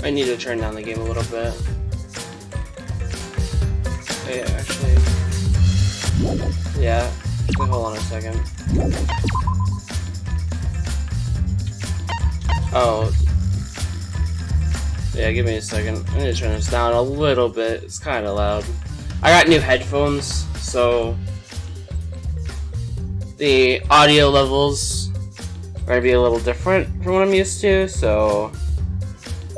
I need to turn down the game a little bit. Yeah, actually. Yeah. Wait, hold on a second. Oh. Yeah, give me a second. I need to turn this down a little bit. It's kind of loud. I got new headphones, so the audio levels are gonna be a little different from what I'm used to, so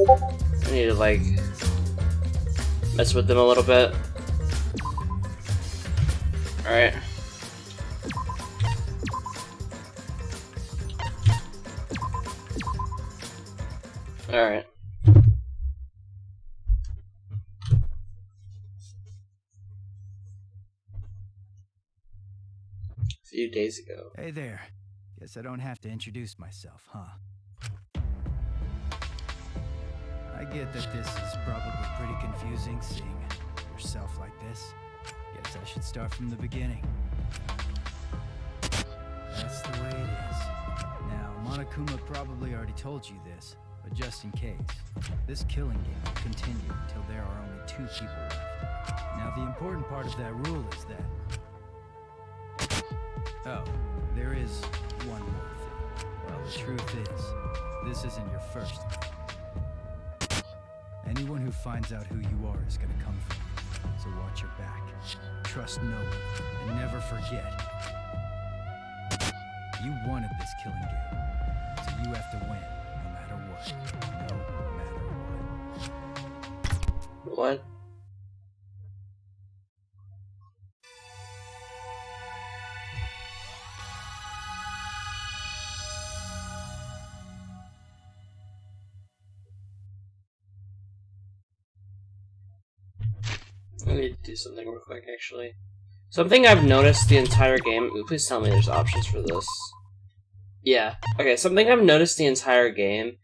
I need to like mess with them a little bit. Alright. Alright. A few days ago. Hey there. Guess I don't have to introduce myself, huh? I get that this is probably pretty confusing, seeing yourself like this. Guess I should start from the beginning. That's the way it is. Now, Monokuma probably already told you this, but just in case, this killing game will continue until there are only 2 people left. Now, the important part of that rule is that... Oh, there is one more thing. Well, the truth is, this isn't your first. Anyone who finds out who you are is gonna come for you. So watch your back. Trust no one, and never forget. You wanted this killing game, so you have to win, no matter what. No matter what. What? I need to do something real quick, actually. Something I've noticed the entire game. Ooh, please tell me there's options for this. Yeah. Okay, something I've noticed the entire game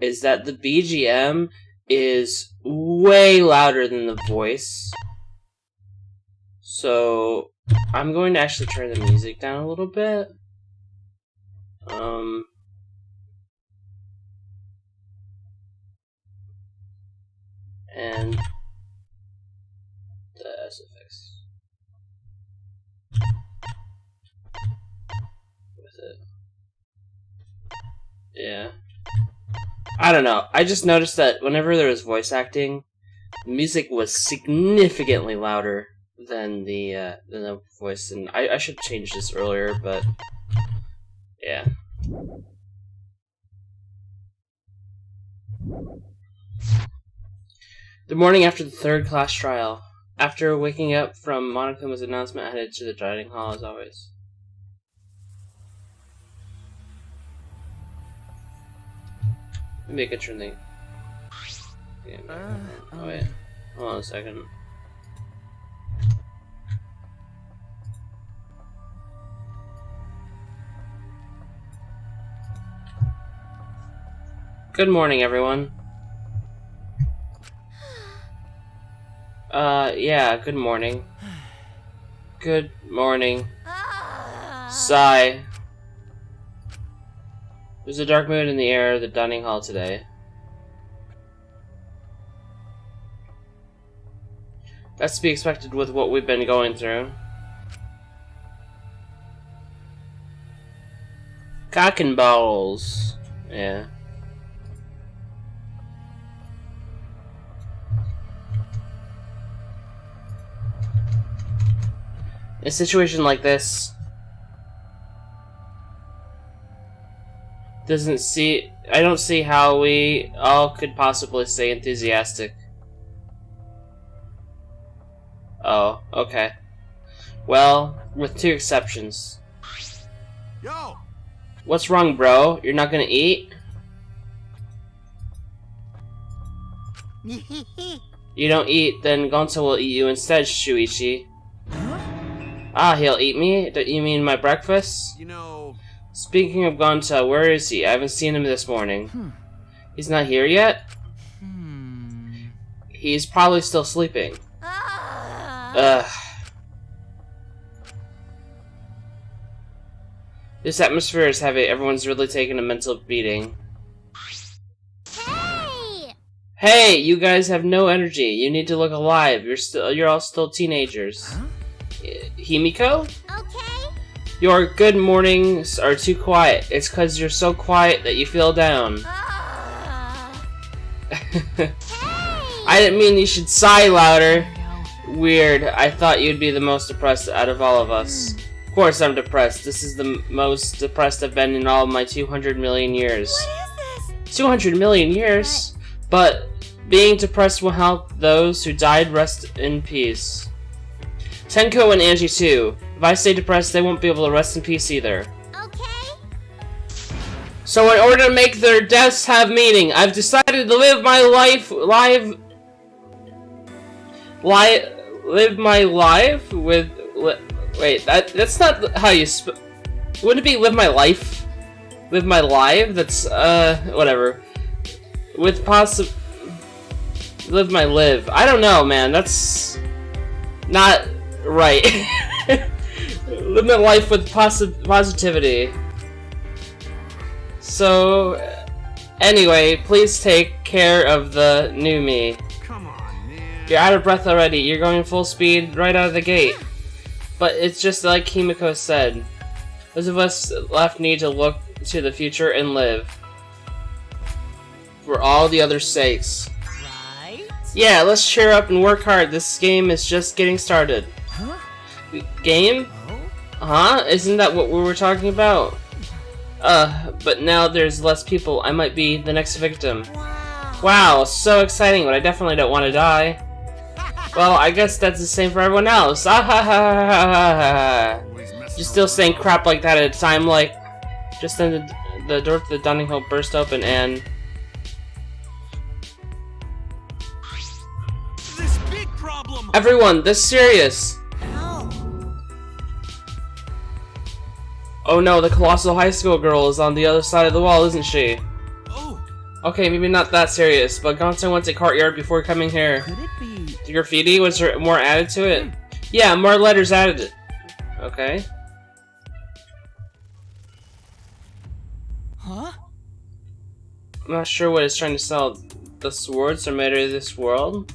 is that the BGM is way louder than the voice. So, I'm going to actually turn the music down a little bit. And the SFX with it. Yeah. I don't know. I just noticed that whenever there was voice acting, the music was significantly louder than the voice, and I should change this earlier, but yeah. The morning after the 3rd class trial. After waking up from Monokuma's announcement, I headed to the dining hall as always. Maybe I could turn the... Yeah, oh wait. Hold on a second. Good morning, everyone. Yeah, good morning. Good morning. Sigh. There's a dark mood in the air of the dining hall today. That's to be expected with what we've been going through. Cock and balls. Yeah. In a situation like this, I don't see how we all could possibly stay enthusiastic. Oh, okay. Well, with 2 exceptions. Yo! What's wrong, bro? You're not gonna eat? You don't eat, then Gonta will eat you instead, Shuichi. Ah, he'll eat me? Don't you mean my breakfast? You know... Speaking of Gonta, where is he? I haven't seen him this morning. He's not here yet? He's probably still sleeping. Ugh. This atmosphere is heavy. Everyone's really taking a mental beating. Hey! Hey, you guys have no energy. You need to look alive. You're all still teenagers. Huh? Himiko? Okay. Your good mornings are too quiet. It's 'cause you're so quiet that you feel down. Hey. I didn't mean you should sigh louder. Weird. I thought you'd be the most depressed out of all of us. Of course I'm depressed. This is the most depressed I've been in all of my 200 million years. What is this? 200 million years? But being depressed will help those who died rest in peace. Tenko and Angie too. If I stay depressed, they won't be able to rest in peace either. Okay. So in order to make their deaths have meaning, I've decided to live my life with wait, that's not how you wouldn't it be live my life? Live my life? That's whatever. With live my live. I don't know, man. That's not right. Live my life with positivity. So, anyway, please take care of the new me. Come on, man. You're out of breath already. You're going full speed right out of the gate. But it's just like Himiko said. Those of us left need to look to the future and live. For all the other sakes. Right. Yeah, let's cheer up and work hard. This game is just getting started. Huh? Game? Oh? Huh? Isn't that what we were talking about? But now there's less people. I might be the next victim. Wow. Wow, so exciting, but I definitely don't want to die. Well, I guess that's the same for everyone else. Ah ha ha ha ha ha. Always messing Just still saying around. crap like that at a time, like... Just then the door to the dining hall burst open and... This big problem. Everyone, this is serious! Ow. Oh no, the colossal high school girl is on the other side of the wall, isn't she? Oh, Okay, maybe not that serious, but Gonzo went to courtyard before coming here. Could it be? The graffiti, was there more added to it? Yeah, more letters added. Okay. Huh? I'm not sure what it's trying to sell. The swords are made of this world?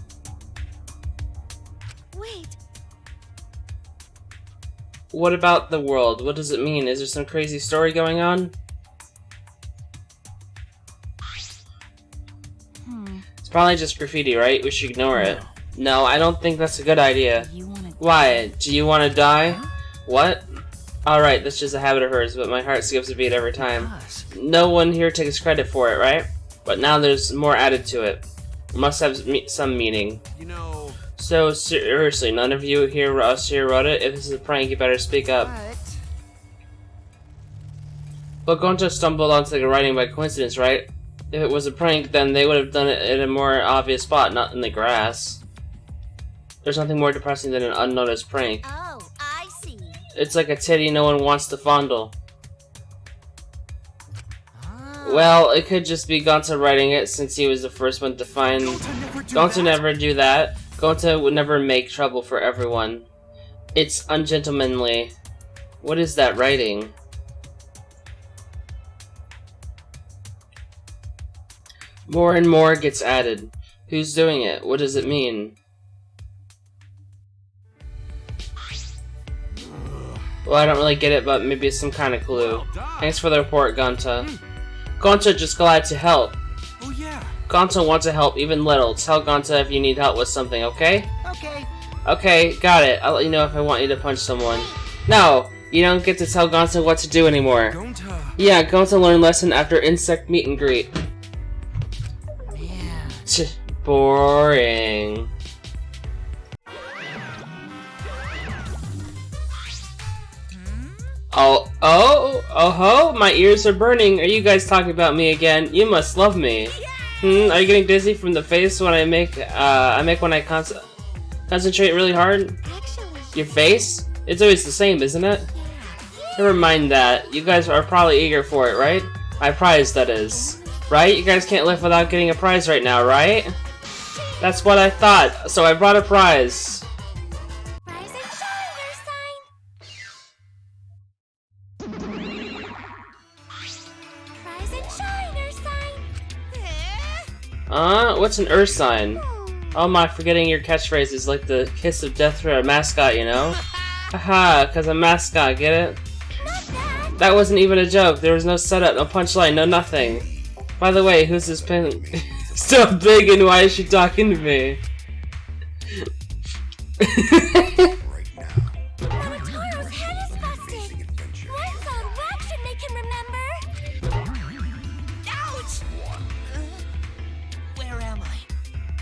Wait. What about the world? What does it mean? Is there some crazy story going on? It's probably just graffiti, right? We should ignore it. No, I don't think that's a good idea. You wanna? Why? Do you want to die? What? Alright, that's just a habit of hers, but my heart skips a beat every time. Us. No one here takes credit for it, right? But now there's more added to it. It must have some meaning. you know. So, seriously, none of you here wrote it? If this is a prank, you better speak up. But Gonto stumbled onto the writing by coincidence, right? If it was a prank, then they would have done it in a more obvious spot, not in the grass. There's nothing more depressing than an unnoticed prank. Oh, I see. It's like a titty no one wants to fondle. Ah. Well, it could just be Gonto writing it, since he was the first one to find... Gonto never do that. Gonto would never make trouble for everyone. It's ungentlemanly. What is that writing? More and more gets added. Who's doing it? What does it mean? Well, I don't really get it, but maybe it's some kind of clue. Thanks for the report, Gonta. Gonta just glad to help. Oh yeah. Gonta wants to help, even little. Tell Gonta if you need help with something, okay? Okay. Okay, got it. I'll let you know if I want you to punch someone. No, you don't get to tell Gonta what to do anymore. Gonta. Yeah, Gonta learned lesson after insect meet and greet. Man. Boring. Oh, my ears are burning. Are you guys talking about me again? You must love me. Are you getting dizzy from the face when I make when I concentrate really hard? Actually. Your face? It's always the same, isn't it? Never mind that. You guys are probably eager for it, right? My prize, that is. Right? You guys can't live without getting a prize right now, right? That's what I thought, so I brought a prize. Rise and shine, Ursine. Rise and shine, Ursine. What's an Earth sign? Oh my, forgetting your catchphrase is like the kiss of death for a mascot, you know? Haha, cause a mascot, get it? That wasn't even a joke. There was no setup, no punchline, no nothing. By the way, who's this pin so big and why is she talking to me? Monotaro's head is busted. One solid whack should make him remember. Ouch! Where am I?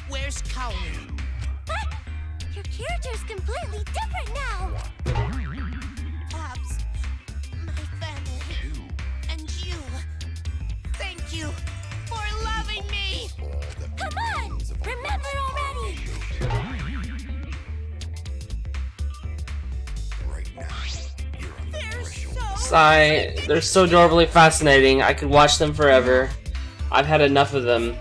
Where's Kaoru? What? Your character's completely different now. Perhaps my family and you. Thank you for loving me. Come on, remember already. Sigh, they're so adorably fascinating. I could watch them forever. I've had enough of them.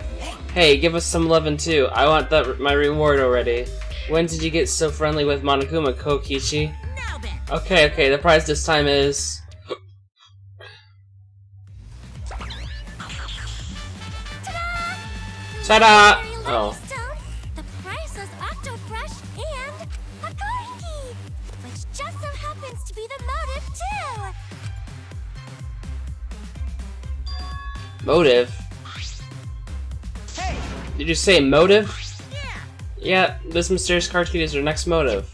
Hey, give us some lovin' too. I want my reward already. When did you get so friendly with Monokuma, Kokichi? Now then. Okay, the prize this time is... Ta-da! Oh. The price is Octo Fresh and a card key, which just so happens to be the motive too. Motive? Hey! Did you say motive? Yeah. Yeah, this mysterious card key is our next motive.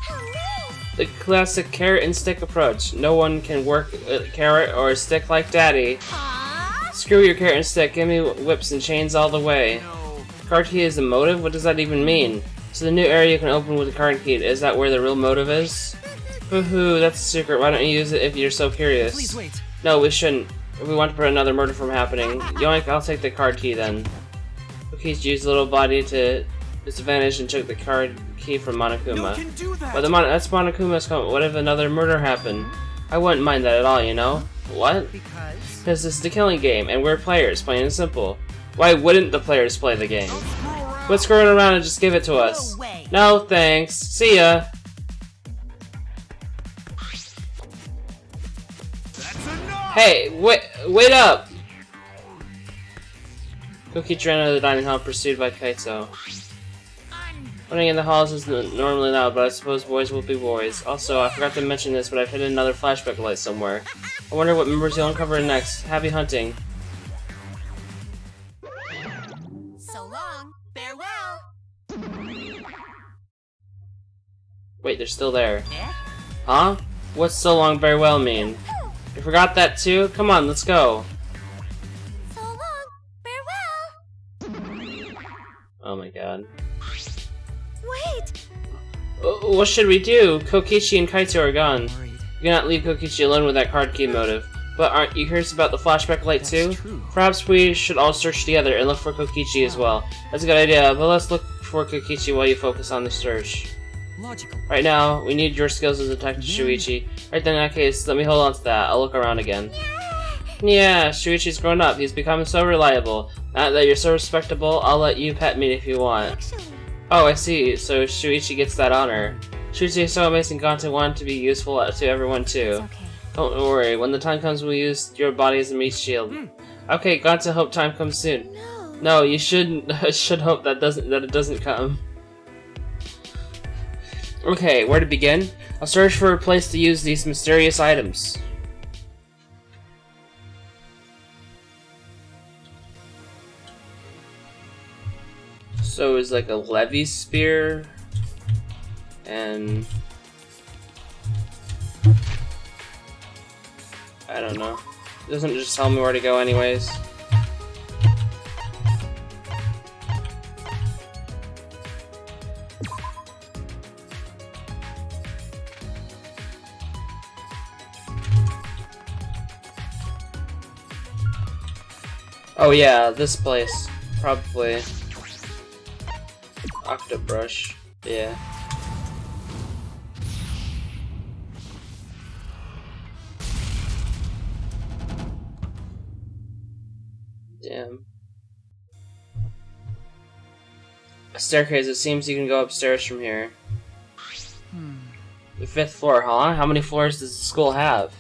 The classic carrot and stick approach. No one can work a carrot or a stick like Daddy. Huh? Screw your carrot and stick, give me whips and chains all the way. No. Card key is the motive? What does that even mean? So the new area you can open with the card key, is that where the real motive is? Hoo-hoo, that's a secret. Why don't you use it if you're so curious? Please wait. No, we shouldn't. If we want to prevent another murder from happening. Yoink, I'll take the card key then. Cookies used the little body to disadvantage and took the card key from No Monokuma. can do that. But that's Monokuma's comment. What if another murder happened? I wouldn't mind that at all, you know? What? Because Because this is the killing game, and we're players, plain and simple. Why wouldn't the players play the game? Don't screw around. Quit screwing around and just give it to us. No way. No, thanks. See ya. That's enough. Hey, wait up! Cookie ran out of the dining hall, pursued by Kaito. Running in the halls is normally loud, but I suppose boys will be boys. Also, I forgot to mention this, but I've hidden another flashback light somewhere. I wonder what members you'll uncover next. Happy hunting. So long. Farewell. Wait, they're still there. Yeah? Huh? What's so long very well mean? You forgot that too? Come on, let's go. So long. Farewell. Oh my god. Wait. What should we do? Kokichi and Kaito are gone. worried. You cannot leave Kokichi alone with that card key motive. But aren't you curious about the flashback light That's too? true. Perhaps we should all search together and look for Kokichi as well. That's a good idea, but let's look for Kokichi while you focus on the search. Logical. Right now, we need your skills as Detective Shuichi. Right then, in that case, let me hold on to that. I'll look around again. Yeah, Shuichi's grown up. He's become so reliable. Now that you're so respectable, I'll let you pet me if you want. Actually, Oh, I see. So Shuichi gets that honor. Shuichi is so amazing, Ganta wanted to be useful to everyone it's too. okay. Don't worry, when the time comes we'll use your body as a meat shield. Okay, Ganta, hope time comes soon. No. No, you shouldn't should hope that it doesn't come. Okay, where to begin? I'll search for a place to use these mysterious items. So it's like a levy spear and I don't know. It doesn't just tell me where to go anyways. Oh yeah, this place. Probably. Octobrush. Yeah. Damn. A staircase. It seems you can go upstairs from here. The 5th floor, huh? How many floors does the school have?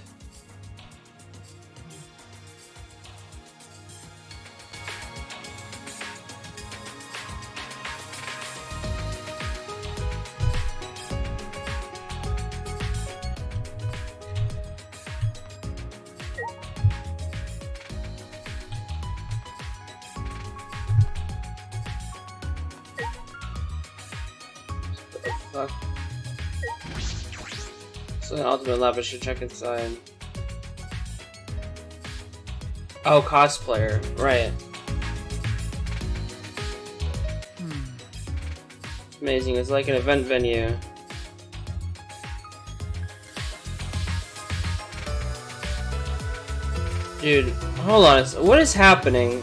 fuck? So an ultimate lab, I should check inside. Oh, cosplayer, right. Amazing, it's like an event venue. Dude, hold on, what is happening?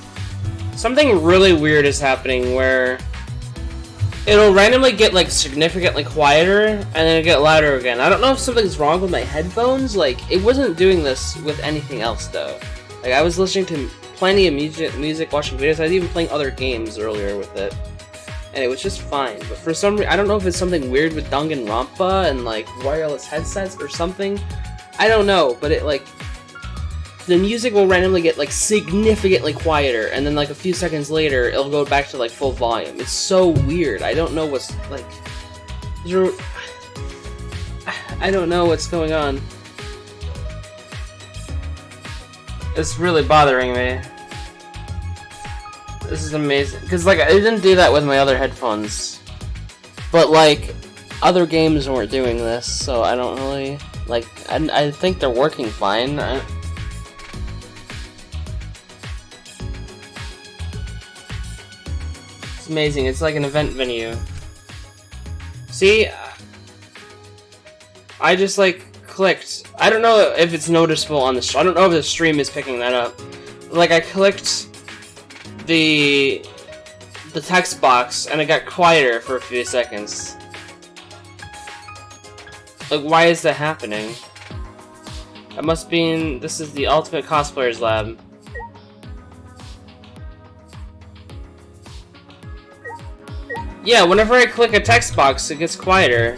Something really weird is happening where it'll randomly get like significantly quieter and then it'll get louder again. I don't know if something's wrong with my headphones, like it wasn't doing this with anything else though. Like I was listening to plenty of music, watching videos, I was even playing other games earlier with it. And it was just fine, but for some reason, I don't know if it's something weird with Danganronpa and like wireless headsets or something. I don't know, but it like, the music will randomly get like significantly quieter and then like a few seconds later it'll go back to like full volume. It's so weird. I don't know what's like, I don't know what's going on. It's really bothering me. This is amazing, because like I didn't do that with my other headphones, but like other games weren't doing this, so I don't really like. I think they're working fine. It's amazing. It's like an event venue. See, I just like clicked. I don't know if it's noticeable on the. I don't know if the stream is picking that up. Like I clicked the text box and it got quieter for a few seconds. Like, why is that happening? That must mean this is the ultimate cosplayers lab. Yeah, whenever I click a text box, it gets quieter.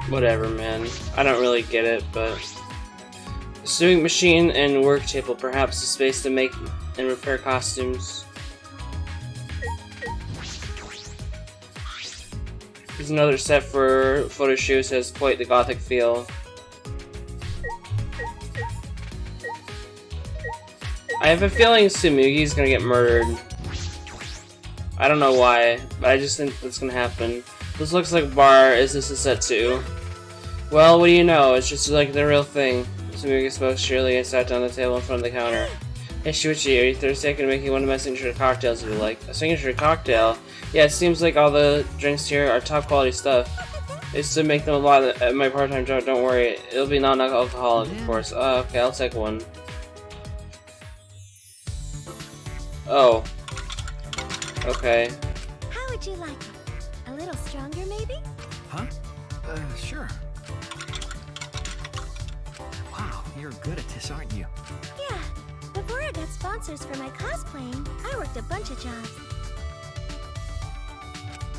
Whatever, man. I don't really get it, but... Sewing machine and work table, perhaps a space to make and repair costumes. Here's another set for photo shoots, has quite the gothic feel. I have a feeling Tsumugi's gonna get murdered. I don't know why, but I just think that's gonna happen. This looks like a bar. Is this a set too? Well, what do you know? It's just like the real thing. Tsumugi spoke cheerily and sat down at the table in front of the counter. Hey Shuichi, are you thirsty? I can make you one of my signature cocktails if you like. A signature cocktail? Yeah, it seems like all the drinks here are top quality stuff. I used to make them a lot at my part-time job, don't worry. It'll be non-alcoholic, of course. Oh, okay, I'll take one. Oh. Okay. How would you like it? A little stronger, maybe? Huh? Sure. Wow, you're good at this, aren't you? Yeah. Before I got sponsors for my cosplaying, I worked a bunch of jobs.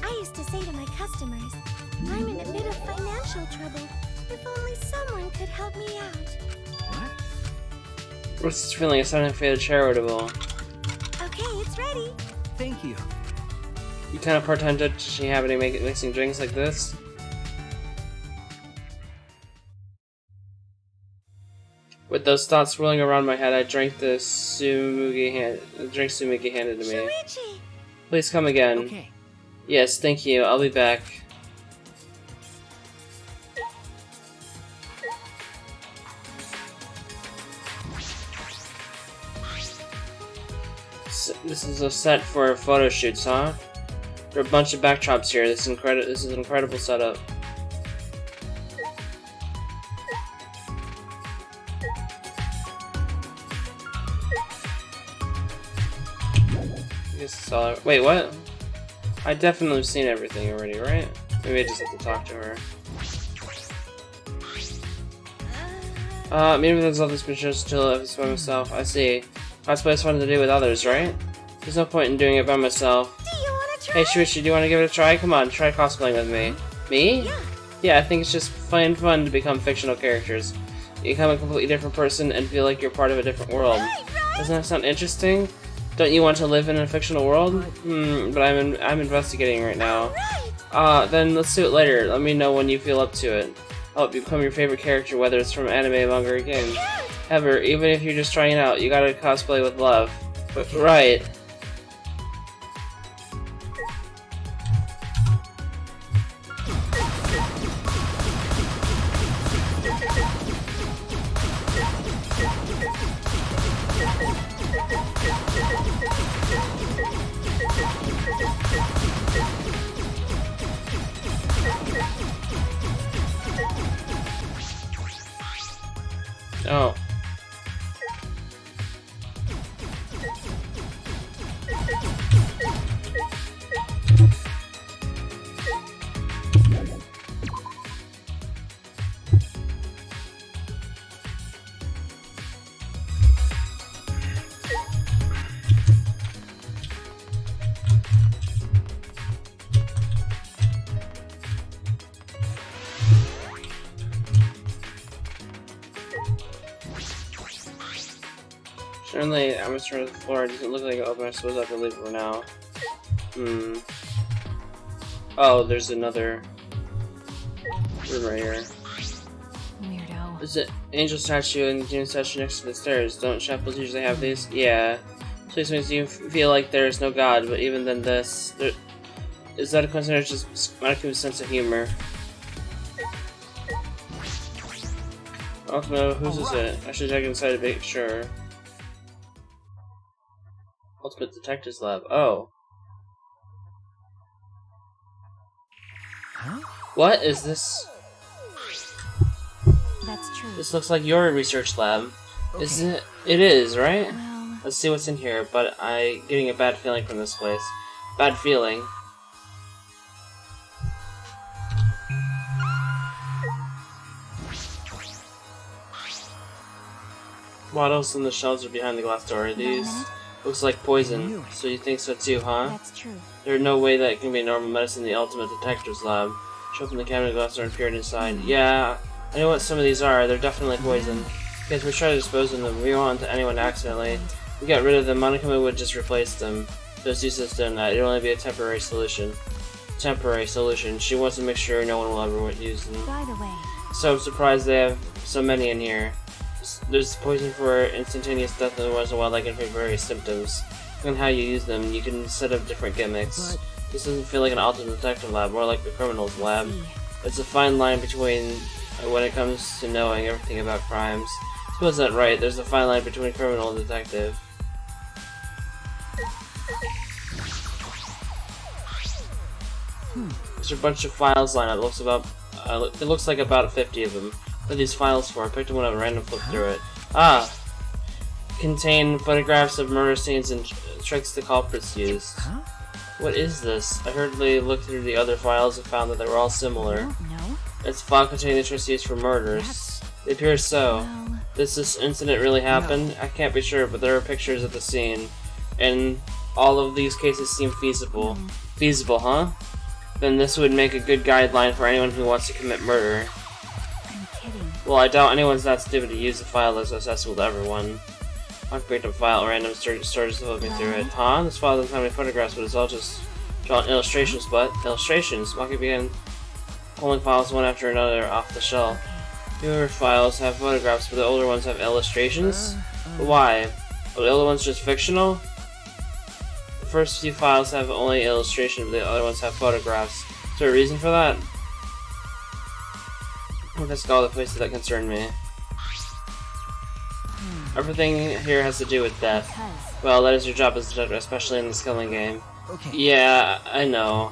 I used to say to my customers, I'm in a bit of financial trouble. If only someone could help me out. What? What's this feeling? It's sounding fairly charitable. Okay, it's ready. Thank you. You kind of part-time job does she have any mixing drinks like this? With those thoughts swirling around my head, I drank the Tsumugi handed to me. Shuichi! Please come again. Okay. Yes, thank you. I'll be back. This is a set for photo shoots, huh? There are a bunch of backdrops here. This is an incredible setup. Wait, what? I definitely have seen everything already, right? Maybe I just have to talk to her. Maybe there's all this been just chill if it's by myself. I see. Cosplay is fun to do with others, right? There's no point in doing it by myself. Do you want to try? Hey, Shuichi, do you want to give it a try? Come on, try cosplaying with me. Me? Yeah. Yeah, I think it's just fun to become fictional characters. You become a completely different person and feel like you're part of a different world. Right. Doesn't that sound interesting? Don't you want to live in a fictional world? But I'm investigating right now. Right. Then let's do it later. Let me know when you feel up to it. I'll help you become your favorite character, whether it's from anime, manga, or game. Ever, even if you're just trying it out, you gotta cosplay with love. But, right. Oh. Certainly, atmosphere of the floor doesn't look like it open. I suppose I have to leave for now. Oh, there's another room right here. Weirdo. There's an angel statue and demon statue next to the stairs. Don't chapels usually have these? Yeah. This makes you feel like there is no god, but even then this... Is that a coincidence? Just Manakuma's sense of humor. Oh no, whose is it? I should check inside to make sure. Ultimate Detectives Lab. Oh. Huh? What is this? That's true. This looks like your research lab. Okay. Isn't it? It is, right? Well, Let's see what's in here, but I'm getting a bad feeling from this place. Bad feeling. Bottles in the shelves are behind the glass door. These looks like poison. So you think so too, huh? that's true. There's no way that it can be normal medicine in the Ultimate Detectives Lab. Show open the cabinet, glass door, and peered inside. Yeah, I know what some of these are. They're definitely poison. Because we try to dispose of them, we don't want anyone accidentally. If we got rid of them, Monokuma would just replace them. There's useless doing that. It'll only be a temporary solution. She wants to make sure no one will ever use them. By the way, So I'm surprised they have so many in here. There's poison for instantaneous death and once in a while that can fit various symptoms. Depending on how you use them, you can set up different gimmicks. But This doesn't feel like an Ultimate Detective Lab, more like the Criminals Lab. It's a fine line between when it comes to knowing everything about crimes. I suppose that's right, there's a fine line between criminal and detective. There's a bunch of files lined up. It looks like about 50 of them. What are these files for? I picked one up at random, flipped through it. Ah! Contain photographs of murder scenes and tricks the culprits used. huh? What is this? I hurriedly looked through the other files and found that they were all similar. no. It's a file containing the tricks used for murders. It appears so. Well, Does this incident really happen? I can't be sure, but there are pictures of the scene. And all of these cases seem feasible. Feasible, huh? Then this would make a good guideline for anyone who wants to commit murder. I'm kidding. Well, I doubt anyone's that stupid to use the file that's accessible to everyone. I picked up a file at random, started looking through it. Huh? This file doesn't have any photographs, but it's all just drawn illustrations. But illustrations? Maki began pulling files one after another off the shelf. Newer files have photographs, but the older ones have illustrations? But why? Are the older ones just fictional? The first few files have only illustrations, but the other ones have photographs. Is there a reason for that? That's all the places that concern me. Everything here has to do with death. Because Well, that is your job as a detective, especially in this killing game. Okay. Yeah, I know.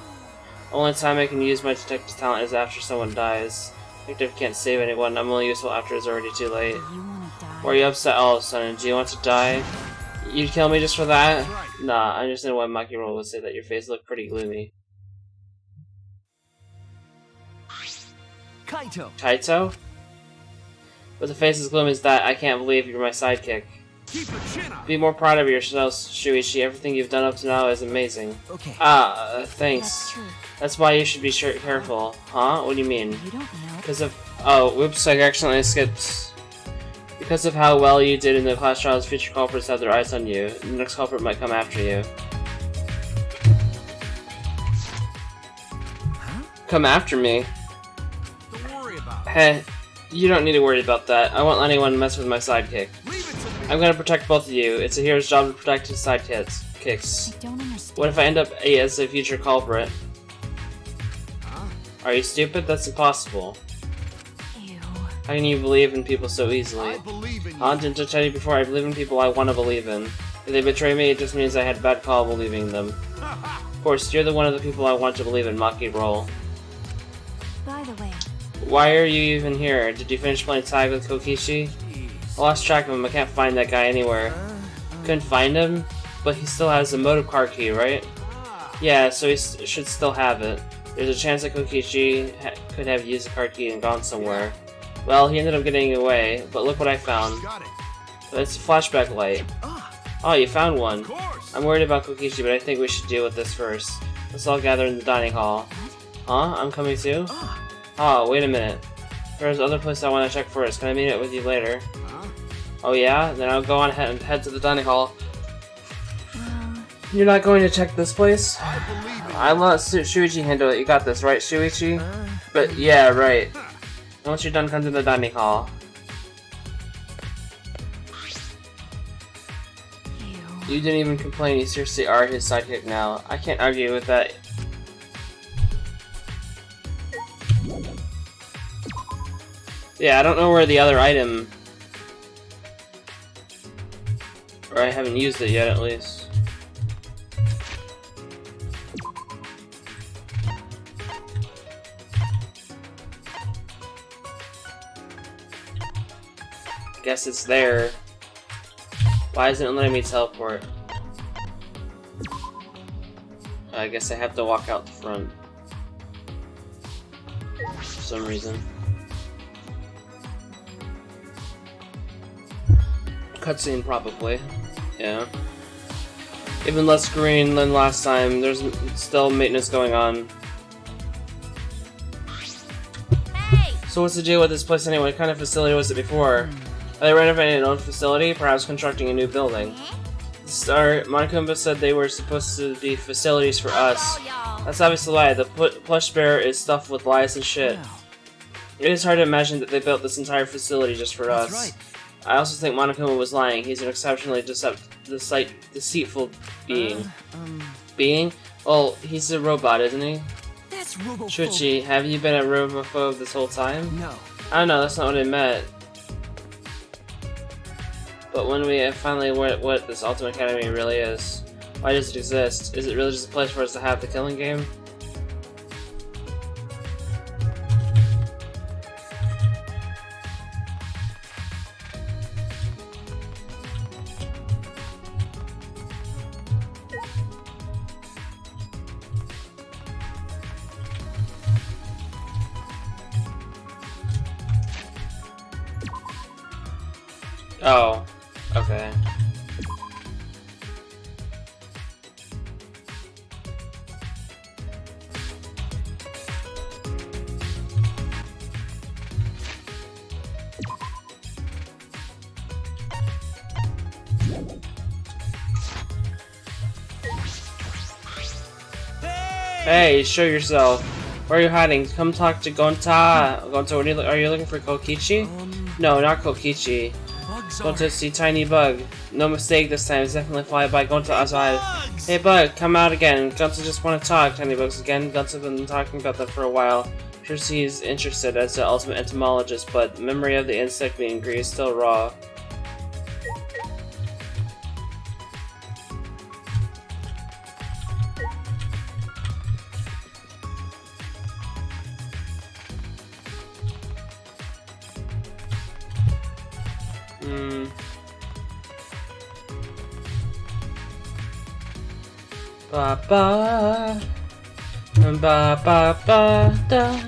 Only time I can use my detective talent is after someone dies. Detective can't save anyone. I'm only useful after it's already too late. You wanna die? Why are you upset all of a sudden? Do you want to die? You'd kill me just for that? Nah, I understand why Maki Roll would say that your face looked pretty gloomy. Kaito. Kaito? With a face as gloomy as that, I can't believe you're my sidekick. Keep your chin up. Be more proud of yourself, Shuichi. Everything you've done up to now is amazing. Okay. Thanks. That's true. That's why you should be careful. Huh? What do you mean? You don't know. Because of... Oh, whoops, I accidentally skipped. Because of how well you did in the class trials, future culprits have their eyes on you. The next culprit might come after you. Huh? Come after me? Don't worry about it. Heh, you don't need to worry about that. I won't let anyone mess with my sidekick. Leave it to me. I'm gonna protect both of you. It's a hero's job to protect his sidekicks. I don't understand. What if I end up as a future culprit? Huh? Are you stupid? That's impossible. Ew. How can you believe in people so I easily? believe in you. I didn't tell you before, I believe in people I want to believe in. If they betray me, it just means I had a bad call believing them. Of course, you're the one of the people I want to believe in, Maki Roll. By the way, Why are you even here? Did you finish playing tag with Kokishi? I lost track of him, I can't find that guy anywhere. Couldn't find him? But he still has the motive card key, right? Yeah, so he should still have it. There's a chance that Kokichi could have used the card key and gone somewhere. Well, he ended up getting away, but look what I found. Got it. It's a flashback light. Oh, you found one. Of course. I'm worried about Kokichi, but I think we should deal with this first. Let's all gather in the dining hall. Huh? I'm coming too? Oh, wait a minute. There's other place I want to check first. Can I meet up with you later? Huh? Oh yeah? Then I'll go on ahead and head to the dining hall. well, You're not going to check this place? I believe in you. I let Shuichi handle it. You got this, right, Shuichi? But yeah, right. Once you're done, come to the dining hall. ew. You didn't even complain. You seriously are his sidekick now. I can't argue with that. Yeah, I don't know where the other item... Or I haven't used it yet, at least. Guess it's there. Why isn't it letting me teleport? I guess I have to walk out the front. For some reason. Cutscene, probably. Yeah. Even less green than last time. There's still maintenance going on. Hey! So what's the deal with this place anyway? What kind of facility was it before? Are they renovating an old facility? Perhaps constructing a new building? The start, Monokuma said they were supposed to be facilities for us. Oh, y'all. That's obviously a lie. The plush bear is stuffed with lies and shit. Wow. It is hard to imagine that they built this entire facility just for That's us. right. I also think Monokuma was lying. He's an exceptionally deceitful being. Being? Well, he's a robot, isn't he? That's Robo. Shuichi, have you been a robophobe this whole time? No. I don't know, that's not what I meant. But when we finally learn what this Ultimate Academy really is, why does it exist? Is it really just a place for us to have the killing game? Oh, okay. Hey, show yourself. Where are you hiding? Come talk to Gonta. Gonta, are you looking for Kokichi? No, not Kokichi. Bugs Gonta, see tiny bug. No mistake this time. It's definitely fly by Gonta outside. Hey bug, come out again. Gonta just want to talk. Tiny bugs again. Gonta's been talking about that for a while. Sure, he's interested as the ultimate entomologist, but the memory of the insect being green is still raw. Ba ba ba ba ba da.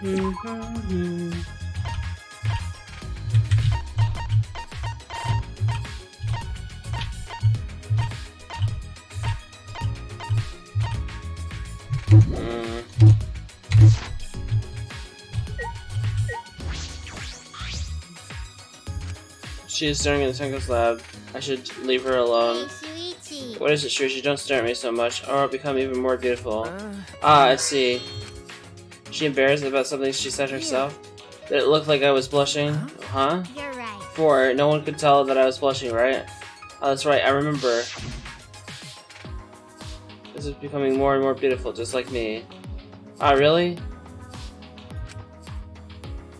Mm-hmm. She is staring in the Tenko's lab. I should leave her alone. Hey, Shuichi. What is it, Shuichi? Don't stare at me so much, or I'll become even more beautiful. Ah, I see. She embarrassed about something she said herself? That it looked like I was blushing? Huh? You're right. Before, no one could tell that I was blushing, right? Oh, that's right, I remember. This is becoming more and more beautiful, just like me. Ah, really?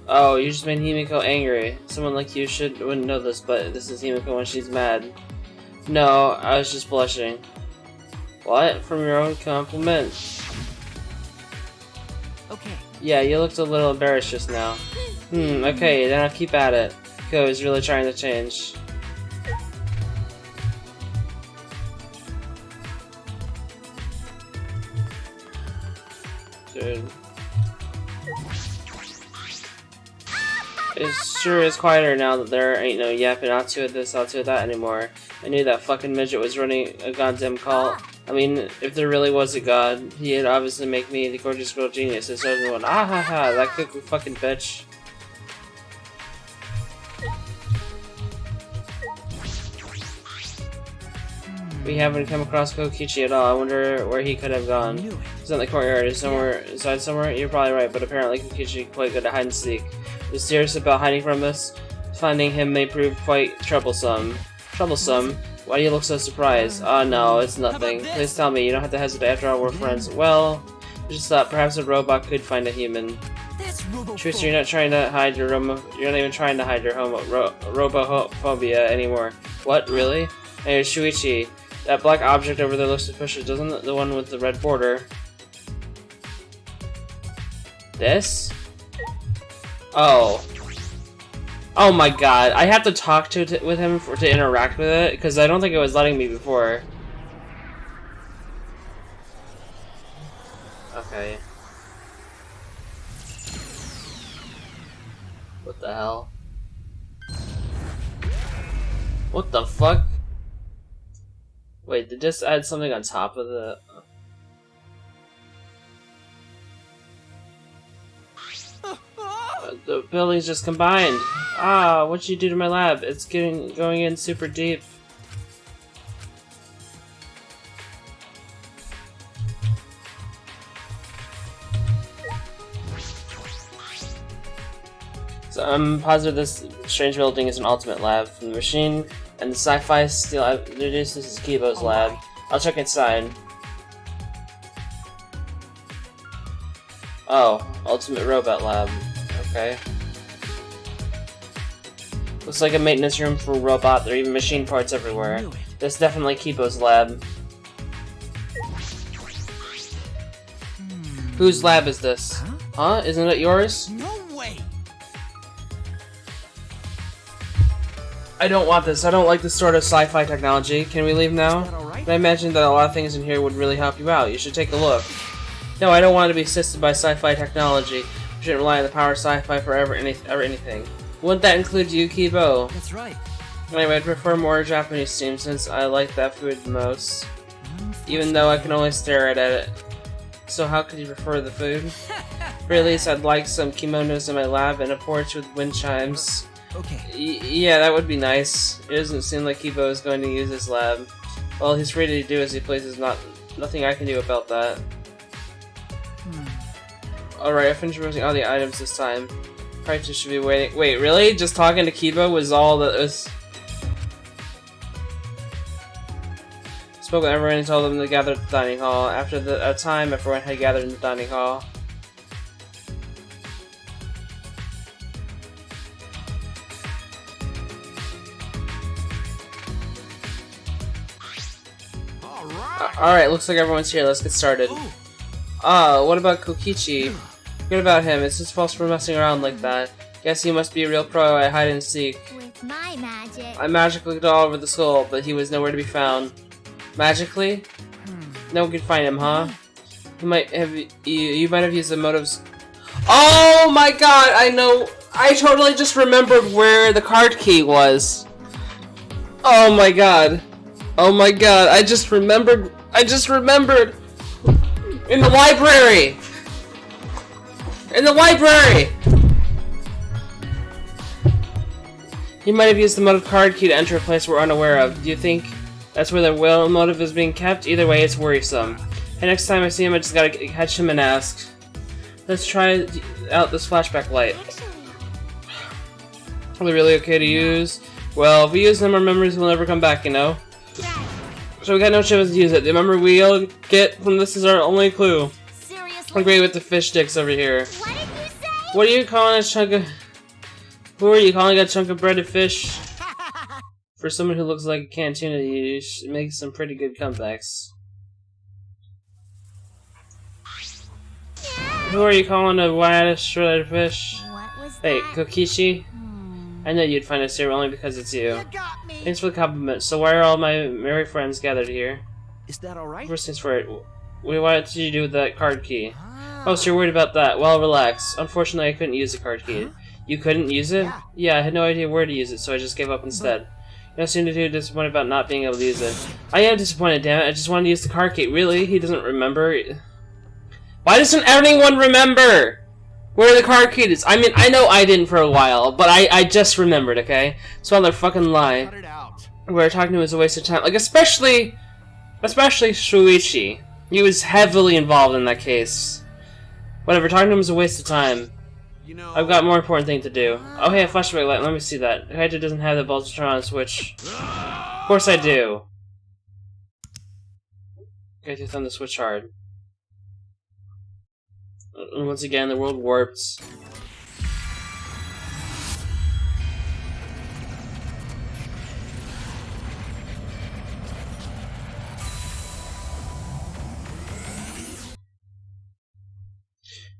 Oh, you just made Himiko angry. Someone like you wouldn't know this, but this is Himiko when she's mad. No, I was just blushing. What? From your own compliment? Okay. Yeah, you looked a little embarrassed just now. Okay, then I'll keep at it. Himiko is really trying to change. Dude. It sure is quieter now that there ain't no yapping out to it this, out to that anymore. I knew that fucking midget was running a goddamn cult. I mean, if there really was a god, he'd obviously make me the gorgeous girl genius. It's everyone, ah ha ha, that cuckoo fucking bitch. We haven't come across Kokichi at all. I wonder where he could have gone. He's in the courtyard. He's somewhere inside somewhere. You're probably right, but apparently Kokichi quite good at hide and seek. Is serious about hiding from us? Finding him may prove quite troublesome. Troublesome? Why do you look so surprised? Oh no, it's nothing. Please tell me. You don't have to hesitate. After all, we're friends. Well, I just thought perhaps a robot could find a human. Tristan, you're not trying to hide your you're not even trying to hide your robophobia anymore. What? Really? Hey, Shuichi. That black object over there looks suspicious, doesn't it? The one with the red border. This? Oh. Oh my god. I have to talk with him to interact with it, because I don't think it was letting me before. Okay. What the hell? What the fuck? Wait, did this add something on top of the... The buildings just combined. Ah, what'd you do to my lab? It's going in super deep. So I'm positive this strange building is an ultimate lab. From the machine and the sci-fi steel introduces this is Kibo's lab. I'll check inside. Oh, ultimate robot lab. Okay. Looks like a maintenance room for a robot. There are even machine parts everywhere. This is definitely Kibo's lab. Whose lab is this? Huh? Isn't it yours? No way. I don't want this. I don't like this sort of sci-fi technology. Can we leave now? Is that all right? I imagine that a lot of things in here would really help you out. You should take a look. No, I don't want to be assisted by sci-fi technology. We shouldn't rely on the power of sci-fi for ever anything. Wouldn't that include you, Kibo? That's right. Anyway, I'd prefer more Japanese steam since I like that food the most. Even though I can only stare at it. So how could you prefer the food? For at least I'd like some kimonos in my lab and a porch with wind chimes. Okay. Yeah, that would be nice. It doesn't seem like Kibo is going to use his lab. Well, he's free to do as he pleases, nothing I can do about that. Alright, I finished removing all the items this time. Probably should be waiting. Wait, really? Just talking to Kibo was all that was... Spoke with everyone and told them to gather at the dining hall. After a time, everyone had gathered in the dining hall. Alright, looks like everyone's here. Let's get started. What about Kokichi? Forget about him. It's his fault for messing around like that. Guess he must be a real pro at hide and seek. With my magic. I magically looked all over the school, but he was nowhere to be found. Magically? No one can find him, huh? You might have used the motives. Oh my god! I know. I totally just remembered where the card key was. Oh my god! Oh my god! I just remembered. In the library. In the library. He might have used the motive card key to enter a place we're unaware of. Do you think that's where the will motive is being kept? Either way, it's worrisome. And next time I see him, I just gotta catch him and ask. Let's try out this flashback light. Are they really okay to use? Well, if we use them, our memories will never come back, you know? So we got no chance to use it. The memory we'll get from this is our only clue. Seriously? Agree with the fish sticks over here. What did you say? What are you calling a chunk of... Who are you calling a chunk of breaded fish? For someone who looks like a can tuna, you should make some pretty good comebacks. Who are you calling a white shredded fish? What was Hey, that? Kokishi? I know you'd find us here only because it's you. You got me. Thanks for the compliment. So why are all my merry friends gathered here? Is that all right? First things first, what did you do with that card key? Ah. Oh, so you're worried about that. Well, relax. Unfortunately, I couldn't use the card key. You couldn't use it? Yeah, I had no idea where to use it, so I just gave up instead. You don't seem too disappointed about not being able to use it. I am disappointed, damn it. I just wanted to use the card key. Really? He doesn't remember? Why doesn't anyone remember where the card key is? I mean, I know I didn't for a while, but I just remembered, okay? So they're fucking lie. Cut it out. Where talking to him is a waste of time. Like, especially Shuichi. He was heavily involved in that case. Whatever, talking to him is a waste of time. You know, I've got more important thing to do. Oh hey, a flashback light, let me see that. Kaito doesn't have the Voltron switch. Of course I do. Kaito's on the switch hard. And once again, the world warps.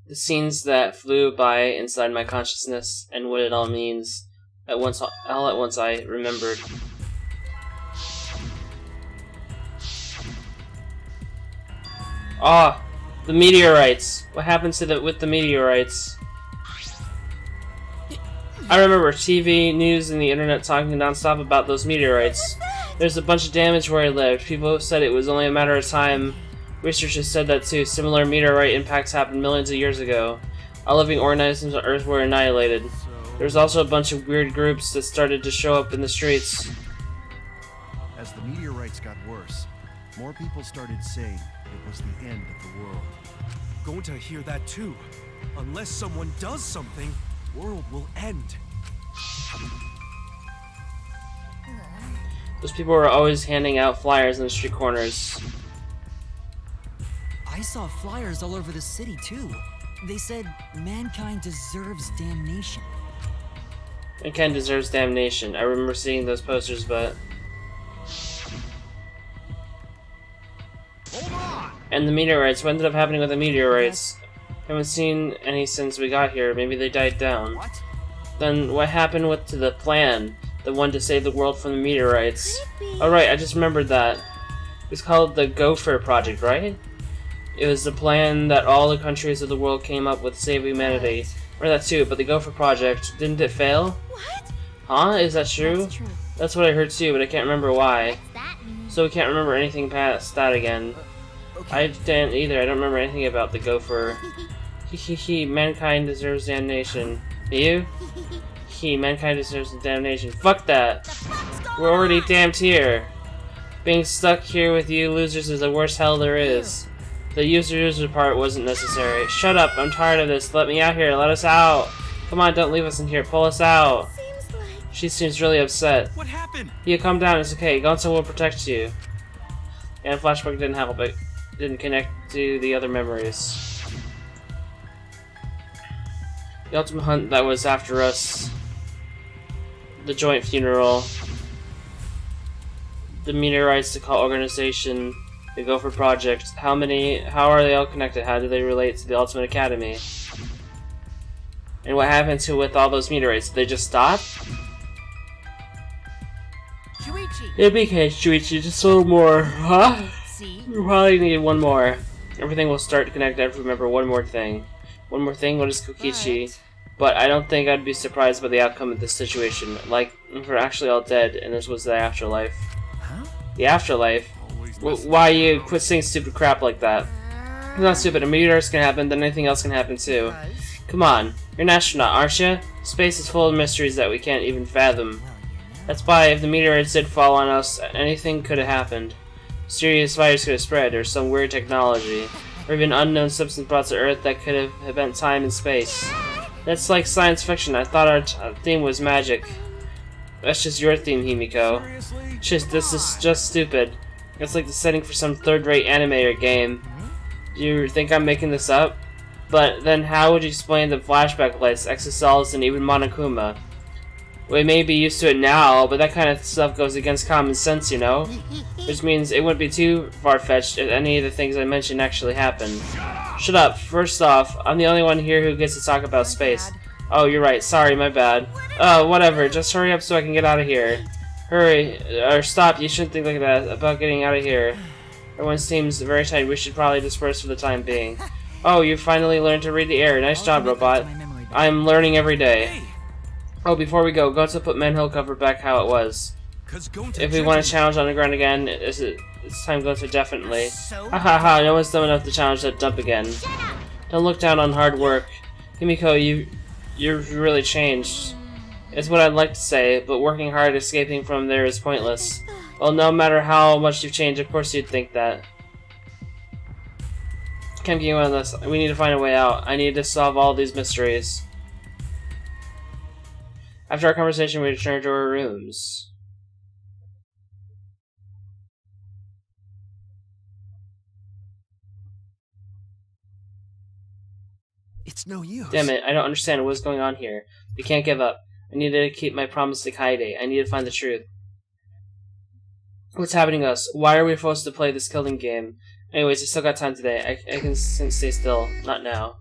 The scenes that flew by inside my consciousness and what it all means, all at once I remembered. Ah, the meteorites. What happens to with the meteorites? I remember TV, news, and the internet talking nonstop about those meteorites. There's a bunch of damage where I lived. People said it was only a matter of time. Researchers said that too. Similar meteorite impacts happened millions of years ago. All living organisms on Earth were annihilated. There was also a bunch of weird groups that started to show up in the streets. As the meteorites got worse, more people started saying it was the end of the world. going to hear that too. Unless someone does something, the world will end. Those people were always handing out flyers in the street corners. I saw flyers all over the city, too. They said, mankind deserves damnation. Mankind deserves damnation. I remember seeing those posters, but... Hold on! And the meteorites. What ended up happening with the meteorites? Haven't seen any since we got here. Maybe they died down. What? Then what happened with the plan? The one to save the world from the meteorites? Oh right, I just remembered that. It's called the Gopher Project, right? It was the plan that all the countries of the world came up with to save humanity. Or that too, but the Gopher Project, didn't it fail? What? Huh? Is that true? That's true. That's what I heard too, but I can't remember why. What's that mean? So we can't remember anything past that again. I didn't either. I don't remember anything about the Gopher. He, mankind deserves damnation. You? Mankind deserves damnation. Fuck that! The fuck's going We're already on? damned here. Being stuck here with you losers is the worst hell there is. The user part wasn't necessary. Shut up, I'm tired of this. Let me out here, let us out. Come on, don't leave us in here, pull us out. Seems like She seems really upset. What happened? Yeah, calm down, it's okay. Gonzo will protect you. And flashback didn't help, it didn't connect to the other memories. The ultimate hunt that was after us. The joint funeral. The meteorites to call organization. The Gopher Project. How are they all connected? How do they relate to the Ultimate Academy? And what happened with all those meteorites? Did they just stop? Shuichi. It'd be okay, Shuichi, just a little more, huh? see. We probably need one more. Everything will start to connect. I have to remember one more thing. One more thing? What is Kokichi? But I don't think I'd be surprised by the outcome of this situation. Like, if we're actually all dead, and this was the afterlife. Huh? The afterlife? Why you quit saying stupid crap like that? It's not stupid. A meteor's can happen, then anything else can happen too. Come on. You're an astronaut, aren't you? Space is full of mysteries that we can't even fathom. That's why if the meteorites did fall on us, anything could have happened. Serious virus could have spread, or some weird technology, or even unknown substance brought to Earth that could have bent time and space. That's like science fiction. I thought our theme was magic. That's just your theme, Himiko. This is just stupid. It's like the setting for some third-rate anime or game. Do you think I'm making this up? But then how would you explain the flashback lights, exosols, and even Monokuma? We may be used to it now, but that kind of stuff goes against common sense, you know? Which means it wouldn't be too far-fetched if any of the things I mentioned actually happened. Shut up. First off, I'm the only one here who gets to talk about space. Oh, you're right. Sorry, my bad. Oh, whatever. Just hurry up so I can get out of here. Hurry. Or stop. You shouldn't think like that about getting out of here. Everyone seems very tight. We should probably disperse for the time being. Oh, you finally learned to read the air. Nice job, robot. I'm learning every day. Oh, before we go to put Manhill cover back how it was. If we want to challenge Underground again, it's time Gonta definitely. Ha ha ha, no one's dumb enough to challenge that dump again. Don't look down on hard work. Himiko, you've really changed. It's what I'd like to say, but working hard escaping from there is pointless. Well, no matter how much you've changed, of course you'd think that. Can't keep on this. We need to find a way out. I need to solve all these mysteries. After our conversation, we returned to our rooms. It's no use. Damn it, I don't understand what's going on here. We can't give up. I need to keep my promise to Kaede. I need to find the truth. What's happening to us? Why are we forced to play this killing game? Anyways, I still got time today. I can stay still. Not now.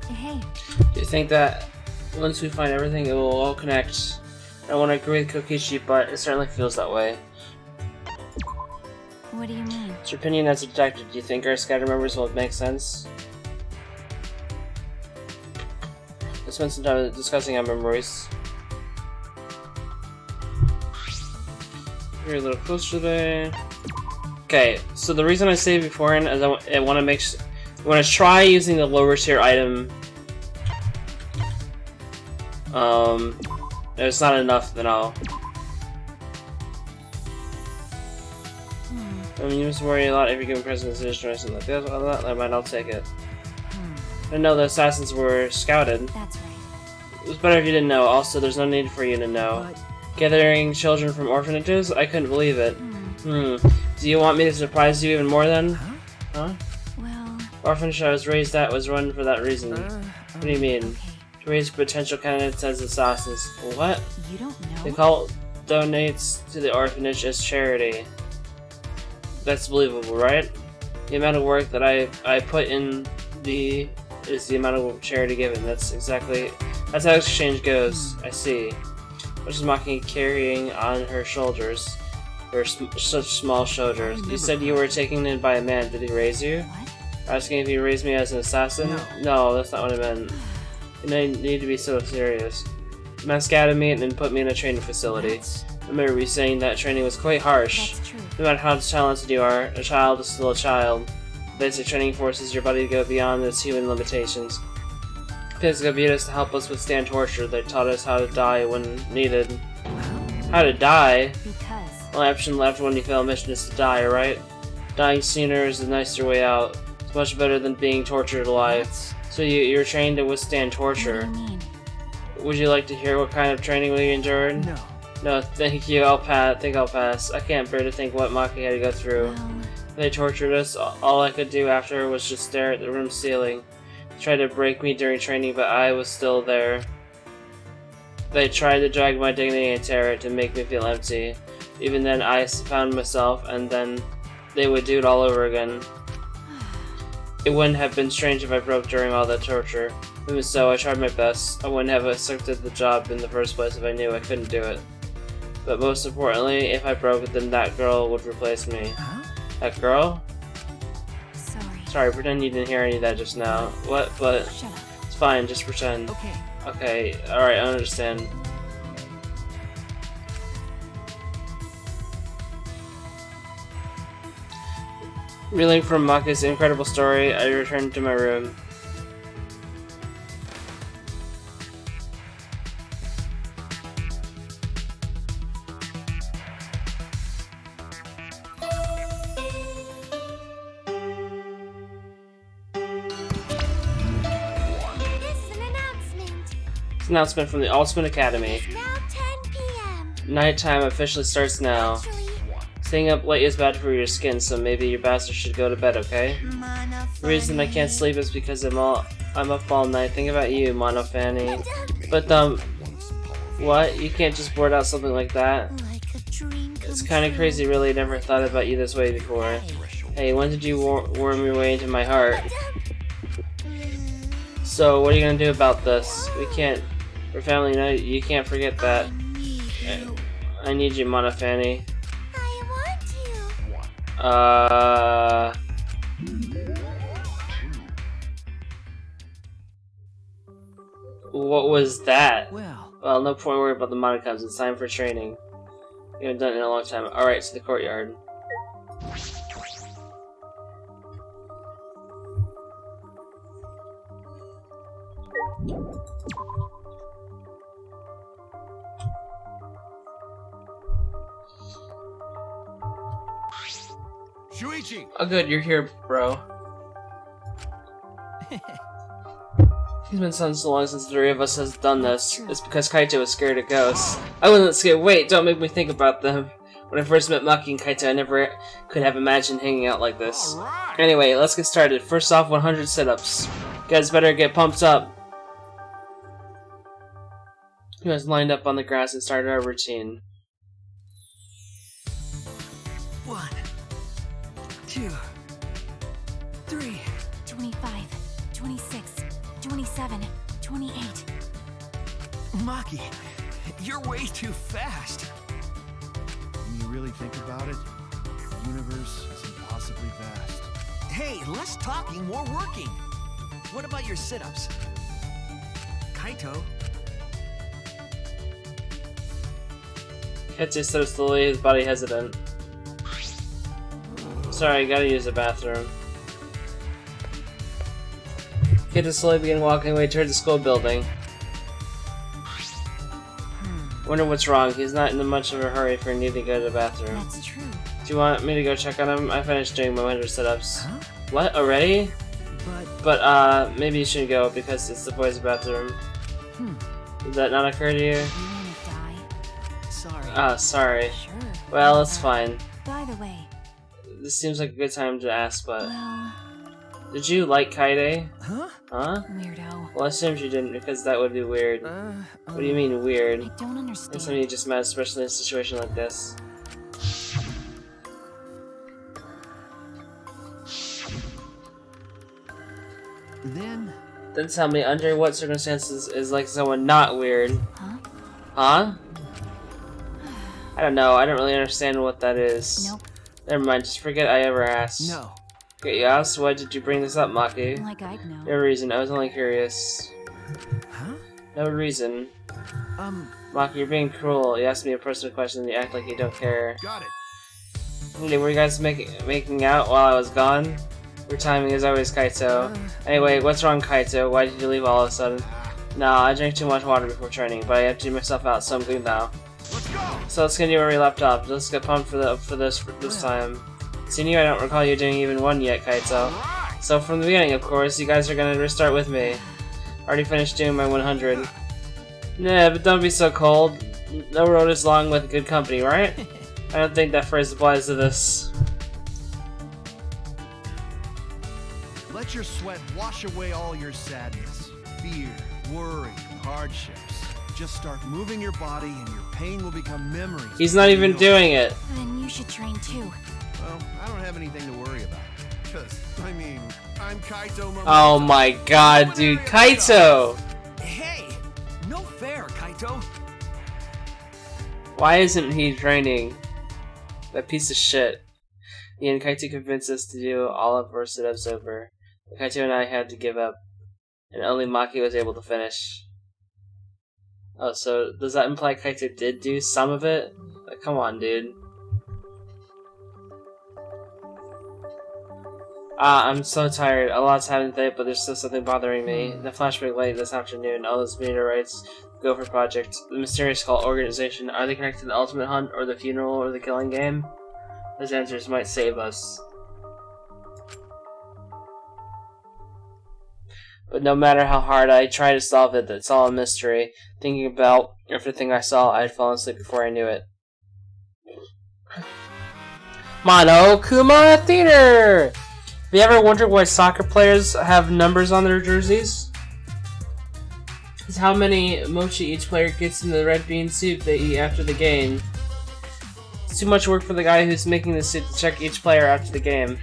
Hey, Do you think that once we find everything, it will all connect? I want to agree with Kokichi, but it certainly feels that way. what do you mean? What's your opinion as a detective? Do you think our scattered members will make sense? Let's spend some time discussing our memories. You're a little closer today. Okay, so the reason I saved beforehand is I want to make I want to try using the lower tier item. If it's not enough, then I'll. I mean, you must worry a lot if you're giving presents or something like this. I might not take it. I didn't know the assassins were scouted. That's right. It was better if you didn't know. Also, there's no need for you to know. But Gathering children from orphanages? I couldn't believe it. Do you want me to surprise you even more then? Huh? Well, Orphanage I was raised at was run for that reason. What do you mean? okay. To raise potential candidates as assassins. What? You don't The know? cult donates to the orphanage as charity. That's believable, right? The amount of work that I put in is the amount of charity given. That's how exchange goes. I see. Which is mocking carrying on her shoulders. Her such small shoulders. You said you were taken in by a man. Did he raise you? What? Asking if he raised me as an assassin? No, that's not what I meant. You need to be so serious. The man scouted me and then put me in a training facility. That's I remember you saying that training was quite harsh. true. No matter how talented you are, a child is still a child. Basic training forces your body to go beyond its human limitations. Physical abuse to help us withstand torture. They taught us how to die when needed. How to die? Because Only option left when you fail a mission is to die, right? Dying sooner is the nicer way out. It's much better than being tortured alive. that's So you're trained to withstand what do torture. you mean? Would you like to hear what kind of training we endured? no. No, thank you. I think I'll pass. I can't bear to think what Maki had to go through. Well, They tortured us. All I could do after was just stare at the room ceiling. They tried to break me during training, but I was still there. They tried to drag my dignity and tear it to make me feel empty. Even then, I found myself, and then they would do it all over again. It wouldn't have been strange if I broke during all that torture. Even so, I tried my best. I wouldn't have accepted the job in the first place if I knew I couldn't do it. But most importantly, if I broke it, then that girl would replace me. Huh? That girl? sorry. Sorry, pretend you didn't hear any of that just now. What? But Shut up. it's fine, just pretend. Okay. Okay, alright, I understand. Reeling from Maki's incredible story, I returned to my room. This is an announcement. It's an announcement from the Ultimate Academy. Now 10 p.m. Nighttime officially starts now. Actually, Staying up late is bad for your skin, so maybe your bastard should go to bed, okay? The reason I can't sleep is because I'm up all night thinking about you, Mono Fanny. But what? You can't just board out something like that? Like a dream It's come kind of true. crazy, really. Never thought about you this way before. Hey, when did you worm your way into my heart? So, what are you gonna do about this? We can't. We're family night. You can't forget that. I need you. I need you, Mono Fanny. I want you. What was that? Well, Well, no point worrying about the monocoms. It's time for training. We haven't done it in a long time. Alright, to the courtyard. Shuichi! Oh good, you're here, bro. It's been so long since the three of us has done this. It's because Kaito was scared of ghosts. I wasn't scared. Wait, don't make me think about them. When I first met Maki and Kaito, I never could have imagined hanging out like this. Alright! Anyway, let's get started. First off, 100 sit-ups. You guys better get pumped up. You guys lined up on the grass and started our routine. 1, 2, 3. 25, 26, 27, 28. Maki, you're way too fast. When you really think about it, the universe is impossibly vast. Hey, less talking, more working. What about your sit-ups? Kaito? Kaito stood slowly, his body hesitant. Sorry, gotta use the bathroom. Kaito slowly began walking away toward the school building. Wonder what's wrong. He's not in much of a hurry for needing to go to the bathroom. That's true. Do you want me to go check on him? I finished doing my 100 sit-ups. Huh? What? Already? But But, maybe you shouldn't go because it's the boys' bathroom. Did that not occur to you? You wanna die? sorry. Ah, sorry. Sure. Well, it's fine. By the way, This seems like a good time to ask, but... well, Did you like Kaide? Huh? Huh? weirdo. Well, I assumed you didn't because that would be weird. What do you mean, weird? I don't It's understand. something you just met, especially in a situation like this. Then Then tell me, under what circumstances is like someone not weird? Huh? Huh? I don't know, I don't really understand what that is. Nope. Never mind, just forget I ever asked. no. Okay, you asked, why did you bring this up, Maki? Like I'd know. No reason, I was only curious. Huh? No reason. Maki, you're being cruel. You asked me a personal question and you act like you don't care. Got it. Hey, were you guys making out while I was gone? Your timing is always Kaito. Anyway, what's wrong, Kaito? Why did you leave all of a sudden? Nah, I drank too much water before training, but I emptied myself out, so I'm good now. Let's go! So let's continue where we left off. Let's get pumped for this time. Seeing you, I don't recall you doing even one yet, Kaito. Alright! So from the beginning, of course, you guys are gonna restart with me. Already finished doing my 100. Nah, but don't be so cold. No road is long with good company, right? I don't think that phrase applies to this. Let your sweat wash away all your sadness, fear, worry, and hardships. Just start moving your body and your pain will become memories. He's not even doing it. Then you should train too. Well, I don't have anything to worry about. Cause, I mean, I'm Kaito Momoshita. Oh my god, dude. Kaito! Hey! No fair, Kaito! Why isn't he training? That piece of shit. Me and Kaito convinced us to do all of our sit-ups over. Kaito and I had to give up. And only Maki was able to finish. Oh, so does that imply Kaito did do some of it? Like, come on, dude. I'm so tired. A lot's happened today, but there's still something bothering me. The flashback late this afternoon, all those meteorites, Gopher Project, the mysterious cult organization, are they connected to the Ultimate Hunt, or the funeral, or the killing game? Those answers might save us. But no matter how hard I try to solve it, it's all a mystery. Thinking about everything I saw, I'd fallen asleep before I knew it. Monokuma Theater! Have you ever wondered why soccer players have numbers on their jerseys? It's how many mochi each player gets in the red bean soup they eat after the game. It's too much work for the guy who's making the soup to check each player after the game.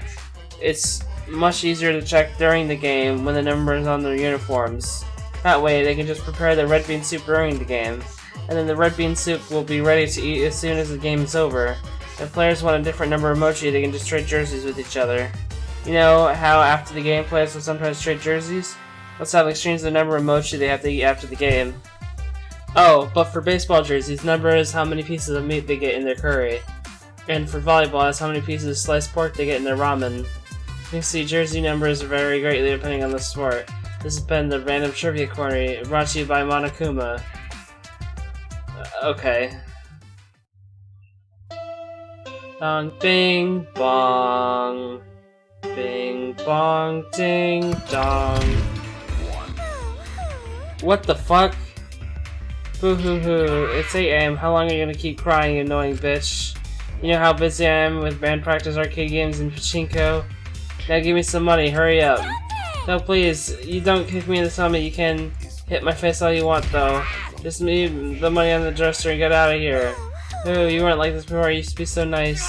It's much easier to check during the game when the number is on their uniforms. That way they can just prepare the red bean soup during the game, and then the red bean soup will be ready to eat as soon as the game is over. If players want a different number of mochi, they can just trade jerseys with each other. You know how after the game players will sometimes trade jerseys? Let's have exchange the number of mochi they have to eat after the game. Oh, but for baseball jerseys, number is how many pieces of meat they get in their curry. And for volleyball, that's how many pieces of sliced pork they get in their ramen. You can see jersey numbers vary greatly depending on the sport. This has been the Random Trivia Corner, brought to you by Monokuma. Okay. Dong ding bong. Bing bong ding dong. What the fuck? Boo hoo hoo. It's 8 AM. How long are you gonna keep crying, annoying bitch? You know how busy I am with band practice, arcade games, and pachinko? Now give me some money, hurry up. No, please, you don't kick me in the stomach. You can hit my face all you want, though. Just leave the money on the dresser and get out of here. Ooh, you weren't like this before. You used to be so nice.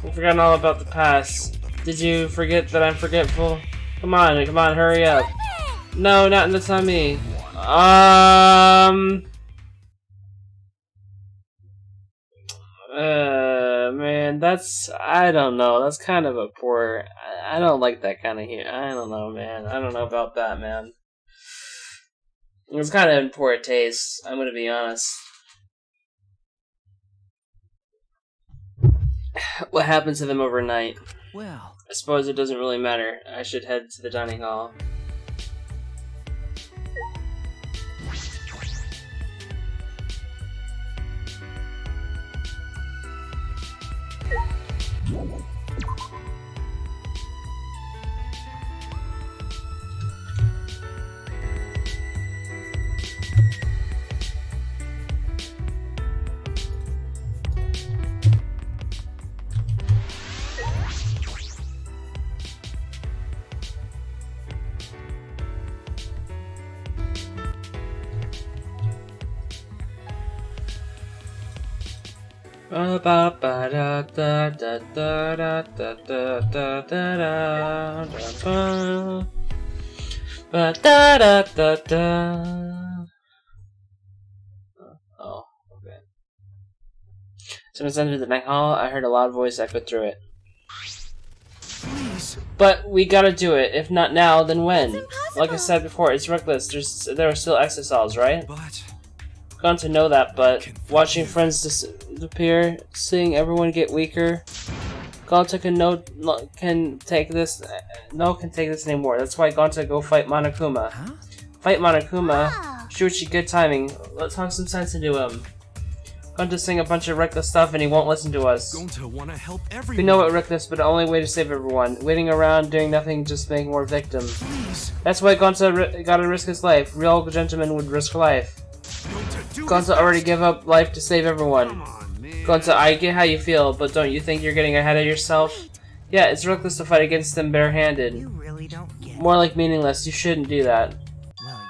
You've forgotten all about the past. Did you forget that I'm forgetful? Come on, hurry up. No, not in the tummy. Man, I don't know, that's kind of a poor, I don't like that kind of here. I don't know, man. I don't know about that, man. It's kind of in poor taste, I'm gonna be honest. What happened to them overnight? Well, I suppose it doesn't really matter. I should head to the dining hall. Oh, okay. As soon as I entered the night hall, I heard a loud voice echo through it. Please. But we gotta do it. If not now, then when? It's impossible. Like I said before, it's reckless. There are still exosols, right? But Gone to know that, but watching friends disappear, seeing everyone get weaker, Gonta can take this anymore. That's why Gonta go fight Monokuma. huh? Fight Monokuma. Ah. Shuichi, good timing. Let's talk some sense into him. Gonta sing a bunch of reckless stuff and he won't listen to us. going to want to help everyone. We know it reckless, but the only way to save everyone. Waiting around, doing nothing, just making more victims. Please. That's why Gonta gotta risk his life. Real gentleman would risk life. Going to do Gonza already gave up life to save everyone. Come on, man. Gonza, I get how you feel, but don't you think you're getting ahead of yourself? Wait, Yeah, it's reckless to fight against them barehanded. You really don't get More like meaningless. You shouldn't do that. Well,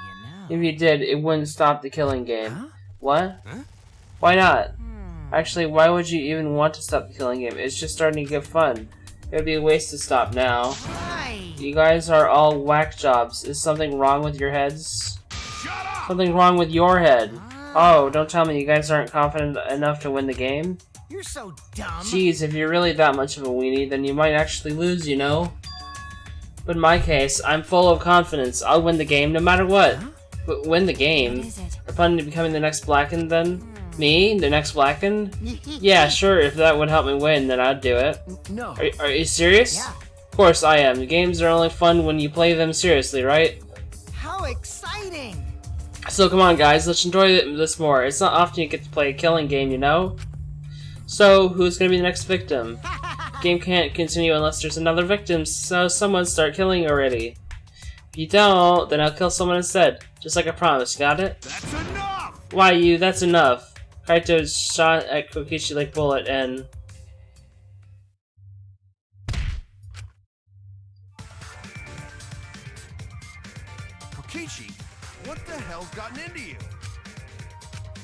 you know. If you did, it wouldn't stop the killing game. Huh? What? Huh? Why not? Hmm. Actually, why would you even want to stop the killing game? It's just starting to get fun. It would be a waste to stop now. Right. You guys are all whack jobs. Is something wrong with your heads? Shut up! Something wrong with your head. Oh, don't tell me you guys aren't confident enough to win the game? You're so dumb. Jeez, if you're really that much of a weenie, then you might actually lose, you know? But in my case, I'm full of confidence. I'll win the game no matter what. Huh? But win the what game? is it? Are planning to becoming the next Blackened then? Me? The next Blackened? Yeah, sure, if that would help me win, then I'd do it. No. Are you serious? Yeah. Of course I am. Games are only fun when you play them seriously, right? How exciting! So come on guys, let's enjoy this more. It's not often you get to play a killing game, you know? So, who's gonna be the next victim? Game can't continue unless there's another victim, so someone start killing already. If you don't, then I'll kill someone instead. Just like I promised, got it? That's enough! Why you? That's enough. Kaito shot at Kokichi like bullet and... Kokichi, what the hell's gotten into you?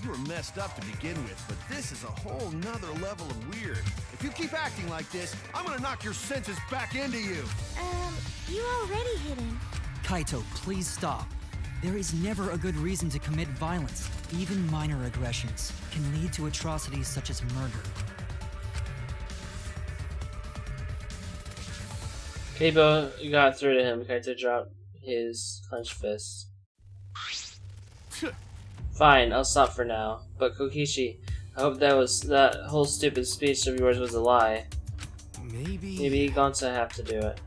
You were messed up to begin with, but this is a whole nother level of weird. If you keep acting like this, I'm gonna knock your senses back into you. You already hit him. Kaito, please stop. There is never a good reason to commit violence. Even minor aggressions can lead to atrocities such as murder. Keibo got through to him. Kaito dropped his clenched fist. Fine, I'll stop for now. But Kokichi, I hope that whole stupid speech of yours was a lie. Maybe Gonza have to do it.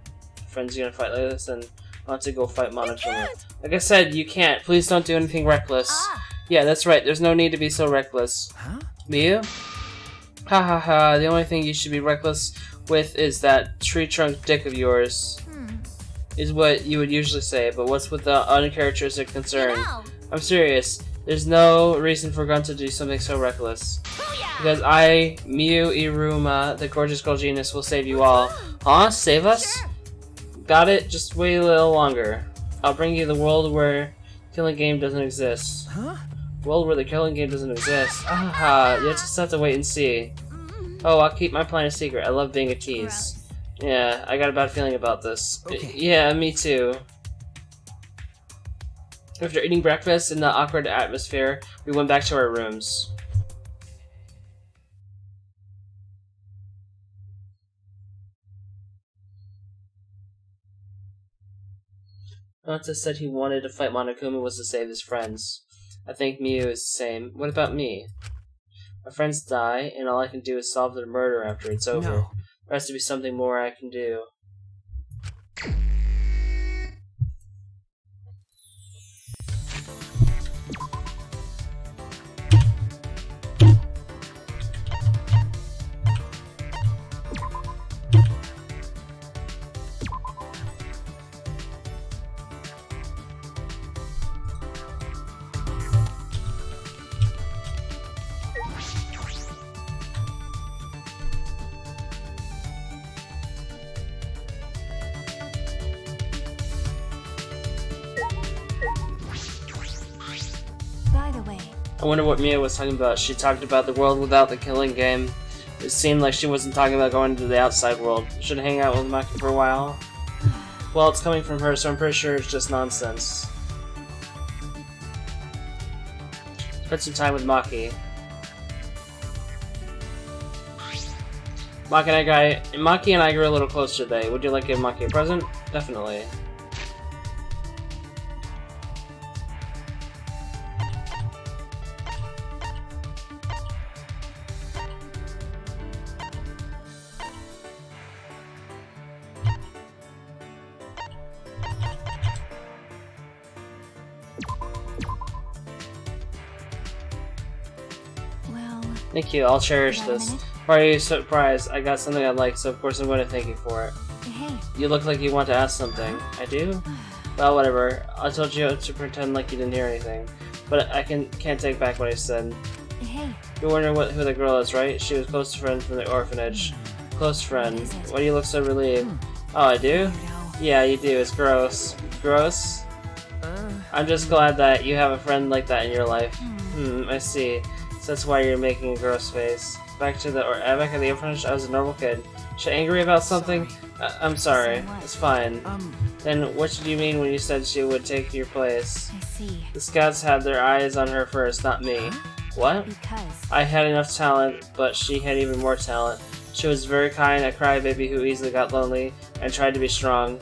Friends gonna fight like this, and want to go fight Monokuma. can't! Like I said, you can't. Please don't do anything reckless. Yeah, that's right. There's no need to be so reckless. Huh? Miyu? Ha ha ha. The only thing you should be reckless with is that tree trunk dick of yours. Is what you would usually say, but what's with the uncharacteristic concern? No. I'm serious. There's no reason for Gun to do something so reckless. Booyah! Because I, Miyu Iruma, the gorgeous girl genius, will save you all. Huh? Save us? Sure. Got it? Just wait a little longer. I'll bring you the world where killing game doesn't exist. Huh? World where the killing game doesn't exist. Ah, you just have to wait and see. Oh, I'll keep my plan a secret. I love being a tease. Yeah, I got a bad feeling about this. Okay. Yeah, me too. After eating breakfast in the awkward atmosphere, we went back to our rooms. Gonza said he wanted to fight Monokuma was to save his friends. I think Miyu is the same. What about me? My friends die, and all I can do is solve their murder after it's over. No. There has to be something more I can do. By the way, I wonder what Mia was talking about. She talked about the world without the killing game. It seemed like she wasn't talking about going to the outside world. Should hang out with Maki for a while. Well, it's coming from her, so I'm pretty sure it's just nonsense. Spend some time with Maki. Maki and I grew a little closer today. Would you like to give Maki a present? Definitely. well, Thank you, I'll cherish got a this. minute? Why are you surprised? I got something I'd like, so of course I'm going to thank you for it. Hey, You look like you want to ask something. I do? Well, whatever. I told you to pretend like you didn't hear anything. but I can't take back what I said. Hey, You're wondering who the girl is, right? She was a close friend from the orphanage. Close friend. What is it? Why do you look so relieved? Oh, I do? weirdo. Yeah, you do. It's gross. Gross? I'm just glad that you have a friend like that in your life. I see. So that's why you're making a gross face. Back at the orphanage, I was a normal kid. She angry about something? I'm sorry. So what? It's fine. Then what did you mean when you said she would take your place? I see. The scouts had their eyes on her first, not me. What? Because I had enough talent, but she had even more talent. She was very kind, a crybaby who easily got lonely, and tried to be strong.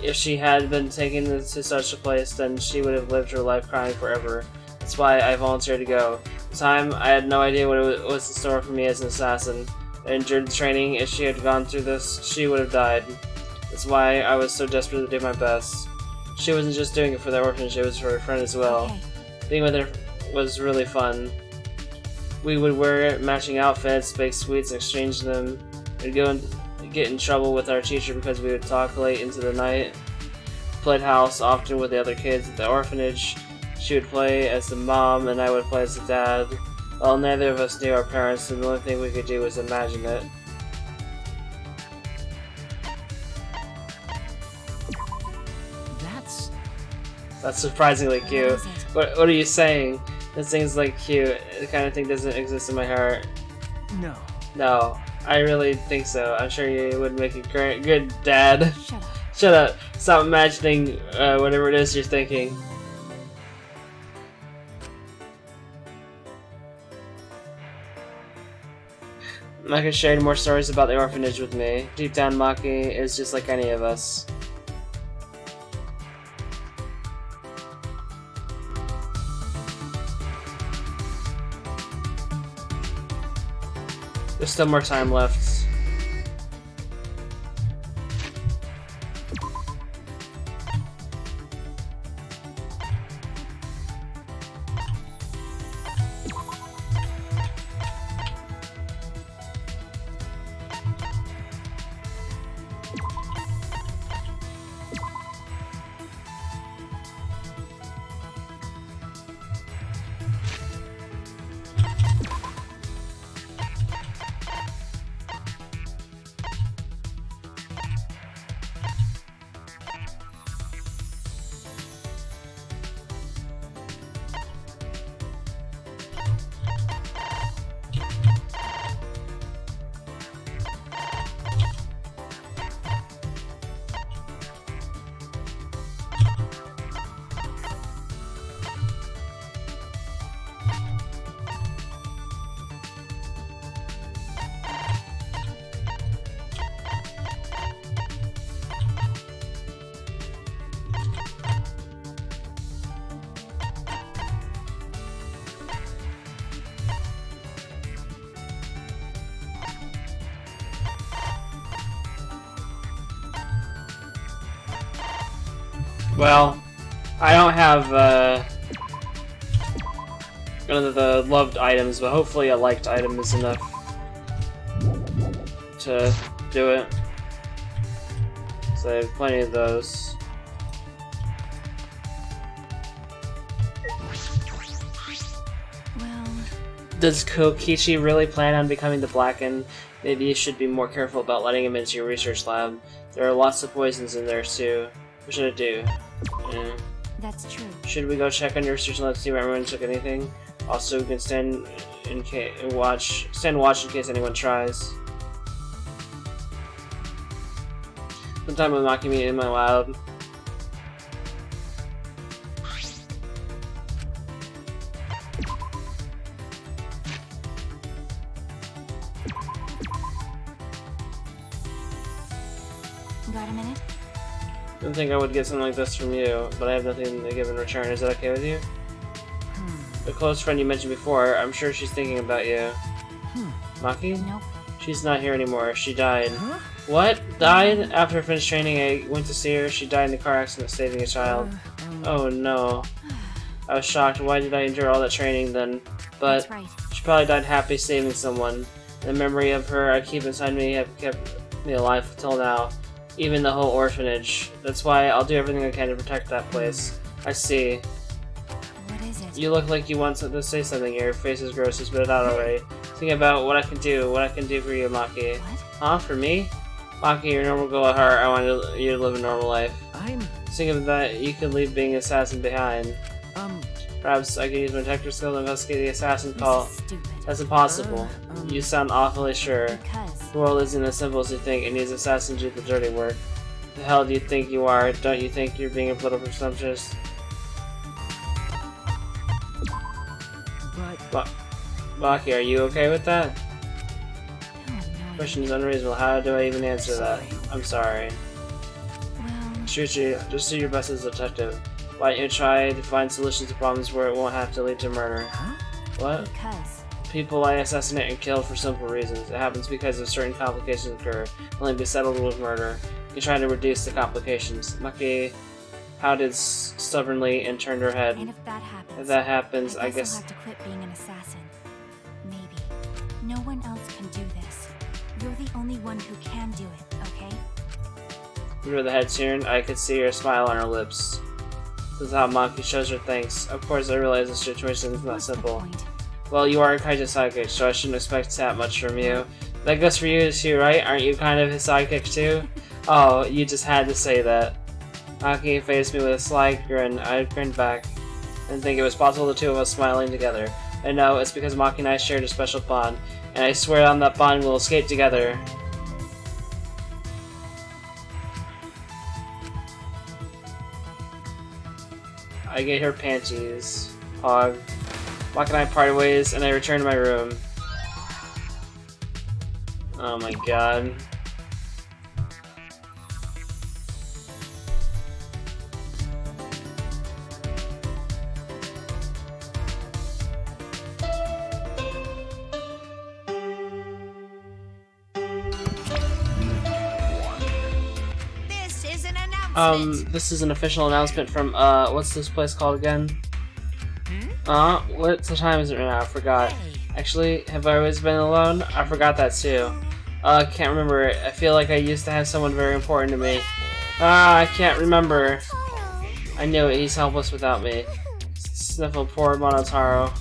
If she had been taken to such a place, then she would have lived her life crying forever. That's why I volunteered to go. At the time, I had no idea what was in store for me as an assassin. I endured the training. If she had gone through this, she would have died. That's why I was so desperate to do my best. She wasn't just doing it for the orphanage, it was for her friend as well. okay. Being with her was really fun. We would wear matching outfits, bake sweets, and exchange them. We'd go and get in trouble with our teacher because we would talk late into the night. Played house often with the other kids at the orphanage. She would play as the mom, and I would play as the dad. While neither of us knew our parents, and the only thing we could do was imagine it. That's surprisingly cute. What is it? What are you saying? This thing's like cute. The kind of thing doesn't exist in my heart. No. No, I really think so. I'm sure you would make a great, good dad. Shut up. Shut up. Stop imagining whatever it is you're thinking. Maki shared more stories about the orphanage with me. Deep down, Maki is just like any of us. There's still more time left. Well, I don't have one of the loved items, but hopefully a liked item is enough to do it. So I have plenty of those. Well, Does Kokichi really plan on becoming the Blackened? Maybe you should be more careful about letting him into your research lab. There are lots of poisons in there too. What should I do? that's true. Should we go check on your research lab to see if everyone took anything? Also, we can stand watch in case anyone tries. Sometime with mocking me in my lab. Got a minute? I didn't think I would get something like this from you, but I have nothing to give in return. Is that okay with you? The close friend you mentioned before, I'm sure she's thinking about you. Maki? Nope. She's not here anymore. She died. What? Died? After I finished training, I went to see her. She died in the car accident saving a child. Oh no. I was shocked. Why did I endure all that training then? But That's right. she probably died happy saving someone. The memory of her I keep inside me have kept me alive till now. Even the whole orphanage. That's why I'll do everything I can to protect that place. I see. What is it? You look like you want to say something. Your face is gross. You spit it out already. Think about what I can do for you, Maki. What? Huh? For me? Maki, you're a normal girl at heart. I want you to live a normal life. Think of that. You could leave being an assassin behind. Perhaps I could use my detective skill to investigate the assassin call. This is stupid. That's impossible. You sound awfully sure. Because The world isn't as simple as you think. It needs assassins to do the dirty work. The hell do you think you are? Don't you think you're being a little presumptuous? But Maki, are you okay with that? oh, no. Question is unreasonable. How do I even answer that? I'm sorry. Well, Shuichi, just do your best as a detective. Why don't you try to find solutions to problems where it won't have to lead to murder? What? because People I assassinate and kill for simple reasons. It happens because of certain complications occur, only be settled with murder. You try to reduce the complications. Maki pouted stubbornly and turned her head. and if that happens, If that happens, I I'll guess have to quit being an assassin. Maybe. No one else can do this. You're the only one who can do it, okay? through the head turned, I could see her smile on her lips. This is how Maki shows her thanks. Of course, I realize the situation is not What's the simple. point? Well, you are Kaito's sidekick, so I shouldn't expect that much from you. That goes for you too, right? Aren't you kind of his sidekick too? Oh, you just had to say that. Maki faced me with a sly grin. I grinned back. I didn't think it was possible the two of us smiling together. I know, it's because Maki and I shared a special bond, and I swear on that bond we'll escape together. I get her panties. Hog. Maki and I parted ways, and I returned to my room. Oh my god. This is an announcement. This is an official announcement from, what's this place called again? What time is it right now? I forgot. Hey. Actually, have I always been alone? I forgot that too. Can't remember it. I feel like I used to have someone very important to me. I can't remember. I knew it. He's helpless without me. Sniffle poor Monotaro.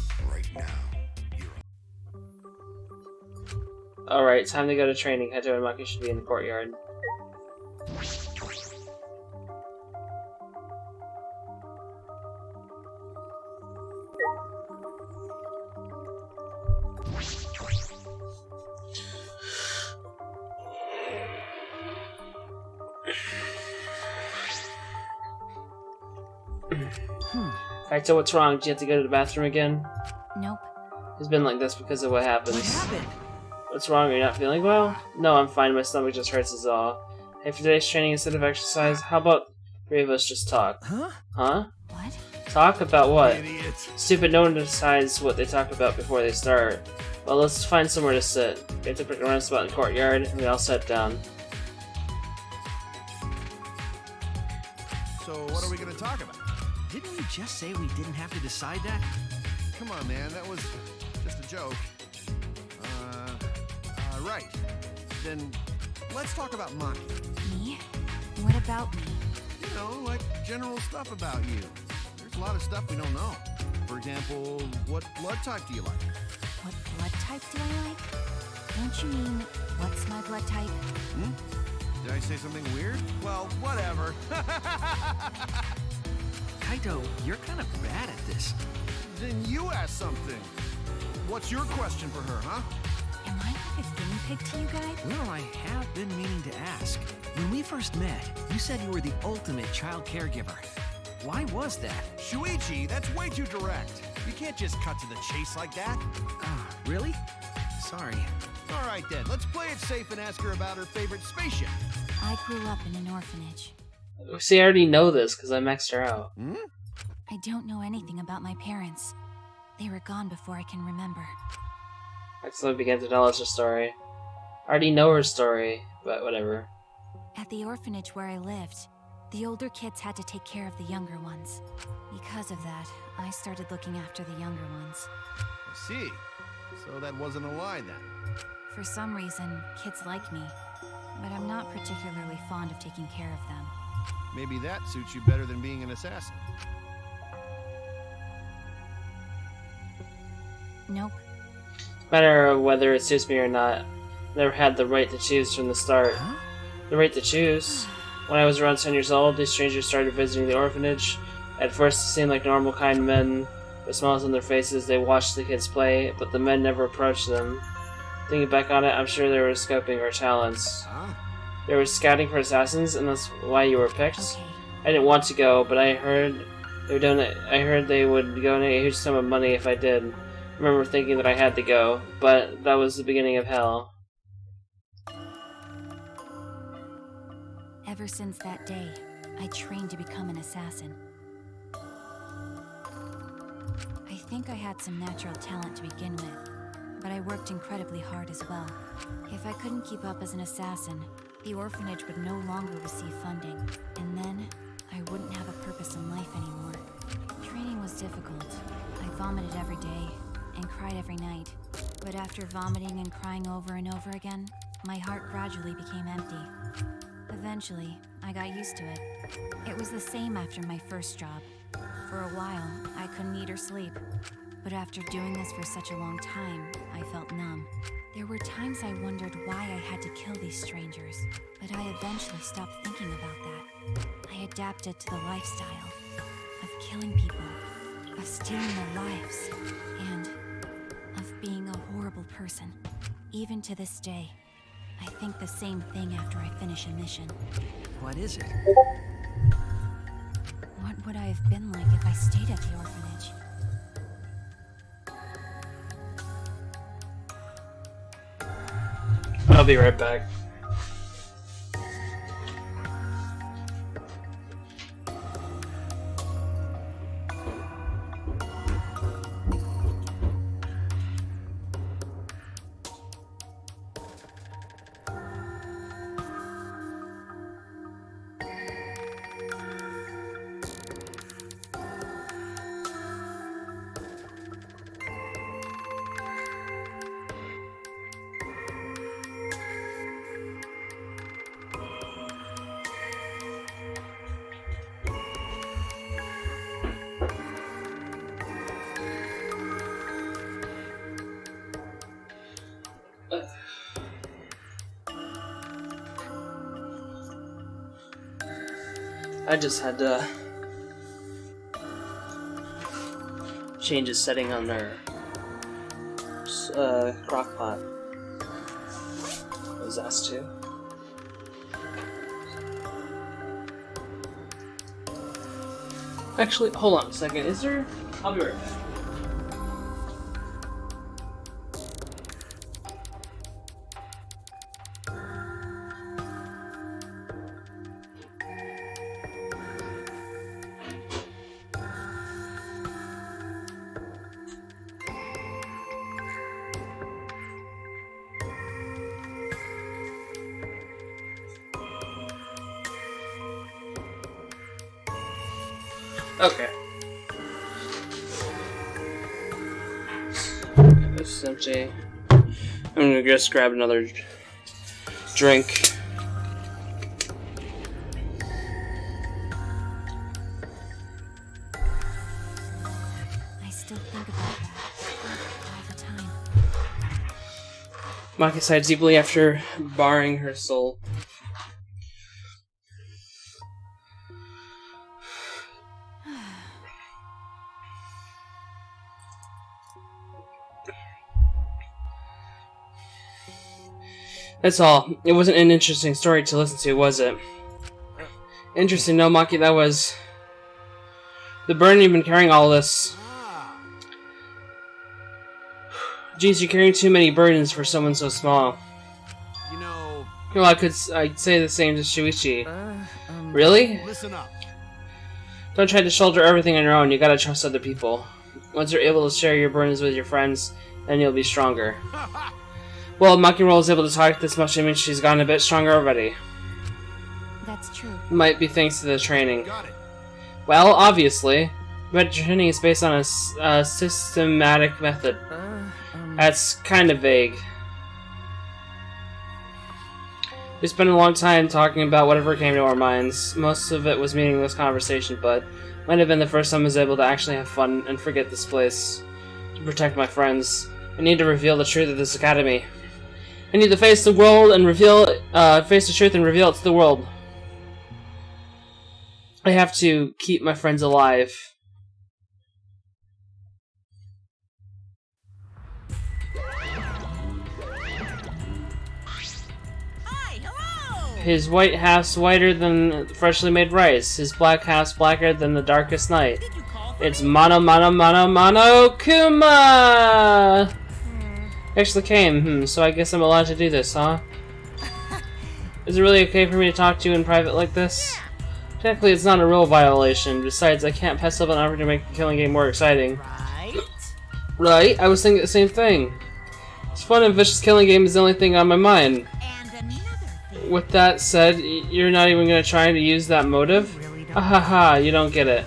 Alright, time to go to training. Kaito and Maki should be in the courtyard. Kaito, what's wrong? Do you have to go to the bathroom again? Nope. It's been like this because of what happens. What happened? What's wrong? Are you not feeling well? No, I'm fine. My stomach just hurts is all. Hey, for today's training instead of exercise, how about three of us just talk? Huh? Huh? What? Talk about what? Idiot. Stupid, no one decides what they talk about before they start. Well, let's find somewhere to sit. We have to pick a random spot in the courtyard, and we all sat down. So what are we gonna talk about? Didn't you just say we didn't have to decide that? Come on, man, that was just a joke. Right. Then let's talk about Maki. Me? What about me? You know, like general stuff about you. There's a lot of stuff we don't know. For example, what blood type do you like? What blood type do I like? Don't you mean, what's my blood type? Did I say something weird? Well, whatever. Kaito, you're kind of bad at this. Then you ask something. What's your question for her, huh? Am I like a guinea pig to you guys? Well, I have been meaning to ask. When we first met, you said you were the ultimate child caregiver. Why was that? Shuichi, that's way too direct. You can't just cut to the chase like that. Really? Sorry. All right then, let's play it safe and ask her about her favorite spaceship. I grew up in an orphanage. See, I already know this because I maxed her out. I don't know anything about my parents. They were gone before I can remember. Actually began to tell us her story. I already know her story, but whatever. At the orphanage where I lived, the older kids had to take care of the younger ones. Because of that, I started looking after the younger ones. I see. So that wasn't a lie then. For some reason, kids like me, but I'm not particularly fond of taking care of them. Maybe that suits you better than being an assassin. Nope. Matter whether it suits me or not. Never had the right to choose from the start. Huh? The right to choose? When I was around 10 years old, these strangers started visiting the orphanage. At first, it seemed like normal, kind men. With smiles on their faces, they watched the kids play, but the men never approached them. Thinking back on it, I'm sure they were scoping our talents. Huh? They were scouting for assassins, and that's why you were picked? Okay. I didn't want to go, but I heard they would donate a huge sum of money if I did. I remember thinking that I had to go, but that was the beginning of hell. Ever since that day, I trained to become an assassin. I think I had some natural talent to begin with, but I worked incredibly hard as well. If I couldn't keep up as an assassin, the orphanage would no longer receive funding, and then I wouldn't have a purpose in life anymore. Training was difficult. I vomited every day and cried every night, but after vomiting and crying over and over again, my heart gradually became empty. Eventually, I got used to it. It was the same after my first job. For a while, I couldn't eat or sleep. But after doing this for such a long time, I felt numb. There were times I wondered why I had to kill these strangers, but I eventually stopped thinking about that. I adapted to the lifestyle of killing people, of stealing their lives, and of being a horrible person. Even to this day, I think the same thing after I finish a mission. What is it? What would I have been like if I stayed at the orphanage? I'll be right back. I just had to change the setting on their crock pot. I was asked to. Actually, hold on a second. Is there? I'll be right back. Okay. This is empty. I'm gonna just grab another drink. I still think about that all the time. Maki sighed deeply after baring her soul. That's all. It wasn't an interesting story to listen to, was it? Interesting, no, Maki, that was... The burden you've been carrying all this. Geez, you're carrying too many burdens for someone so small. You know... Well, I'd say the same to Shuichi. Really? Listen up. Don't try to shoulder everything on your own, you gotta trust other people. Once you're able to share your burdens with your friends, then you'll be stronger. Well, Maki Roll is able to talk this much, it means she's gotten a bit stronger already. That's true. Might be thanks to the training. Got it. Well, obviously. But training is based on a systematic method. That's kind of vague. We spent a long time talking about whatever came to our minds. Most of it was meaningless conversation, but might have been the first time I was able to actually have fun and forget this place. To protect my friends. I need to reveal the truth of this academy. I need to face the world and face the truth and reveal it to the world. I have to keep my friends alive. Hi, hello! His white half's whiter than freshly made rice. His black half's blacker than the darkest night. Did you call for It's Monokuma! Actually came, so I guess I'm allowed to do this, huh? Is it really okay for me to talk to you in private like this? Technically, it's not a rule violation. Besides, I can't pass up an opportunity to make the killing game more exciting. Right? Right? I was thinking the same thing. This fun and vicious killing game is the only thing on my mind. And another thing. With that said, you're not even gonna try to use that motive? Really don't Ahaha, you don't get it.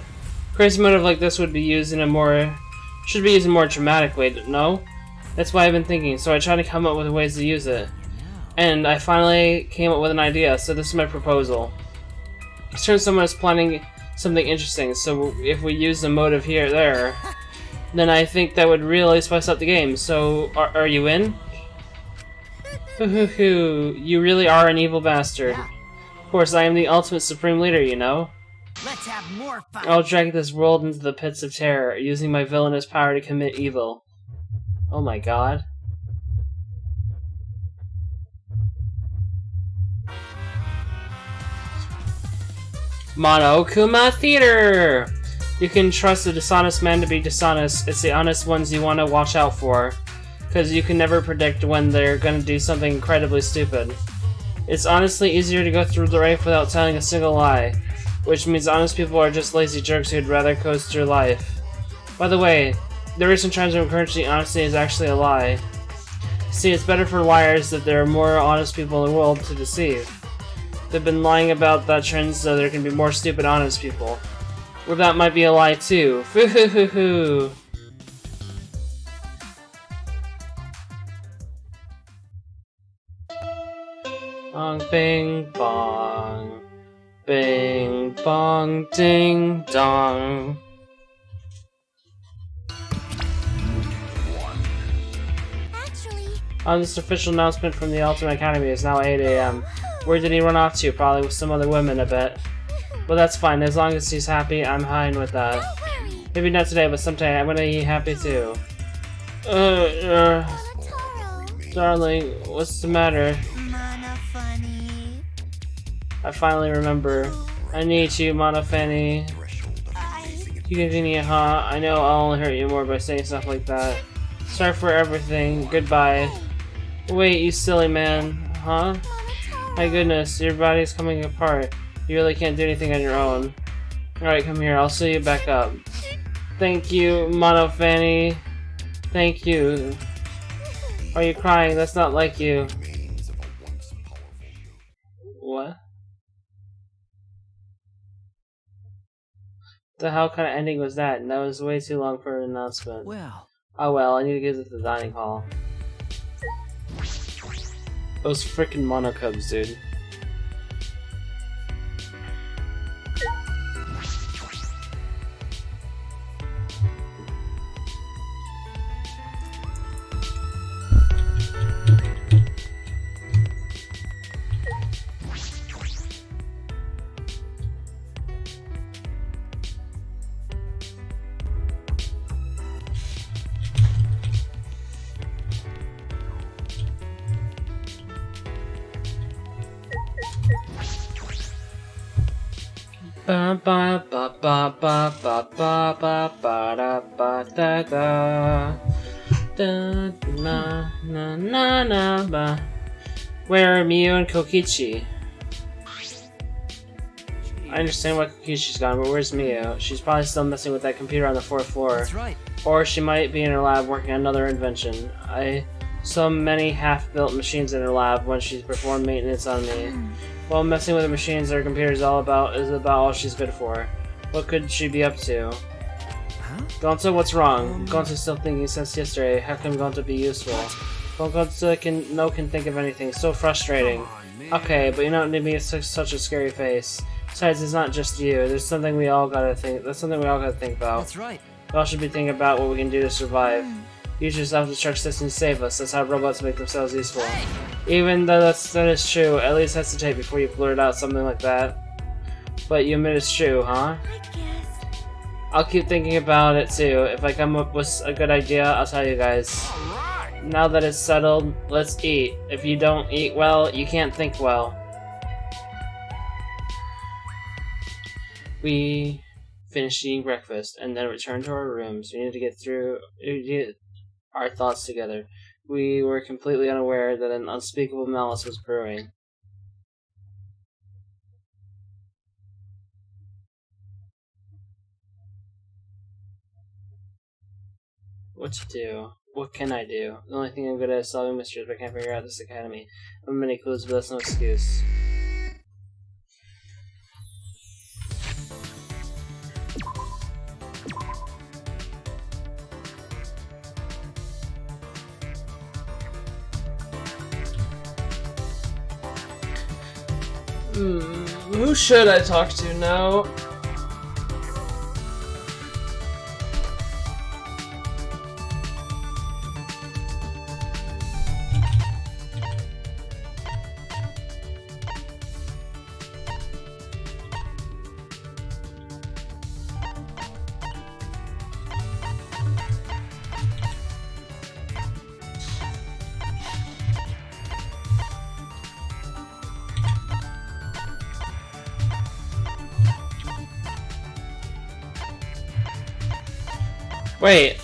Crazy motive like this would be used in a more... should be used in a more dramatic way, no? That's why I've been thinking, so I tried to come up with ways to use it. And I finally came up with an idea, so this is my proposal. It's turn someone is planning something interesting, so if we use the motive here or there, then I think that would really spice up the game, so are you in? Hoo-hoo-hoo, you really are an evil bastard. Of course, I am the ultimate supreme leader, you know? Let's have more fun. I'll drag this world into the pits of terror, using my villainous power to commit evil. Oh my god. Monokuma Theater! You can trust a dishonest man to be dishonest. It's the honest ones you want to watch out for. Because you can never predict when they're going to do something incredibly stupid. It's honestly easier to go through life without telling a single lie. Which means honest people are just lazy jerks who'd rather coast through life. By the way, the recent trends of encouraging honesty is actually a lie. See, it's better for liars that there are more honest people in the world to deceive. They've been lying about that trend so there can be more stupid honest people. Well, that might be a lie too. Foo-hoo-hoo-hoo. Bong, bing, bong. Bing, bong, ding, dong. Actually, On this official announcement from the Ultimate Academy is now 8 AM. Where did he run off to? Probably with some other women, I bet. But that's fine, as long as he's happy, I'm fine with that. don't worry. Maybe not today, but sometime I'm gonna be happy too. Monotaro. Darling, what's the matter? Mana funny. I finally remember. I need you, Monofani. You continue, huh? I know I'll only hurt you more by saying stuff like that. Sorry for everything. Goodbye. Wait, you silly man. Huh? My goodness, your body's coming apart. You really can't do anything on your own. Alright, come here. I'll sew you back up. Thank you, Monofani. Thank you. Are you crying? That's not like you. What? The hell kind of ending was that? And that was way too long for an announcement. Well, Oh well, I need to get to the dining hall. Those frickin' monocubs, dude. Ba ba ba ba ba ba ba ba ba da ba da da da na na na na ba. Where are Miyu and Kokichi? I understand why Kokichi's gone, but where's Miyu? She's probably still messing with that computer on the 4th floor. that's right. Or she might be in her lab working on another invention. I saw many half-built machines in her lab when she performed maintenance on me. Well, messing with the machines or computers is about all she's good for. What could she be up to? Huh? Gonzo, what's wrong? Gonzo's still thinking since yesterday. How can Gonzo be useful? Well, Gonzo can think of anything. So frustrating. Okay, but you don't need me such a scary face. Besides, it's not just you. There's something we all gotta think. That's something we all gotta think about. That's right. We all should be thinking about what we can do to survive. Use your self-destruct system to save us. That's how robots make themselves useful. Even though that is true, at least hesitate before you blurt out something like that. But you admit it's true, huh? I guess. I'll keep thinking about it too. If I come up with a good idea, I'll tell you guys. Now that it's settled, let's eat. If you don't eat well, you can't think well. We finished eating breakfast and then returned to our rooms. We needed to get our thoughts together. We were completely unaware that an unspeakable malice was brewing. What to do? What can I do? The only thing I'm good at is solving mysteries, but I can't figure out this academy. I have many clues, but that's no excuse. Who should I talk to now? Wait.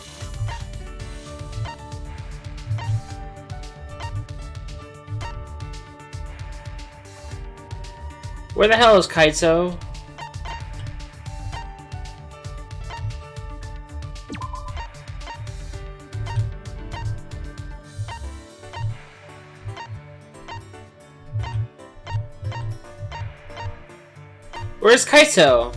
Where the hell is Kaito? Where's Kaito?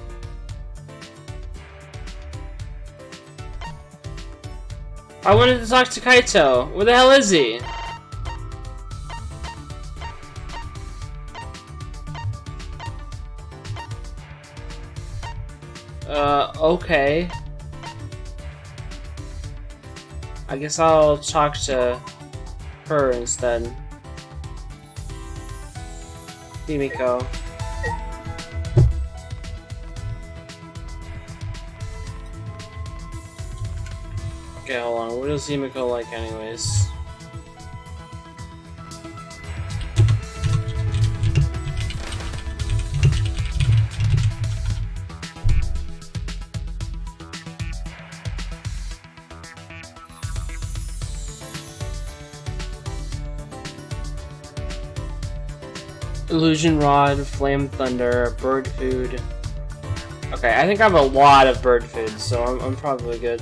I wanted to talk to Kaito. Where the hell is he? Okay. I guess I'll talk to her instead. Himiko. Okay, hold on. What does Himiko like anyways? Illusion Rod, Flame Thunder, Bird Food. Okay, I think I have a lot of bird food, so I'm probably good.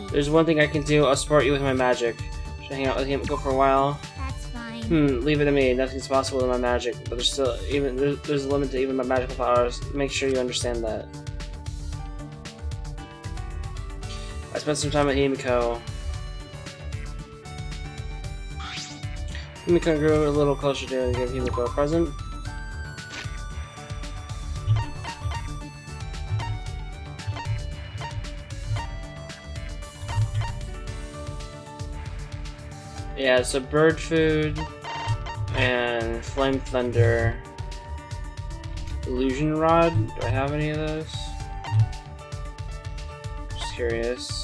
There's one thing I can do. I'll support you with my magic. Should I hang out with Himiko for a while? That's fine. Leave it to me. Nothing's possible with my magic, but there's still there's a limit to even my magical powers. Make sure you understand that. I spent some time with Himiko. Himiko grew a little closer to and gave Himiko a present. Yeah, so bird food and flame thunder. Illusion rod. Do I have any of those? Just curious.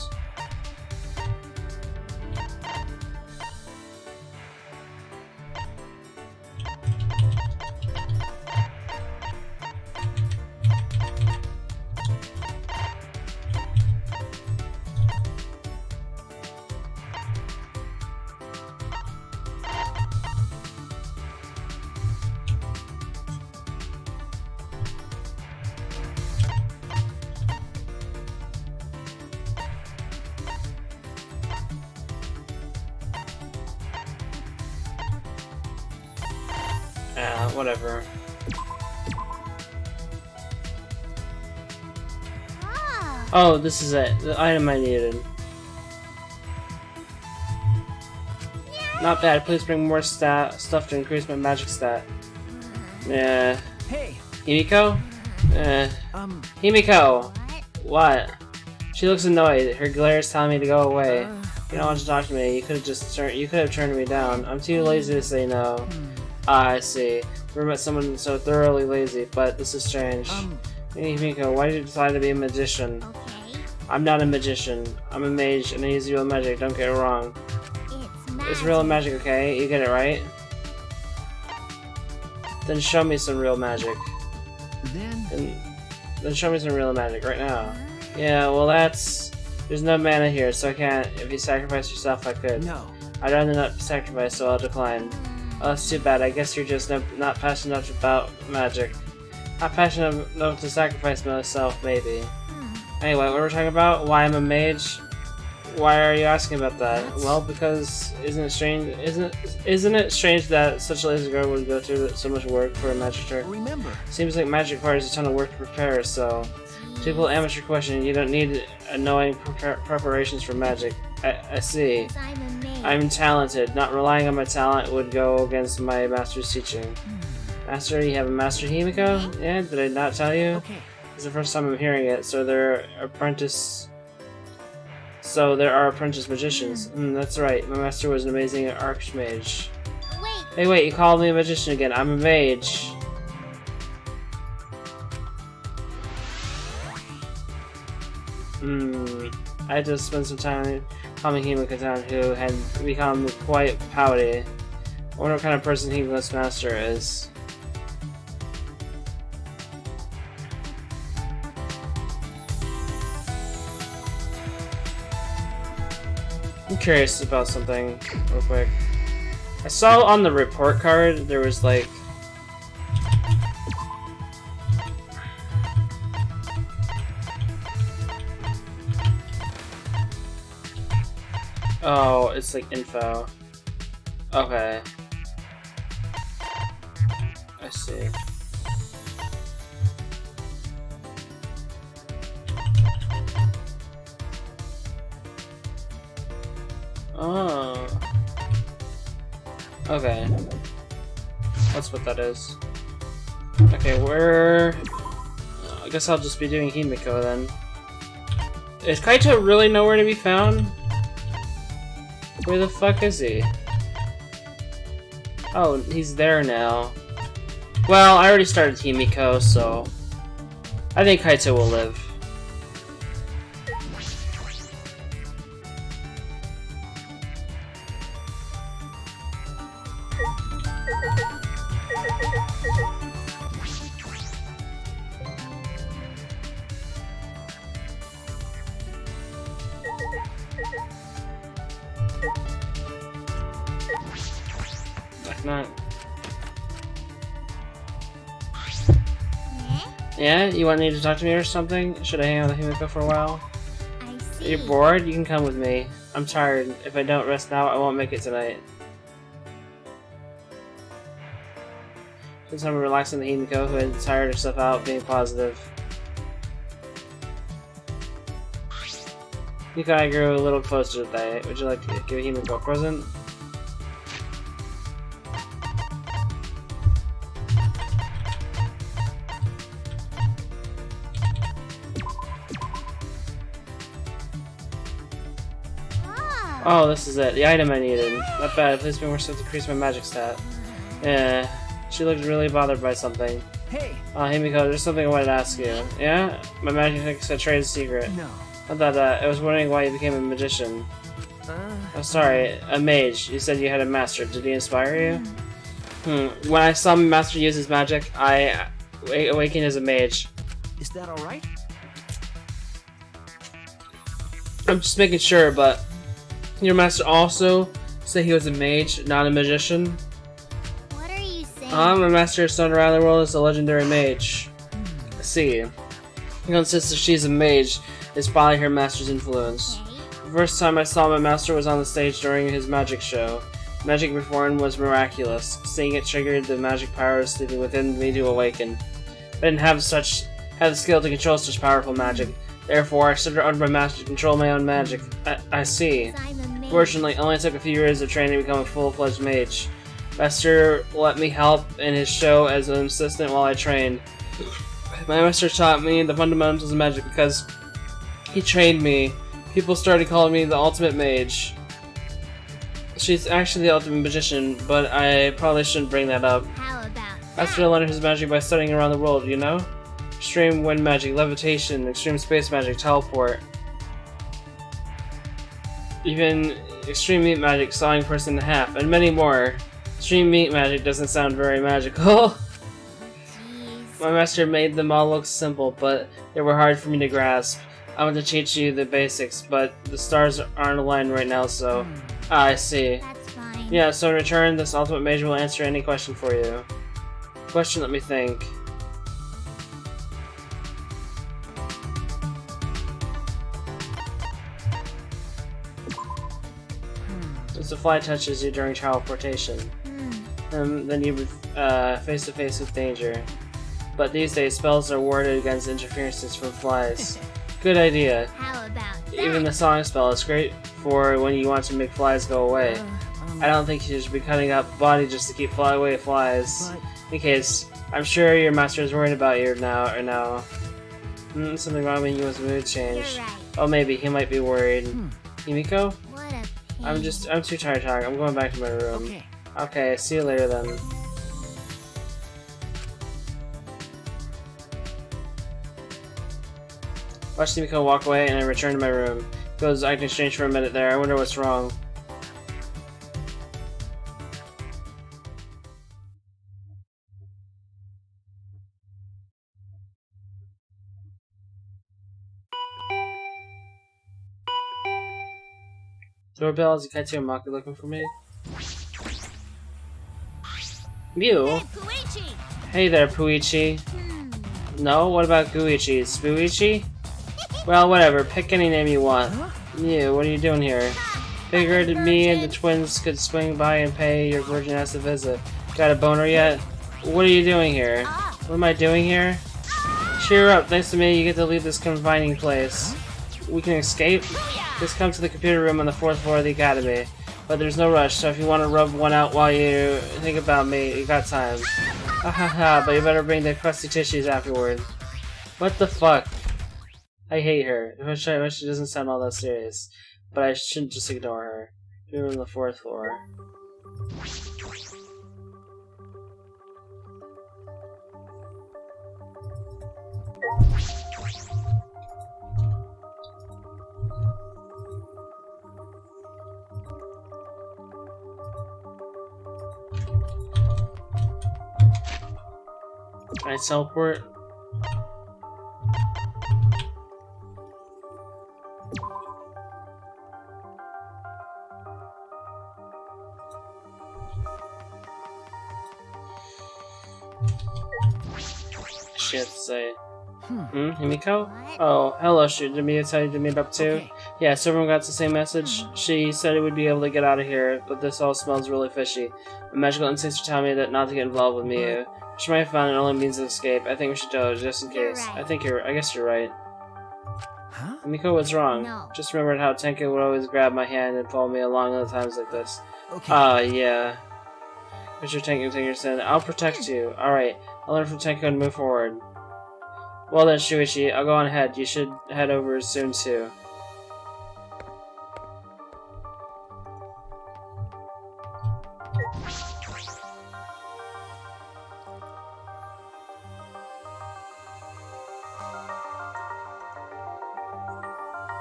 Whatever. Ah. Oh, this is it. The item I needed. Not bad. Please bring more stuff to increase my magic stat. Yeah. Hey, Himiko? Himiko! What? She looks annoyed. Her glare is telling me to go away. You don't want to talk to me. You could have turned me down. I'm too lazy to say no. Ah, I see. Never met someone so thoroughly lazy, but this is strange. Hey, Himiko, why did you decide to be a magician? Okay. I'm not a magician. I'm a mage, and I use real magic. Don't get it wrong. It's It's real magic, okay? You get it right? Then show me some real magic. Then show me some real magic right now. Yeah, well there's no mana here, so I can't. If you sacrifice yourself, I could. no. I'd rather not sacrifice, so I'll decline. Oh, that's too bad. I guess you're just not passionate enough about magic. Not passionate enough to sacrifice myself, maybe. Anyway, what we're talking about? Why I'm a mage? Why are you asking about that? Well, because isn't it strange that such a lazy girl would go through so much work for a magic trick? Remember. Seems like magic requires a ton of work to prepare, so... Typical amateur question, you don't need annoying preparations for magic. I see. I'm a maid. I'm talented. Not relying on my talent would go against my master's teaching. Master, you have a Master Himiko? Yeah, did I not tell you? Okay. It's the first time I'm hearing it, so there are apprentice magicians. That's right. My master was an amazing archmage. Wait. Hey, wait, you called me a magician again. I'm a mage. I just spent some time calming Himiko down, who had become quite pouty. I wonder what kind of person Himiko's master is. I'm curious about something real quick. I saw on the report card there was like oh, it's like info. Okay. I see. Oh. Okay. That's what that is. Okay, where... I guess I'll just be doing Himiko then. Is Kaito really nowhere to be found? Where the fuck is he? Oh, he's there now. Well, I already started Himiko, so... I think Kaito will live. Not. Yeah? You want me to talk to me or something? Should I hang out with Himiko for a while? I see. You're bored? You can come with me. I'm tired. If I don't rest now, I won't make it tonight. Since I'm relaxing the Himiko, who had tired herself out being positive. Himiko and I grew a little closer today. Would you like to give Himiko a present? Oh, this is it. The item I needed. Not bad. Please be more stuff to increase my magic stat. Yeah. She looked really bothered by something. Hey. Himiko, there's something I wanted to ask you. Yeah? My magic trade secret. No. I thought I was wondering why you became a magician. Oh, sorry. A mage. You said you had a master. Did he inspire you? When I saw my master use his magic, I awakened as a mage. Is that all right? I'm just making sure, but... Your master also said he was a mage, not a magician? What are you saying? My master is known around the world as a legendary mage. I see. He insists that she's a mage. It's probably her master's influence. Okay. The first time I saw my master was on the stage during his magic show. Magic before him was miraculous. Seeing it triggered the magic powers sleeping within me to awaken. I didn't have the skill to control such powerful magic. Therefore, I stood under my master to control my own magic. I see. I'm a maid. Fortunately, it only took a few years of training to become a full-fledged mage. Master let me help in his show as an assistant while I trained. My master taught me the fundamentals of magic because he trained me. People started calling me the ultimate mage. She's actually the ultimate magician, but I probably shouldn't bring that up. How about Master learned his magic by studying around the world, you know? Extreme wind magic, levitation, extreme space magic, teleport. Even extreme meat magic, sawing a person in half, and many more. Extreme meat magic doesn't sound very magical. Jeez. My master made them all look simple, but they were hard for me to grasp. I want to teach you the basics, but the stars aren't aligned right now, so... Ah, I see. That's fine. Yeah, so in return, this ultimate mage will answer any question for you. Question, let me think. If the fly touches you during teleportation, then you would face to face with danger. But these days, spells are warded against interferences from flies. Good idea. How about that? Even the song spell is great for when you want to make flies go away. I don't think you should be cutting up body just to keep fly away flies. In case, I'm sure your master is worried about you now. Something wrong with you with mood change. You're right. Oh, maybe he might be worried. Himiko? What a pain. I'm too tired to talk. I'm going back to my room. Okay. Okay, see you later then. Watch Himiko walk away and I return to my room. Goes acting strange for a minute there. I wonder what's wrong. Doorbell, is Kaito and Maki looking for me? Mew? Hey, Puichi! Hey there, Puichi. No? What about Guichi? Spuichi? Well, whatever. Pick any name you want. Mew, what are you doing here? Figured me and the twins could swing by and pay your virgin ass a visit. Got a boner yet? What are you doing here? What am I doing here? Cheer up. Thanks to me, you get to leave this confining place. We can escape? Just come to the computer room on the 4th floor of the academy. But there's no rush, so if you want to rub one out while you think about me, you got time. Ha ha ha, but you better bring the crusty tissues afterward. What the fuck? I hate her. I wish she doesn't sound all that serious. But I shouldn't just ignore her. We were on the 4th floor. Can I teleport? She had to say. Himiko? What? Oh, hello, shoot. Did Mia tell you to meet up too? Okay. Yeah, so everyone got the same message. She said it would be able to get out of here, but this all smells really fishy. My magical instincts are telling me that not to get involved with Miu. She might have found an only means of escape. I think we should go, just in You're case. right. I guess you're right. Huh? Himiko, what's wrong? No. Just remembered how Tenka would always grab my hand and pull me along at times like this. Okay. Yeah. Mr. Tenka Tinkerson, I'll protect you. Alright, I'll learn from Tenka and move forward. Well then, Shuichi, I'll go on ahead. You should head over soon too.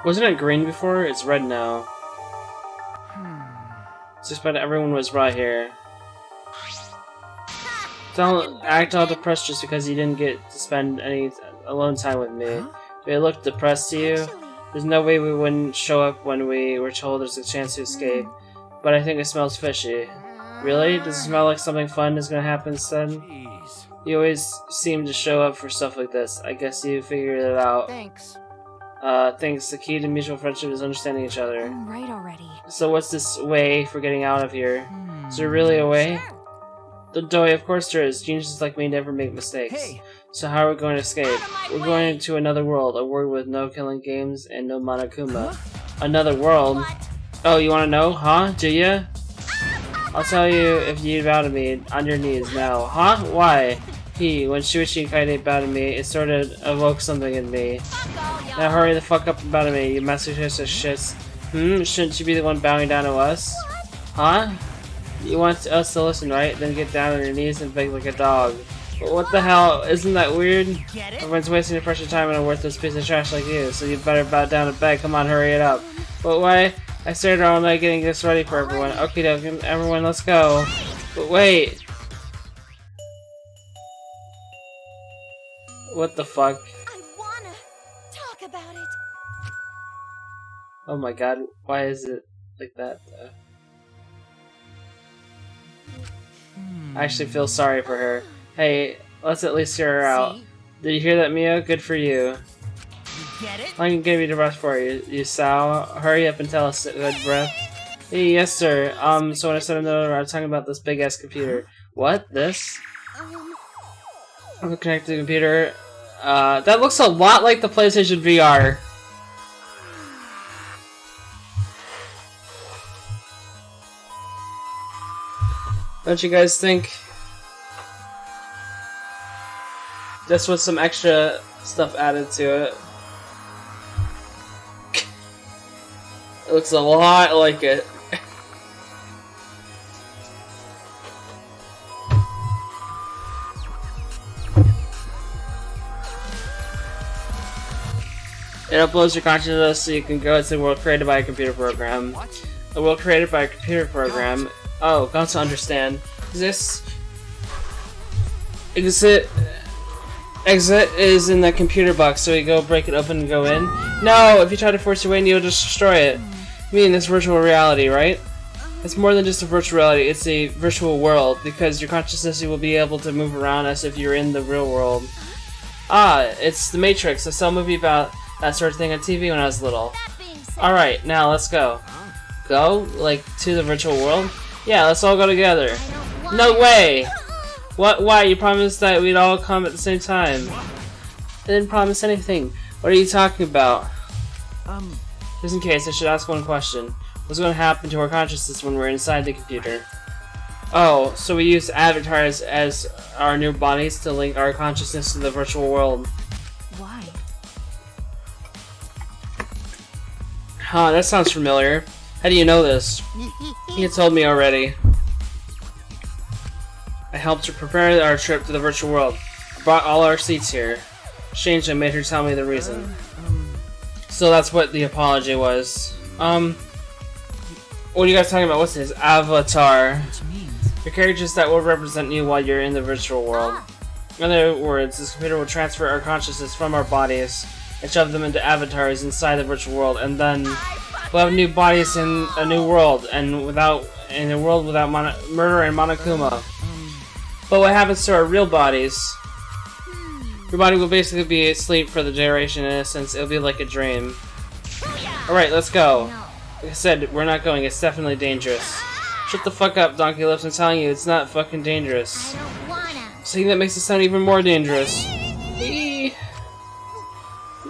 Wasn't it green before? It's red now. It's just about everyone was brought here. Don't act all depressed just because you didn't get to spend any alone time with me. Do I look depressed to you? There's no way we wouldn't show up when we were told there's a chance to escape. But I think it smells fishy. Really? Does it smell like something fun is gonna happen instead? Jeez. You always seem to show up for stuff like this. I guess you figured it out. Thanks. Thanks. The key to mutual friendship is understanding each other. I'm right already. So what's this way for getting out of here? Is there really a way? Doy, of course there is. Geniuses like me never make mistakes. Hey. So how are we going to escape? Out of my We're way! going into another world, a world with no killing games and no Monokuma. Another world? What? Oh, you want to know, huh? Do ya? I'll tell you if you bow to me on your knees now. Huh? Why? When Shuichi and Kaede bowed to me, it sort of awoke something in me. Now hurry the fuck up and bow to me, you masochistic shits. Shouldn't you be the one bowing down to us? Huh? You want us to listen, right? Then get down on your knees and beg like a dog. But what the hell? Isn't that weird? Everyone's wasting your precious time on a worthless piece of trash like you, so you better bow down and beg. Come on, hurry it up. But why? I stayed all night getting this ready for everyone. Okay, everyone, let's go. But wait. What the fuck? I wanna talk about it. Oh my god, why is it like that? I actually feel sorry for her. Hey, let's at least hear her out. Did you hear that, Mio? Good for you. Get it? I can give you the rest for you, Sal. Hurry up and tell us, good breath. Hey, yes, sir. So when I said another, I was talking about this big-ass computer. What? This? I'm connected to the computer. That looks a lot like the PlayStation VR. Don't you guys think? Just with some extra stuff added to it. It looks a lot like it. It uploads your consciousness so you can go into the world created by a computer program. A world created by a computer program. Oh, got to understand. Exit is in the computer box, so you go break it open and go in. No, if you try to force your way in, you'll just destroy it. You mean this virtual reality, right? It's more than just a virtual reality, it's a virtual world, because your consciousness will be able to move around as if you're in the real world. Ah, it's The Matrix. I saw a movie about that sort of thing on TV when I was little. Alright, now let's go. Go? Like, to the virtual world? Yeah, let's all go together. No way! What? Why? You promised that we'd all come at the same time. I didn't promise anything. What are you talking about? Just in case, I should ask one question. What's going to happen to our consciousness when we're inside the computer? Oh, so we use avatars as our new bodies to link our consciousness to the virtual world. Why? Huh, that sounds familiar. How do you know this? You told me already. I helped her prepare our trip to the virtual world. I brought all our seats here. Changed and made her tell me the reason. So that's what the apology was. What are you guys talking about? What's this? Avatar. Which means Your characters that will represent you while you're in the virtual world. In other words, this computer will transfer our consciousness from our bodies and shove them into avatars inside the virtual world, and then we'll have new bodies in a new world, and in a world without murder and Monokuma. But what happens to our real bodies? Your body will basically be asleep for the duration. In a sense, it'll be like a dream. Alright, let's go. Like I said, we're not going. It's definitely dangerous. Shut the fuck up, Donkey Lips. I'm telling you, it's not fucking dangerous. Saying that makes it sound even more dangerous.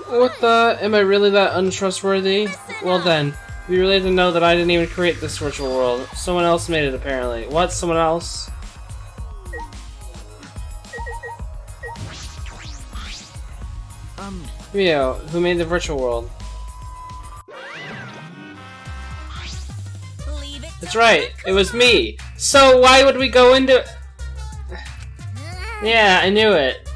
What the? Am I really that untrustworthy? Well then, it'd be relieved to know that I didn't even create this virtual world. Someone else made it, apparently. What? Someone else? Mio, who made the virtual world? That's right, it was me. So why would we go into... Yeah, I knew it.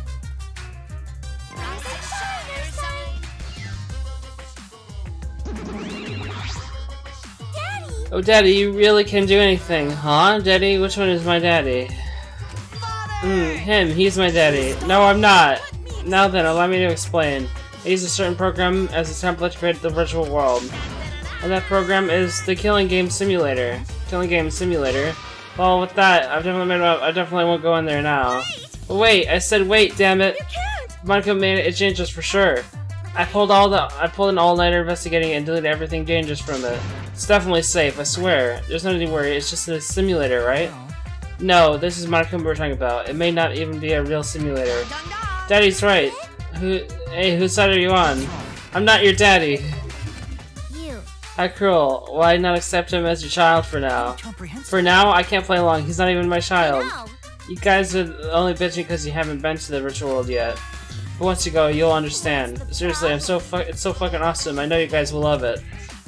Oh, Daddy, you really can do anything, huh? Daddy, which one is my daddy? Him, he's my daddy. No, I'm not. Now then, allow me to explain. I use a certain program as a template to create the virtual world. And that program is the Killing Game Simulator. Killing Game Simulator? Well, with that, I've definitely made up. I definitely won't go in there now. But wait, I said wait, damn it. Monica made it dangerous for sure. I pulled an all-nighter investigating it and deleted everything dangerous from it. It's definitely safe, I swear. There's no need to worry, it's just a simulator, right? No, this is Monica we're talking about. It may not even be a real simulator. Daddy's right. Hey, whose side are you on? I'm not your daddy. You. How cruel. Why not accept him as your child for now? Incomprehensible. For now, I can't play along. He's not even my child. No. You guys are only bitching because you haven't been to the virtual world yet. But once you go, you'll understand. Seriously, it's so fucking awesome. I know you guys will love it.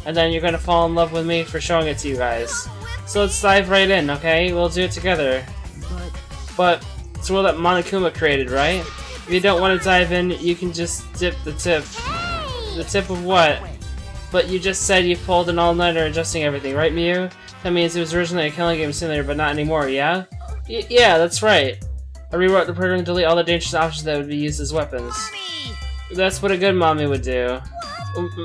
And then you're gonna fall in love with me for showing it to you guys. So let's dive right in, okay? We'll do it together. But it's a world that Monokuma created, right? If you don't want to dive in, you can just dip the tip. The tip of what? But you just said you pulled an all-nighter adjusting everything, right, Miu? That means it was originally a killing game simulator, but not anymore, yeah? Yeah, that's right. I rewrote the program to delete all the dangerous options that would be used as weapons. Mommy! That's what a good mommy would do.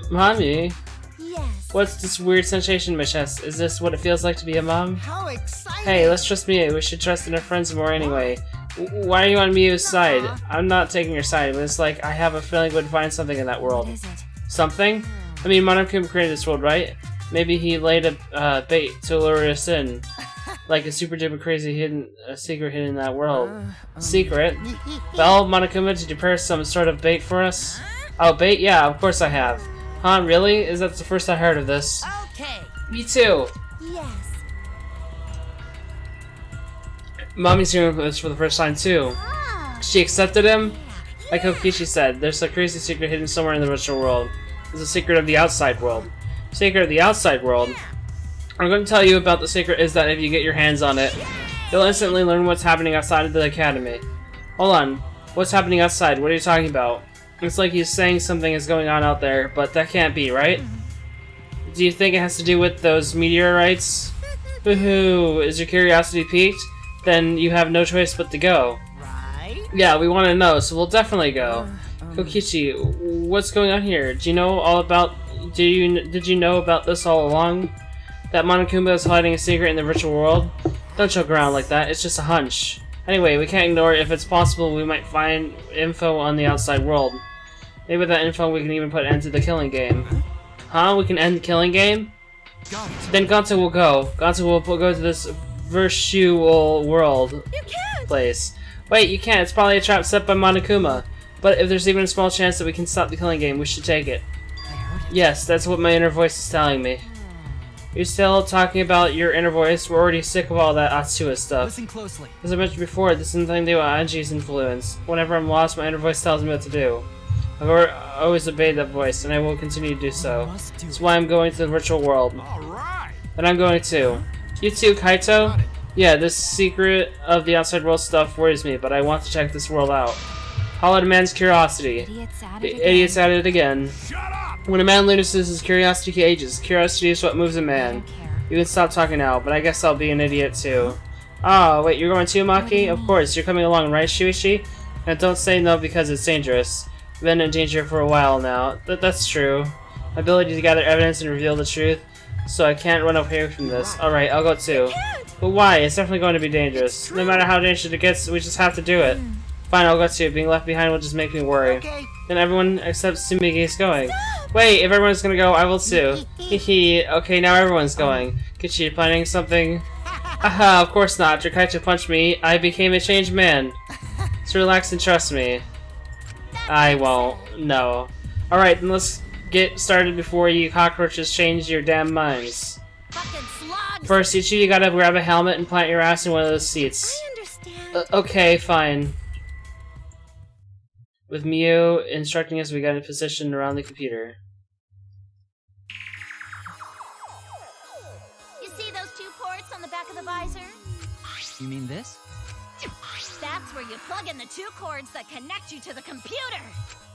Mommy? Yes. What's this weird sensation in my chest? Is this what it feels like to be a mom? How exciting! Hey, let's trust Miu. We should trust in our friends more anyway. Why are you on Miu's side? I'm not taking your side, but it's like I have a feeling we'd find something in that world. What is it? Something? I mean, Monokuma created this world, right? Maybe he laid a bait to lure us in. Like a super duper crazy secret hidden in that world. Secret? Well, Monokuma, did you prepare some sort of bait for us? Oh, bait? Yeah, of course I have. Huh, really? Is that the first I heard of this? Okay. Me too! Yes. Mommy's hearing this for the first time too. Ah. She accepted him? Like Kokichi said, there's a crazy secret hidden somewhere in the virtual world. There's a secret of the outside world. Secret of the outside world? I'm going to tell you about the secret is that if you get your hands on it, you'll instantly learn what's happening outside of the academy. Hold on. What's happening outside? What are you talking about? It's like he's saying something is going on out there, but that can't be, right? Do you think it has to do with those meteorites? Woohoo! Is your curiosity piqued? Then you have no choice but to go. Right? Yeah, we want to know, so we'll definitely go. Kokichi, what's going on here? Do you know all about... Did you know about this all along? That Monokuma is hiding a secret in the virtual world? Don't joke around like that, it's just a hunch. Anyway, we can't ignore it. If it's possible, we might find info on the outside world. Maybe with that info we can even put an end to the killing game. Huh? We can end the killing game? Then Gonto will go. Gonto will go to this virtual world place. Wait, you can't. It's probably a trap set by Monokuma. But if there's even a small chance that we can stop the killing game, we should take it. Yes, that's what my inner voice is telling me. You're still talking about your inner voice? We're already sick of all that Atsua stuff. Listen closely. As I mentioned before, this is nothing to do with Anji's influence. Whenever I'm lost, my inner voice tells me what to do. I've always obeyed that voice, and I will continue to do so. That's why I'm going to the virtual world. Alright! And I'm going too. You too, Kaito? Yeah, this secret of the outside world stuff worries me, but I want to check this world out. Hollow demands curiosity. Idiots at it The again. idiot's at it again. Shut up! When a man loses his curiosity, he ages. Curiosity is what moves a I man. don't care. You can stop talking now, but I guess I'll be an idiot too. Oh, wait, you're going too, Maki? Of course, you're coming along, right, Shuichi? And don't say no because it's dangerous. I've been in danger for a while now. That's true. My ability to gather evidence and reveal the truth, so I can't run away from this. Alright, I'll go too. But why? It's definitely going to be dangerous. No matter how dangerous it gets, we just have to do it. Fine, I'll go too. Being left behind will just make me worry. Okay. Then everyone except Sumige is going. Wait, if everyone's gonna go, I will too. Hehe, okay, now everyone's going. Kichi, planning something? Haha, of course not. Drakaito punched me. I became a changed man. So relax and trust me. I won't. No. Alright, then let's get started before you cockroaches change your damn minds. Fucking slugs! First, Ichi, you gotta grab a helmet and plant your ass in one of those seats. I understand. Okay, fine. With Miu instructing us, we got in position around the computer. You see those two ports on the back of the visor? You mean this? That's where you plug in the two cords that connect you to the computer.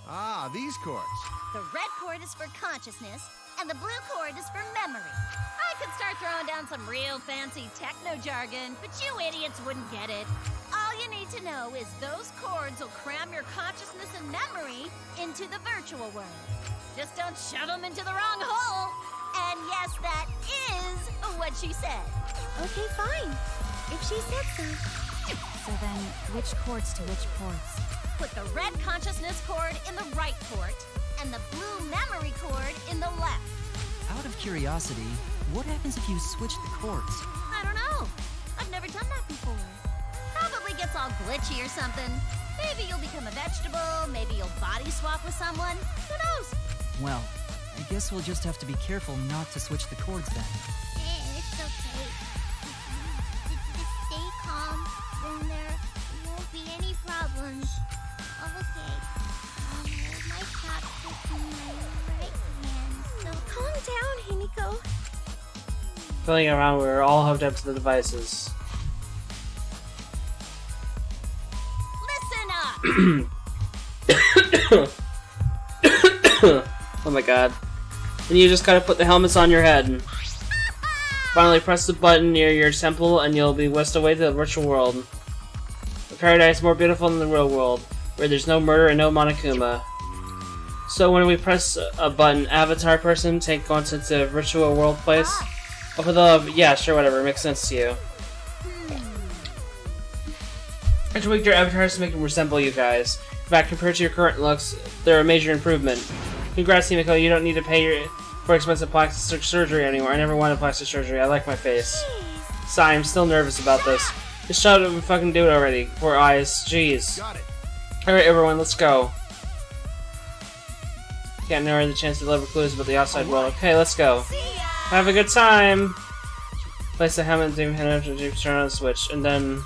Ah, these cords. The red cord is for consciousness, and the blue cord is for memory. I could start throwing down some real fancy techno jargon, but you idiots wouldn't get it. All you need to know is those cords will cram your consciousness and memory into the virtual world. Just don't shove them into the wrong hole. And yes, that is what she said. Okay, fine. If she said so. So then, which cords to which ports? Put the red consciousness cord in the right port, and the blue memory cord in the left. Out of curiosity, what happens if you switch the cords? I don't know. I've never done that before. Probably gets all glitchy or something. Maybe you'll become a vegetable, maybe you'll body swap with someone. Who knows? Well, I guess we'll just have to be careful not to switch the cords then. It's okay. Just stay calm, then there won't be any problems. Okay. I'll hold my chopstick in my right hand, so calm down, Himiko. Feeling around, we were all hooked up to the devices. Listen up! Oh my god. And you just gotta put the helmets on your head. Finally press the button near your temple and you'll be whisked away to the virtual world. A paradise more beautiful than the real world, where there's no murder and no Monokuma. So when we press a button, avatar person take on to the virtual world place? Oh, for the love, yeah, sure, whatever, makes sense to you. I tweaked your avatars to make them resemble you guys. In fact, compared to your current looks, they're a major improvement. Congrats, Himiko, you don't need to pay for expensive plastic surgery anymore. I never wanted plastic surgery, I like my face. Sigh, I'm still nervous about this. Just shut up and fucking do it already. Poor eyes, jeez. Alright everyone, let's go. Can't narrow the chance to deliver clues about the outside world. Okay, let's go. Have a good time! Place the helmet and turn on the switch, and then...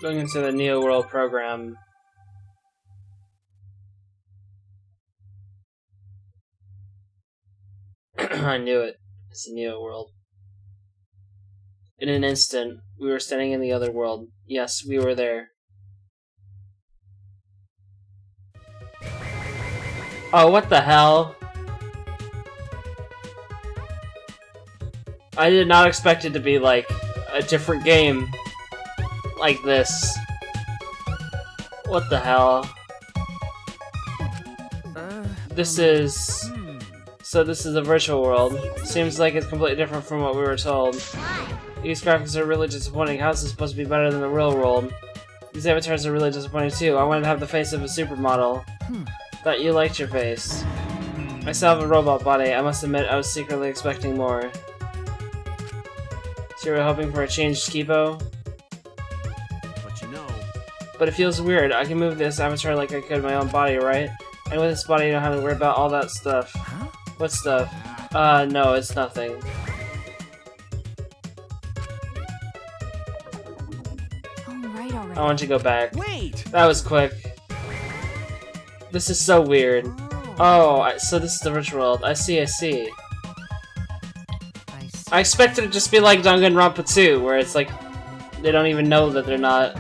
Going into the Neo World program. I knew it. It's the Neo World. In an instant, we were standing in the other world. Yes, we were there. Oh, what the hell? I did not expect it to be like a different game like this. What the hell? This is... So this is a virtual world. Seems like it's completely different from what we were told. These graphics are really disappointing. How is this supposed to be better than the real world? These avatars are really disappointing too. I wanted to have the face of a supermodel. Thought you liked your face. I still have a robot body. I must admit I was secretly expecting more. So you were hoping for a changed Skibo? But you know... But it feels weird. I can move this avatar like I could my own body, right? And with this body, you don't have to worry about all that stuff. Huh? What stuff? No, it's nothing. Alright, already. I want you to go back. Wait! That was quick. This is so weird. Oh, so this is the virtual world. I see, I see. I expected it to just be like Danganronpa 2, where it's like, they don't even know that they're not.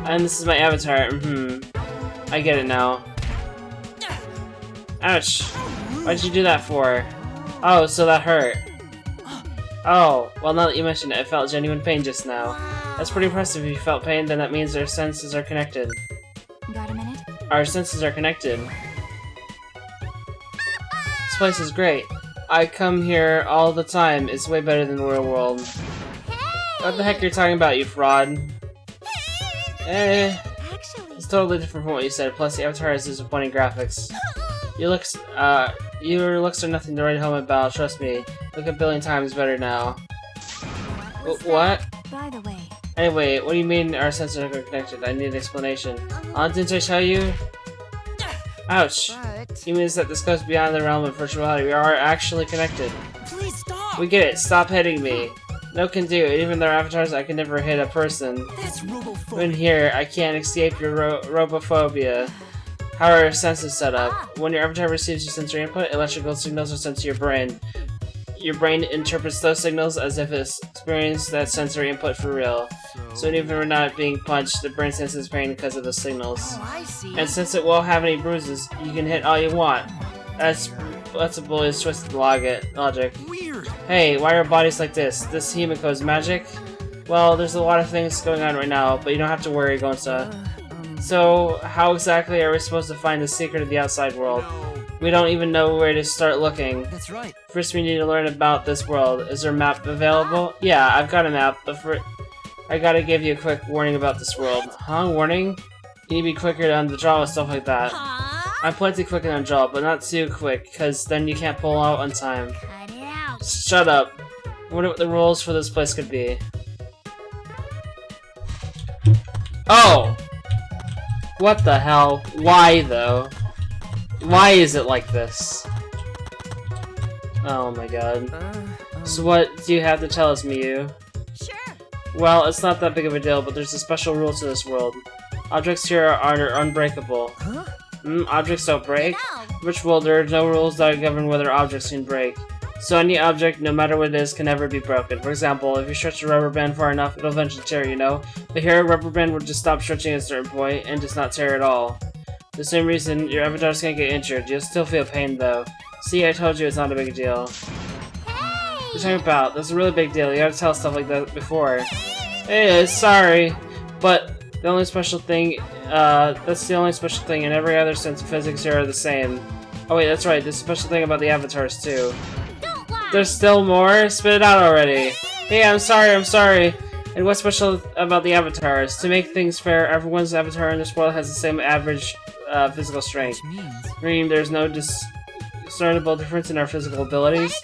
And this is my avatar, I get it now. Ouch. Why'd you do that for? Oh, so that hurt. Oh, well now that you mention it, I felt genuine pain just now. That's pretty impressive. If you felt pain, then that means our senses are connected. Got a minute? Our senses are connected. This place is great. I come here all the time. It's way better than the real world. What the heck you're talking about, you fraud? Actually, It's totally different from what you said, plus the avatar has disappointing graphics. Your looks are nothing to write home about, trust me. Look a billion times better now. What? By the way, Anyway, what do you mean our senses are connected? I need an explanation. Didn't I tell you? Ouch. But... You means that this goes beyond the realm of virtuality. We are actually connected. Please stop! We get it. Stop hitting me. No can do. Even though avatars, I can never hit a person. That's robophobic. In here, I can't escape your robophobia. How are your senses set up? When your avatar receives your sensory input, electrical signals are sent to your brain. Your brain interprets those signals as if it's experienced that sensory input for real. So even when we're not being punched, the brain senses pain because of the signals. Oh, I see. And since it won't have any bruises, you can hit all you want. That's a bully's twisted logic. Weird. Hey, why are bodies like this? This Himiko's magic? Well, there's a lot of things going on right now, but you don't have to worry, Gonza. So, how exactly are we supposed to find the secret of the outside world? We don't even know where to start looking. That's right. First, we need to learn about this world. Is there a map available? Yeah, I've got a map, but I gotta give you a quick warning about this world. Huh? Warning? You need to be quicker on the draw and stuff like that. I'm plenty quick on jaw, but not too quick, because then you can't pull out on time. Cut it out. Shut up. I wonder what the rules for this place could be. Oh! What the hell? Why, though? Why is it like this? Oh my god. So what do you have to tell us, Miyu? Sure. Well, it's not that big of a deal, but there's a special rule to this world. Objects here are unbreakable. Huh? Objects don't break? No. Which world there are no rules that govern whether objects can break. So any object, no matter what it is, can never be broken. For example, if you stretch a rubber band far enough, it'll eventually tear, you know? But here, a rubber band would just stop stretching at a certain point and just not tear at all. For the same reason, your avatar's gonna get injured. You'll still feel pain, though. See, I told you it's not a big deal. Hey. What are you talking about? That's a really big deal. You gotta tell stuff like that before. Hey, sorry. But the only special thing, that's the only special thing, and every other sense of physics here are the same. Oh wait, that's right, there's a special thing about the avatars too. Don't lie. There's still more? Spit it out already. Hey, I'm sorry. And what's special about the avatars? To make things fair, everyone's avatar in this world has the same average physical strength. Which means Meaning there's no discernible difference in our physical abilities.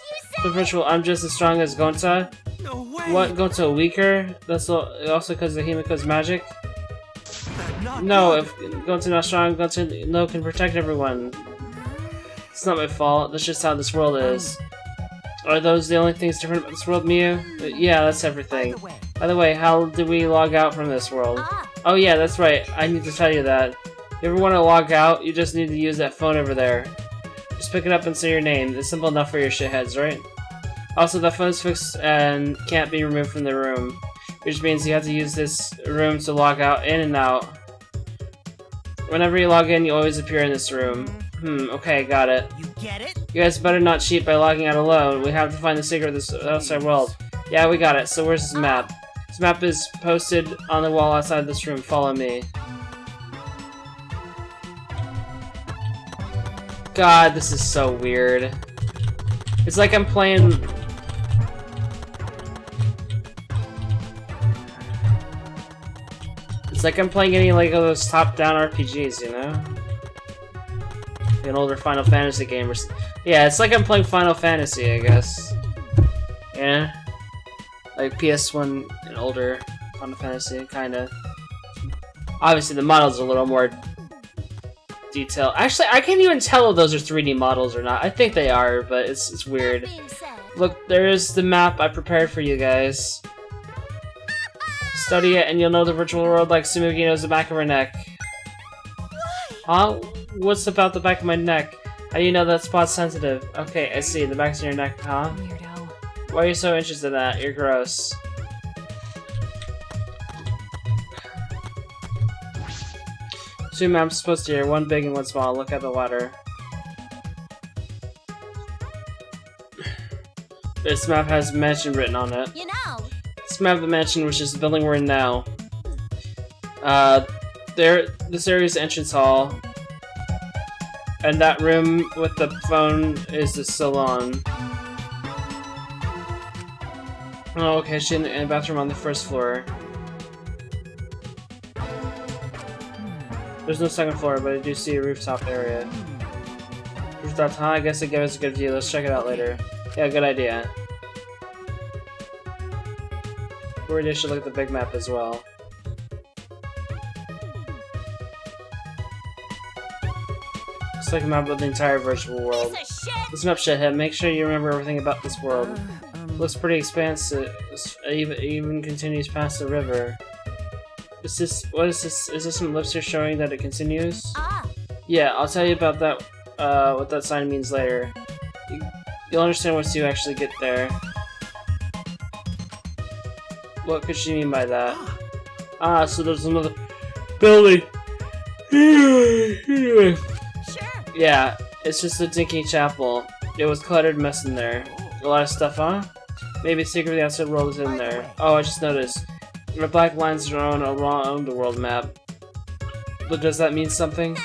The virtual, I'm just as strong as Gonta. No way! What, Gonta weaker? That's also because of Himiko's magic? Not No, good. if Gonta not strong, Gonta no can protect everyone. It's not my fault, that's just how this world is. Are those the only things different about this world, Miyu? Yeah, that's everything. By the way, how do we log out from this world? Ah. Oh yeah, that's right, I need to tell you that. If you ever want to log out, you just need to use that phone over there. Just pick it up and say your name. It's simple enough for your shitheads, right? Also, the phone's fixed and can't be removed from the room, which means you have to use this room to log out in and out. Whenever you log in, you always appear in this room. Okay, got it. You get it? You guys better not cheat by logging out alone. We have to find the secret of this outside world. Yeah, we got it. So where's this map? This map is posted on the wall outside this room. Follow me. God, this is so weird. It's like I'm playing... It's like I'm playing any like of those top-down RPGs, you know? An older Final Fantasy game or yeah, it's like I'm playing Final Fantasy, I guess. Yeah? Like PS1 and older Final Fantasy, kinda. Obviously the models are a little more detailed. Actually, I can't even tell if those are 3D models or not. I think they are, but it's weird. That being said, Look, there's the map I prepared for you guys. Study it and you'll know the virtual world like Tsumugi knows the back of her neck. Huh? What's about the back of my neck? How do you know that spot's sensitive? Okay, I see. The back's of your neck, huh? Weirdo. Why are you so interested in that? You're gross. Two maps supposed to hear, one big and one small. Look at the ladder. This map has mansion written on it. you know. This map of the mansion, which is the building we're in now. This area's entrance hall. And that room with the phone is the salon. Oh, okay, she's in the bathroom on the first floor. There's no second floor, but I do see a rooftop area. Rooftop, huh? I guess it gives us a good view. Let's check it out later. Yeah, good idea. We should look at the big map as well. It's like a map of the entire virtual world. Piece of shit. Listen up, shithead. Make sure you remember everything about this world. Looks pretty expansive. Even continues past the river. Is this? What is this? Is this some ellipse showing that it continues? Ah. Yeah, I'll tell you about that. What that sign means later. You'll understand once you actually get there. What could she mean by that? Ah, so there's another building. Sure. Yeah, it's just a dinky chapel. It was cluttered mess in there. A lot of stuff, huh? Maybe a secret of the outside world is in there. Oh, I just noticed. The black lines are on around the world map. But does that mean something?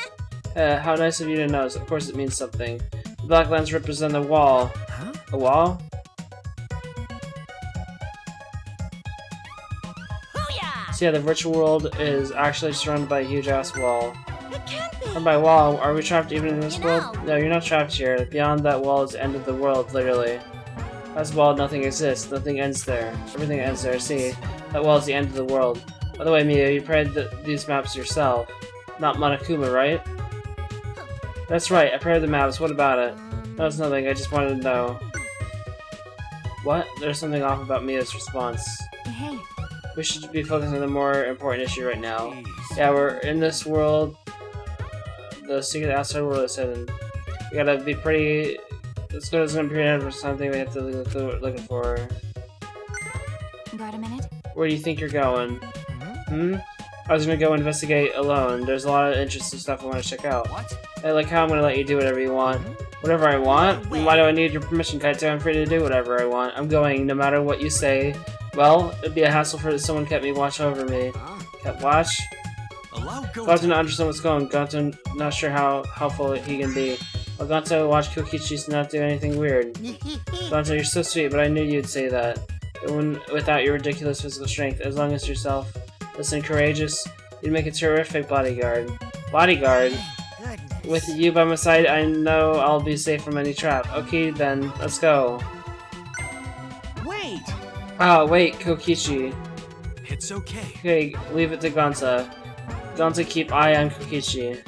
How nice of you to know. Of course it means something. The black lines represent a wall. Huh? A wall? Booyah! So yeah, the virtual world is actually surrounded by a huge ass wall. It can't be. Or by wall, are we trapped even in this You world? know. No, you're not trapped here. Beyond that wall is the end of the world, literally. Past the wall, nothing exists. Nothing ends there. Everything ends there. See, that wall is the end of the world. By the way, Mia, you prepared these maps yourself. Not Monokuma, right? That's right, I prepared the maps. What about it? No, it's nothing. I just wanted to know. What? There's something off about Mia's response. Hey, We should be focusing on the more important issue right now. Jeez. Yeah, we're in this world. The secret outside world is hidden. We gotta be pretty. Let's go to some period for something we have to look looking for. got a minute? Where do you think you're going? I was gonna go investigate alone. There's a lot of interesting stuff I want to check out. What? I like how I'm gonna let you do whatever you want. Whatever I want? Why do I need your permission, Kaito? I'm free to do whatever I want. I'm going, no matter what you say. Well, it'd be a hassle for someone kept me watch over me. Kept watch? Allow go. Gonto not understand what's going on. Gonto not sure how helpful he can be. Well, Gonto watch Kokichi's not do anything weird. Gonto, you're so sweet, but I knew you'd say that. Even without your ridiculous physical strength, as long as yourself, listen, courageous, you'd make a terrific bodyguard. Bodyguard? With you by my side, I know I'll be safe from any trap. Okay, then, let's go. Wait. Oh, wait, Kokichi. It's okay. Okay, leave it to Gonta. Gonta keep eye on Kokichi.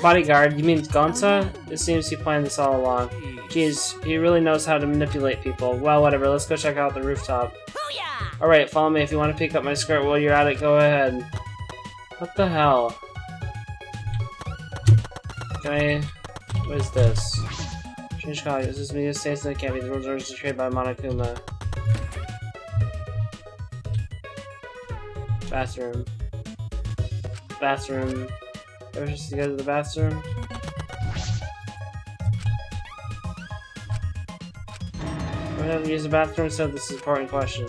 Bodyguard, you mean Gonta? It seems he planned this all along. Jeez, he really knows how to manipulate people. Well, whatever, let's go check out the rooftop. Booyah! Alright, follow me. If you want to pick up my skirt while you're at it, go ahead. What the hell? Can I... What is this? Change color. Is this media states that can't be the rules are created by Monokuma. Bathroom. Bathroom. Ever just to go to the bathroom? Do I have to use the bathroom? So this is an important question.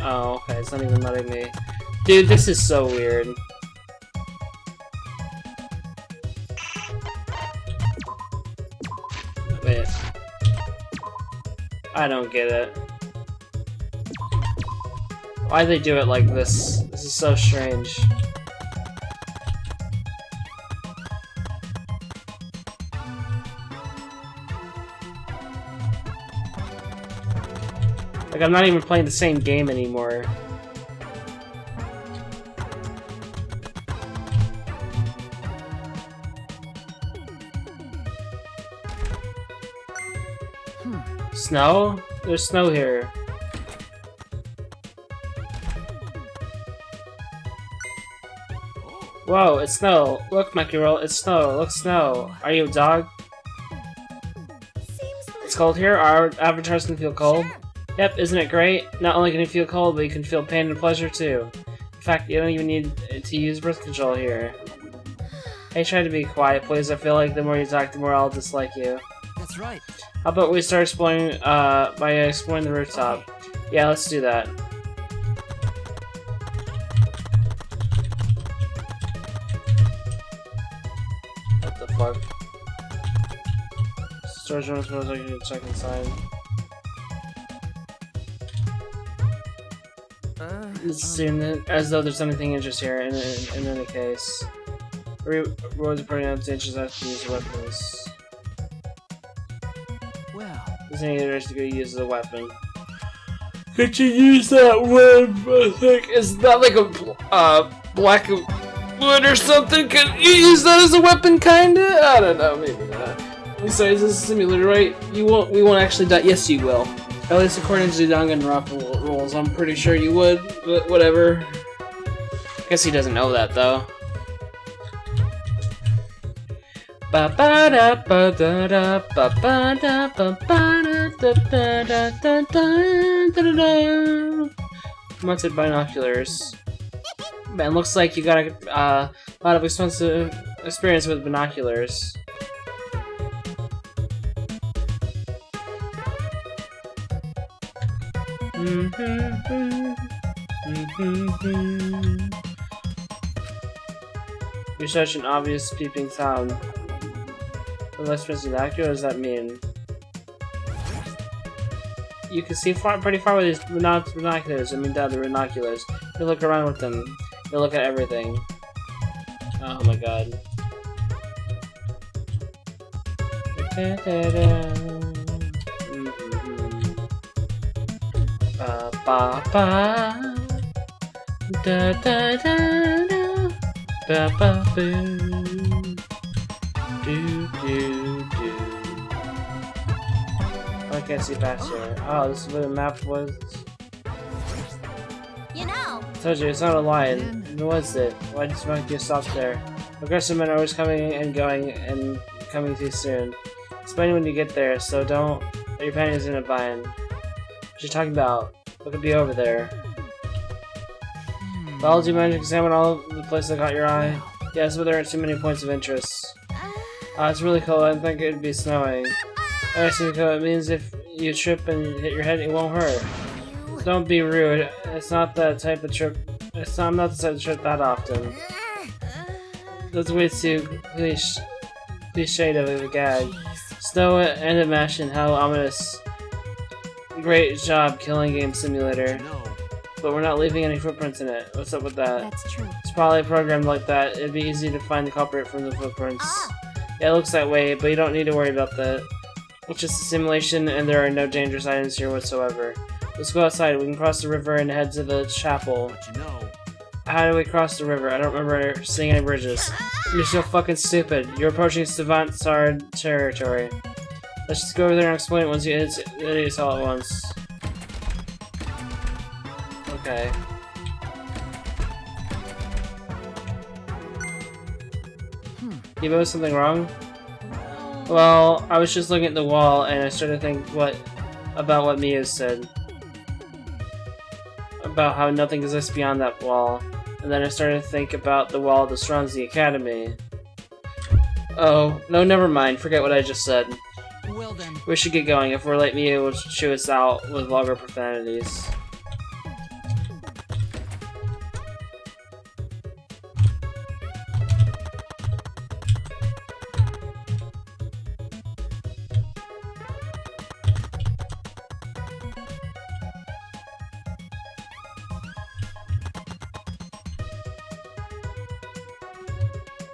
Oh, okay, it's not even letting me. Dude, this is so weird. Wait. I don't get it. Why they do it like this? This is so strange. Like, I'm not even playing the same game anymore. Snow? There's snow here. Whoa, it's snow. Look, Monkey Roll, it's snow. Look, snow. Are you a dog? It's cold here? Our avatars can feel cold? Yep, isn't it great? Not only can you feel cold, but you can feel pain and pleasure too. In fact, you don't even need to use birth control here. Hey, try to be quiet, please. I feel like the more you talk, the more I'll dislike you. That's right. How about we start exploring, by exploring the rooftop? Yeah, let's do that. What the fuck? Storage room, suppose I can check inside. It seems as though there's anything interesting here, in any case. Rewards are pretty much inches out to use weapons. Well, There's any others to go use as a weapon. Could you use that web? I think is that like a black wood or something? Can you use that as a weapon? Kinda? I don't know. Maybe not. Besides, this is a simulator, right? We won't actually die. Yes, you will. At least according to the Danganronpa rules, I'm pretty sure you would. But whatever. Guess he doesn't know that though. Ba ba da ba da da ba ba da ba ba da da da da da da da da. Mounted binoculars. Man, looks like you got a lot of expensive experience with binoculars. You're such an obvious peeping sound. The less expensive actor, what does that mean? you can see pretty far with these binoculars. I mean, the binoculars. You look around with them. You look at everything. Oh my god. Ba ba ba. Da da da da. Ba ba boo. Do do do. I can't see past here. Oh, this is where the map was. You know, I told you, it's not a lion. Who was it? Why did you stop there? Aggressive men are always coming and going and coming too soon. Explain when you get there, so don't let your panties in a bind. What you talking about? What could be over there? Well, did you manage to examine all of the places that caught your eye? Yes, but there aren't too many points of interest. It's really cold. I didn't think it'd be snowing. It means if you trip and hit your head, it won't hurt. Don't be rude. It's not the type of trip. I'm not the type of trip that often. That's way too cliched of a gag. Snow and imagine how ominous. Great job, killing game simulator. But we're not leaving any footprints in it. What's up with that? That's true. It's probably programmed like that. It'd be easy to find the culprit from the footprints. Yeah, it looks that way, but you don't need to worry about that. It's just a simulation, and there are no dangerous items here whatsoever. Let's go outside. We can cross the river and head to the chapel. But you know, How do we cross the river? I don't remember seeing any bridges. You're so fucking stupid. You're approaching Savant Sard territory. Let's just go over there and explain it once you idiots all at once. Okay. You notice something wrong? Well, I was just looking at the wall and I started to think about what Mia said. About how nothing exists beyond that wall. And then I started to think about the wall that surrounds the academy. Oh, no, never mind. Forget what I just said. Well then. We should get going. If we're late, Mia will chew us out with vulgar profanities.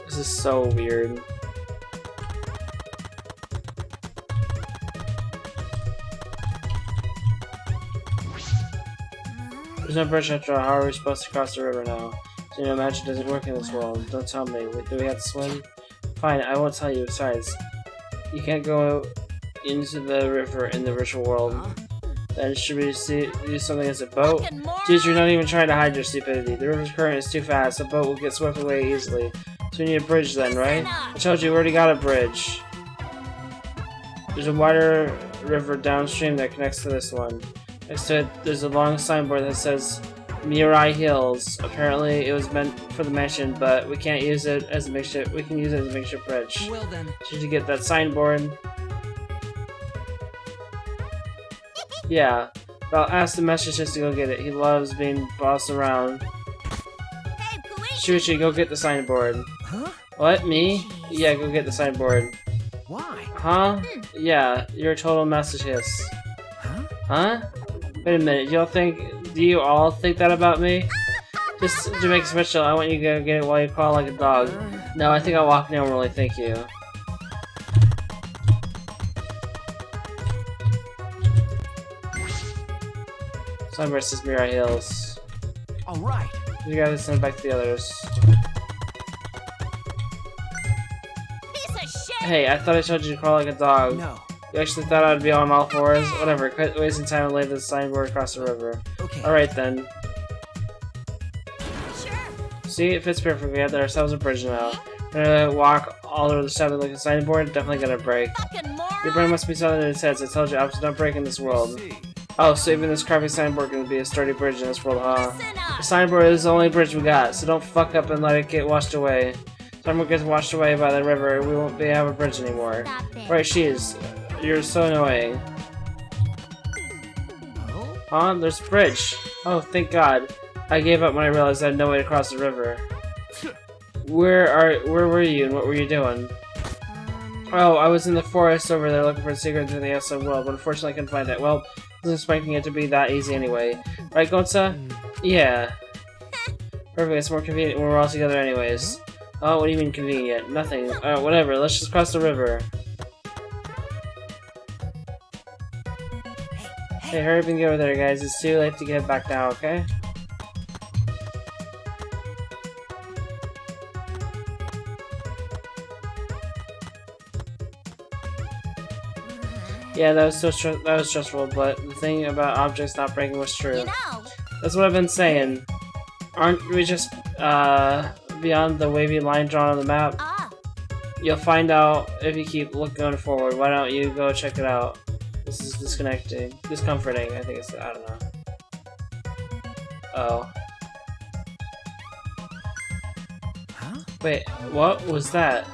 This is so weird. There's no bridge after all. How are we supposed to cross the river now? So, you know, magic doesn't work in this world. Don't tell me. Do we have to swim? Fine, I won't tell you. Besides, you can't go into the river in the virtual world. Then should we do something as a boat? Jeez, you're not even trying to hide your stupidity. The river's current is too fast. The boat will get swept away easily. So we need a bridge then, right? I told you, we already got a bridge. There's a wider river downstream that connects to this one. Next to it, there's a long signboard that says Mirai Hills. Apparently, it was meant for the mansion, but we can't use it as a makeshift. We can use it as a makeshift bridge. Well then. Did you get that signboard? Yeah. I'll ask the master just to go get it. He loves being bossed around. Hey, Puishi! Shuichi, go get the signboard. Huh? What? Me? Yeah, go get the signboard. Why? Huh? Yeah, you're a total masochist. Huh? Huh? Wait a minute, do you all think that about me? Just to make it special, I want you to go get it while you crawl like a dog. No, I think I'll walk normally, thank you. Sunburst is Mirai Hills. Alright. You gotta send back to the others. Piece of shit! Hey, I thought I told you to crawl like a dog. No. You actually thought I'd be on all fours? Whatever, quit wasting time and lay the signboard across the river. Okay. Alright then. Sure. See, it fits perfectly. We have ourselves a bridge now. We're gonna walk all over the side of the signboard, definitely gonna break. Fucking moron! Your brain must be something in its head. I told you, options don't break in this world. See. Oh, so even this crappy signboard can be a sturdy bridge in this world, huh? Listen The up! signboard is the only bridge we got, so don't fuck up and let it get washed away. If signboard gets washed away by the river, we won't have a bridge anymore. Stop it. Right, she's. You're so annoying. Oh? Huh? There's a bridge. Oh, thank God. I gave up when I realized I had no way to cross the river. Where were you and what were you doing? Oh, I was in the forest over there looking for a secret into the outside world, but unfortunately I couldn't find it. Well, Wasn't expecting it to be that easy anyway. Right, Gonza? Yeah. Perfect, it's more convenient when we're all together anyways. Oh, what do you mean convenient? Nothing. Whatever, let's just cross the river. Hey, hurry up and get over there, guys. It's too late to get back now, okay? Yeah, that was stressful, but the thing about objects not breaking was true. You know, That's what I've been saying. Aren't we just, beyond the wavy line drawn on the map? You'll find out if you keep going forward. Why don't you go check it out? This is discomforting, I think it's, I don't know. Oh. Huh? Wait, what was that?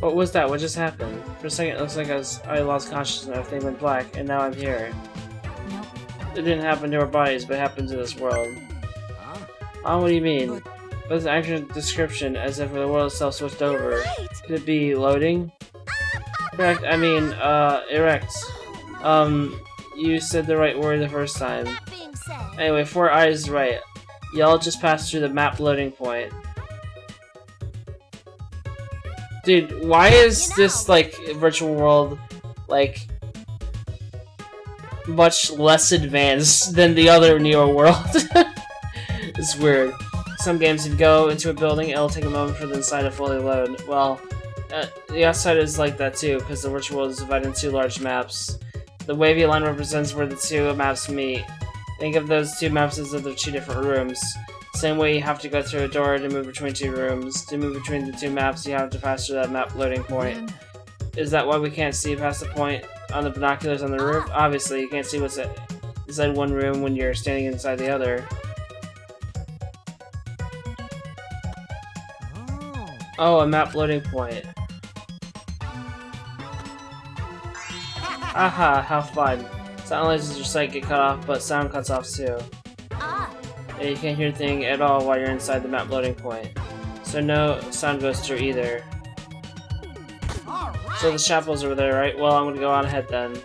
What was that? What just happened? For a second, it looks like I lost consciousness, everything went black, and now I'm here. Nope. It didn't happen to our bodies, but it happened to this world. Huh? Oh, what do you mean? But- What's the actual description, as if the world itself switched over? right. Could it be loading? Correct, I mean, erect. You said the right word the first time. That being said, Anyway, 4 eyes is right. Y'all just passed through the map loading point. Dude, why is this, like, virtual world, like, much less advanced than the other Neo world? It's weird. Some games, if you go into a building, it'll take a moment for the inside to fully load. Well, the outside is like that too, because the virtual world is divided into 2 large maps. The wavy line represents where the 2 maps meet. Think of those 2 maps as if they're 2 different rooms. Same way you have to go through a door to move between 2 rooms. To move between the 2 maps, you have to pass through that map loading point. Is that why we can't see past the point on the binoculars on the roof? Obviously, you can't see what's inside one room when you're standing inside the other. Oh, a map loading point. Aha, how fun. Not only does your sight get cut off, but sound cuts off too. Yeah, you can't hear anything at all while you're inside the map loading point. So no sound goes through either. So the chapel's over there, right? Well, I'm gonna go on ahead then.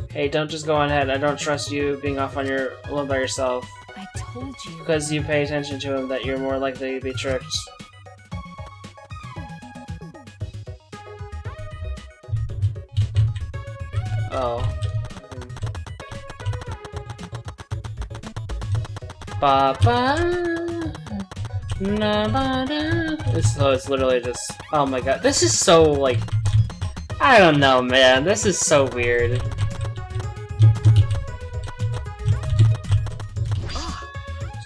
Hey, don't just go on ahead. I don't trust you being off on your alone by yourself. I told you. Because you pay attention to him, that you're more likely to be tricked. Oh. Ba ba na ba da. It's literally just. Oh my god, this is so like. I don't know, man. This is so weird.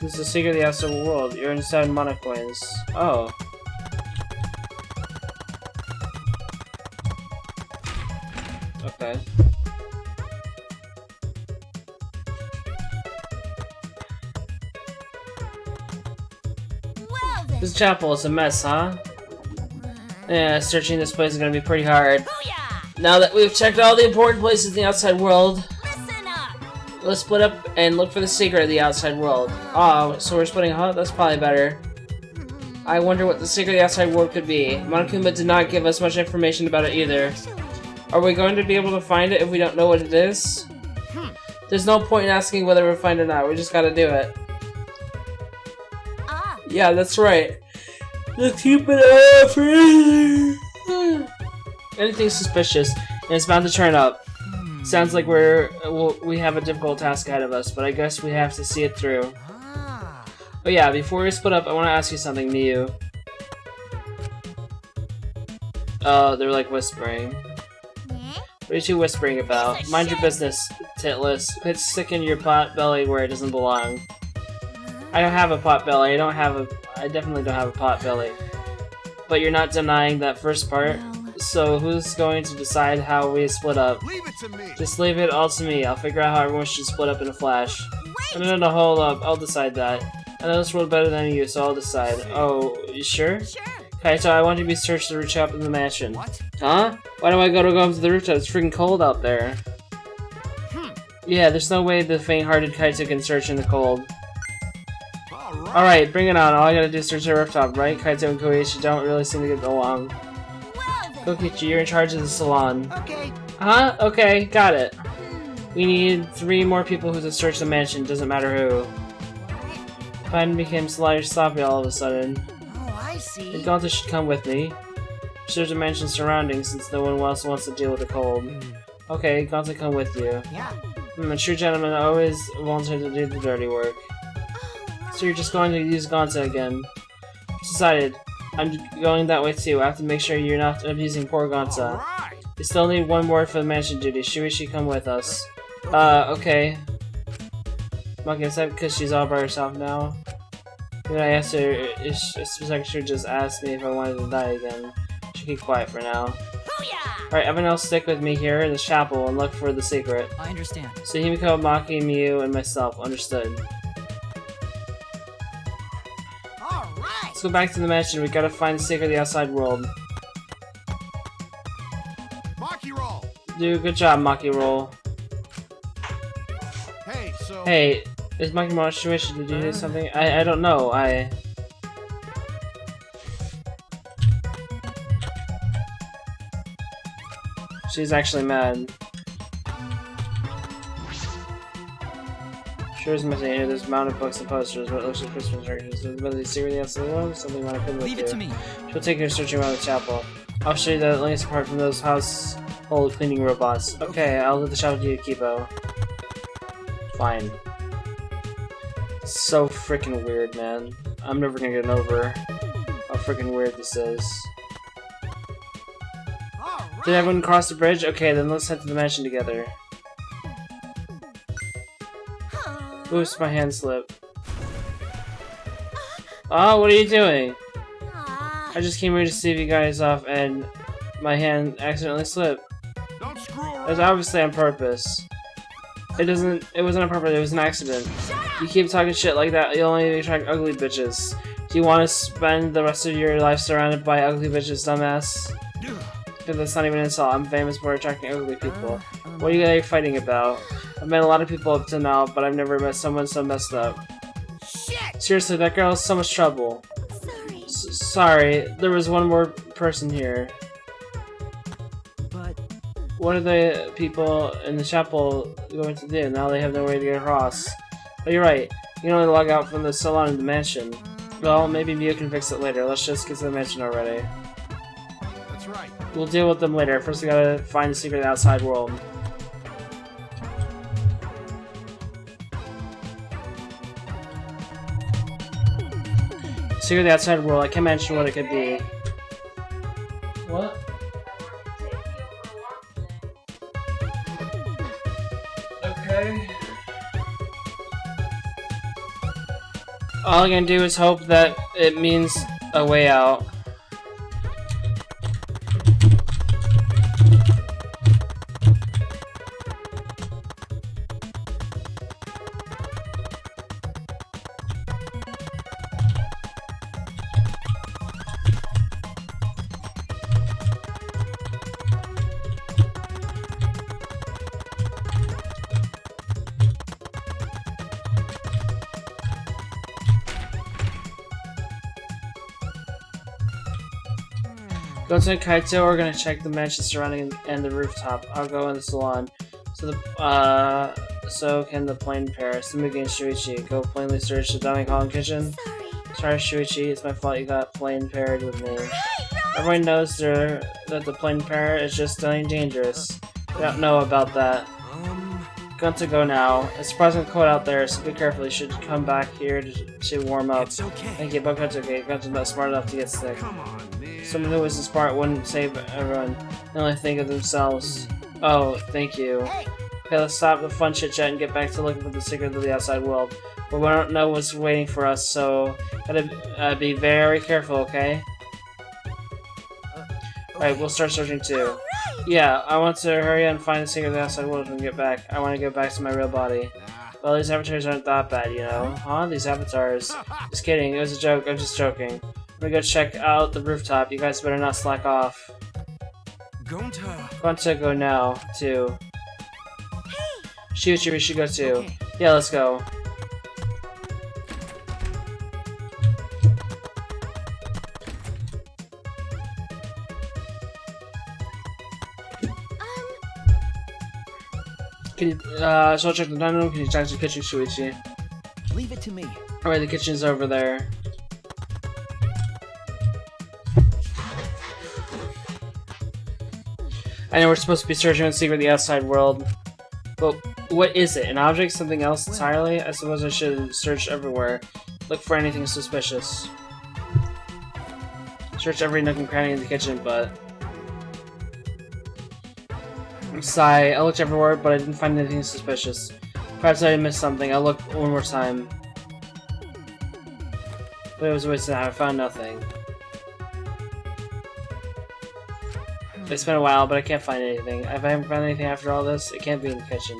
This is the secret of the outside world. You're inside monocoins. Oh. Okay. well then. This chapel is a mess, huh? Yeah, searching this place is gonna be pretty hard. Booyah! Now that we've checked all the important places in the outside world, Listen up! let's split up and look for the secret of the outside world. Oh, so we're splitting up? That's probably better. I wonder what the secret of the outside world could be. Monokuma did not give us much information about it either. Are we going to be able to find it if we don't know what it is? There's no point in asking whether we'll find it or not. We just gotta do it. Yeah, that's right. Let's keep an eye out for anything. Anything suspicious, and it's bound to turn up. Sounds like we have a difficult task ahead of us, but I guess we have to see it through. Oh yeah, before we split up, I want to ask you something, Miyu. Oh, they're like whispering. What are you two whispering about? Mind your business, Titless. Quit sticking your pot belly where it doesn't belong. I don't have a pot belly. I definitely don't have a pot belly. But you're not denying that first part. Well, So who's going to decide how we split up? Leave it to me. Just leave it all to me. I'll figure out how everyone should split up in a flash. No, hold up. I'll decide that. I know this world better than you, so I'll decide. Oh, you sure? Sure. Kaito, I want to be searched to reach up in the mansion. What? Huh? Why do I go up to the rooftop? It's freaking cold out there. Yeah, there's no way the faint-hearted Kaito can search in the cold. All right. Alright, bring it on. All I gotta do is search the rooftop, right? Kaito and Koichi don't really seem to get along. Well then. Kokichi, you're in charge of the salon. Okay. Huh? Okay, got it. We need 3 more people who to search the mansion, doesn't matter who. Fine became slightly sloppy all of a sudden. Oh, I see. And Gonta should come with me. Search the mansion's surroundings since no one else wants to deal with the cold. Okay, Gonta come with you. Yeah. A true gentleman always volunteers to do the dirty work. So you're just going to use Gonta again. Decided. I'm going that way too. I have to make sure you're not abusing poor Gonta. Alright! We still need 1 more for the mansion duty. Shuichi, come with us. Okay. Maki, is that because she's all by herself now? When I asked her, she should just ask me if I wanted to die again. She keep quiet for now. Booyah! Alright, everyone else stick with me here in the chapel and look for the secret. I understand. So Himiko, Maki, Miyu, and myself. Understood. Alright. Let's go back to the mansion. We gotta find the secret of the outside world. Maki roll! Do a good job, Maki Roll. Hey, so... Hey, is Maki Roll Shuichi? Did you do something? I don't know. She's actually mad. Sure is missing here. There's mounted books and posters. What looks like Christmas decorations. There's really secretly outside the room. Something might have been with Leave you. it to me. She'll take you searching around the chapel. I'll show you the links apart from those household cleaning robots. Okay, I'll let the chapel to you, Kipo. Fine. So freaking weird, man. I'm never gonna get over how freaking weird this is. Alright. Did everyone cross the bridge? Okay, then let's head to the mansion together. Oops, my hand slipped. Oh, what are you doing? I just came here to save you guys off and my hand accidentally slipped. Don't screw It was around! obviously on purpose. It wasn't on purpose, it was an accident. You keep talking shit like that, you'll only attract ugly bitches. Do you want to spend the rest of your life surrounded by ugly bitches, dumbass? Because that's not even an insult, I'm famous for attracting ugly people. What are you guys fighting about? I've met a lot of people up to now, but I've never met someone so messed up. Shit. Seriously, that girl is so much trouble. Sorry. Sorry, there was one more person here. But What are the people in the chapel going to do? Now they have no way to get across. Oh, you're right. You can only log out from the salon in the mansion. Well, maybe Miyu can fix it later. Let's just get to the mansion already. That's right. We'll deal with them later. First we gotta find the secret of the outside world. Secret of the outside world. I can't mention what it could be. What? Okay. All I'm gonna do is hope that it means a way out. Gonta and Kaito are gonna check the mansion surrounding and the rooftop. I'll go in the salon. So can the plain pair. Sumugi and Shuichi. Go plainly search the dining hall and kitchen. Sorry, Shuichi, it's my fault you got plain paired with me. Everyone knows that the plain pair is just stunning dangerous. I don't know about that. Gonta, go now. It's surprisingly cold out there, so be careful. You should come back here to warm up. it's okay. Thank you, but Gonta's okay. Gonta's not smart enough to get sick. Come on, man. Someone who isn't smart wouldn't save everyone. They only think of themselves. Oh, thank you. Okay, let's stop the fun chit-chat and get back to looking for the secret of the outside world. But we don't know what's waiting for us, so gotta be very careful, okay? Alright, we'll start searching too. Yeah, I want to hurry and find the secret of the outside world when we get back. I want to get back to my real body. Well, these avatars aren't that bad, you know? Huh? These avatars? Just kidding, it was a joke, I'm just joking. I'm gonna go check out the rooftop. You guys better not slack off. Gonta. Want to go now, too. Shuichi, we should go too. Okay. Yeah, let's go. Can you, so I'll check the dining room. Can you check the kitchen, Shuichi? Leave it to me. Alright, the kitchen's over there. I know we're supposed to be searching in secret the outside world. But what is it? An object? Something else entirely? I suppose I should search everywhere. Look for anything suspicious. Search every nook and cranny in the kitchen, but... Sigh. I looked everywhere, but I didn't find anything suspicious. Perhaps I missed something. I'll look one more time. But it was a waste of time. I found nothing. It's been a while, but I can't find anything. If I haven't found anything after all this, it can't be in the kitchen.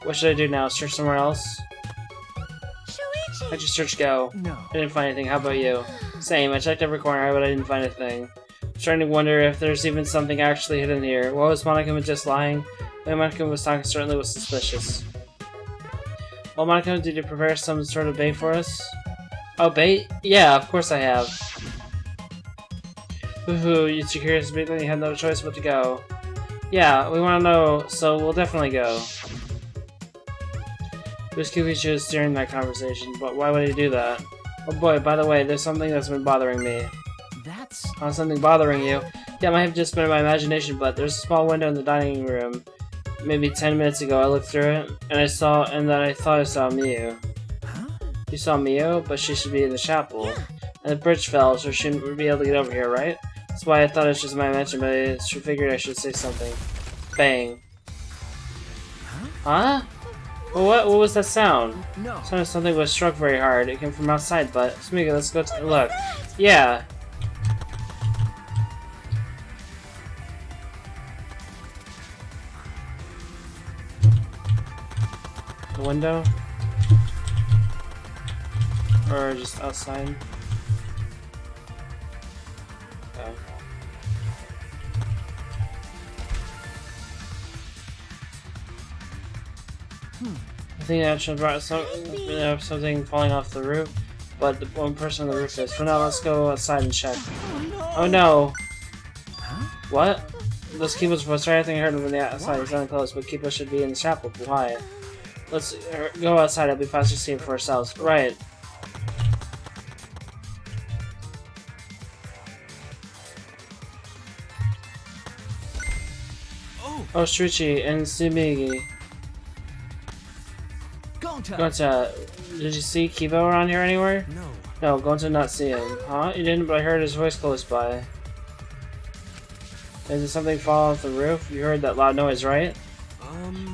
What should I do now? Search somewhere else? How'd your search go? No. I didn't find anything. How about you? Same. I checked every corner, but I didn't find a thing. I'm starting to wonder if there's even something actually hidden here. What was Monica just lying? The way Monica was talking certainly was suspicious. Well, Monica, did you prepare some sort of bait for us? Oh, bait? Yeah, of course I have. Woohoo, you too curious to meet them? You had no choice but to go. Yeah, we want to know, so we'll definitely go. It was Kukichi was steering that conversation, but why would he do that? Oh boy, by the way, there's something that's been bothering me. That's... Something bothering you? Yeah, it might have just been in my imagination, but there's a small window in the dining room. Maybe 10 minutes ago, I looked through it, and I thought I saw Miyu. Huh? You saw Miyu, but she should be in the chapel. And the bridge fell, so she shouldn't be able to get over here, right? That's why I thought it was just my imagination, but I figured I should say something. Bang. Huh? Well, what was that sound? No. It sounded something was struck very hard. It came from outside, but... Smeagol, let's go look. Yeah. The window? Or just outside? Okay. I think that should brought something falling off the roof, but the one person on the roof is. For now, let's go outside and check. Oh no! Huh? What? Those Kibo's voice, right? I think I heard them from the outside. It's not close, but Kibo should be in the chapel. Why? Let's go outside. It'll be faster to see it for ourselves. Right. Oh, Shuichi and Sumigi. Gonta, did you see Kibo around here anywhere? No. No, Gonta not see him. Huh? You didn't, but I heard his voice close by. Did something fall off the roof? You heard that loud noise, right?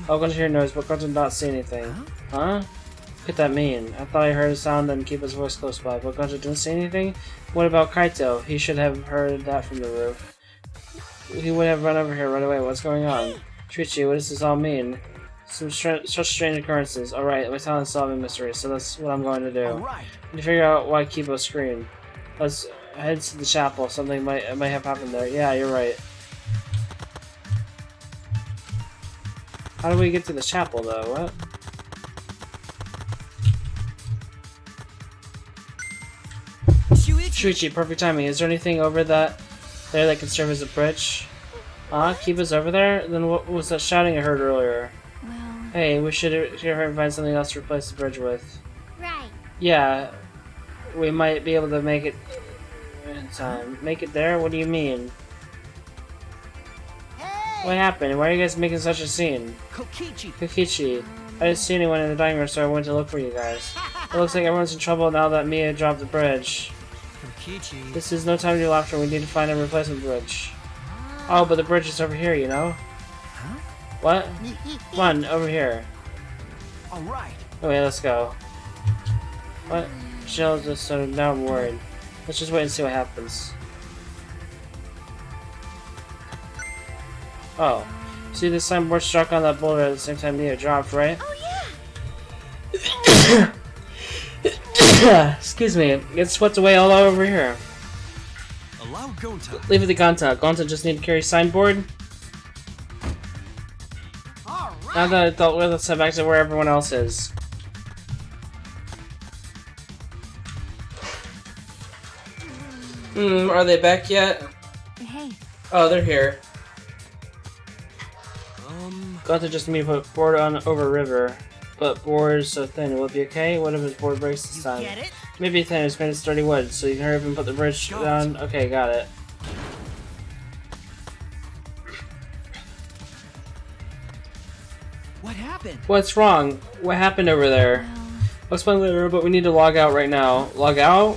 Oh, Gonta heard noise, but Gonta not see anything. Huh? What could that mean? I thought I heard a sound and Kibo's voice close by, but Gonta didn't see anything? What about Kaito? He should have heard that from the roof. He would have run over here right away. What's going on? Shuichi, what does this all mean? Such strange occurrences. Alright, my talent's solving mysteries, so that's what I'm going to do. Alright. I need to figure out why Kibo screamed. Let's head to the chapel. Something might have happened there. Yeah, you're right. How do we get to the chapel, though? What? Shuichi, perfect timing. Is there anything over there that can serve as a bridge? Kibo's over there? Then what was that shouting I heard earlier? Well... Hey, we should hurry and find something else to replace the bridge with. Right. Yeah, we might be able to make it in time. Make it there? What do you mean? Hey! What happened? Why are you guys making such a scene? Kokichi, I didn't see anyone in the dining room, so I went to look for you guys. It looks like everyone's in trouble now that Mia dropped the bridge. Kokichi. This is no time to do laughter. We need to find a replacement bridge. Oh, but the bridge is over here, you know? Huh? What? Come on, over here. Alright. Okay, let's go. What? Shell just so now I'm worried. Let's just wait and see what happens. Oh. See this signboard struck on that boulder at the same time Mia dropped, right? Oh yeah! Excuse me, it gets swept away all over here. Allow Gonta. Leave it to Gonta. Gonta just need to carry signboard. Now that I dealt with it, let's head back to where everyone else is. Are they back yet? Hey, Oh, they're here. Got to just me put board on over river. But board is so thin, will it be okay? What if his board breaks this time? Get it? Maybe thin, it's made of sturdy wood, so you can hurry up and put the bridge down. Okay, got it. What happened? What's wrong? What happened over there? I'll explain later, but we need to log out right now. Log out?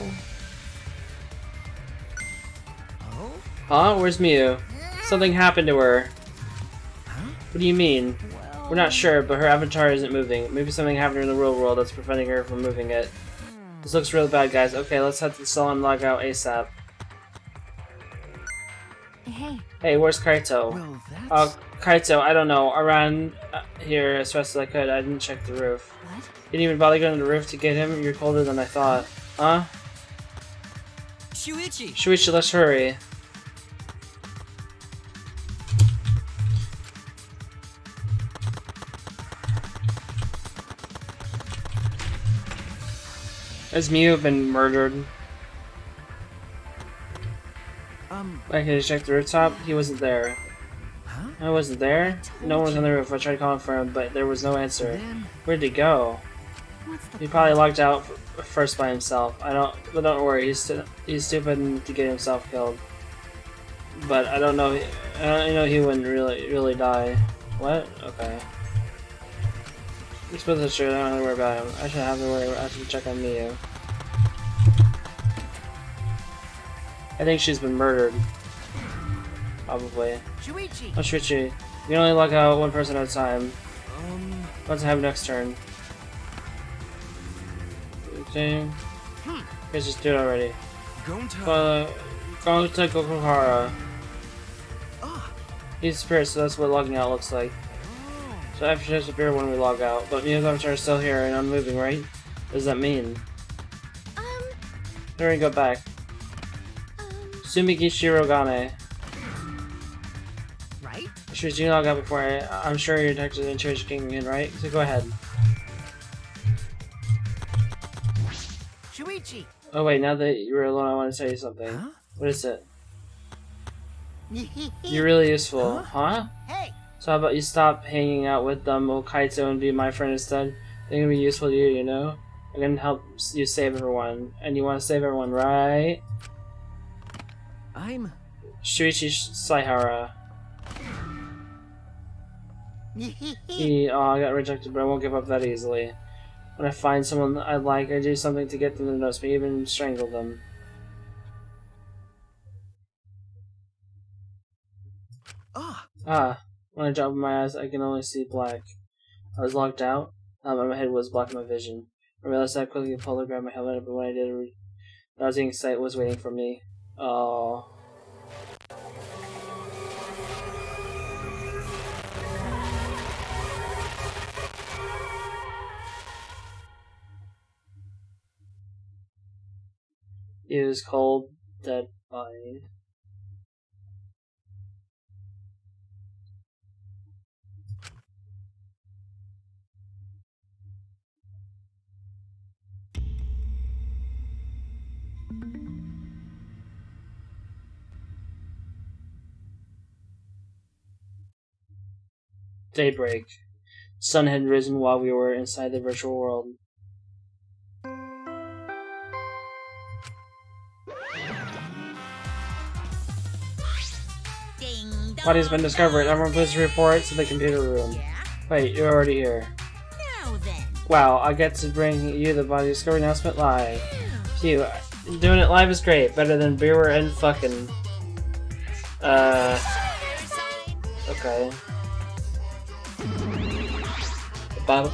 Oh? Huh? Where's Miu? Something happened to her. Huh? What do you mean? We're not sure, but her avatar isn't moving. Maybe something happened in the real world that's preventing her from moving it. This looks real bad, guys. Okay, let's head to the cell and log out ASAP. Hey, Hey, where's Kaito? Well, that's... Kaito, I don't know. I ran here as fast as I could. I didn't check the roof. what? You didn't even bother going to the roof to get him? You're colder than I thought. Huh? Shuichi! Shuichi, let's hurry. Has Miu been murdered? Wait, can you check the rooftop? He wasn't there. Huh? I wasn't there? No one was on the roof. I tried calling for him, but there was no answer. Then... Where'd he go? What's the He probably logged out first by himself. But don't worry, he's stupid to get himself killed. But I don't know. I know he wouldn't really die. What? Okay. Let's put this straight. I don't have to worry about him. I shouldn't have to worry. I have to check on Miu. I think she's been murdered. Probably. Shuichi! Oh, Shuichi. You can only log out one person at a time. What's to have next turn? Okay. Guys, just do it already. Gonta... Gonta Gokuhara. Ah! He's a spirit, so that's what logging out looks like. So after she disappear when we log out. But Miu's avatar is still here and unmoving, right? What does that mean? Then we go back. Sumiki Shirogane. Right? Should you log out before I'm sure you're texted in Church King in, right? So go ahead. Shuichi! Oh wait, now that you're alone, I want to tell you something. Huh? What is it? You're really useful, huh? Hey! So how about you stop hanging out with Kaito and be my friend instead? I think it'd be useful to you, you know? I can help you save everyone. And you want to save everyone, right? I'm... Shuichi Saihara. I got rejected, but I won't give up that easily. When I find someone I like, I do something to get them to notice me, even strangle them. When I drop my eyes, I can only see black. I was locked out, and my head was blocking my vision. I realized I quickly pulled to grab my helmet, but when I did, a rousing sight was waiting for me. Oh. It was cold, dead body. Daybreak. Sun had risen while we were inside the virtual world. Ding dong. Body's been discovered. Everyone please report to the computer room. Yeah? Wait, you're already here. Now then. Wow, I get to bring you the body discovery announcement live. Phew, doing it live is great. Better than beer and fucking. Okay. Huh,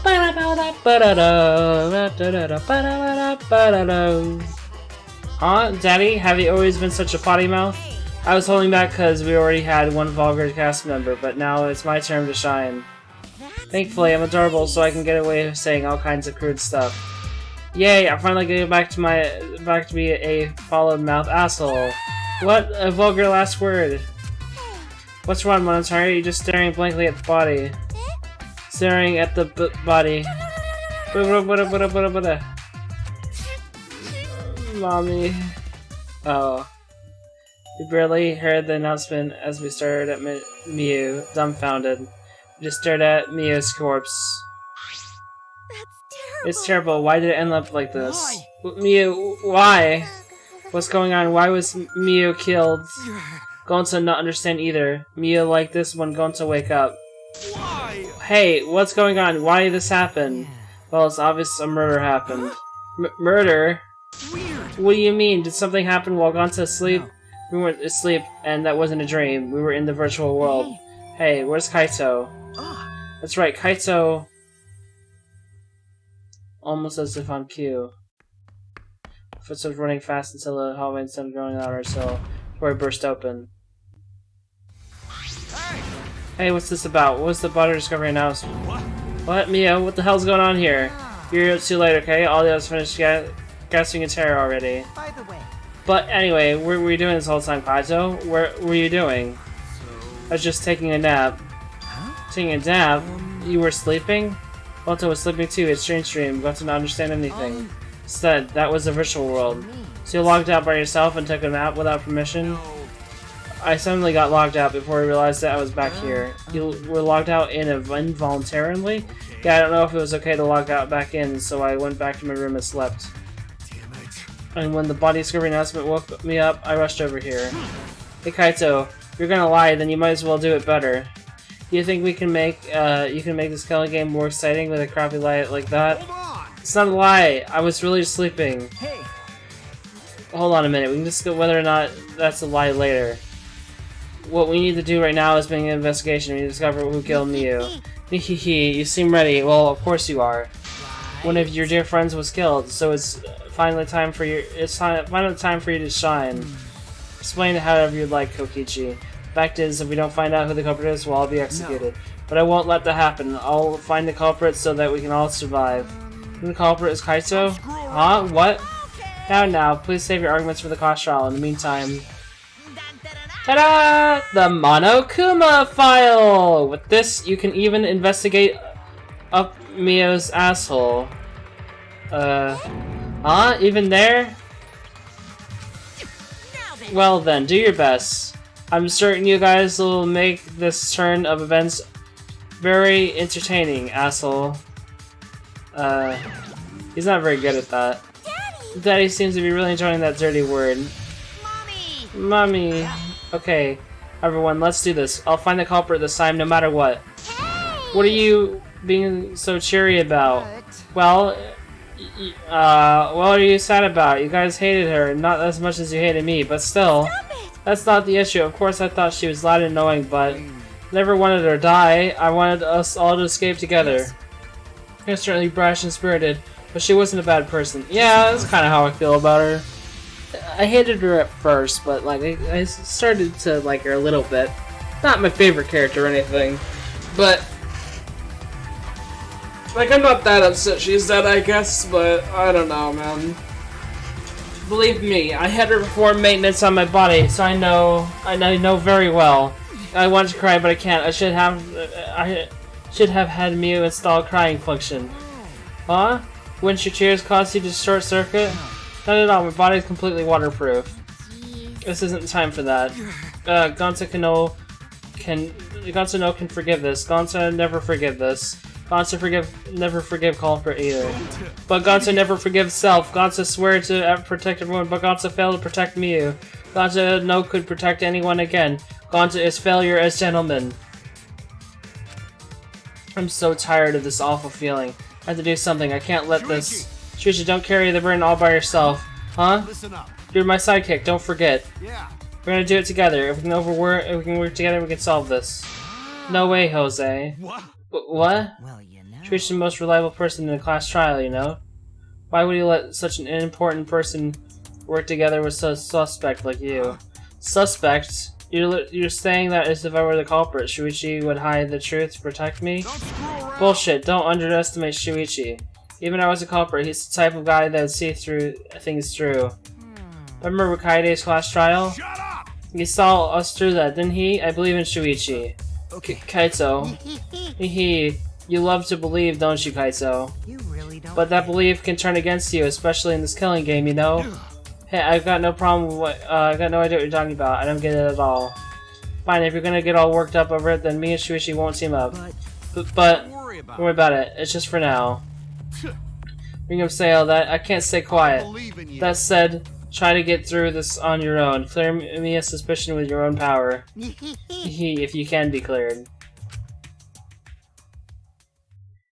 Daddy? Have you always been such a potty mouth? I was holding back because we already had one vulgar cast member, but now it's my turn to shine. Thankfully, I'm adorable, so I can get away with saying all kinds of crude stuff. Yay! I'm finally getting back to be a followed mouth asshole. What a vulgar last word. What's wrong, Monotari? You're just staring blankly at the body. Staring at the body. Mommy. Oh. We barely heard the announcement as we stared at Miu, dumbfounded. Just stared at Mia's corpse. That's terrible. It's terrible. Why did it end up like this? Mia, why? What's going on? Why was Mia killed? Gonta not understand either. Mia like this when Gonta wake up. Why? Hey, what's going on? Why did this happen? Well, it's obvious a murder happened. Murder? Weird. What do you mean? Did something happen while Gonta asleep? We weren't asleep, and that wasn't a dream. We were in the virtual world. Hey, where's Kaito? Ah, That's right, Kaito... Almost as if on cue. Footsteps running fast until the hallway instead of going out or so. Door burst open. Hey, what's this about? What was the butter discovery announcement? What? Mia, what the hell's going on here? You're too late, okay? All the others finished gasping in terror already. By the way, But anyway, what were you doing this whole time, Kaito? What were you doing? I was just taking a nap. Taking a nap? You were sleeping? Gonta was sleeping too, it's strange dream. Gonta didn't understand anything. Instead, that was the virtual world. So you logged out by yourself and took a nap without permission? I suddenly got logged out before I realized that I was back here. You were logged out involuntarily? Yeah, I don't know if it was okay to log out back in, so I went back to my room and slept. damn it. And when the body discovery announcement woke me up, I rushed over here. Hey Kaito, if you're gonna lie, then you might as well do it better. Do you think we can make you can make this killing game more exciting with a crappy lie like that? Hold on. It's not a lie. I was really sleeping. hey, Hold on a minute. We can discuss whether or not that's a lie later. What we need to do right now is make an investigation and discover who killed Miu. Hehehe, you seem ready. Well, of course you are. One of your dear friends was killed, so it's finally time for finally time for you to shine. Explain it however you'd like, Kokichi. Fact is, if we don't find out who the culprit is, we'll all be executed. But I won't let that happen. I'll find the culprit so that we can all survive. The culprit is Kaito? Huh? What? Now, please save your arguments for the cost trial. In the meantime... Ta-da! The Monokuma file! With this, you can even investigate up Mio's asshole. Even there? Well then, do your best. I'm certain you guys will make this turn of events very entertaining, asshole. He's not very good at that. Daddy seems to be really enjoying that dirty word. Mommy! Okay, everyone, let's do this. I'll find the culprit this time, no matter what. What are you being so cheery about? Well, what are you sad about? You guys hated her, not as much as you hated me, but still. That's not the issue. Of course, I thought she was loud and annoying, but never wanted her to die. I wanted us all to escape together. She was certainly brash and spirited, but she wasn't a bad person. Yeah, that's kind of how I feel about her. I hated her at first, but like I started to like her a little bit. Not my favorite character or anything, but like I'm not that upset she's dead, I guess. But I don't know, man. Believe me, I had her perform maintenance on my body, so I know very well. I want to cry, but I can't. I should have had Miu install crying function. Huh? Wouldn't your tears cause you to short circuit? Not at all. My body is completely waterproof. This isn't the time for that. Gonta no can forgive this. Gonta never forgive this. Gonta never forgive culprit either. But Gonta never forgives self. Gonta swear to protect everyone, but Gonta failed to protect Miu. Gonta no could protect anyone again. Gonta is failure as gentleman. I'm so tired of this awful feeling. I have to do something. I can't let this. Shuichi, don't carry the burden all by yourself. Huh? Listen up. You're my sidekick, don't forget. Yeah. We're gonna do it together. If we can work together, we can solve this. No way, Jose. What? What? well, you know. Shuichi's the most reliable person in the class trial, you know? Why would you let such an important person work together with a suspect like you? Suspect? You're saying that as if I were the culprit. Shuichi would hide the truth to protect me? Don't screw around. Bullshit, don't underestimate Shuichi. Even if I was a culprit, he's the type of guy that would see through things through. Remember Kaide's class trial? Shut up. He saw us through that, didn't he? I believe in Shuichi. Okay. Kaito. You love to believe, don't you, Kaito? You really don't. But that belief can turn against you, especially in this killing game, you know? Hey, I've got no problem with what, I've got no idea what you're talking about. I don't get it at all. Fine, if you're gonna get all worked up over it, then me and Shuichi won't team up. But But Don't worry about don't worry about it. It's just for now. Ring of Sail, that I can't stay I quiet. believe in you. That said, try to get through this on your own. Clear me a suspicion with your own power. If you can be cleared.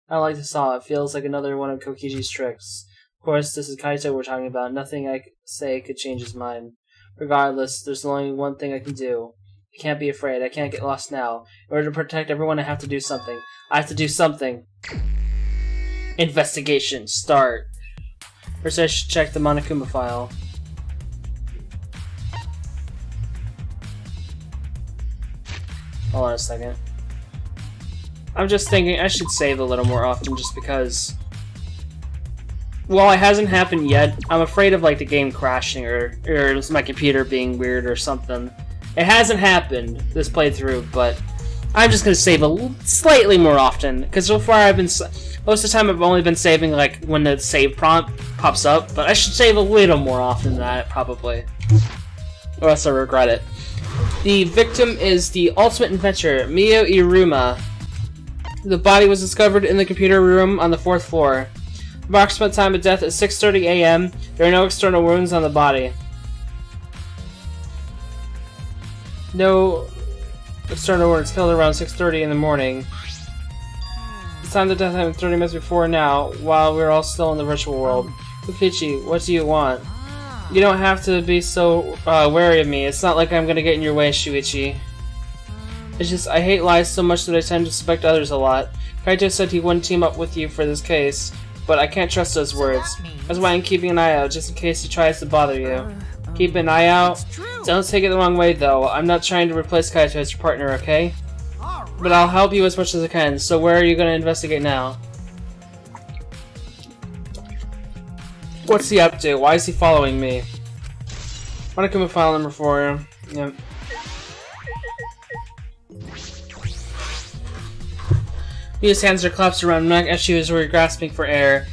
I don't like this all. It feels like another one of Kokichi's tricks. Of course, this is Kaito we're talking about. Nothing I say could change his mind. Regardless, there's only one thing I can do. I can't be afraid. I can't get lost now. In order to protect everyone, I have to do something. I have to do something. Investigation. Start. First, I should check the Monokuma file. Hold on a second. I'm just thinking I should save a little more often just because... While it hasn't happened yet, I'm afraid of like the game crashing or my computer being weird or something. It hasn't happened this playthrough, but I'm just gonna save slightly more often because so far I've been most of the time I've only been saving like when the save prompt pops up, but I should save a little more often than that probably, or else I regret it. The victim is the ultimate inventor, Mio Iruma. The body was discovered in the computer room on the 4th floor. Approximate time of death is 6:30 a.m. There are no external wounds on the body. No external wounds. Killed around 6:30 in the morning. The time of death happened 30 minutes before now, while we're all still in the virtual world. Kokichi, what do you want? You don't have to be so wary of me. It's not like I'm gonna get in your way, Shuichi. It's just, I hate lies so much that I tend to suspect others a lot. Kaito said he wouldn't team up with you for this case, but I can't trust those words. That's why I'm keeping an eye out, just in case he tries to bother you. Keep an eye out. Don't take it the wrong way, though. I'm not trying to replace Kaito as your partner, okay? But I'll help you as much as I can, so where are you going to investigate now? What's he up to? Why is he following me? Monokuma file number 4. Yep. Mia's hands are clasped around her neck as she was grasping for air.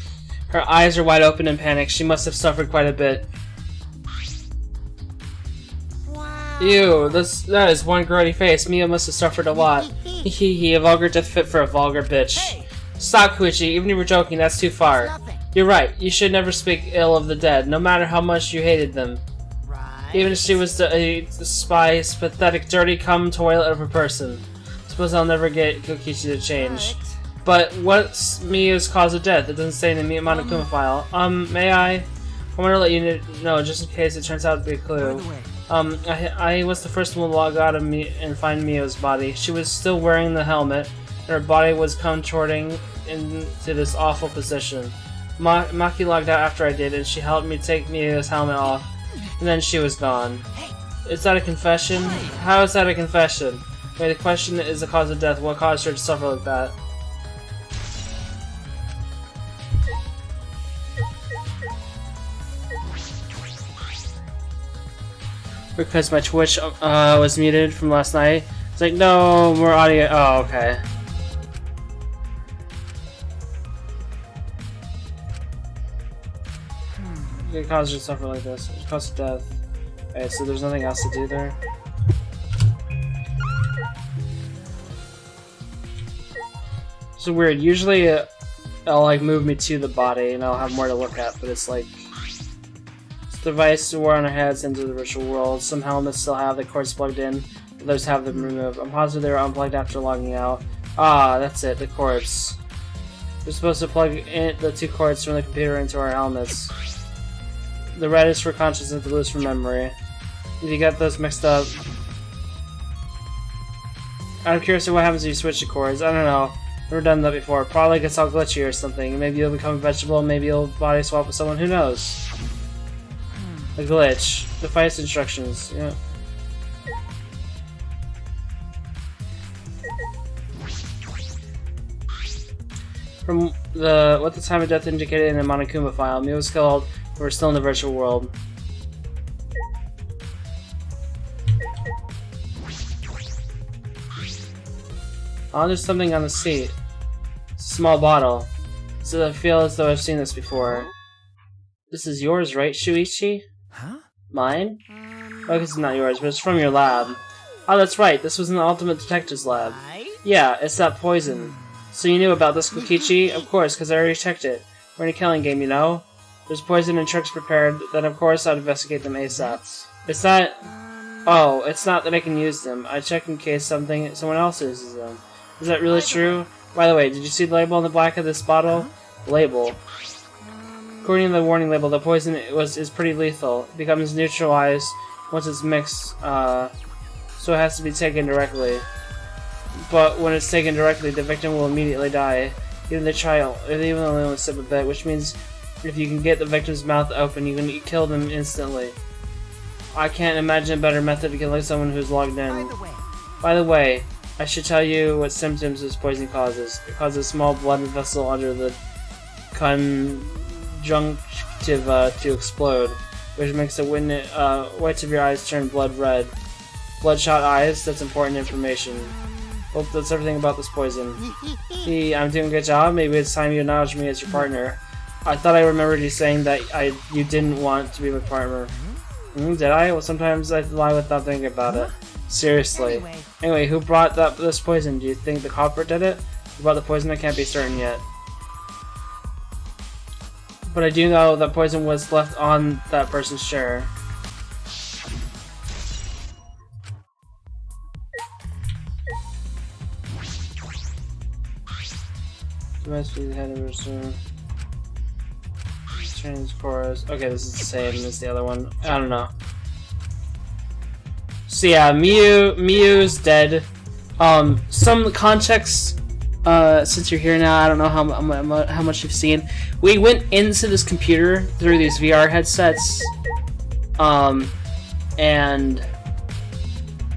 Her eyes are wide open in panic. She must have suffered quite a bit. Wow. Ew, that is one grody face. Mia must have suffered a lot. Hehe, a vulgar death fit for a vulgar bitch. Hey. Stop, Koichi. Even if you were joking, that's too far. Nothing. You're right. You should never speak ill of the dead, no matter how much you hated them. Right. Even if she was a despised, pathetic, dirty, common toilet of a person. Suppose I'll never get Kokichi to change. But what's Mia's cause of death? It doesn't say in the Monokuma file. May I? I want to let you know, just in case it turns out to be a clue. I was the first one to log out of me and find Mio's body. She was still wearing the helmet, and her body was contorting into this awful position. Maki logged out after I did, and she helped me take Mio's helmet off, and then she was gone. Is that a confession? How is that a confession? Wait, the question is the cause of death. What caused her to suffer like that? Because my Twitch was muted from last night. It's like, no more audio. Oh, okay. It caused her to suffer like this. It caused death. Okay, so there's nothing else to do there. So weird. Usually it'll like move me to the body and I'll have more to look at, but it's like this device wore on our heads into the virtual world. Some helmets still have the cords plugged in, others have them removed. I'm positive they were unplugged after logging out. Ah, that's it, the cords. We're supposed to plug in the 2 cords from the computer into our helmets. The red is for consciousness, the blue is for memory. If you get those mixed up... I'm curious what happens if you switch the cords. I don't know. Never done that before. Probably gets all glitchy or something. Maybe you'll become a vegetable, maybe you'll body swap with someone, who knows? A glitch. Device instructions, yeah. From what the time of death indicated in the Monokuma file, Mio was killed, but we're still in the virtual world. Oh, there's something on the seat. It's a small bottle. So I feel as though I've seen this before. This is yours, right, Shuichi? Huh? Mine? Oh, I guess it's not yours, but it's from your lab. Oh, that's right. This was in the Ultimate Detective's lab. Right? Yeah, it's that poison. So you knew about this, Kokichi? Of course, because I already checked it. We're in a killing game, you know? There's poison and tricks prepared, then of course I'd investigate them ASAP. It's not... Oh, it's not that I can use them. I check in case someone else uses them. Is that really true? By the way, did you see the label on the back of this bottle? Label. According to the warning label, the poison is pretty lethal. It becomes neutralized once it's mixed, so it has to be taken directly. But when it's taken directly, the victim will immediately die. Even they only sip a bit, which means if you can get the victim's mouth open, you can kill them instantly. I can't imagine a better method to killing someone who's logged in. By the way, I should tell you what symptoms this poison causes. It causes a small blood vessel under the conjunctiva to explode, which makes the whites of your eyes turn blood red. Bloodshot eyes, that's important information. Hope that's everything about this poison. See, I'm doing a good job. Maybe it's time you acknowledge me as your partner. I thought I remembered you saying that you didn't want to be my partner. Did I? Well, sometimes I lie without thinking about it. Seriously. Anyway, who brought this poison? Do you think the culprit did it? Who brought the poison? I can't be certain yet. But I do know that poison was left on that person's chair. Must be the head of her Change chorus. Okay, this is the same as the other one. I don't know. So yeah, Miyu's dead. Some context. Since you're here now, I don't know how much you've seen. We went into this computer through these VR headsets. And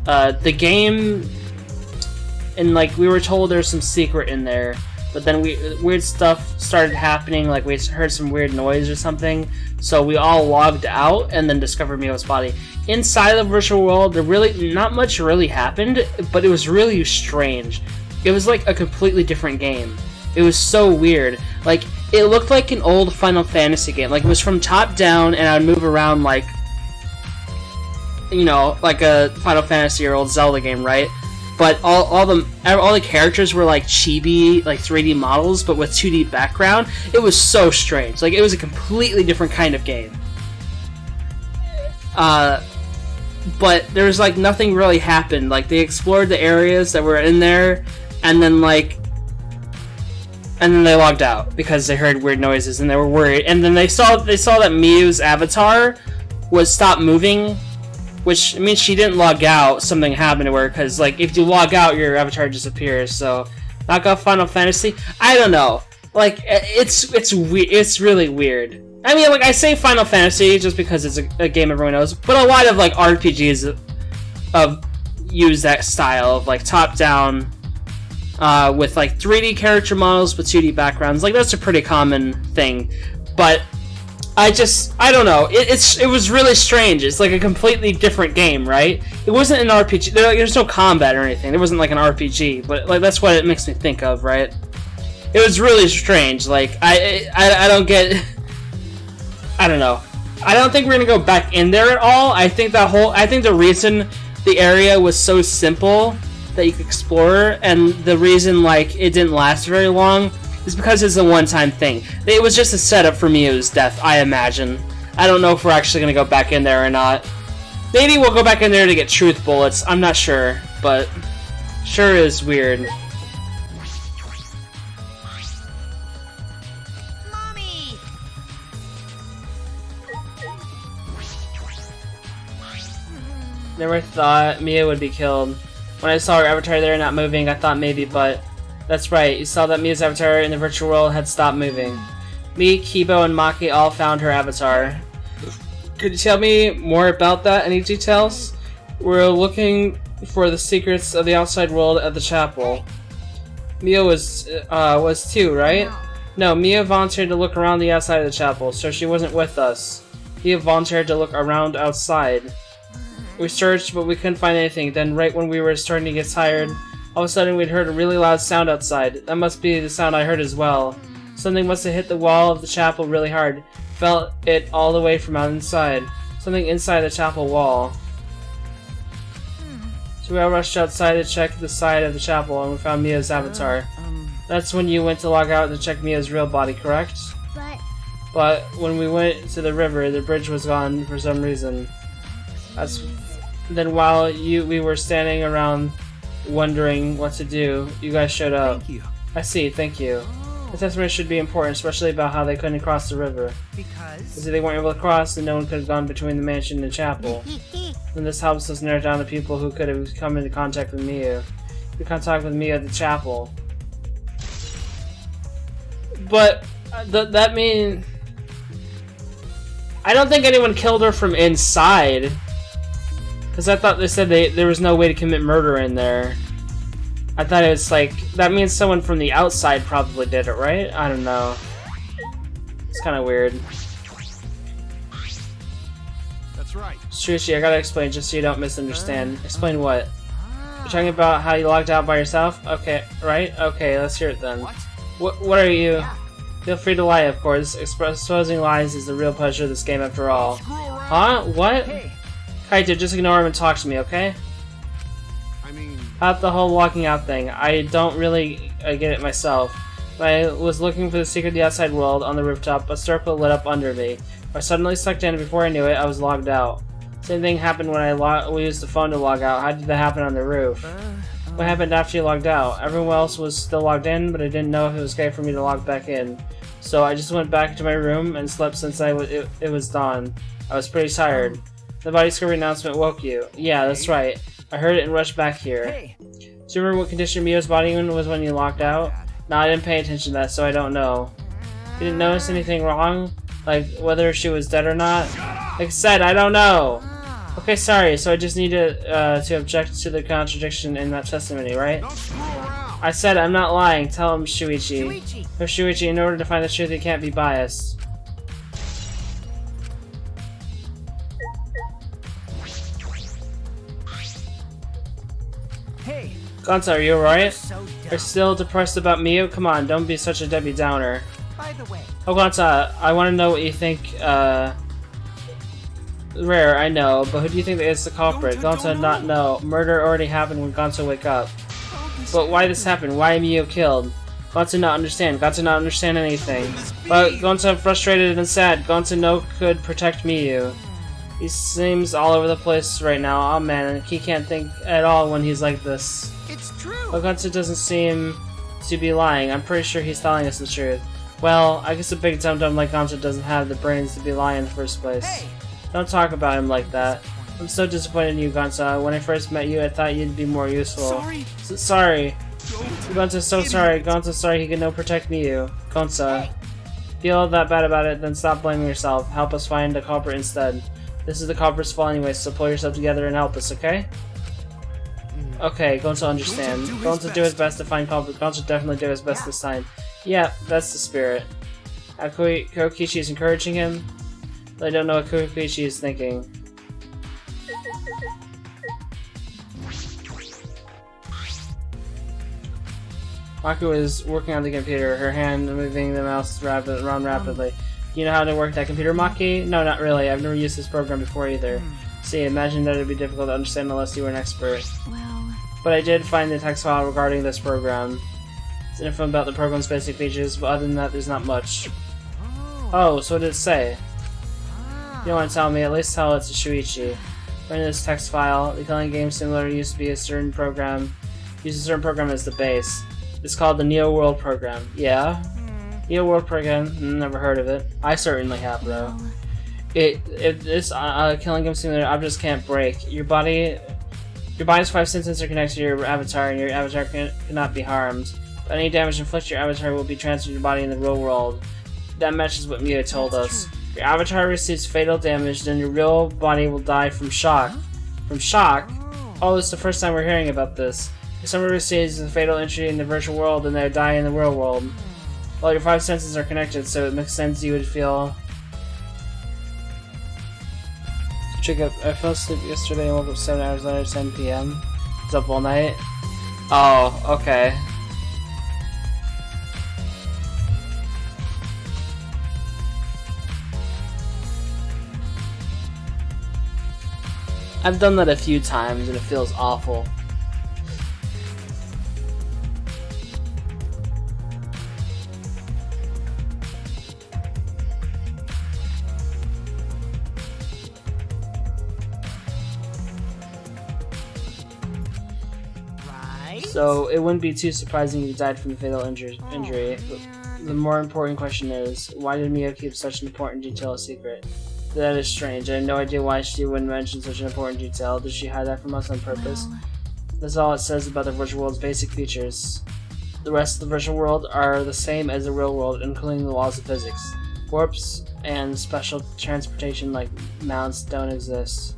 the game, and like we were told there's some secret in there. But then weird stuff started happening, like we heard some weird noise or something, so we all logged out and then discovered Mio's body. Inside the virtual world, not much really happened, but it was really strange. It was like a completely different game. It was so weird. Like, it looked like an old Final Fantasy game. Like, it was from top down, and I'd move around like, you know, like a Final Fantasy or old Zelda game, right? But all the characters were like chibi, like 3D models, but with 2D background. It was so strange. Like, it was a completely different kind of game. But there was like nothing really happened. Like, they explored the areas that were in there, and then they logged out because they heard weird noises and they were worried. And then they saw that Miyu's avatar was stopped moving. Which means she didn't log out, something happened to her, because, like, if you log out, your avatar disappears, so... Knock off Final Fantasy? I don't know. Like, it's really weird. I mean, like, I say Final Fantasy just because it's a game everyone knows, but a lot of, like, RPGs use that style of, like, top-down, with, like, 3D character models with 2D backgrounds. Like, that's a pretty common thing. But... I don't know. It was really strange. It's like a completely different game, right? It wasn't an RPG. There's no combat or anything. There wasn't like an RPG, but like that's what it makes me think of, right? It was really strange. Like I don't get. I don't know. I don't think we're gonna go back in there at all. I think the reason the area was so simple that you could explore, and the reason like it didn't last very long. It's because it's a one-time thing. It was just a setup for Mio's death, I imagine. I don't know if we're actually going to go back in there or not. Maybe we'll go back in there to get truth bullets. I'm not sure, but sure is weird. Mommy! Never thought Mia would be killed. When I saw her avatar there not moving, I thought maybe, but... That's right, you saw that Mia's avatar in the virtual world had stopped moving. Me, Kibo, and Maki all found her avatar. Could you tell me more about that? Any details? We're looking for the secrets of the outside world at the chapel. Mia was too, right? No, Mia volunteered to look around the outside of the chapel, so she wasn't with us. Mia volunteered to look around outside. We searched, but we couldn't find anything. Then right when we were starting to get tired, all of a sudden we'd heard a really loud sound outside. That must be the sound I heard as well. Something must have hit the wall of the chapel really hard. Felt it all the way from out inside. Something inside the chapel wall. So we all rushed outside to check the side of the chapel and we found Mia's avatar. That's when you went to log out to check Mia's real body, correct? But when we went to the river, the bridge was gone for some reason. Then while we were standing around wondering what to do, you guys showed up. Thank you. I see, thank you. This estimate should be important, especially about how they couldn't cross the river. Because They weren't able to cross, and no one could have gone between the mansion and the chapel. And this helps us narrow down the people who could have come into contact with Mia. You contact with Mia at the chapel. But that means I don't think anyone killed her from inside. Because I thought they said there was no way to commit murder in there. I thought it was like, that means someone from the outside probably did it, right? I don't know. It's kind of weird. That's right. Shuichi, I gotta explain just so you don't misunderstand. Explain what? You're talking about how you logged out by yourself? Okay, right? Okay, let's hear it then. What are you? Feel free to lie, of course. Exposing lies is the real pleasure of this game after all. Huh? What? Hey, Kaito, just ignore him and talk to me, okay? I mean, About the whole locking out thing, I don't really get it myself. When I was looking for the secret of the outside world on the rooftop, a circle lit up under me. I suddenly sucked in, and before I knew it, I was logged out. Same thing happened when we used the phone to log out. How did that happen on the roof? What happened after you logged out? Everyone else was still logged in, but I didn't know if it was okay for me to log back in. So I just went back to my room and slept since it was dawn. I was pretty tired. The body scurry announcement woke you. Yeah, that's right. I heard it and rushed back here. hey, Do you remember what condition Mio's body was when you locked out? No, I didn't pay attention to that, so I don't know. You didn't notice anything wrong? Like, whether she was dead or not? Like I said, I don't know! Okay, sorry, so I just need to object to the contradiction in that testimony, right? don't screw around. I said I'm not lying, tell him Shuichi. Shuichi. For Shuichi, in order to find the truth, you can't be biased. Hey, Gonza, are you alright? so Are you dumb. still depressed about Mio? Come on, don't be such a Debbie Downer. By the way, Oh, Gonza, I want to know what you think, Rare, I know, but who do you think is the culprit? Gonza not know. Murder already happened when Gonza wake up. But why this happened? Why Mio killed? Gonza not understand. Gonza not understand anything. But Gonza frustrated and sad. Gonza no could protect Miyu. He seems all over the place right now. Oh man, he can't think at all when he's like this. it's true. But Gonza doesn't seem to be lying. I'm pretty sure he's telling us the truth. Well, I guess a big dum-dum like Gonza doesn't have the brains to be lying in the first place. Hey, Don't talk about him like that. I'm so disappointed in you, Gonza. When I first met you, I thought you'd be more useful. sorry. Sorry. Don't. Gonza's so sorry. Gonza's sorry he can no protect Miyu. Gonza. Feel that bad about it, then stop blaming yourself. Help us find the culprit instead. This is the culprit's fault anyway, so pull yourself together and help us, okay? Okay, Gonza understand. Gonza do his best to find culprit. Gonza definitely do his best this time. Yeah, that's the spirit. Kokichi is encouraging him. But I don't know what Kokichi is thinking. Mako is working on the computer, her hand moving the mouse around rapidly. You know how to work that computer, Maki? No, not really. I've never used this program before either. See, imagine that it would be difficult to understand unless you were an expert. Well, But I did find the text file regarding this program. It's info about the program's basic features, but other than that, there's not much. Oh, so what did it say? You don't want to tell me, at least tell it to Shuichi. According to this text file, the killing game simulator used to be a certain program. Use a certain program as the base. It's called the Neo World program. Yeah? Neo World program, never heard of it. I certainly have though. If this killing game simulator objects can't break, your body's 5 senses are connected to your avatar, and your avatar cannot be harmed. But any damage inflicted, your avatar will be transferred to your body in the real world. That matches what Mia told us. Your avatar receives fatal damage, then your real body will die from shock. From shock? Oh, this is the first time we're hearing about this. If someone receives a fatal injury in the virtual world, then they die in the real world. Well, your 5 senses are connected, so it makes sense you would feel... I fell asleep yesterday and woke up 7 hours later at 10 p.m. I was up all night. Oh, okay. I've done that a few times and it feels awful. So it wouldn't be too surprising if you died from the fatal injury. The more important question is, why did Mio keep such an important detail a secret? That is strange. I have no idea why she wouldn't mention such an important detail. Did she hide that from us on purpose? Well, That's all it says about the virtual world's basic features. The rest of the virtual world are the same as the real world, including the laws of physics. Warps and special transportation like mounts don't exist.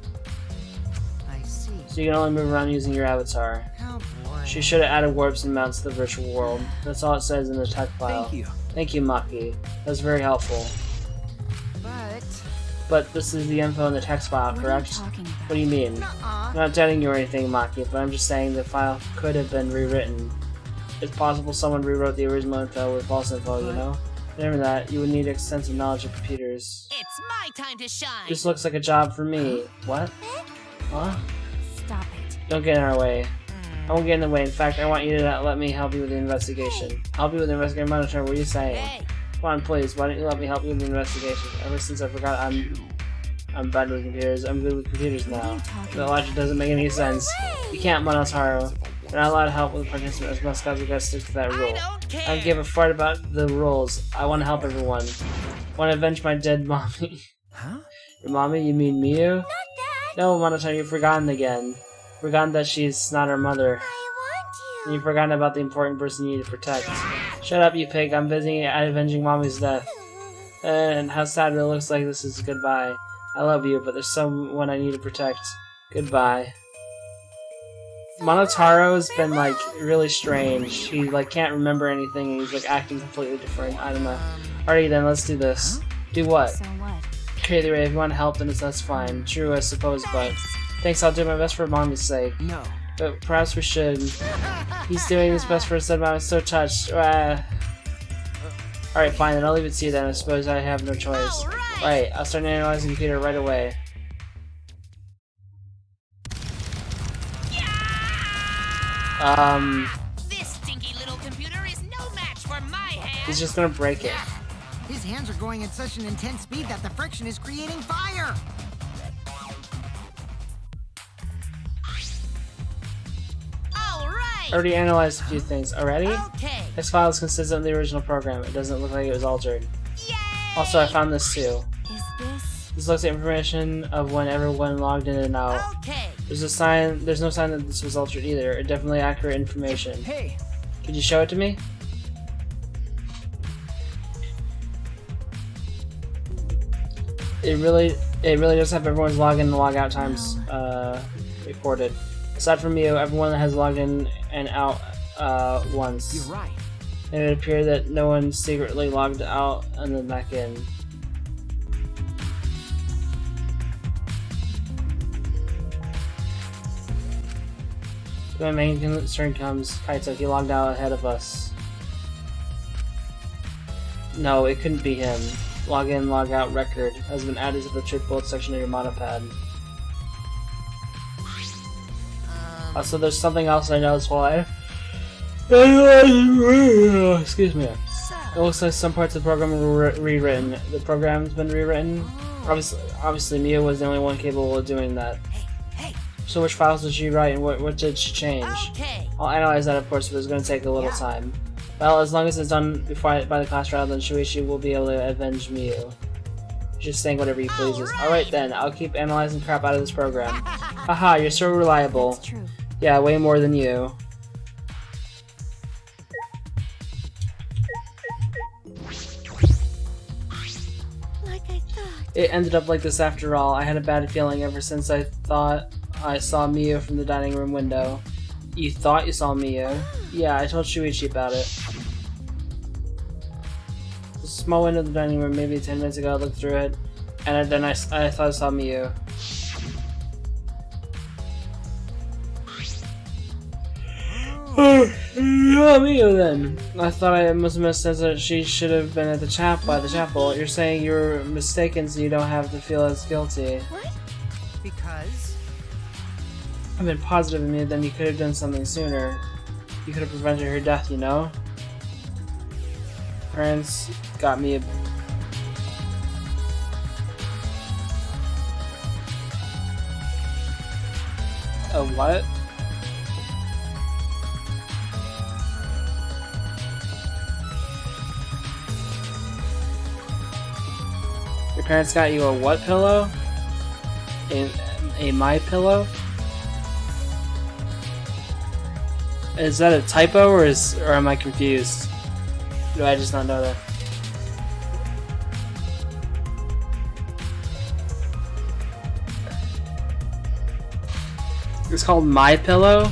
I see. So you can only move around using your avatar. Oh boy. She should have added warps and mounts to the virtual world. That's all it says in the tech file. Thank you. Thank you, Maki. That's very helpful. But this is the info in the text file, what correct? are you talking about? What do you mean? Nuh-uh. I'm not doubting you or anything, Maki, but I'm just saying the file could have been rewritten. It's possible someone rewrote the original info with false info, you know? Remember that, you would need extensive knowledge of computers. It's my time to shine. This looks like a job for me. What? Huh? Stop it. Don't get in our way. I won't get in the way. In fact, I want you to let me help you with the investigation. Help you with the investigation? Monitor, what are you saying? Hey, Come on, please. Why don't you let me help you with the investigation? Ever since I forgot I'm bad with computers. I'm good with computers What are now. you talking The logic doesn't make any sense. You can't, Monotauro. You're not allowed to help with participants. Mascots, we gotta stick to that I rule. don't care. I don't give a fart about the rules. I want to help everyone. Want to avenge my dead mommy. Huh? Your mommy? You mean Miu? Not that. No, Monotauro, you've forgotten again. Forgotten that she's not our mother. I want And you've forgotten about the important person you need to protect. Shut up, you pig. I'm busy avenging mommy's death. And how sad it looks like this is goodbye. I love you, but there's someone I need to protect. Goodbye. Monotaro's been, like, really strange. He, like, can't remember anything, and he's, like, acting completely different. I don't know. Alrighty then, let's do this. Do what? So what? Okay, either way, if you want help, then that's fine. True, I suppose, but... Thanks, I'll do my best for mommy's sake. No. But perhaps we should. He's doing his best for his dead mom. I'm so touched. Alright, fine, then I'll leave it to you then. I suppose I have no choice. Right, I'll start analyzing the computer right away. This stinky little computer is no match for my hand. He's just gonna break it. His hands are going at such an intense speed that the friction is creating fire. All right. I already analyzed a few things. Already? Okay. This file is consistent with the original program. It doesn't look like it was altered. Yay! Also, I found this too. Is this... This looks at information of when everyone logged in and out. Okay. There's no sign that this was altered either. Definitely accurate information. Hey, Could you show it to me? It really does have everyone's login and log out times recorded. Aside from you, everyone has logged in and out once. You're right. And it would appear that no one secretly logged out and then back in. My main concern comes, Kaito, he logged out ahead of us. No, it couldn't be him. Log in, log out record has been added to the trip bullet section of your monopad. Also, there's something else I noticed while excuse me. It looks like some parts of the program were rewritten. The program's been rewritten. Obviously, Mia was the only one capable of doing that. Hey. So which files did she write and what did she change? Okay. I'll analyze that, of course, but it's going to take a little time. Well, as long as it's done by the class trial, then Shuichi will be able to avenge Miu. Just saying whatever he pleases. Alright then, I'll keep analyzing crap out of this program. Haha, you're so reliable. That's true. Yeah, way more than you. Like I thought. It ended up like this after all. I had a bad feeling ever since I thought I saw Miu from the dining room window. You thought you saw Miu? Yeah, I told Shuichi about it. The small window of the dining room, maybe 10 minutes ago, I looked through it, and then I thought I saw Miu. Yeah, Miu then. I thought I must have said that she should have been at the chapel. You're saying you're mistaken so you don't have to feel as guilty. What? Because I've been positive in me, then you could have done something sooner. You could have prevented her death, you know? Parents got me a what? Your parents got you a what pillow? A my pillow? Is that a typo or am I confused? Do I just not know that? It's called My Pillow?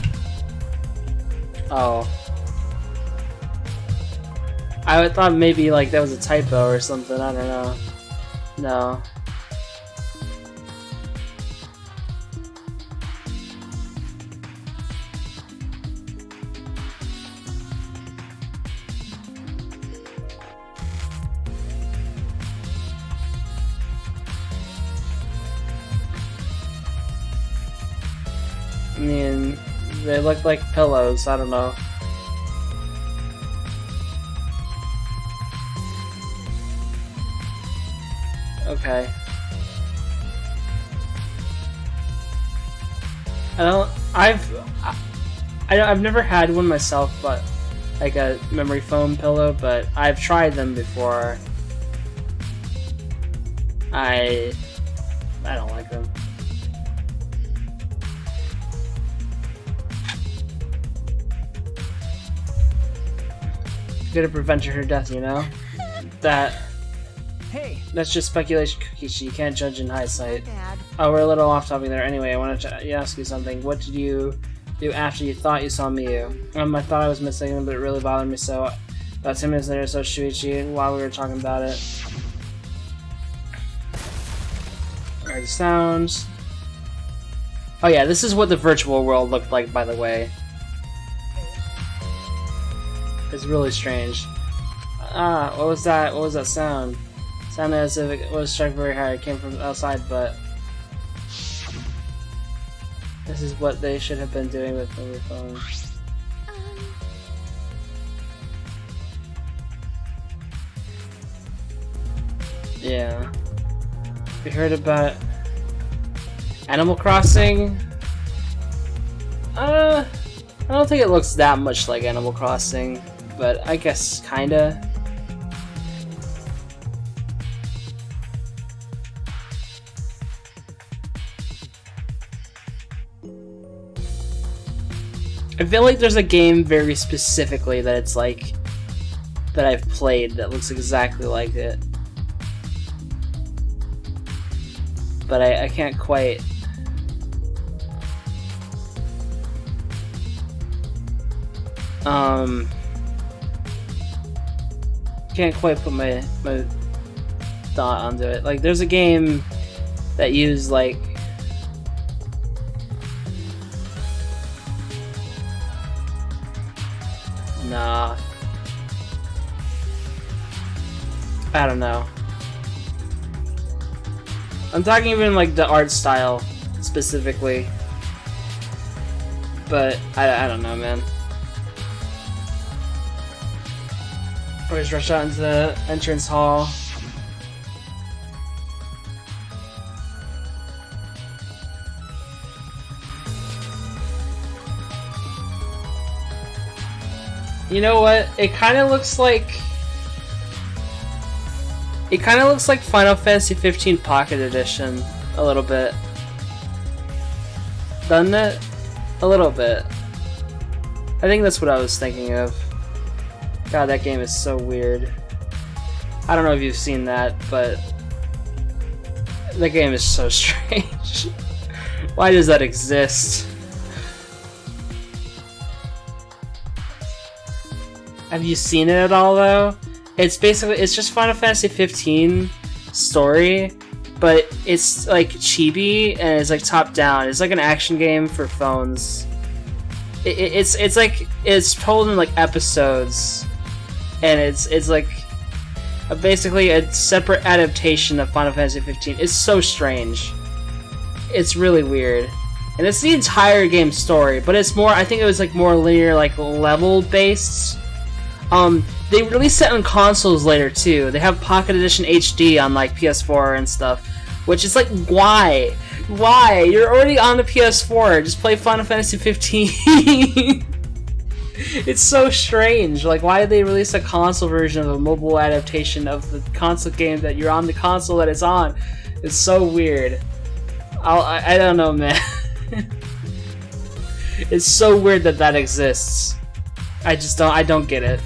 Oh. I thought maybe like that was a typo or something, I don't know. No. I mean, they look like pillows, I don't know. Okay. I've never had one myself, but like a memory foam pillow, but I've tried them before. I don't like them. Gonna prevent her death, you know? That's just speculation, Kokichi. You can't judge in hindsight. Dad. Oh, we're a little off topic there. Anyway, I wanted to ask you something. What did you do after you thought you saw Miyu? I thought I was missing him, but it really bothered me so. About 10 minutes later, so Shuichi, while we were talking about it. Alright, sounds. Oh yeah, this is what the virtual world looked like, by the way. It's really strange. Ah, what was that? What was that sound? Sounded as if it was struck very hard. It came from outside, but this is what they should have been doing with mobile phones. Yeah. We heard about Animal Crossing. I don't think it looks that much like Animal Crossing, but I guess kinda. I feel like there's a game very specifically that it's like that I've played that looks exactly like it, but I can't quite. Can't quite put my thought onto it. Like, there's a game that used like nah. I don't know. I'm talking even like the art style specifically, but I don't know, man. Always rush out into the entrance hall. You know what? It kind of looks like Final Fantasy 15 Pocket Edition a little bit. Doesn't it? A little bit. I think that's what I was thinking of. God, that game is so weird. I don't know if you've seen that, but the game is so strange. Why does that exist? Have you seen it at all, though? It's just Final Fantasy 15 story, but it's like chibi and it's like top down. It's like an action game for phones. It's like it's told in like episodes, and it's like basically a separate adaptation of Final Fantasy 15. It's so strange. It's really weird. And it's the entire game story, but it's more, I think it was like more linear, like level based. They released it on consoles later too. They have Pocket Edition HD on like PS4 and stuff, which is like, why? Why? You're already on the PS4. Just play Final Fantasy 15. It's so strange. Like, why did they release a console version of a mobile adaptation of the console game that you're on the console that it's on? It's so weird. I don't know, man. It's so weird that that exists. I don't get it.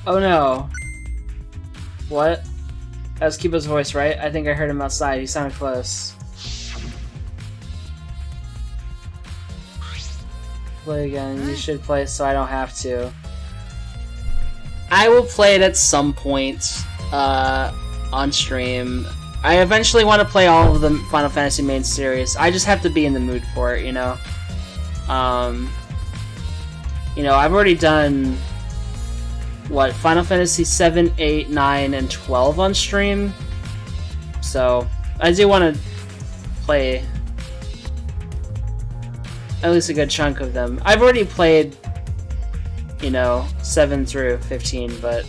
Oh no. What? That was Kibo's voice, right? I think I heard him outside. He sounded close. Play again. You should play it so I don't have to. I will play it at some point on stream. I eventually want to play all of the Final Fantasy main series. I just have to be in the mood for it, you know? You know, I've already done what, Final Fantasy 7, 8, 9, and 12 on stream. So, I do want to play at least a good chunk of them. I've already played, you know, 7 through 15, but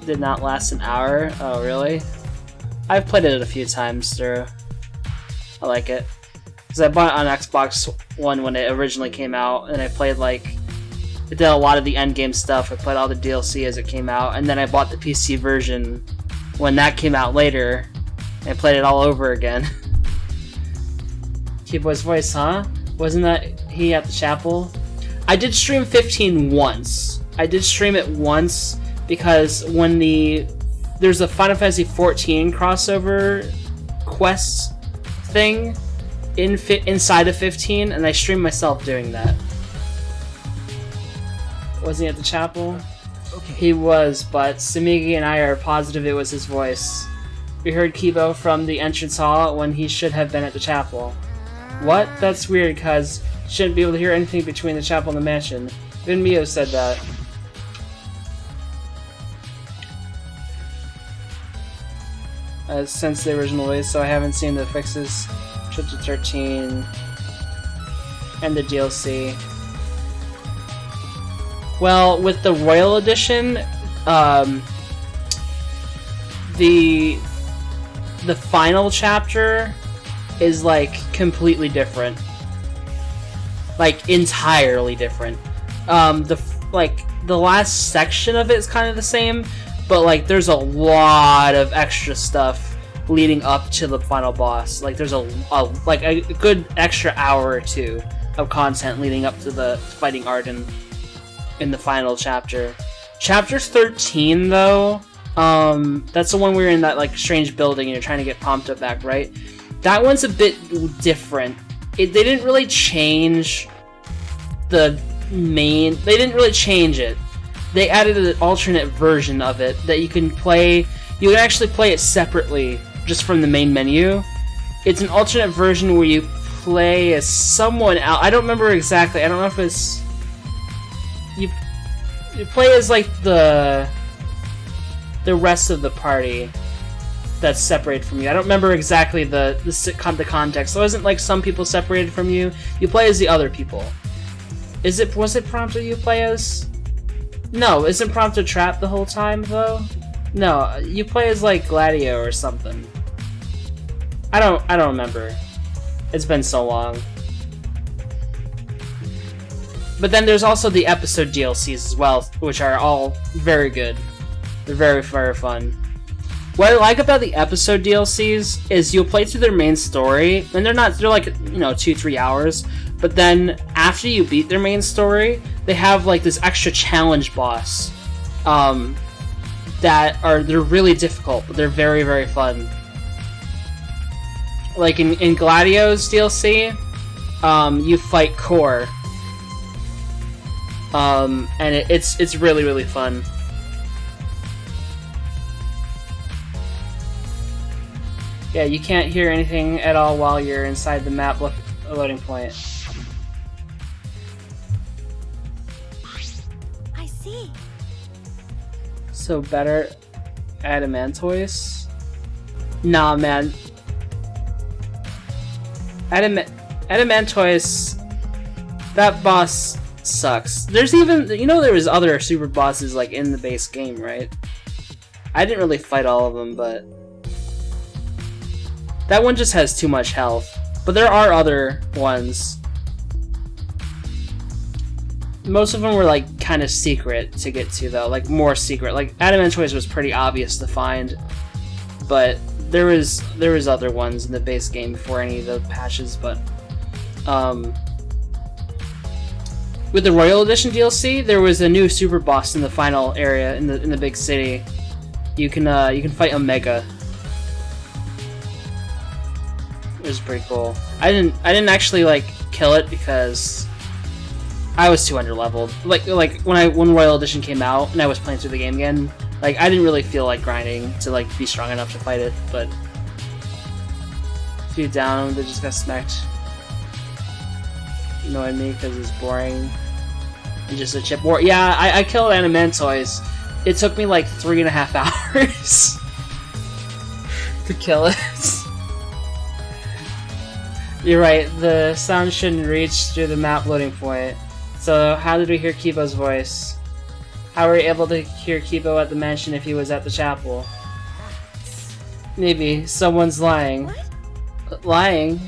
did not last an hour. Oh, really? I've played it a few times through. I like it. Because I bought it on Xbox One when it originally came out, and I played, like, I did a lot of the endgame stuff. I played all the DLC as it came out, and then I bought the PC version when that came out later, and I played it all over again. Keyboy's voice, huh? Wasn't that he at the chapel? I did stream 15 once. I did stream it once because when there's a Final Fantasy 14 crossover quest thing inside of 15, and I streamed myself doing that. Was he at the chapel? Okay. He was, but Samigi and I are positive it was his voice. We heard Kibo from the entrance hall when he should have been at the chapel. What? That's weird, cuz you shouldn't be able to hear anything between the chapel and the mansion. Even Mio said that. Since the original release, so I haven't seen the fixes. Chapter 13 and the DLC. Well, with the Royal Edition, the final chapter is like completely different, like entirely different. The last section of it is kind of the same, but like there's a lot of extra stuff leading up to the final boss. Like there's a good extra hour or two of content leading up to the fighting Arden in the final chapter. Chapter 13 though, that's the one where you're in that like strange building and you're trying to get Prompto back, right? That one's a bit different. They didn't really change the main... They didn't really change it. They added an alternate version of it that you can play... You can actually play it separately, just from the main menu. It's an alternate version where you play as someone else. I don't remember exactly. I don't know if it's... You play as, like, the rest of the party that's separated from you. I don't remember exactly the context. So it wasn't like some people separated from you. You play as the other people. Was it Prompto you play as? No, isn't Prompto trapped the whole time though? No, you play as like Gladio or something. I don't remember. It's been so long. But then there's also the episode DLCs as well, which are all very good. They're very, very fun. What I like about the episode DLCs is you'll play through their main story, and they're like, you know, 2-3 hours, but then after you beat their main story, they have like this extra challenge boss they're really difficult, but they're very, very fun. Like in Gladio's DLC, you fight Core, and it's really, really fun. Yeah, you can't hear anything at all while you're inside the map loading point. I see. So better Adamantoise? Nah, man. Adamantoise, that boss sucks. There's even, you know, there was other super bosses like in the base game, right? I didn't really fight all of them, but That one just has too much health. But there are other ones. Most of them were like kind of secret to get to though, like more secret. Like Adamantoise was pretty obvious to find, but there was other ones in the base game before any of the patches. But with the Royal Edition DLC, there was a new super boss in the final area in the big city. You can fight Omega. It was pretty cool. I didn't actually like kill it because I was too underleveled. Like when Royal Edition came out and I was playing through the game again, like I didn't really feel like grinding to like be strong enough to fight it. But a few down, they just got smacked. Annoyed me because it's boring. And just a chip war. Yeah, I killed Adamantoise. It took me like 3.5 hours to kill it. You're right, the sound shouldn't reach through the map loading point. So how did we hear Kibo's voice? How were we able to hear Kibo at the mansion if he was at the chapel? Maybe someone's lying. What? Lying?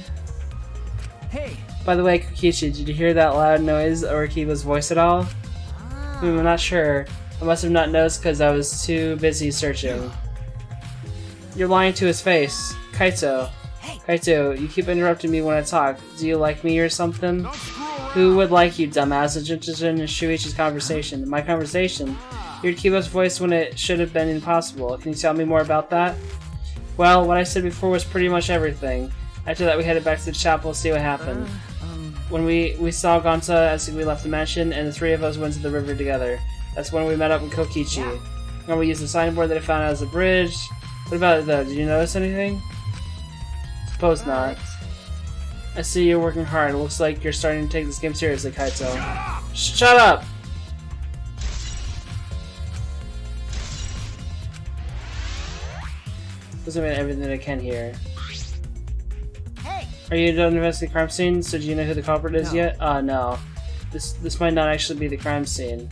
Hey! By the way, Kokichi, did you hear that loud noise or Kibo's voice at all? I'm not sure. I must have not noticed because I was too busy searching. You're lying to his face. Kaito. Kaito, you keep interrupting me when I talk. Do you like me or something? Who would like you, dumbass? I'm interested in Shuichi's conversation. My conversation? You heard Kibo's voice when it should have been impossible. Can you tell me more about that? Well, what I said before was pretty much everything. After that, we headed back to the chapel to see what happened. When we saw Gonta as we left the mansion, and the three of us went to the river together. That's when we met up with Kokichi. And we used the signboard that I found as a bridge. What about it though? Did you notice anything? Suppose not. I see you're working hard. It looks like you're starting to take this game seriously, Kaito. Shut up! Doesn't mean everything that I can here. Hey! Are you done investigating the crime scene? So do you know who the culprit is yet? No. This might not actually be the crime scene.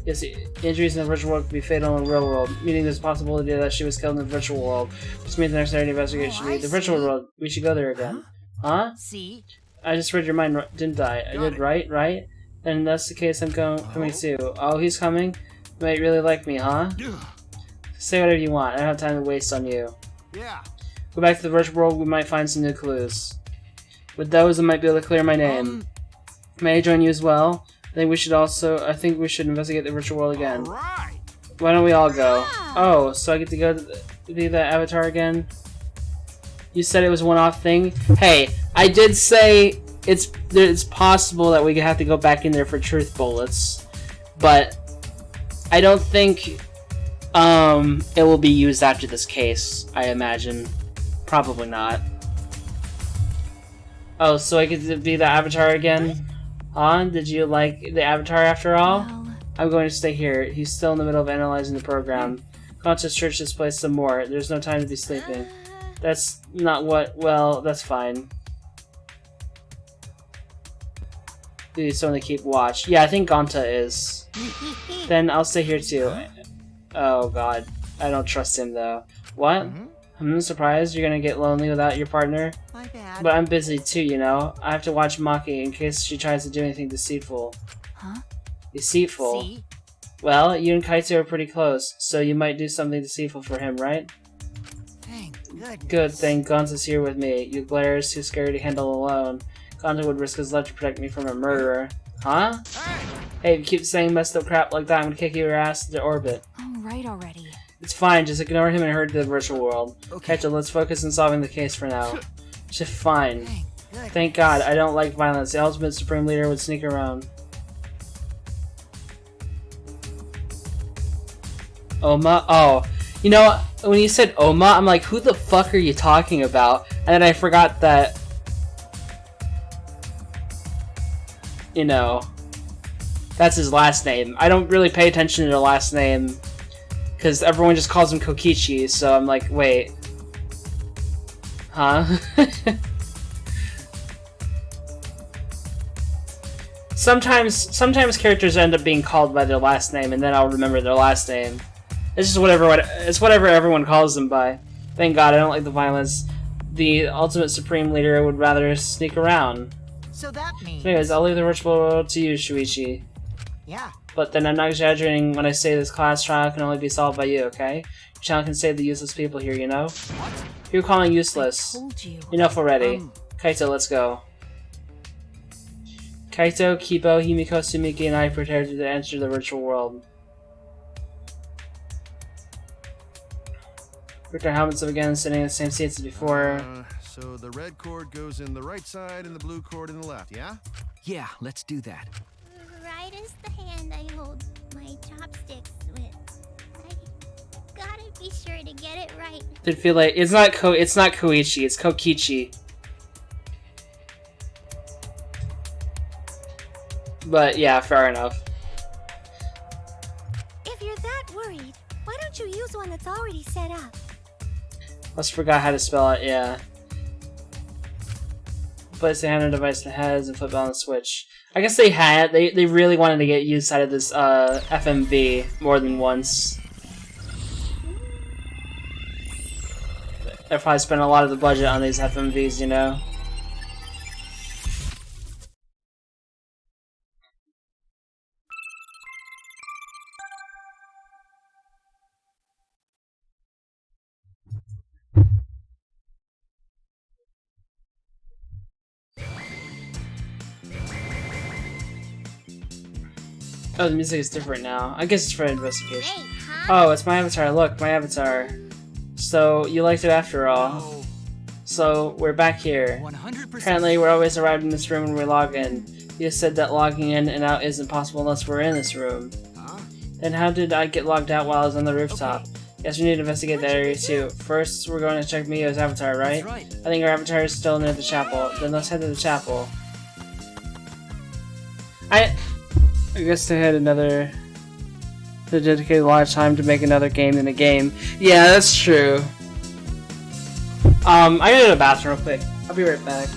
Yes, injuries in the virtual world could be fatal in the real world, meaning there's a possibility that she was killed in the virtual world, which means the next area to investigate should be the virtual world. We should go there again. Huh? See? I just read your mind, didn't I? I did, right? Then that's the case, I'm coming too. Oh, he's coming? You might really like me, huh? Say whatever you want, I don't have time to waste on you. Yeah. Go back to the virtual world, we might find some new clues. With those, I might be able to clear my name. May I join you as well? I think we should investigate the virtual world again. Right. Why don't we all go? Oh, so I get to go to be the avatar again? You said it was a one-off thing? Hey, I did say it's possible that we have to go back in there for truth bullets, but I don't think it will be used after this case, I imagine. Probably not. Oh, so I get to be the avatar again? Huh? Did you like the avatar after all? Well, I'm going to stay here. He's still in the middle of analyzing the program. Go to search this place some more. There's no time to be sleeping. That's not what... Well, that's fine. We need someone to keep watch. Yeah, I think Gonta is. Then I'll stay here too. Oh god. I don't trust him though. What? I'm surprised you're gonna get lonely without your partner. My bad. But I'm busy too, you know. I have to watch Maki in case she tries to do anything deceitful. huh? Deceitful? See? Well, you and Kaito are pretty close, so you might do something deceitful for him, right? Thank goodness. Good thing Gonza's here with me. You Blair is too scary to handle alone. Gonza would risk his life to protect me from a murderer. Huh? Hey, if you keep saying messed up crap like that, I'm gonna kick your ass into orbit. Oh, right already. It's fine, just ignore him and hurry to the virtual world. Okay. Kaito, let's focus on solving the case for now. Just fine. Thank goodness. Thank God, I don't like violence. The ultimate supreme leader would sneak around. Oma? Oh. You know, when you said Oma, I'm like, who the fuck are you talking about? And then I forgot that... You know... That's his last name. I don't really pay attention to the last name. Because everyone just calls him Kokichi, so I'm like, wait. Huh? Sometimes characters end up being called by their last name, and then I'll remember their last name. It's just whatever everyone calls them by. Thank God, I don't like the violence. the ultimate supreme leader would rather sneak around. So that means... Anyways, I'll leave the virtual world to you, Shuichi. Yeah. But then I'm not exaggerating when I say this class trial can only be solved by you, okay? Your channel can save the useless people here, you know? What? You're calling useless. Told you. Enough already. Kaito, let's go. Kaito, Kipo, Himiko, Sumiki, and I prepare to enter the virtual world. Put our helmets up again, sitting in the same seats as before. So the red cord goes in the right side and the blue cord in the left, yeah? Yeah, let's do that. Right is the hand I hold my chopsticks with. I gotta be sure to get it right. Did feel like it's not Koichi, it's Kokichi. But yeah, fair enough. If you're that worried, why don't you use one that's already set up? Almost forgot how to spell it, yeah. Place the hand on the device in the heads and flip on the switch. I guess they really wanted to get use out of this FMV more than once. They probably spent a lot of the budget on these FMVs, you know? Oh, the music is different now. I guess it's for investigation. Great, huh? Oh, it's my avatar. Look, my avatar. So, you liked it after all. So, we're back here. 100%. Apparently, we're always arrived in this room when we log in. You said that logging in and out isn't possible unless we're in this room. Huh? Then how did I get logged out while I was on the rooftop? Guess we need to investigate that area too. First, we're going to check Mio's avatar, right? That's right. I think our avatar is still near the chapel. Then let's head to the chapel. I guess they had another... They dedicated a lot of time to make another game in a game. Yeah, that's true. I gotta go to the bathroom real quick. I'll be right back.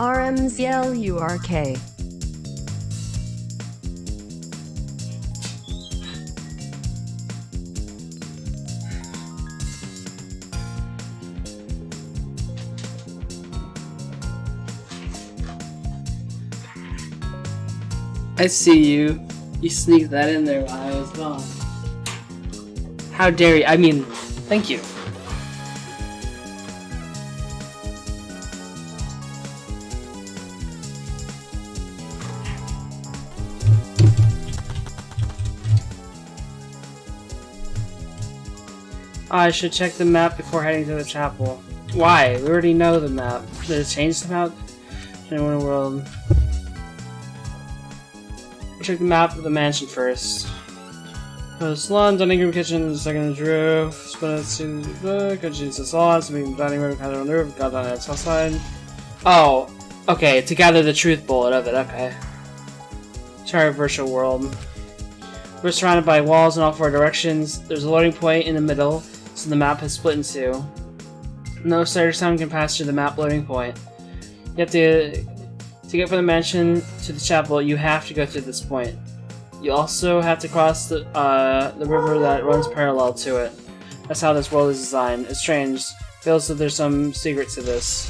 RMZLURK. I see you. You sneaked that in there while I was gone. How dare you? I mean, thank you. I should check the map before heading to the chapel. Why? We already know the map. Did it change the map? Anyone in the world? Check the map of the mansion first. Go to the salon, dining room, kitchen, second roof. Split it to the kitchen, the salon, something dining room, kind of on the roof, got on the south side. Oh, okay, to gather the truth bullet of it, okay. Try a virtual world. We're surrounded by walls in all four directions. There's a loading point in the middle, so the map has split in two. No starter sound can pass through the map loading point. You have to get from the mansion to the chapel, you have to go through this point. You also have to cross the river that runs parallel to it. That's how this world is designed. It's strange. Feels that there's some secret to this.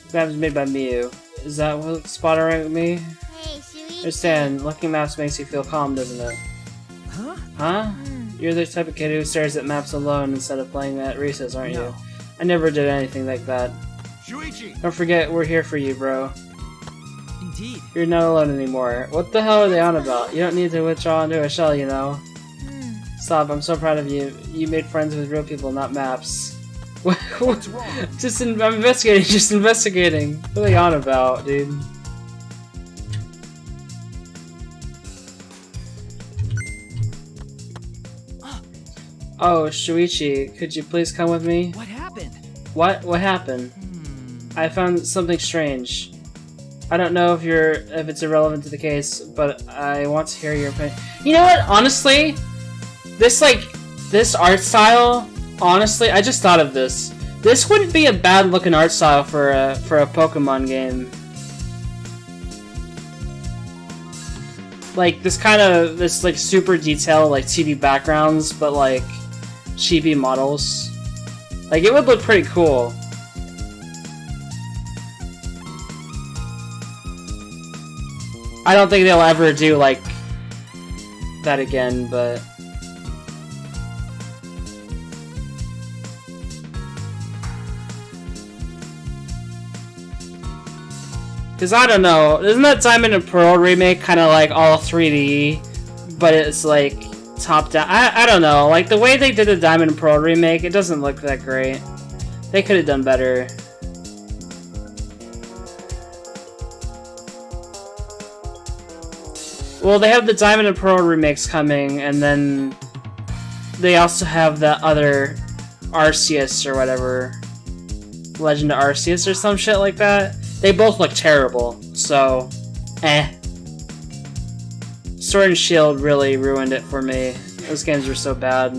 The map is made by Miyu. Is that what's spot alright with me? Hey, Shuichi. Understand, looking maps makes you feel calm, doesn't it? Huh? Huh? You're the type of kid who stares at maps alone instead of playing at recess, aren't No. you? I never did anything like that. Shuichi! Don't forget, we're here for you, bro. Indeed. You're not alone anymore. What the hell are they on about? You don't need to withdraw into a shell, you know. Stop, I'm so proud of you. You made friends with real people, not maps. What's wrong? I'm investigating, just investigating. What are they on about, dude? Oh, Shuichi, could you please come with me? What happened? What? What happened? I found something strange. I don't know if it's irrelevant to the case, but I want to hear your opinion. You know what? Honestly, this art style. Honestly, I just thought of this. This wouldn't be a bad looking art style for a Pokemon game. Like this like super detailed like 2D backgrounds, but like chibi models. Like it would look pretty cool. I don't think they'll ever do like that again, but because I don't know, isn't that Diamond and Pearl remake kind of like all 3D, but it's like top down? I don't know, like the way they did the Diamond and Pearl remake, it doesn't look that great. They could have done better. Well, they have the Diamond and Pearl remakes coming, and then they also have that other Arceus or whatever. Legend of Arceus or some shit like that. They both look terrible, so Sword and Shield really ruined it for me. Those games were so bad.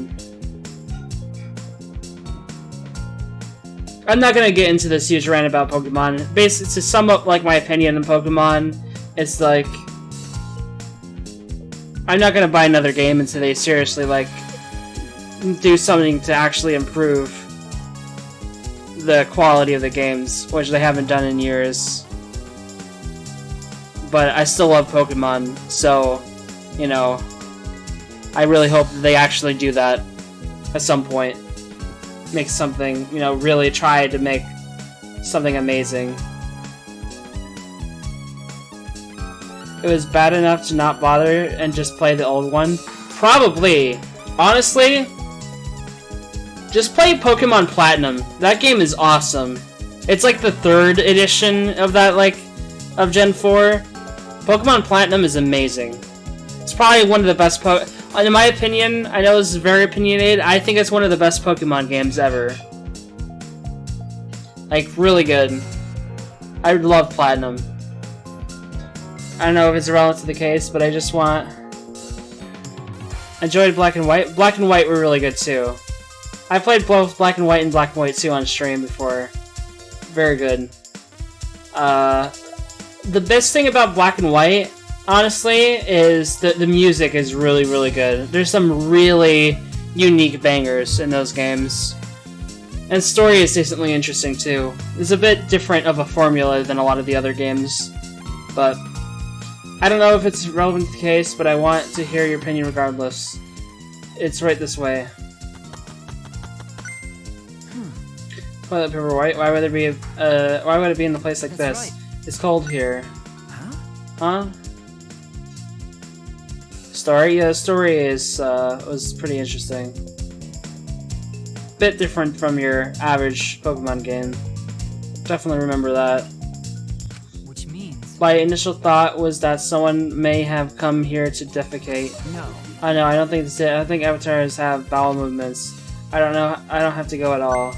I'm not gonna get into this huge rant about Pokemon. Basically, to sum up like my opinion on Pokemon, it's like I'm not gonna buy another game until they seriously like do something to actually improve the quality of the games, which they haven't done in years. But I still love Pokemon, so you know, I really hope that they actually do that at some point. Make something, you know, really try to make something amazing. It was bad enough to not bother and just play the old one? Probably. Honestly, just play Pokemon Platinum. That game is awesome. It's like the 3rd edition of that, like, of Gen 4. Pokemon Platinum is amazing. It's probably one of the best in my opinion, I know this is very opinionated, I think it's one of the best Pokemon games ever. Like, really good. I love Platinum. I don't know if it's relevant to the case, but I just want... Enjoyed Black and White. Black and White were really good too. I played both Black and White and Black and White 2 on stream before. Very good. The best thing about Black and White, honestly, is that the music is really, really good. There's some really unique bangers in those games. And story is decently interesting too. It's a bit different of a formula than a lot of the other games, but I don't know if it's relevant to the case, but I want to hear your opinion regardless. It's right this way. Toilet paper white. Why would there be why would it be in a place like this? Right. It's cold here. Huh? Story? Yeah, the story is was pretty interesting. Bit different from your average Pokemon game. Definitely remember that. Which means My initial thought was that someone may have come here to defecate. no. I know, I don't think this is it. I don't think avatars have bowel movements. I don't know, I don't have to go at all.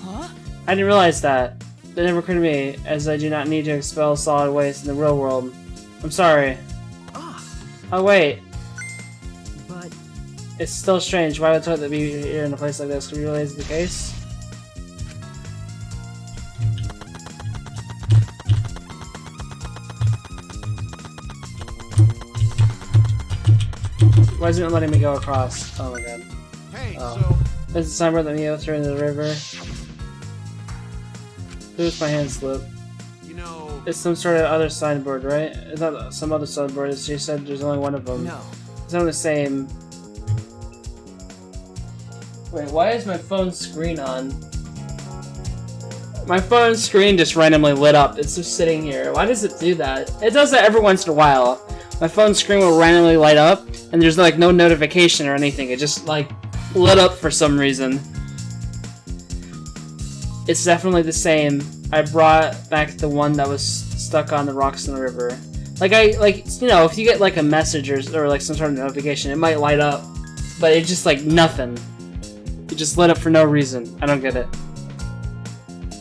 Huh? I didn't realize that. It never occurred to me, as I do not need to expel solid waste in the real world. I'm sorry. Ah, Oh wait, but it's still strange. Why would the toilet be here in a place like this? Could you realize the case? Why isn't it letting me go across? Oh my god. Hey, Oh. so There's a signboard that me threw into the river. Who's my hand slip? you know, It's some sort of other signboard, right? It's not some other signboard. She said there's only one of them. no. It's not the same. Wait, why is my phone screen on? My phone screen just randomly lit up. It's just sitting here. Why does it do that? It does that every once in a while. My phone screen will randomly light up, and there's like no notification or anything. It just like lit up for some reason. It's definitely the same. I brought back the one that was stuck on the rocks in the river. Like you know, if you get like a message or like some sort of notification, it might light up, but it's just like nothing. It just lit up for no reason. I don't get it.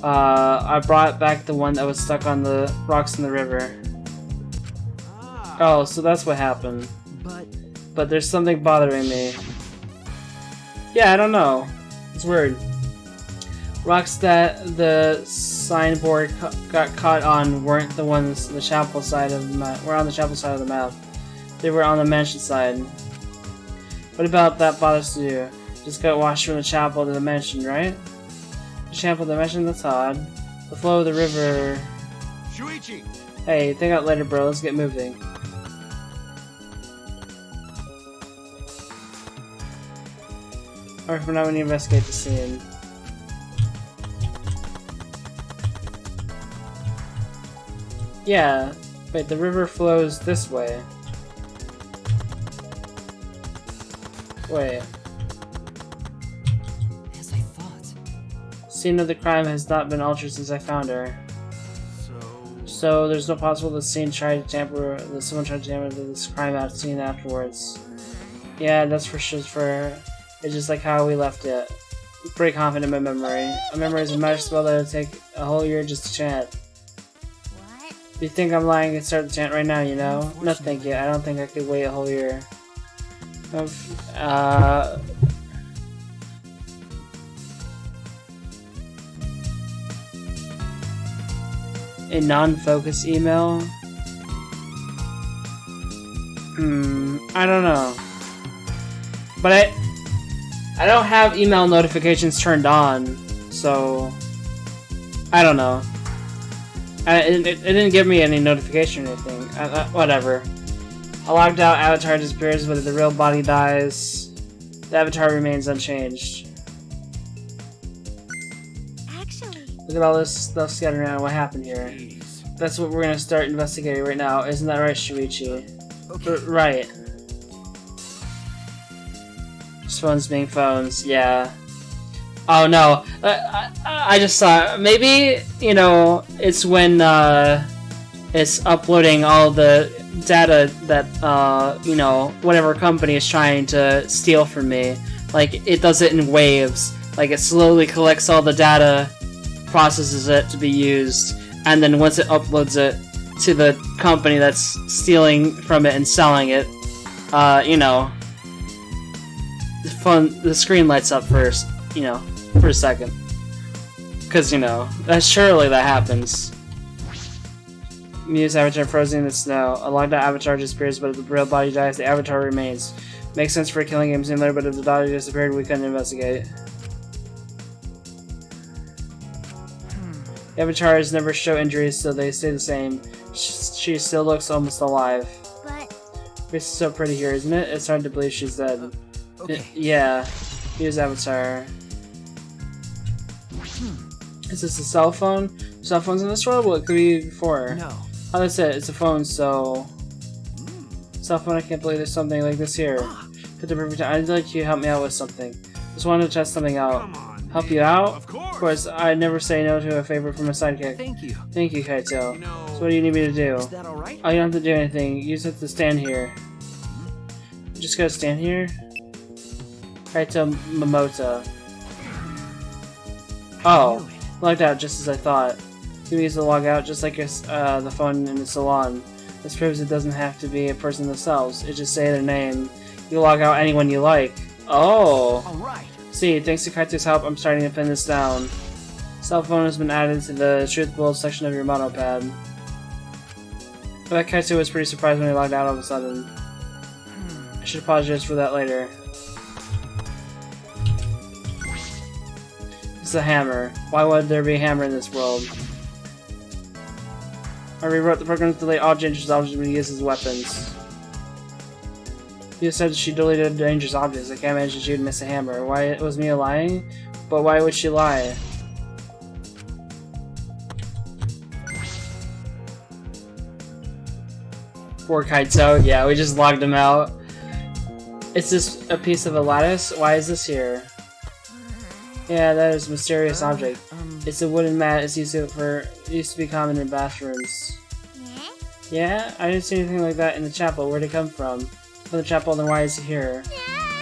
I brought back the one that was stuck on the rocks in the river. Oh, so that's what happened. But there's something bothering me. Yeah, I don't know. It's weird. Rocks that the signboard got caught on weren't the ones on the chapel side of the map. Were on the chapel side of the map. They were on the mansion side. What about that bothers you? Just got washed from the chapel to the mansion, right? The chapel to the mansion? That's odd. The flow of the river. Shuichi! Hey, think out later, bro. Let's get moving. Alright, for now we need to investigate the scene. Yeah, wait, the river flows this way. Wait. As I thought. Scene of the crime has not been altered since I found her. So there's no possible that someone tried to tamper this crime out scene afterwards. Yeah, that's for sure. It's just like how we left it. I'm pretty confident in my memory. A memory is a magic spell that would take a whole year just to chant. What? If you think I'm lying, I can start the chant right now, you know? No, thank you. I don't think I could wait a whole year. A non-focus email? I don't know. But I don't have email notifications turned on, so I don't know. It didn't give me any notification or anything. Whatever. I logged out, avatar disappears, but if the real body dies, the avatar remains unchanged. Actually, Look at all this stuff scattered around. What happened here? That's what we're gonna start investigating right now. Isn't that right, Shuichi? Okay. Right. Just phones being phones, yeah. Oh no, I just saw, maybe, you know, it's when, it's uploading all the data that, you know, whatever company is trying to steal from me. Like, it does it in waves. Like, it slowly collects all the data, processes it to be used, and then once it uploads it to the company that's stealing from it and selling it, you know, the screen lights up first, you know, for a second. Because, you know, surely that happens. Muse avatar frozen in the snow. A logged out avatar disappears, but if the real body dies, the avatar remains. Makes sense for a killing game simulator, but if the body disappeared, we couldn't investigate. The avatars never show injuries, so they stay the same. She still looks almost alive. but This is so pretty here, isn't it? It's hard to believe she's dead. Okay. Yeah. Muse avatar. Is this a cell phone? Cell phones in this world? What could be before? No. Oh, that's it. It's a phone, so... Cell phone, I can't believe there's something like this here. Put the perfect time. I'd like you to help me out with something. Just wanted to test something out. Come on, Help man. you out? Of course. Of course, I'd never say no to a favor from a sidekick. Thank you. Thank you, Kaito. You know, So what do you need me to do? Is that alright? Oh, you don't have to do anything. You just have to stand here. You just gotta stand here? Kaito Momota. Oh. Logged out just as I thought. You use to log out just like the phone in the salon. This proves it doesn't have to be a person themselves. It just say their name. You log out anyone you like. Oh! Alright. See, thanks to Kaito's help, I'm starting to pin this down. Cell phone has been added to the truth bold section of your model pad. I bet Kaito was pretty surprised when he logged out all of a sudden. I should apologize for that later. It's a hammer. Why would there be a hammer in this world? I rewrote the program to delete all dangerous objects when used as weapons. You said she deleted dangerous objects. I can't imagine she would miss a hammer. Why was Mia lying? But why would she lie? Poor Kaito. Yeah, we just logged him out. Is this a piece of a lattice? Why is this here? Yeah, that is a mysterious object. It's a wooden mat. It's used to be common in bathrooms. Yeah? I didn't see anything like that in the chapel. Where'd it come from? From the chapel, then why is it here?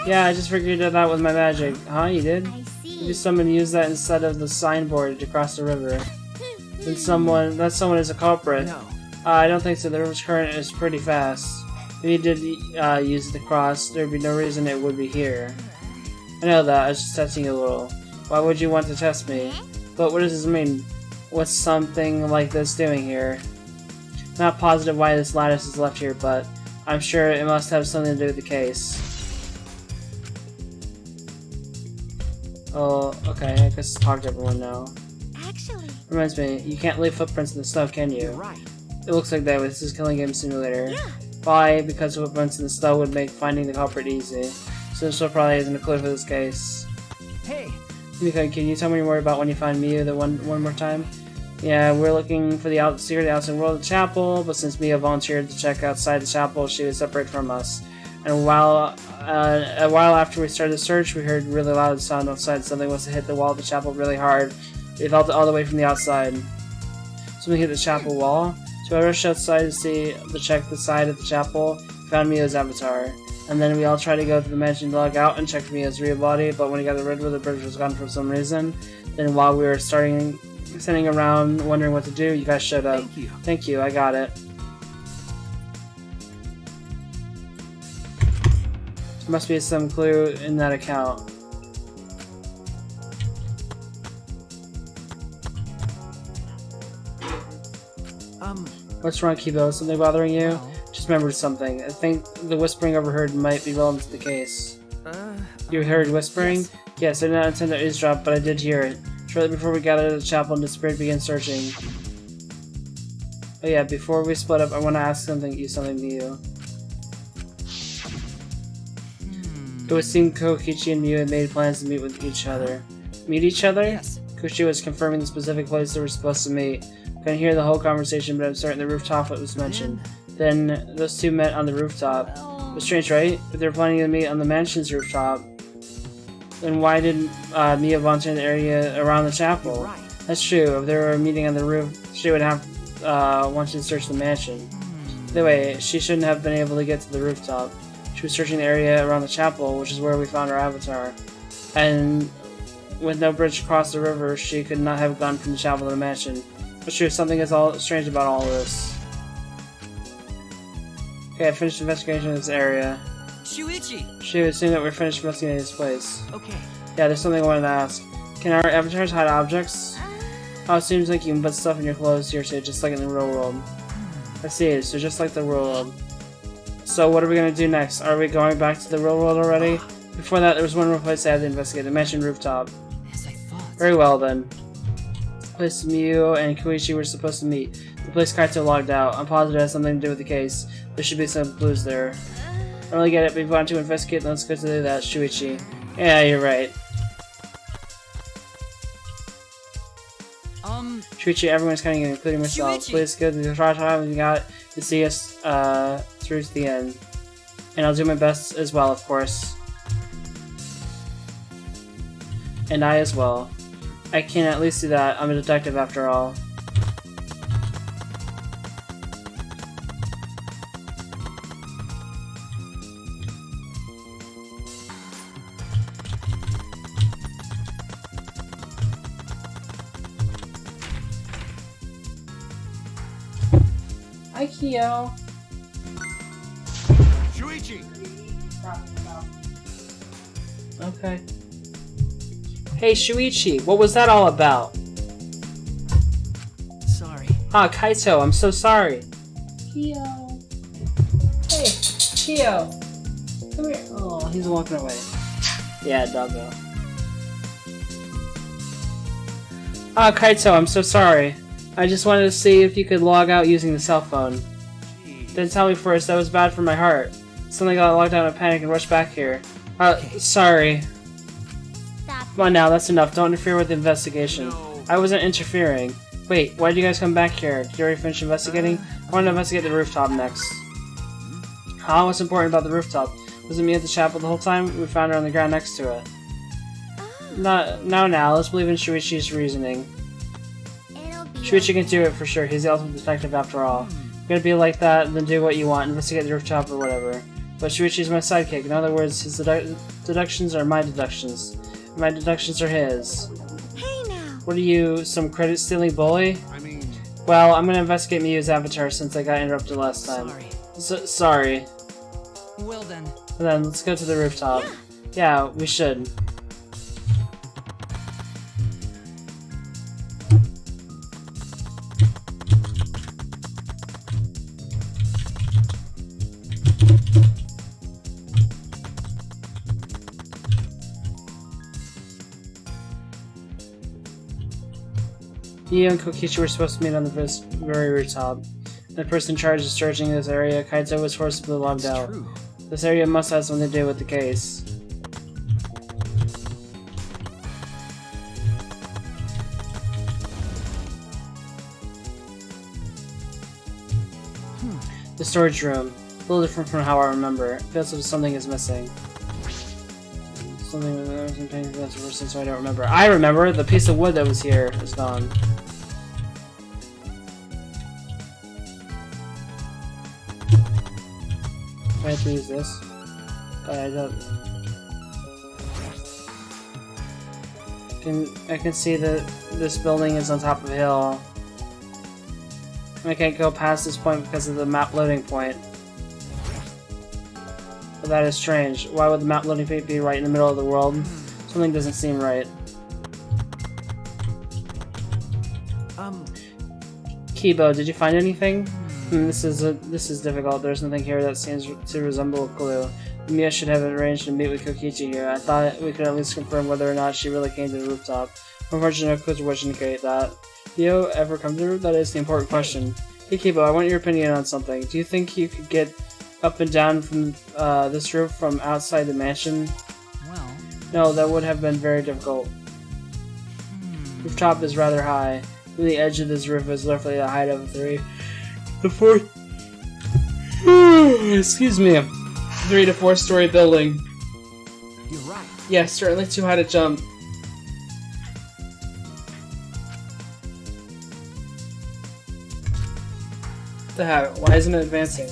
Yeah, I just figured it out with my magic. Huh? You did? I see. Maybe someone used that instead of the signboard to cross the river. Then that someone is a culprit. No. I don't think so. The river's current is pretty fast. If you did use the cross, there'd be no reason it would be here. I know that. I was just testing you a little. Why would you want to test me? But what does this mean? What's something like this doing here? Not positive why this lattice is left here, but I'm sure it must have something to do with the case. Oh, okay. I guess talk to everyone now. Actually, Reminds me, you can't leave footprints in the snow, can you? You're right. It looks like that. This is Killing Game Simulator. yeah. Why? Because footprints in the snow would make finding the culprit easy. So this probably isn't a clue for this case. Hey, Mika, can you tell me more about when you find Miyu one more time? Yeah, we're looking for the secret outside world of the chapel, but since Mia volunteered to check outside the chapel, she was separate from us. And a while after we started the search, we heard really loud sound outside. Something must have hit the wall of the chapel really hard. We felt it all the way from the outside. Something hit the chapel wall. So I rushed outside to check the side of the chapel. Found Mia's avatar. And then we all tried to go to the mansion to log out and check Mia's real body, but when we got to the red the bridge was gone for some reason. Then while we were sitting around wondering what to do, you guys showed up. thank you. Thank you, I got it. There must be some clue in that account. What's wrong, Kibo? Something bothering you? Well, Just remembered something. I think the whispering overheard might be relevant to the case. You heard whispering? Yes. Yes, I did not intend to eavesdrop, but I did hear it. Shortly before we gathered at the chapel and disappeared, began searching. Oh yeah, before we split up, I want to ask something to you. It would seem Kokichi and Miyu had made plans to meet with each other. Meet each other? Yes. Kokichi was confirming the specific place they were supposed to meet. Couldn't hear the whole conversation, but I'm certain the rooftop was mentioned. Then those two met on the rooftop. It was strange, right? If they were planning to meet on the mansion's rooftop, then why did Mia volunteer in the area around the chapel? You're right. That's true. If they were meeting on the roof, she would have wanted to search the mansion. Either way, she shouldn't have been able to get to the rooftop. She was searching the area around the chapel, which is where we found her avatar. And with no bridge across the river, she could not have gone from the chapel to the mansion. But sure, something is all strange about all of this. Okay, I finished investigation in this area. Shuichi! She would assume that we're finished investigating this place. Okay. Yeah, there's something I wanted to ask. Can our avatars hide objects? Oh, it seems like you can put stuff in your clothes here too, just like in the real world. I see, so just like the real world. So what are we gonna do next? Are we going back to the real world already? Before that, there was one more place I had to investigate, the mansion rooftop. As I thought. Very well then. The place Miyu and Koichi were supposed to meet. The place Kaito logged out. I'm positive it has something to do with the case. There should be some clues there. I don't really get it, but if you want to investigate, then let's go to that, Shuichi. Yeah, you're right. Shuichi, everyone's cutting in, including myself. Shuichi! Please go to the time you got to see us through to the end. And I'll do my best as well, of course. And I as well. I can at least do that. I'm a detective after all. Hi, Kyo. Shuichi! Okay. Hey, Shuichi, what was that all about? Sorry. Ah, Kaito, I'm so sorry. Kyo. Hey, Kyo. Come here. Oh, he's walking away. Yeah, doggo. Ah, Kaito, I'm so sorry. I just wanted to see if you could log out using the cell phone. Then tell me first, that was bad for my heart. Suddenly got locked out in a panic and rushed back here. Sorry. Stop. Come on now, that's enough. Don't interfere with the investigation. No. I wasn't interfering. Wait, why did you guys come back here? Did you already finish investigating? I want to investigate the rooftop next. Huh? What's important about the rooftop? Wasn't me at the chapel the whole time? We found her on the ground next to it. Now, let's believe in Shuichi's reasoning. Shuichi can do it for sure. He's the ultimate detective after all. You're gonna be like that and then do what you want, investigate the rooftop or whatever. But Shuichi's my sidekick. In other words, his deductions are my deductions. My deductions are his. Hey now! What are you, some credit-stealing bully? I mean... Well, I'm gonna investigate Miyu's avatar since I got interrupted last time. Sorry. Well then. Then, let's go to the rooftop. Yeah, we should. You and Kokichi were supposed to meet on the very rooftop. The person in charge of searching this area, Kaito, was forcibly logged out. True. This area must have something to do with the case. The storage room. A little different from how I remember. It feels as if something is missing. Something that's worse so I don't remember. I remember! The piece of wood that was here is gone. I have to use this. But I don't. I can see that this building is on top of a hill. I can't go past this point because of the map loading point. But that is strange. Why would the map loading point be right in the middle of the world? Something doesn't seem right. Kibo, did you find anything? This is difficult. There's nothing here that seems to resemble a clue. Mia should have arranged to meet with Kokichi here. I thought we could at least confirm whether or not she really came to the rooftop. Unfortunately, no clues would indicate that. Do you ever come to the roof? That is the important question. Hey Kibo, I want your opinion on something. Do you think you could get up and down from this roof from outside the mansion? Well... No, that would have been very difficult. Rooftop is rather high. The edge of this roof is roughly the height of the 3 to 4 story building. You're right. Yes, certainly too high to jump. The heck? Why isn't it advancing?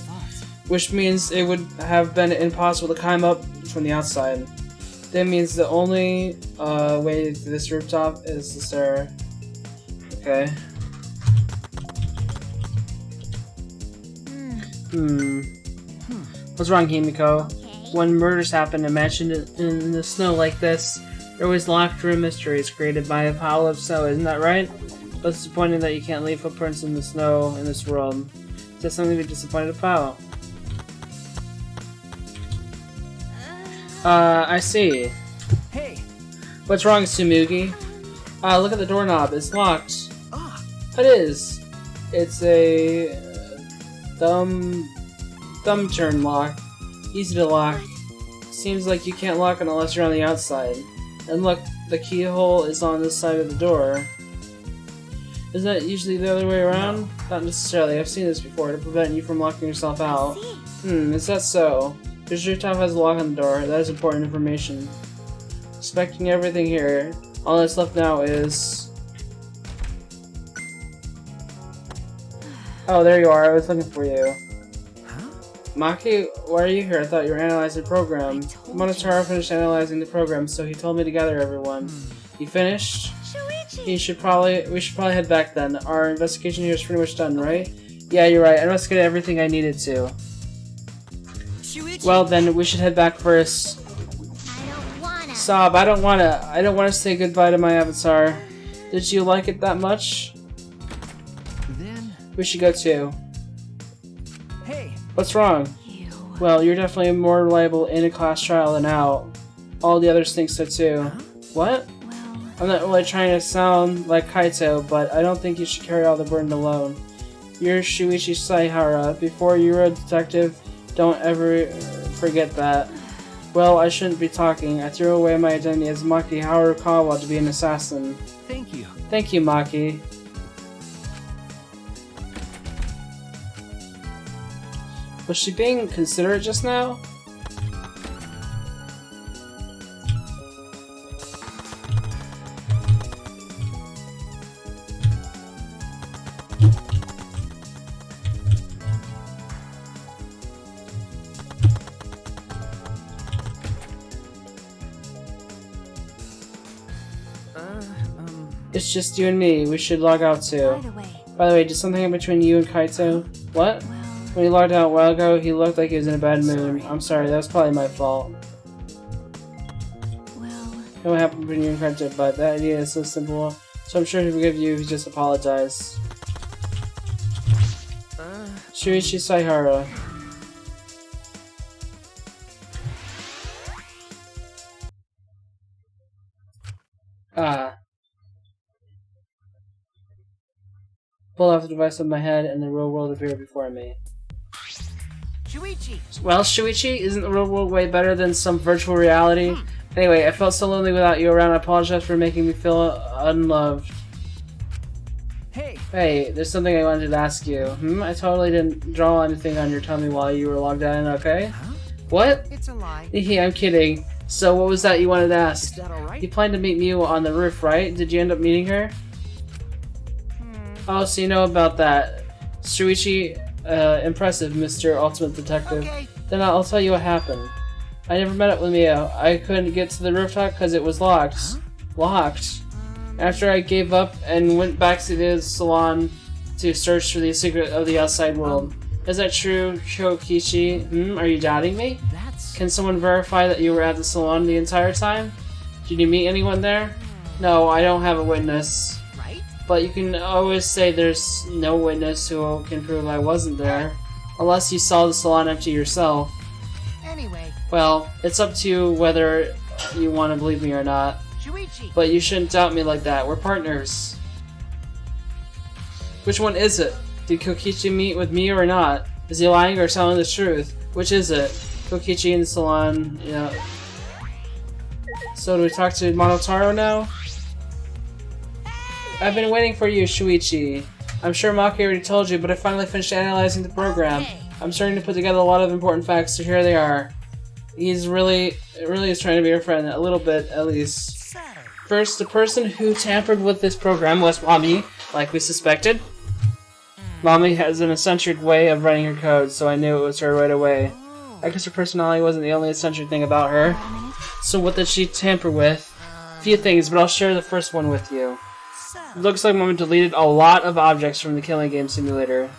Which means it would have been impossible to climb up from the outside. That means the only way to this rooftop is the stair. Okay. What's wrong, Himiko? When murders happen and mentioned in the snow like this, there are always locked room mysteries created by a pile of snow, isn't that right? But it's disappointing that you can't leave footprints in the snow in this world. Is that something to be disappointed about? I see. Hey! What's wrong, Tsumugi? Look at the doorknob. It's locked. It is. It's a thumb turn lock. Easy to lock. Seems like you can't lock it unless you're on the outside. And look, the keyhole is on this side of the door. Isn't that usually the other way around? Not necessarily. I've seen this before to prevent you from locking yourself out. Is that so? This rooftop has a lock on the door. That is important information. Inspecting everything here. All that's left now is... Oh, there you are. I was looking for you. Huh? Maki, why are you here? I thought you were analyzing the program. Monotaro finished analyzing the program, so he told me to gather everyone. You finished? We should probably head back then. Our investigation here is pretty much done, right? Yeah, you're right. I investigated everything I needed to. Well, then we should head back first. Sob, I don't wanna say goodbye to my avatar. Did you like it that much? Then... We should go too. Hey! What's wrong? Well, you're definitely more reliable in a class trial than out. All the others think so too. What? I'm not really trying to sound like Kaito, but I don't think you should carry all the burden alone. You're Shuichi Saihara. Before you were a detective, don't ever forget that. Well, I shouldn't be talking. I threw away my identity as Maki Harukawa to be an assassin. Thank you. Thank you, Maki. Was she being considerate just now? It's just you and me. We should log out too. By the way, did something happen between you and Kaito? What? When he logged out a while ago, he looked like he was in a bad mood. I'm sorry, that was probably my fault. I know what happened between you and Kaito, but that idea is so simple. So I'm sure he'll forgive you if you just apologize. Shuichi Saihara. Pull off the device of my head and the real world appeared before me. Shuichi! Well, Shuichi, isn't the real world way better than some virtual reality? Anyway, I felt so lonely without you around. I apologize for making me feel unloved. Hey, there's something I wanted to ask you. I totally didn't draw anything on your tummy while you were logged in, okay? Huh? What? It's a lie. Yeah, I'm kidding. So what was that you wanted to ask? Is that alright? You planned to meet Miu on the roof, right? Did you end up meeting her? Oh, so you know about that. Shuichi, impressive, Mr. Ultimate Detective. Okay. Then I'll tell you what happened. I never met up with Mio. I couldn't get to the rooftop because it was locked. Huh? Locked? After I gave up and went back to the salon to search for the secret of the outside world. Is that true, Kokichi? Are you doubting me? Can someone verify that you were at the salon the entire time? Did you meet anyone there? No, I don't have a witness. But you can always say there's no witness who can prove I wasn't there. Unless you saw the salon empty yourself. Anyway. Well, it's up to you whether you want to believe me or not. Shuichi! But you shouldn't doubt me like that. We're partners. Which one is it? Did Kokichi meet with me or not? Is he lying or telling the truth? Which is it? Kokichi in the salon, yeah. So do we talk to Monotaro now? I've been waiting for you, Shuichi. I'm sure Maki already told you, but I finally finished analyzing the program. I'm starting to put together a lot of important facts, so here they are. He's really is trying to be your friend, a little bit at least. First, the person who tampered with this program was Mommy, like we suspected. Mommy has an eccentric way of writing her code, so I knew it was her right away. I guess her personality wasn't the only eccentric thing about her. So what did she tamper with? A few things, but I'll share the first one with you. Looks like Mommy deleted a lot of objects from the killing game simulator.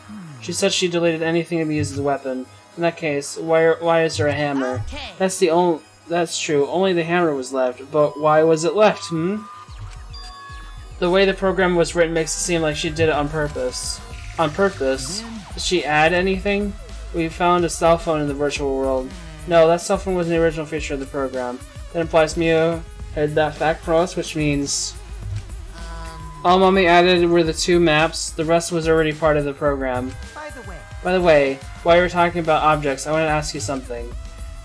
She said she deleted anything to be used as a weapon. In that case, why is there a hammer? That's true. Only the hammer was left. But why was it left? The way the program was written makes it seem like she did it on purpose. On purpose? Did she add anything? We found a cell phone in the virtual world. No, that cell phone was the original feature of the program. That implies Mio hid that fact for us, which means all Mommy added were the 2 maps. The rest was already part of the program. By the way, while you were talking about objects, I want to ask you something.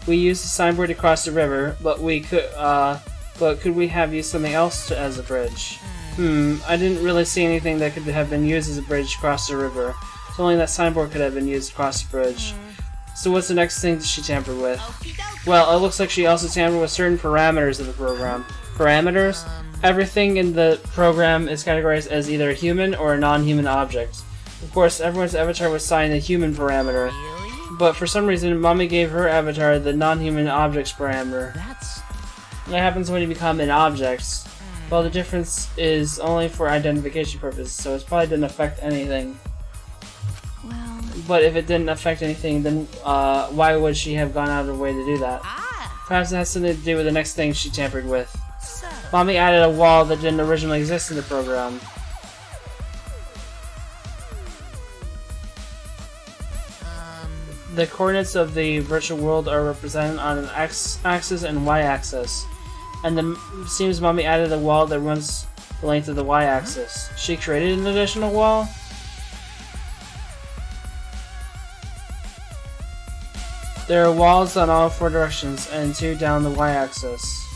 We used the signboard to cross the river, but could we have used something else as a bridge? I didn't really see anything that could have been used as a bridge to cross the river. So only that signboard could have been used to cross the bridge. So what's the next thing that she tampered with? Well, it looks like she also tampered with certain parameters of the program. Parameters? Everything in the program is categorized as either a human or a non-human object. Of course, everyone's avatar was assigned the human parameter. But for some reason, Mommy gave her avatar the non-human objects parameter. That happens when you become an object. Well, the difference is only for identification purposes, so it probably didn't affect anything. Well... But if it didn't affect anything, then why would she have gone out of her way to do that? Perhaps it has something to do with the next thing she tampered with. Mommy added a wall that didn't originally exist in the program. The coordinates of the virtual world are represented on an x-axis and y-axis. And it seems Mommy added a wall that runs the length of the y-axis. She created an additional wall? There are walls on all 4 directions and 2 down the y-axis.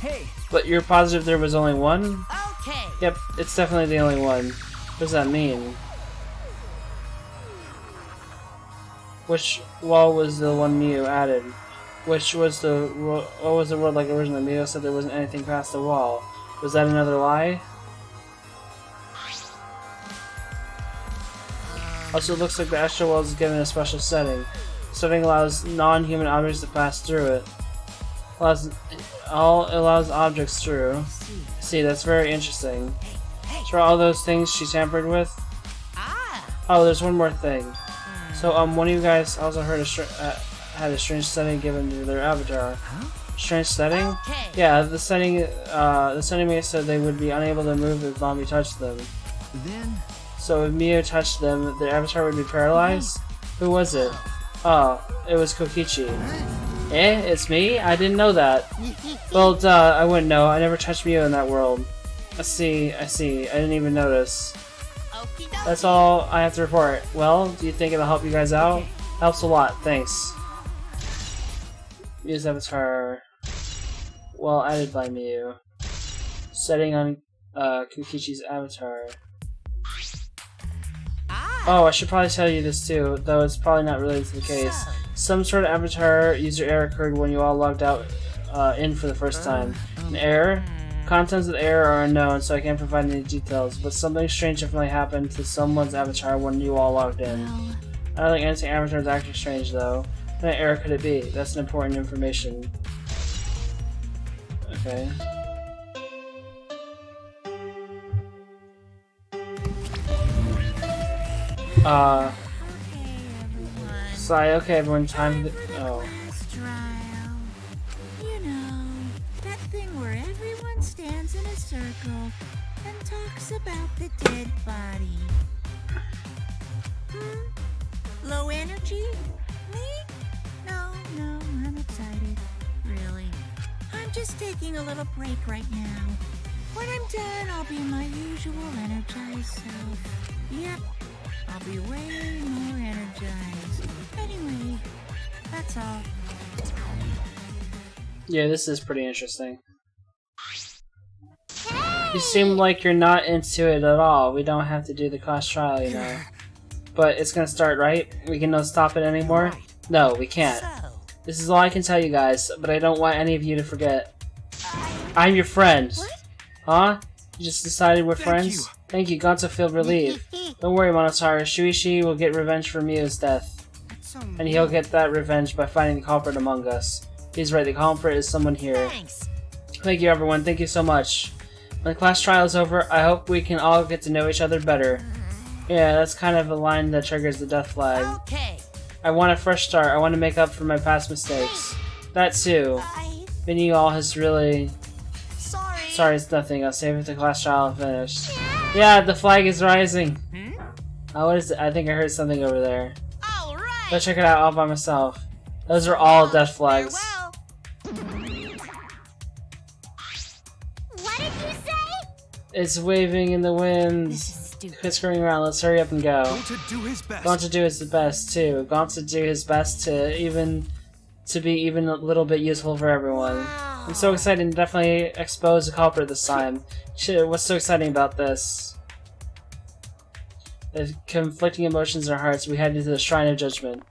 Hey! But you're positive there was only one? Okay! Yep, it's definitely the only one. What does that mean? Which wall was the one Mew added? Which was the what was the word like originally? Mew said there wasn't anything past the wall. Was that another lie? Also, it looks like the extra wall is given a special setting. The setting allows non-human objects to pass through it. Allows objects through. See, that's very interesting. Try all those things she tampered with. Oh, there's one more thing. So, one of you guys also heard had a strange setting given to their avatar. Strange setting? Yeah, the setting mate said they would be unable to move if Zombie touched them. So if Mio touched them, their avatar would be paralyzed? Who was it? Oh, it was Kokichi. Eh? It's me? I didn't know that. Well, duh, I wouldn't know. I never touched Mio in that world. I see. I didn't even notice. That's all I have to report. Well, do you think it'll help you guys out? Helps a lot, thanks. Mio's avatar. Well, added by Mio. Setting on Kokichi's avatar. Oh, I should probably tell you this too, though it's probably not related to the case. Some sort of avatar user error occurred when you all logged out in for the first time. An error? Contents of the error are unknown, so I can't provide any details, but something strange definitely happened to someone's avatar when you all logged in. I don't think anything avatar is actually strange though. What kind of error could it be? That's an important information. Okay. Sigh, okay everyone, time to... Oh. You know, that thing where everyone stands in a circle and talks about the dead body. Low energy? Me? No, I'm excited. Really. I'm just taking a little break right now. When I'm done, I'll be my usual energized self. Yep. I'll be way more energized. Anyway, that's all. Yeah, this is pretty interesting. You seem like you're not into it at all. We don't have to do the class trial, you know. But it's gonna start, right? We can not stop it anymore? No, we can't. This is all I can tell you guys, but I don't want any of you to forget. I'm your friend. Huh? You just decided we're friends? Thank you, Gonzo feel relieved. Don't worry, Monotaru. Shuichi will get revenge for Mio's death. And he'll get that revenge by finding the culprit among us. He's right, the culprit is someone here. Thank you, everyone. Thank you so much. When the class trial is over, I hope we can all get to know each other better. Yeah, that's kind of a line that triggers the death flag. I want a fresh start. I want to make up for my past mistakes. That too. Meeting you all has really... Sorry, it's nothing. I'll save it to class trial and finish. Yeah, the flag is rising. Oh, what is it? I think I heard something over there. Go check it out all by myself. Those are all death flags. What did you say? It's waving in the wind. Quit screwing around. Let's hurry up and go. Gonta do his best. Gonta do his best too. Gonta do his best to be even a little bit useful for everyone. I'm so excited to definitely expose the culprit this time. Shit, what's so exciting about this? The conflicting emotions in our hearts, we head into the Shrine of Judgment.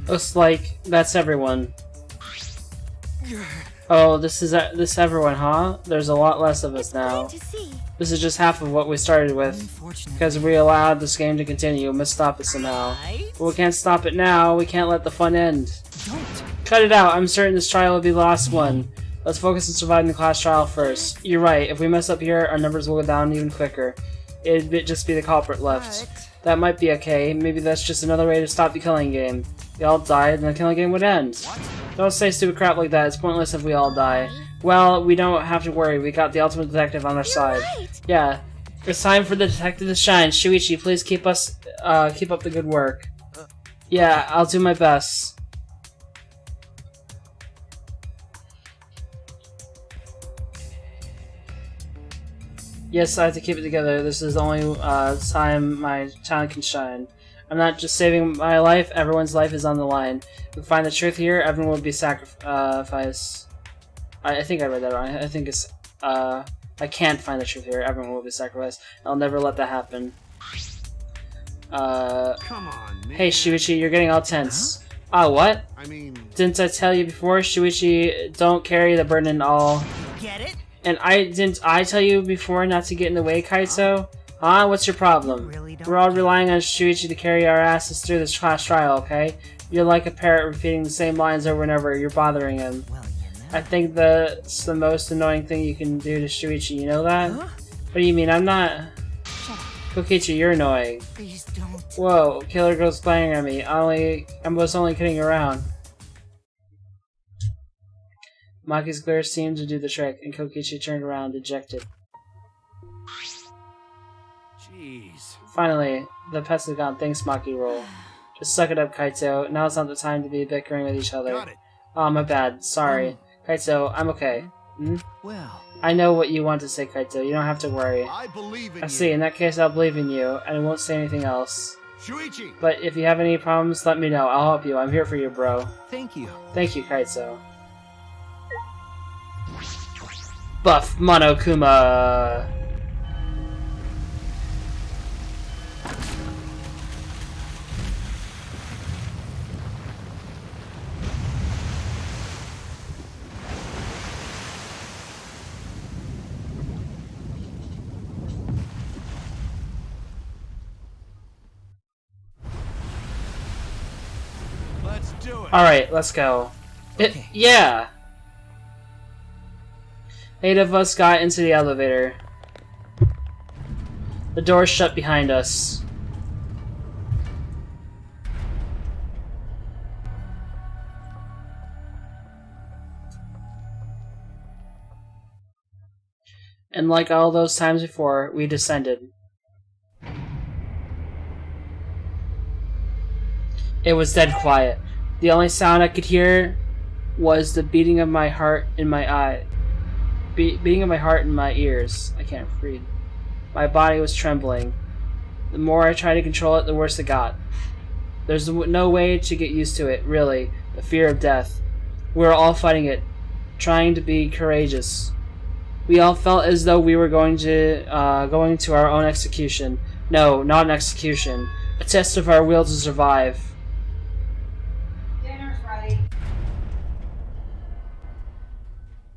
Looks like that's everyone. Oh, this everyone, huh? There's a lot less of us now. This is just half of what we started with. Because we allowed this game to continue, we must stop it somehow. But we can't stop it now, we can't let the fun end. Cut it out, I'm certain this trial will be the last one. Let's focus on surviving the class trial first. You're right, if we mess up here, our numbers will go down even quicker. It'd just be the culprit left. That might be okay, maybe that's just another way to stop the killing game. We all died, and the killing game would end. Don't say stupid crap like that, it's pointless if we all die. Well, we don't have to worry, we got the ultimate detective on our side. Yeah, It's time for the detective to shine. Shuichi, please keep up the good work. Yeah, I'll do my best. Yes, I have to keep it together. This is the only time my talent can shine. I'm not just saving my life, everyone's life is on the line. If we find the truth here, everyone will be sacrificed. I think I read that wrong. I think it's, I can't find the truth here, everyone will be sacrificed. I'll never let that happen. Come on, man. Hey Shuichi, you're getting all tense. What? I mean... Didn't I tell you before, Shuichi, don't carry the burden all. Get it? And didn't I tell you before not to get in the way, Kaito? Huh? What's your problem? Really don't We're all relying on Shuichi to carry our asses through this class trial, okay? You're like a parrot repeating the same lines over and over. You're bothering him. Well, I think that's the most annoying thing you can do to Shuichi, you know that? Huh? What do you mean? I'm not... Kokichi, you're annoying. Please don't. Whoa, killer girl's playing on me. I was only kidding around. Maki's glare seemed to do the trick, and Kokichi turned around, dejected. Jeez. Finally, the pest is gone. Thanks, Maki roll. Just suck it up, Kaito. Now it's not the time to be bickering with each other. Got it. Oh, my bad. Sorry. Kaito, I'm okay. Hmm? Well, I know what you want to say, Kaito. You don't have to worry. I believe in I you. see. In that case, I'll believe in you, and I won't say anything else. Shuichi! But if you have any problems, let me know. I'll help you. I'm here for you, bro. thank you. Thank you, Kaito. Buff Monokuma! Let's do it! Alright, let's go. Okay. Yeah! 8 of us got into the elevator. The door shut behind us. And like all those times before, we descended. It was dead quiet. The only sound I could hear was the beating of my heart in my eye. Beating of my heart in my ears. I can't read. My body was trembling. The more I tried to control it, the worse it got. There's no way to get used to it, really. The fear of death. We were all fighting it, trying to be courageous. We all felt as though we were going to our own execution. No, not an execution. A test of our will to survive. Dinner's ready.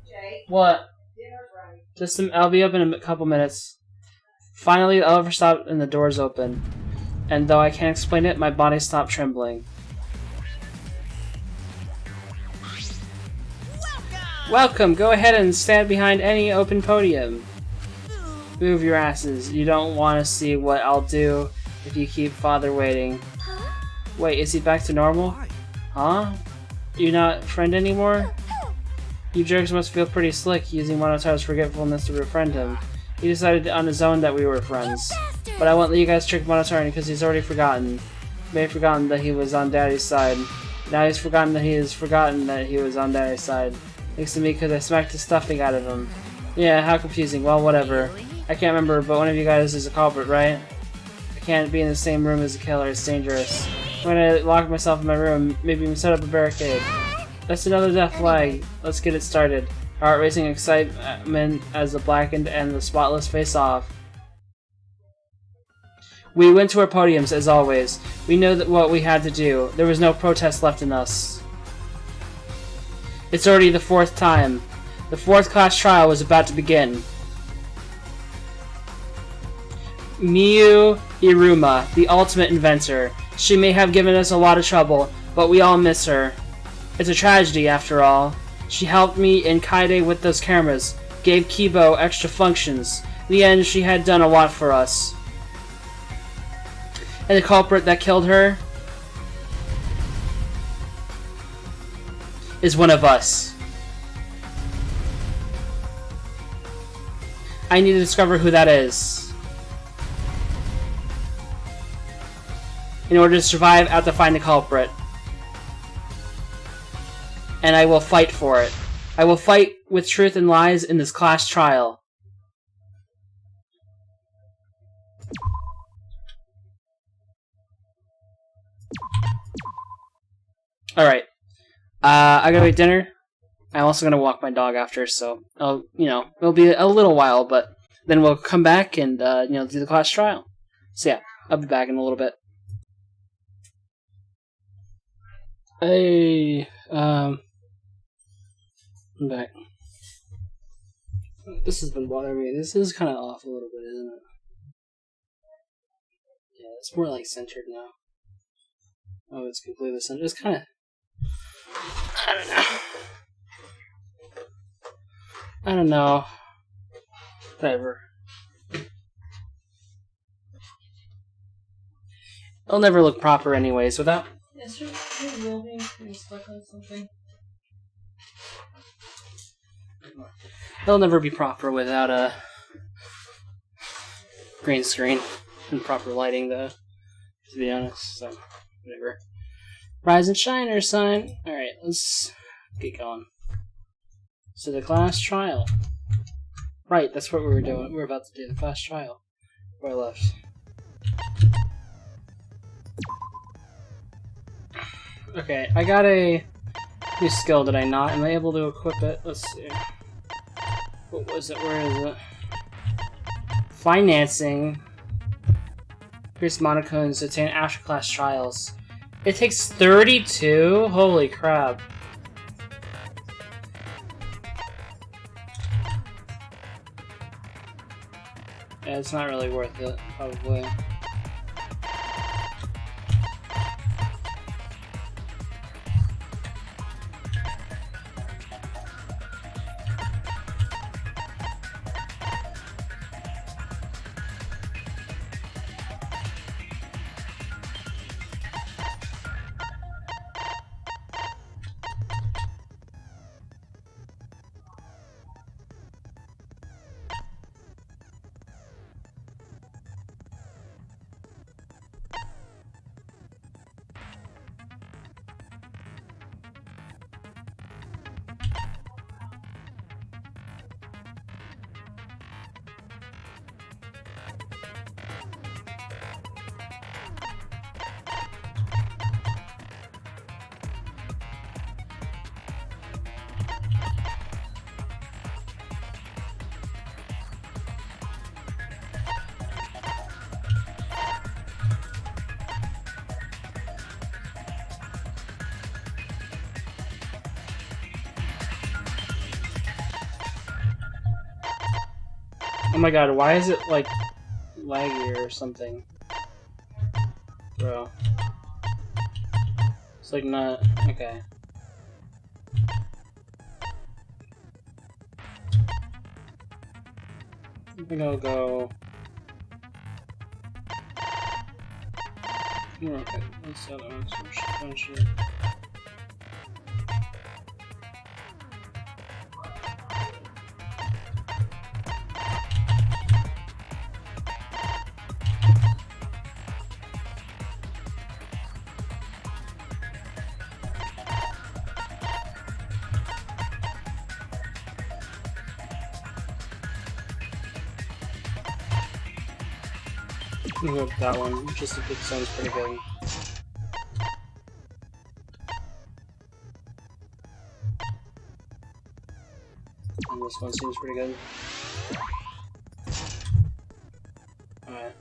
Jake, What? dinner's ready. I'll be up in a couple minutes. Finally, the elevator stopped and the doors open. And though I can't explain it, my body stopped trembling. Welcome! Go ahead and stand behind any open podium. Move your asses. You don't want to see what I'll do if you keep father waiting. Wait, is he back to normal? Huh? You not friend anymore? You jerks must feel pretty slick using Monotaro's forgetfulness to befriend him. He decided on his own that we were friends. But I won't let you guys trick Monotaro because he's already forgotten. May have forgotten that he was on Daddy's side. Now he's forgotten that he has forgotten that he was on Daddy's side. Thanks to me because I smacked the stuffing out of him. Yeah, how confusing. Well, whatever. I can't remember, but one of you guys is a culprit, right? I can't be in the same room as a killer. It's dangerous. I'm gonna lock myself in my room. Maybe even set up a barricade. That's another death flag. Let's get it started. Heart-racing excitement as the blackened and the spotless face off. We went to our podiums, as always. We knew what we had to do. There was no protest left in us. It's already the 4th time. The 4th class trial was about to begin. Miyu Iruma, the ultimate inventor. She may have given us a lot of trouble, but we all miss her. It's a tragedy, after all. She helped me and Kaide with those cameras, gave Kibo extra functions. In the end, she had done a lot for us. And the culprit that killed her is one of us. I need to discover who that is. In order to survive, I have to find the culprit. And I will fight for it. I will fight with truth and lies in this class trial. Alright. I gotta eat dinner. I'm also gonna walk my dog after, so it'll be a little while, but then we'll come back and do the class trial. So yeah, I'll be back in a little bit. Hey, I'm back. This has been bothering me. This is kind of off a little bit, isn't it? Yeah, it's more like centered now. Oh, it's completely centered. It's kind of... I don't know. Whatever. It'll never look proper anyways without... Yes, it will be. Stuck on something. It'll never be proper without a green screen and proper lighting, though, to be honest, so whatever. Rise and shine, or sign. Alright, let's get going. So the class trial. Right, that's what we were doing. We were about to do the class trial. Where I left. Okay, I got a new skill, did I not? Am I able to equip it? Let's see. What was it? Where is it? Financing. Here's Monacoons to attain after class trials. It takes 32? Holy crap. Yeah, it's not really worth it, probably. Oh my god, why is it, like, laggy or something? Bro. It's like not... okay. I think I'll go... okay, let's set on some shit. I'm gonna go with that one, just if it sounds pretty good. And this one seems pretty good. Alright.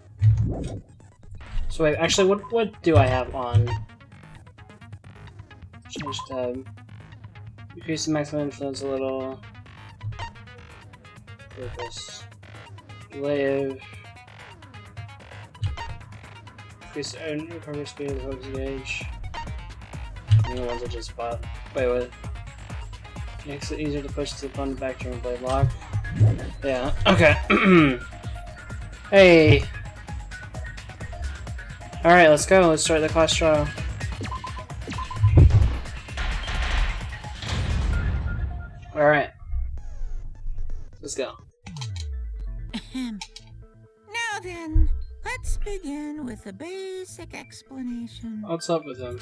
So wait, actually, what do I have on? Change tab. Increase the maximum influence a little. Focus. Live. Increase the recovery speed of the focus gauge. And the ones I just bought. Wait, what? Makes it easier to push the opponent back during blade lock. Yeah, okay. Hey! Alright, let's go. Let's start the class trial. Alright. Let's go. Now then, Let's begin with a basic explanation. What's up with him?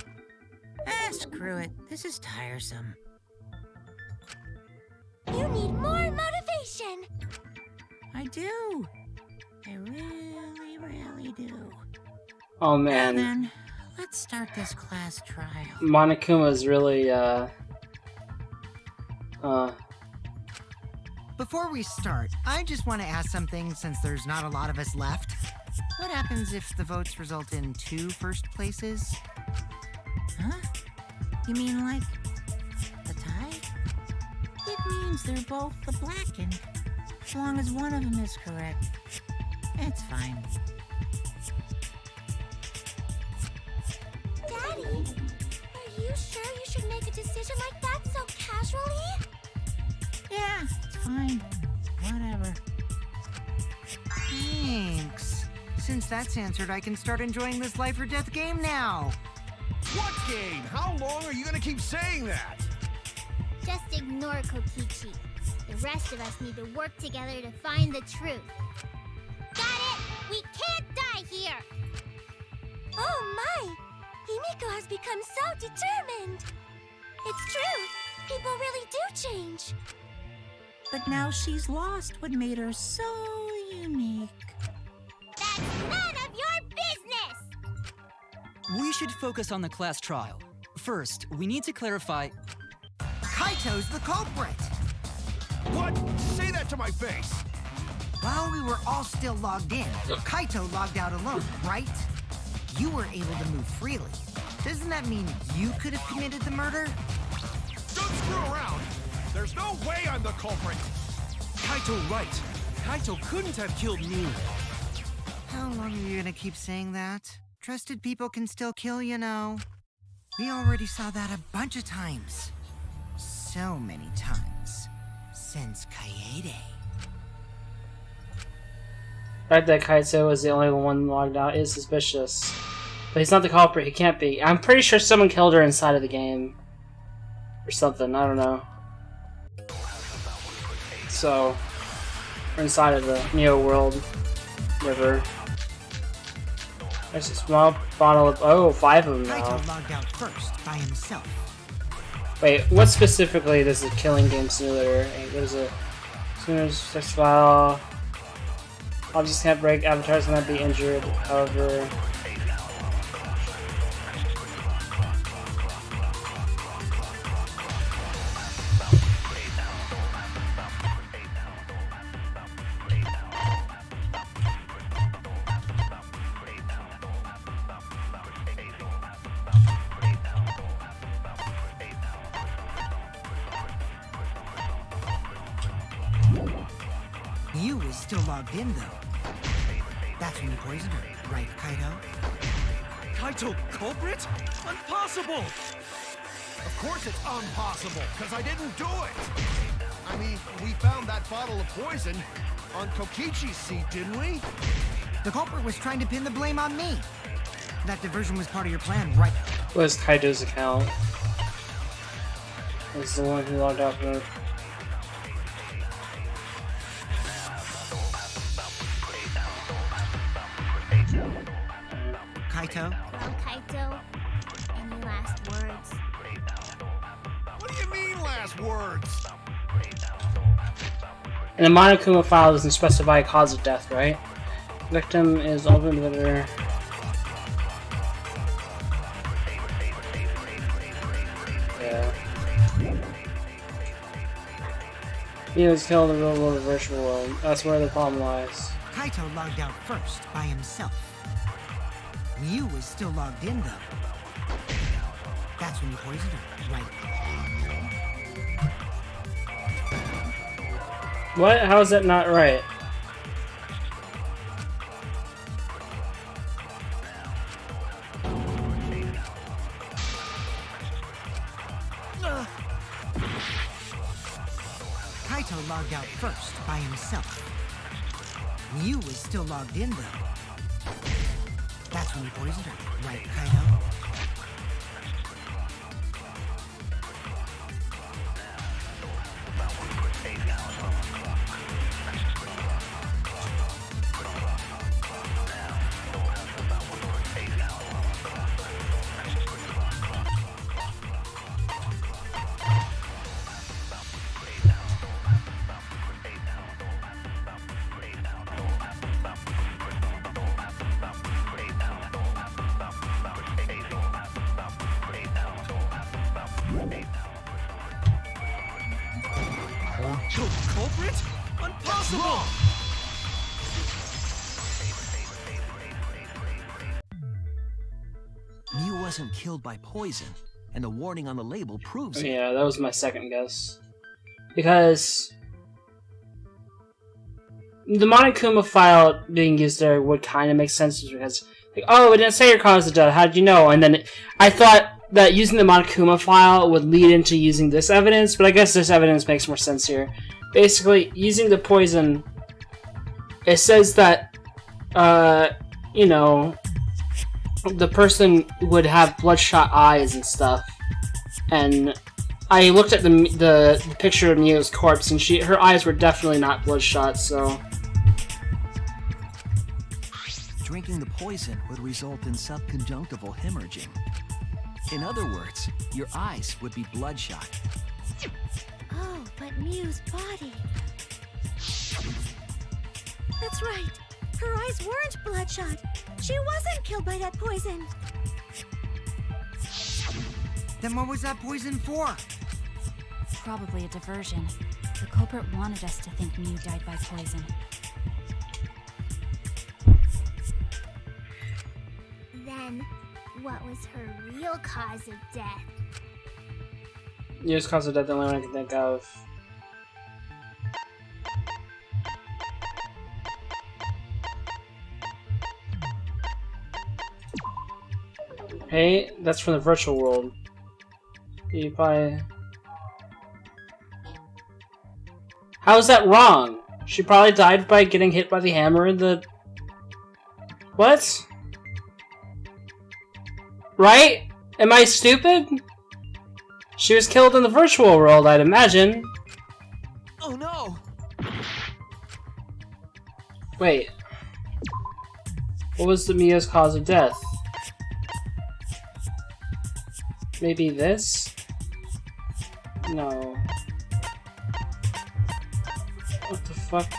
Screw it. This is tiresome. You need more motivation. I do. I really, really do. Oh Now man, then, let's start this class trial. Monokuma's really Before we start, I just want to ask something since there's not a lot of us left. What happens if the votes result in 2 first places? Huh? You mean like a tie? It means they're both the blackened. As long as one of them is correct, it's fine. Daddy, are you sure you should make a decision like that so casually? Yeah, it's fine. Whatever. Thanks. Since that's answered, I can start enjoying this life or death game now. What game? How long are you gonna keep saying that? Just ignore Kokichi. The rest of us need to work together to find the truth. Got it? We can't die here! Oh my! Himiko has become so determined! It's true! People really do change! But now she's lost what made her so unique. That's none of your business! We should focus on the class trial. First, we need to clarify. Kaito's the culprit! What? Say that to my face! While we were all still logged in, Kaito logged out alone, right? You were able to move freely. Doesn't that mean you could have committed the murder? Don't screw around! There's no way I'm the culprit! Kaito right. Kaito couldn't have killed me. How long are you gonna keep saying that? Trusted people can still kill, you know. We already saw that a bunch of times. So many times. Since Kaede. The fact that Kaito was the only one logged out is suspicious. But he's not the culprit, he can't be. I'm pretty sure someone killed her inside of the game. Or something, I don't know. So, we're inside of the Neo World River. There's a small bottle of. Oh, 5 of them now. Kaito logged out first by himself. Wait, what specifically does the killing game simulator? There's a. As soon as sex file. Objects can't break, avatars cannot be injured, however. You was still logged in, though. That's when you poisoned her, right, Kaito? Kaito culprit? Impossible! Of course it's impossible, because I didn't do it! I mean, we found that bottle of poison on Kokichi's seat, didn't we? The culprit was trying to pin the blame on me. That diversion was part of your plan, right? Was Kaito's account? Was the one who logged out from her. Kaito? Well, Kaito, any last words? What do you mean, last words? And the Monokuma file doesn't specify a cause of death, right? Victim is ultimate inhibitor. Yeah. He was killed in the real world and virtual world. That's where the problem lies. Kaito logged out first by himself. You was still logged in, though. That's when you poisoned her, right? What? How is that not right? Kaito logged out first by himself. You was still logged in, though. That's when you poisoned her, right, Kaito? Culprit? Impossible! Mew wasn't killed by poison, and the warning on the label proves it. Yeah, that was my second guess. Because the Monokuma file being used there would kind of make sense because, like, oh, it didn't say your cause of death, how did you know? And then I thought that using the Monokuma file would lead into using this evidence, but I guess this evidence makes more sense here. Basically, using the poison, it says that, you know, the person would have bloodshot eyes and stuff. And I looked at the picture of Mio's corpse, and her eyes were definitely not bloodshot, so... Drinking the poison would result in subconjunctival hemorrhaging. In other words, your eyes would be bloodshot. Oh, but Mew's body. That's right. Her eyes weren't bloodshot. She wasn't killed by that poison. Then what was that poison for? Probably a diversion. The culprit wanted us to think Mew died by poison. Then, what was her real cause of death? Mio's cause of death, the only one I can think of. Hey, that's from the virtual world. You probably... How is that wrong? She probably died by getting hit by the hammer in the... What? Right? Am I stupid? She was killed in the virtual world, I'd imagine. Oh no! Wait. What was the Mio's cause of death? Maybe this? No. What the fuck?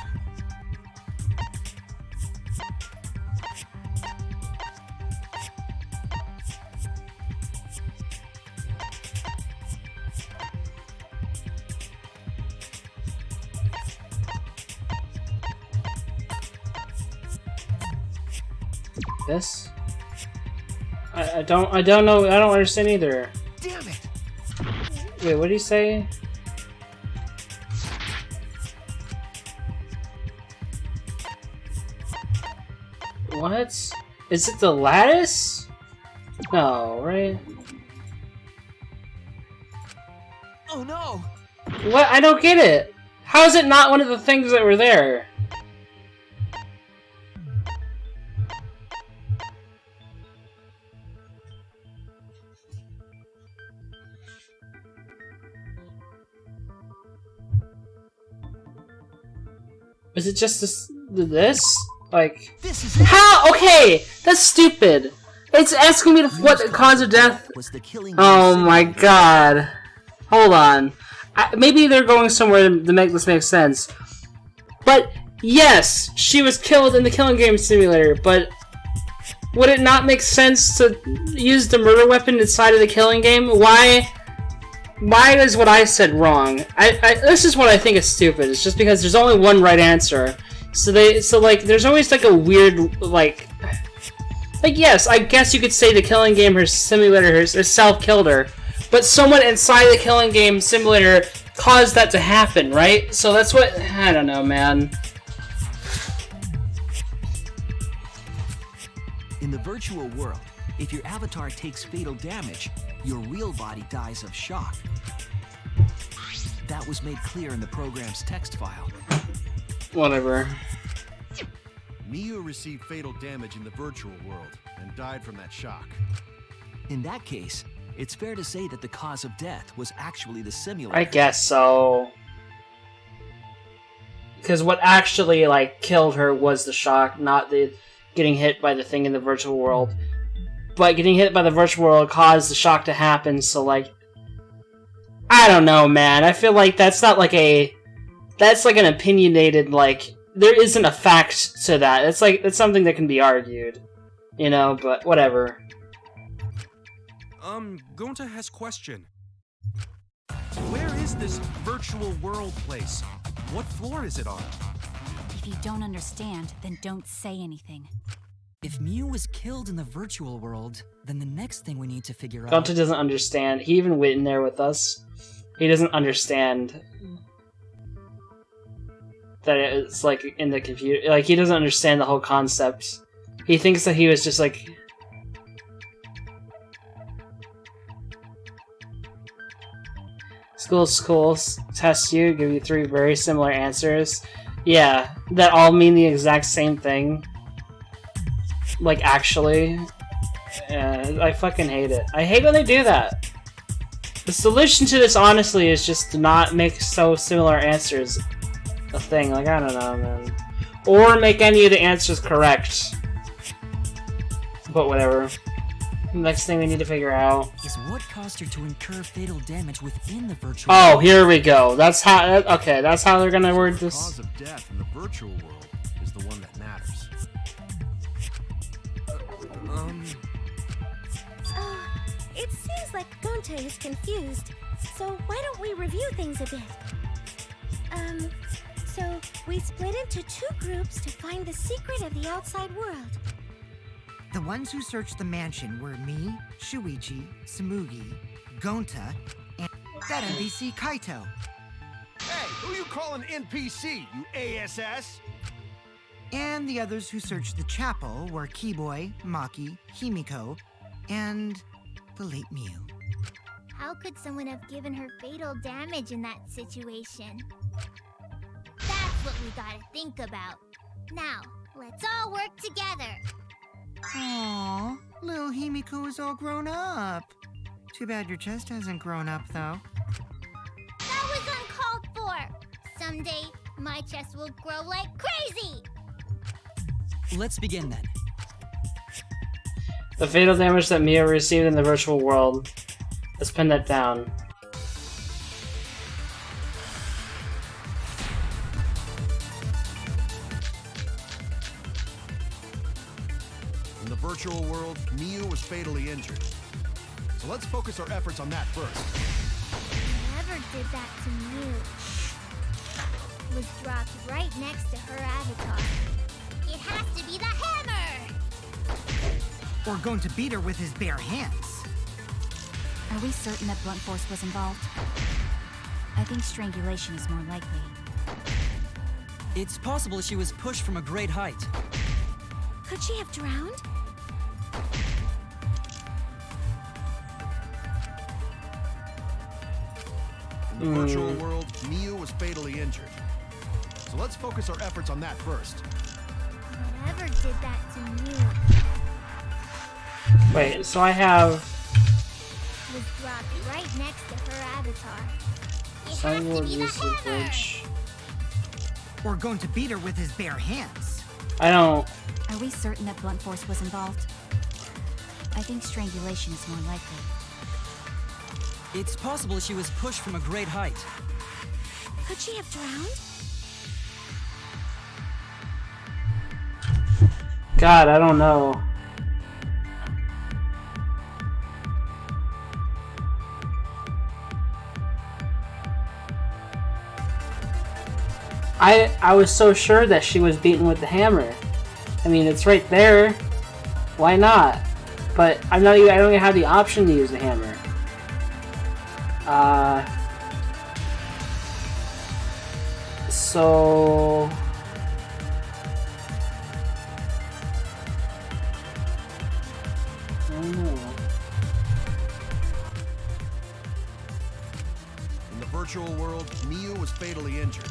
This? I don't know. I don't understand either. Damn it! Wait, what did he say? What? Is it the lattice? No, right? Oh no! What? I don't get it. How is it not one of the things that were there? Is it just this? Like, this is it. How? Okay, that's stupid. It's asking me to what the cause of death was the killing. Oh my god. Hold on. Maybe they're going somewhere to make this make sense. But yes, she was killed in the killing game simulator, but would it not make sense to use the murder weapon inside of the killing game? Why is what I said wrong? This is what I think is stupid. It's just because there's only one right answer. So like there's always like a weird like yes, I guess you could say the killing game her simulator herself killed her, but someone inside the killing game simulator caused that to happen, right? So that's what I don't know, man. In the virtual world, if your avatar takes fatal damage, your real body dies of shock. That was made clear in the program's text file. Whatever. Miu received fatal damage in the virtual world and died from that shock. In that case, it's fair to say that the cause of death was actually the simulator. I guess so. Because what actually like killed her was the shock, not the getting hit by the thing in the virtual world. But getting hit by the virtual world caused the shock to happen, so like I don't know, man. I feel like that's not like that's like an opinionated, like there isn't a fact to that. It's something that can be argued. You know, but whatever. Gonta has question. Where is this virtual world place? What floor is it on? If you don't understand, then don't say anything. If Mew was killed in the virtual world, then the next thing we need to figure out... Gunta doesn't understand. He even went in there with us. He doesn't understand that it's like in the computer. Like, he doesn't understand the whole concept. He thinks that he was just like... Schools test you, give you 3 very similar answers. Yeah, that all mean the exact same thing. Like, actually. I fucking hate it. I hate when they do that. The solution to this, honestly, is just to not make so similar answers a thing. Like, I don't know, man. Or make any of the answers correct. But whatever. Next thing we need to figure out is what caused her to incur fatal damage within the virtual world. Here we go. That's how. Okay, that's how they're gonna word this. The cause of death in the virtual world is the one that matters. It seems like Gonta is confused. So why don't we review things a bit? So we split into 2 groups to find the secret of the outside world. The ones who searched the mansion were me, Shuichi, Tsumugi, Gonta, and that NPC Kaito. Hey, who you calling NPC, you ASS? And the others who searched the chapel were Keyboy, Maki, Himiko, and the late Mew. How could someone have given her fatal damage in that situation? That's what we gotta think about. Now, let's all work together. Aww, little Himiko is all grown up. Too bad your chest hasn't grown up, though. That was uncalled for. Someday, my chest will grow like crazy. Let's begin then. The fatal damage that Mia received in the virtual world. Let's pin that down. In the virtual world, Miu was fatally injured. So let's focus our efforts on that first. Whoever did that to Mew was dropped right next to her avatar. It has to be the hammer! Or going to beat her with his bare hands. Are we certain that blunt force was involved? I think strangulation is more likely. It's possible she was pushed from a great height. Could she have drowned? In the virtual world, Miu was fatally injured. So let's focus our efforts on that first. Whoever did that to Mew Wait, so I have... was dropped right next to her avatar. It Sun has will to be the use the hammer! bridge. Or going to beat her with his bare hands. I don't... Are we certain that blunt force was involved? I think strangulation is more likely. It's possible she was pushed from a great height. Could she have drowned? God, I don't know. I was so sure that she was beaten with the hammer. I mean, it's right there. Why not? But I don't even have the option to use the hammer. So... I don't know. In the virtual world, Miu was fatally injured.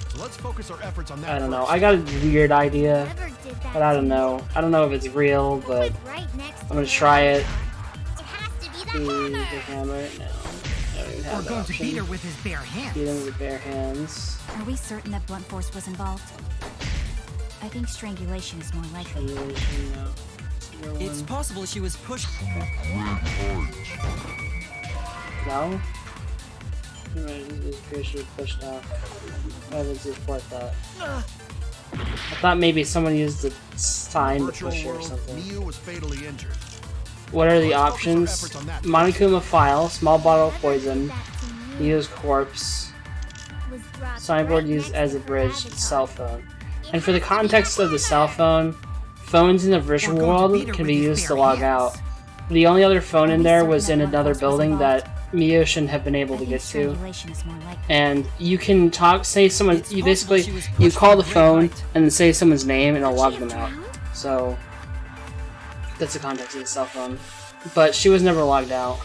So let's focus our efforts on that I don't know. first. I got a weird idea, Whoever did that but I don't know. I don't know if it's real, but right next to I'm gonna her try it. avatar. It has to be the The hammer! hammer? No. I don't even Or have that going to option. beat her with his bare hands. Beat him with bare hands. Are we certain that blunt force was involved? I think strangulation is more likely. Strangulation, no. Zero It's one. possible she was pushed. No? This appears to be pushed off. Why would support that? I thought maybe someone used the sign to Virtual push her or world, something. Miu was fatally injured. What are the Let's focus our options? efforts on that Monokuma file, small bottle of Whoever did poison, that to Mew Neo's corpse, Signboard used as a bridge to the cell phone. And for the context of the cell phone, phones in the virtual world can be used to log out. The only other phone in there was in another building that Mio shouldn't have been able to get to. And you can say someone, you call the phone and then say someone's name and it'll log them out. So, that's the context of the cell phone. But she was never logged out.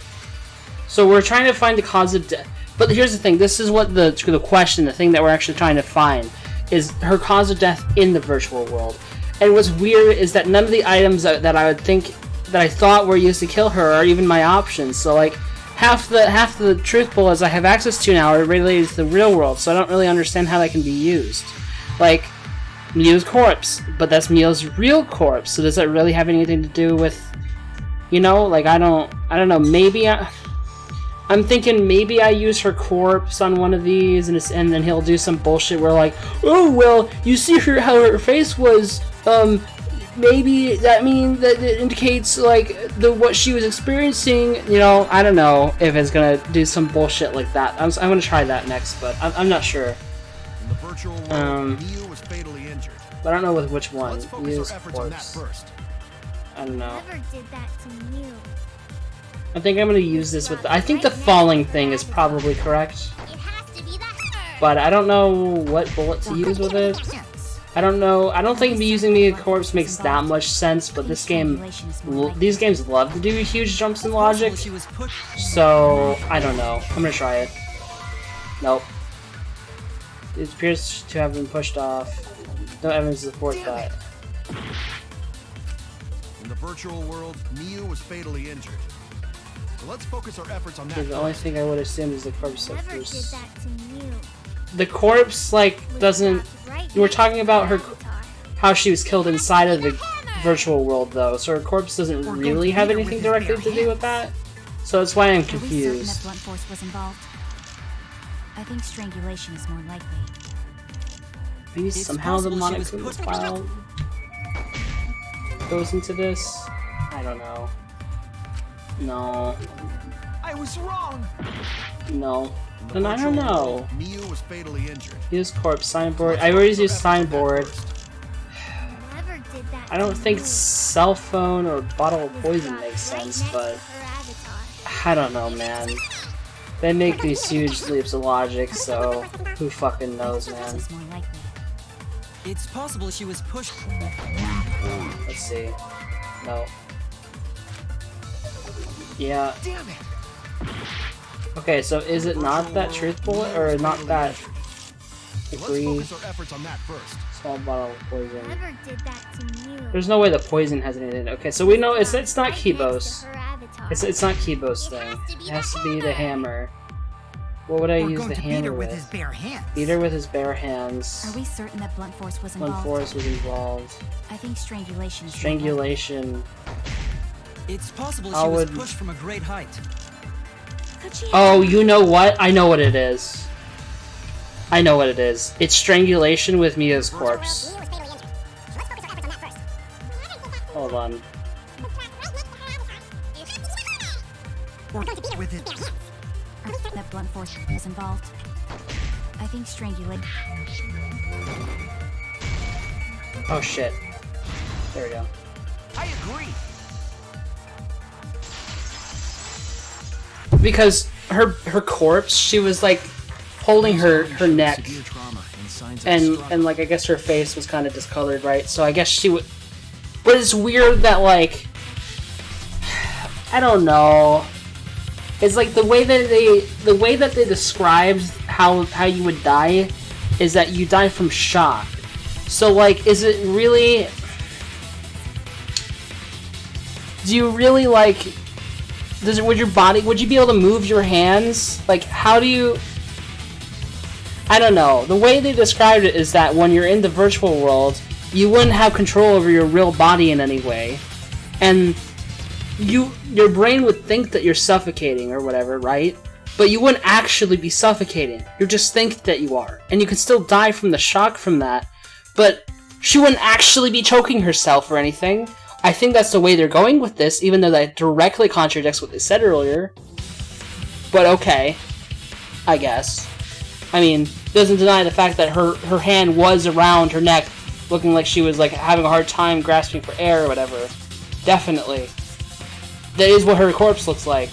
So we're trying to find the cause of death. But here's the thing, this is what the question, the thing that we're actually trying to find, is her cause of death in the virtual world. And what's weird is that none of the items that I thought were used to kill her are even my options. So like, half the truth bullets I have access to now are related to the real world, so I don't really understand how that can be used. Like, Mio's corpse, but that's Mio's real corpse, so does that really have anything to do with, you know, like, I don't know, maybe I'm thinking maybe I use her corpse on one of these, and then he'll do some bullshit where like, oh, well, you see how her face was, maybe that it indicates like what she was experiencing. You know, I don't know if it's gonna do some bullshit like that. I'm gonna try that next, but I'm not sure. In the virtual world, Mio was fatally injured. But I don't know with which one. Let's focus our efforts on that first. I don't know. Whoever did that to Mew. I think I'm gonna use this with. I think the falling thing is probably correct, but I don't know what bullet to use with it. I don't know. I don't think using Mia Corpse makes that much sense, but these games love to do huge jumps in logic, so I don't know. I'm gonna try it. Nope. It appears to have been pushed off. No evidence to support that. In the virtual world, Mio was fatally injured. So let's focus our efforts on that. The only thing I would assume is the corpse. Whoever did that to Mew. The corpse, like, doesn't... We're talking about her, how she was killed inside of the virtual world, though, so her corpse doesn't really have anything directly to do with that. So that's why I'm confused. Blunt force was involved? I think strangulation is more likely. Maybe somehow the Monokuma file goes into this? I don't know. No. I was wrong. No. Then I don't know. Mio was fatally injured. Use corpse signboard. I already used signboard. I don't think cell phone or bottle of poison makes sense, but I don't know, man. They make these huge leaps of logic, so who fucking knows, man. It's possible she was pushed. Let's see. No. Yeah. Damn it. Okay, so is it not that truth bullet, or not that agree? Small bottle of poison. There's no way the poison has anything. Okay, so we know it's not Kibos. It's not Kibos thing. It has to be the hammer. What would I use the hammer with? Beat her with his bare hands. Are we certain that blunt force was involved? Blunt force was involved. I think strangulation is Strangulation. It's possible she was pushed from a great height. Oh, you know what? I know what it is. I know what it is. It's strangulation with Mia's corpse. Hold on. That blunt force was involved. I think strangulation. Oh shit. There we go. I agree. Because her corpse, she was like holding her neck, and like I guess her face was kind of discolored, right? So I guess she would. But it's weird that like I don't know. It's like the way that they described how you would die is that you die from shock. So like, is it really? Do you really like? Would you be able to move your hands? Like, how do you... I don't know. The way they described it is that when you're in the virtual world, you wouldn't have control over your real body in any way. And your brain would think that you're suffocating or whatever, right? But you wouldn't actually be suffocating. You just think that you are. And you could still die from the shock from that. But she wouldn't actually be choking herself or anything. I think that's the way they're going with this, even though that directly contradicts what they said earlier. But okay. I guess. I mean, doesn't deny the fact that her hand was around her neck, looking like she was like having a hard time grasping for air or whatever. Definitely. That is what her corpse looks like.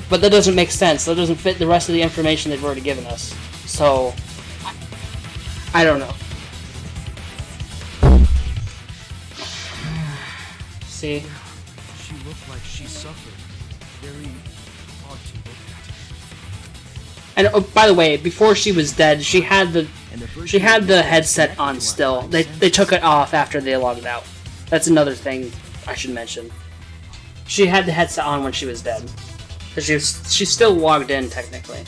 But that doesn't make sense. That doesn't fit the rest of the information they've already given us. So, I don't know. See? She looked like she suffered. Very hard to look at. And oh, by the way, before she was dead, she had the headset on still. They took it off after they logged out. That's another thing I should mention. She had the headset on when she was dead. Because she's still logged in, technically.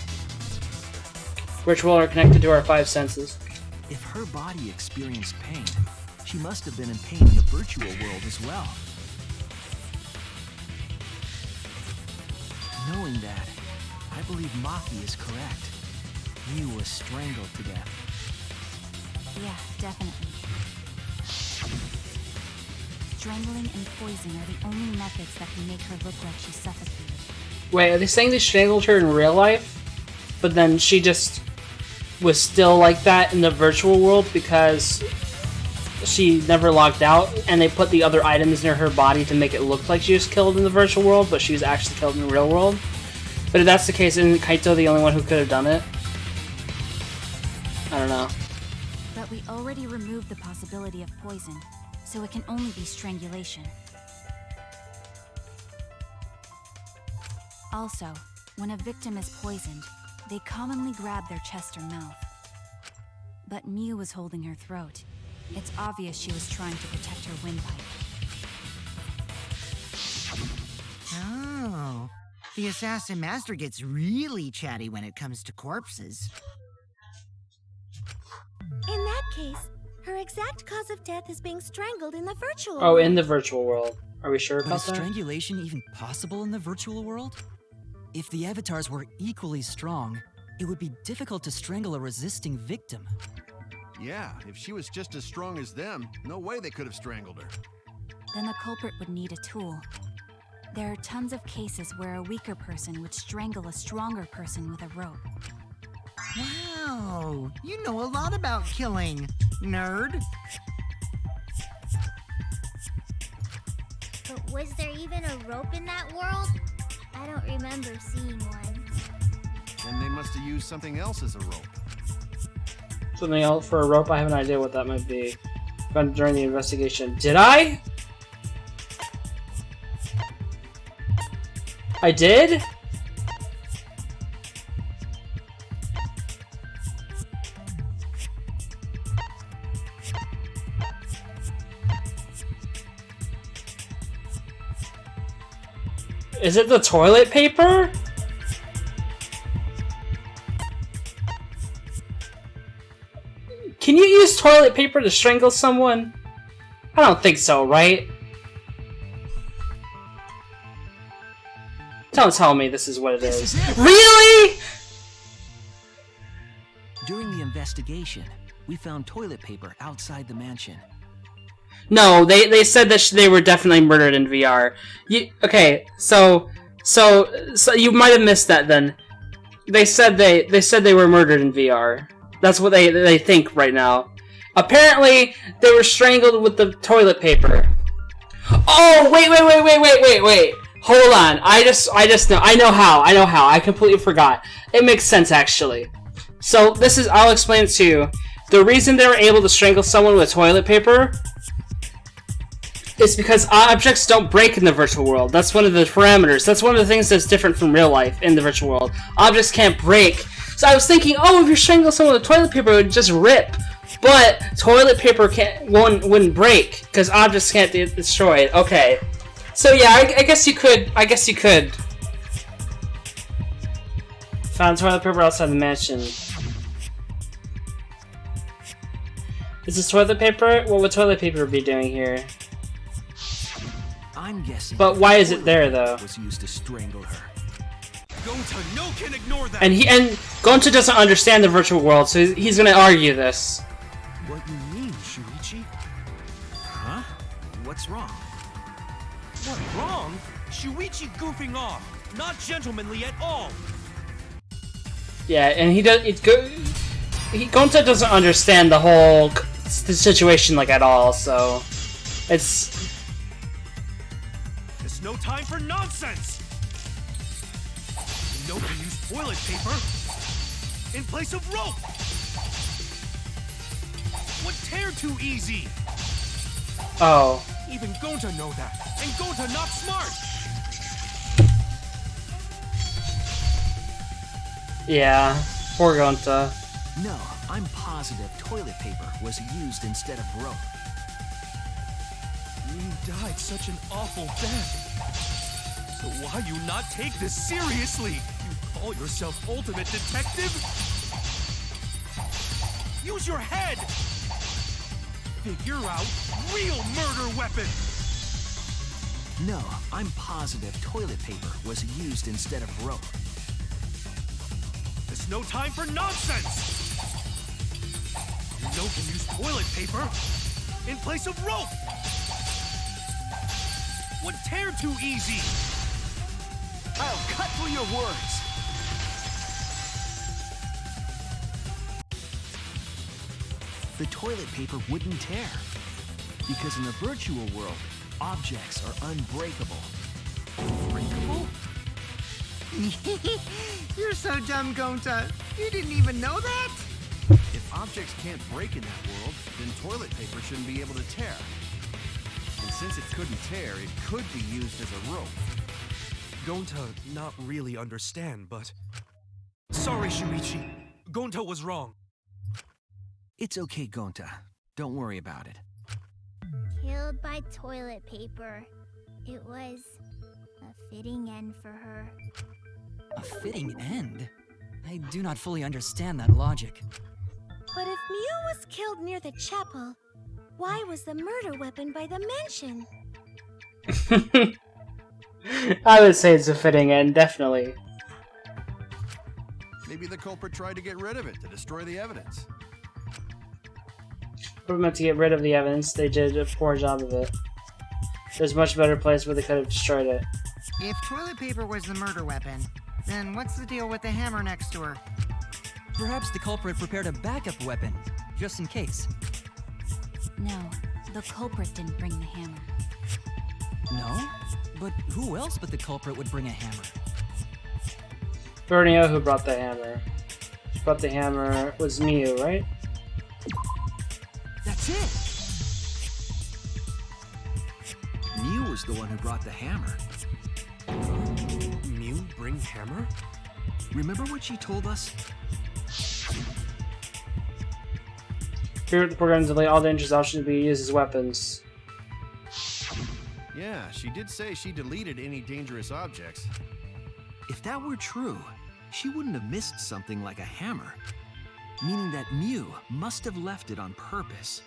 Virtual are connected to our 5 senses. If her body experienced pain, she must have been in pain in the virtual world as well. Knowing that, I believe Maki is correct. Mew was strangled to death. Yeah, definitely. Strangling and poison are the only methods that can make her look like she suffocated. Wait, are they saying they strangled her in real life? But then she just was still like that in the virtual world because she never logged out, and they put the other items near her body to make it look like she was killed in the virtual world, but she was actually killed in the real world? But if that's the case, isn't Kaito the only one who could have done it? I don't know. But we already removed the possibility of poison, so it can only be strangulation. Also, when a victim is poisoned, they commonly grab their chest or mouth. But Mew was holding her throat. It's obvious she was trying to protect her windpipe. Oh, the Assassin Master gets really chatty when it comes to corpses. In that case, her exact cause of death is being strangled in the virtual Oh, world. in the virtual world. Are we sure But about is that? strangulation even possible in the virtual world? If the avatars were equally strong, it would be difficult to strangle a resisting victim. Yeah, if she was just as strong as them, no way they could have strangled her. Then the culprit would need a tool. There are tons of cases where a weaker person would strangle a stronger person with a rope. Wow, you know a lot about killing, nerd. But was there even a rope in that world? I don't remember seeing one. Then they must have used something else as a rope. Something else for a rope? I have an idea what that might be. Found during the investigation. Did I? I did? Is it the toilet paper? Can you use toilet paper to strangle someone? I don't think so, right? Don't tell me this is what it is. Really? During the investigation, we found toilet paper outside the mansion. No, they said that they were definitely murdered in VR. Okay, so you might have missed that then. They said they were murdered in VR. That's what they think right now. Apparently, they were strangled with the toilet paper. Oh, wait. Hold on. I just know. I know how. I completely forgot. It makes sense, actually. So, I'll explain it to you. The reason they were able to strangle someone with toilet paper is because objects don't break in the virtual world. That's one of the parameters. That's one of the things that's different from real life in the virtual world. Objects can't break. So I was thinking, oh, if you strangle someone with toilet paper, it would just rip. But toilet paper wouldn't break because objects can't be destroyed. Okay. So yeah, I guess you could. Found toilet paper outside the mansion. Is this toilet paper? What would toilet paper be doing here? I'm guessing. But why is it there though? Was used to strangle her. Gonta, no can ignore that. And Gonta doesn't understand the virtual world, so he's gonna argue this. What you mean, Shuichi? Huh? What's wrong? What wrong? Shuichi goofing off. Not gentlemanly at all. Yeah, and Gonta doesn't understand the whole the situation like at all, so it's. There's no time for nonsense! You know we use toilet paper in place of rope! Would tear too easy! Oh. Even Gonta know that, and Gonta not smart! Yeah, poor Gonta. No, I'm positive toilet paper was used instead of rope. You died such an awful death. So why you not take this seriously? You call yourself ultimate detective? Use your head! Figure out real murder weapon! No, I'm positive toilet paper was used instead of rope. There's no time for nonsense! You know can use toilet paper in place of rope! Would tear too easy! I'll cut through your words! The toilet paper wouldn't tear. Because in the virtual world, objects are unbreakable. Unbreakable? You're so dumb, Gonta. You didn't even know that? If objects can't break in that world, then toilet paper shouldn't be able to tear. And since it couldn't tear, it could be used as a rope. Gonta not really understand, but... Sorry, Shuichi. Gonta was wrong. It's okay, Gonta. Don't worry about it. Killed by toilet paper. It was a fitting end for her. A fitting end? I do not fully understand that logic. But if Mew was killed near the chapel, why was the murder weapon by the mansion? I would say it's a fitting end, definitely. Maybe the culprit tried to get rid of it to destroy the evidence. But meant to get rid of the evidence, they did a poor job of it. There's a much better place where they could have destroyed it. If toilet paper was the murder weapon, then what's the deal with the hammer next to her? Perhaps the culprit prepared a backup weapon, just in case. No, the culprit didn't bring the hammer. No? But who else but the culprit would bring a hammer? Bernio who brought the hammer. Who brought the hammer was Miu, right? That's it! Mew was the one who brought the hammer. Mew bring hammer? Remember what she told us? Here the program delete all dangerous options to be used as weapons. Yeah, she did say she deleted any dangerous objects. If that were true, she wouldn't have missed something like a hammer. Meaning that Mew must have left it on purpose.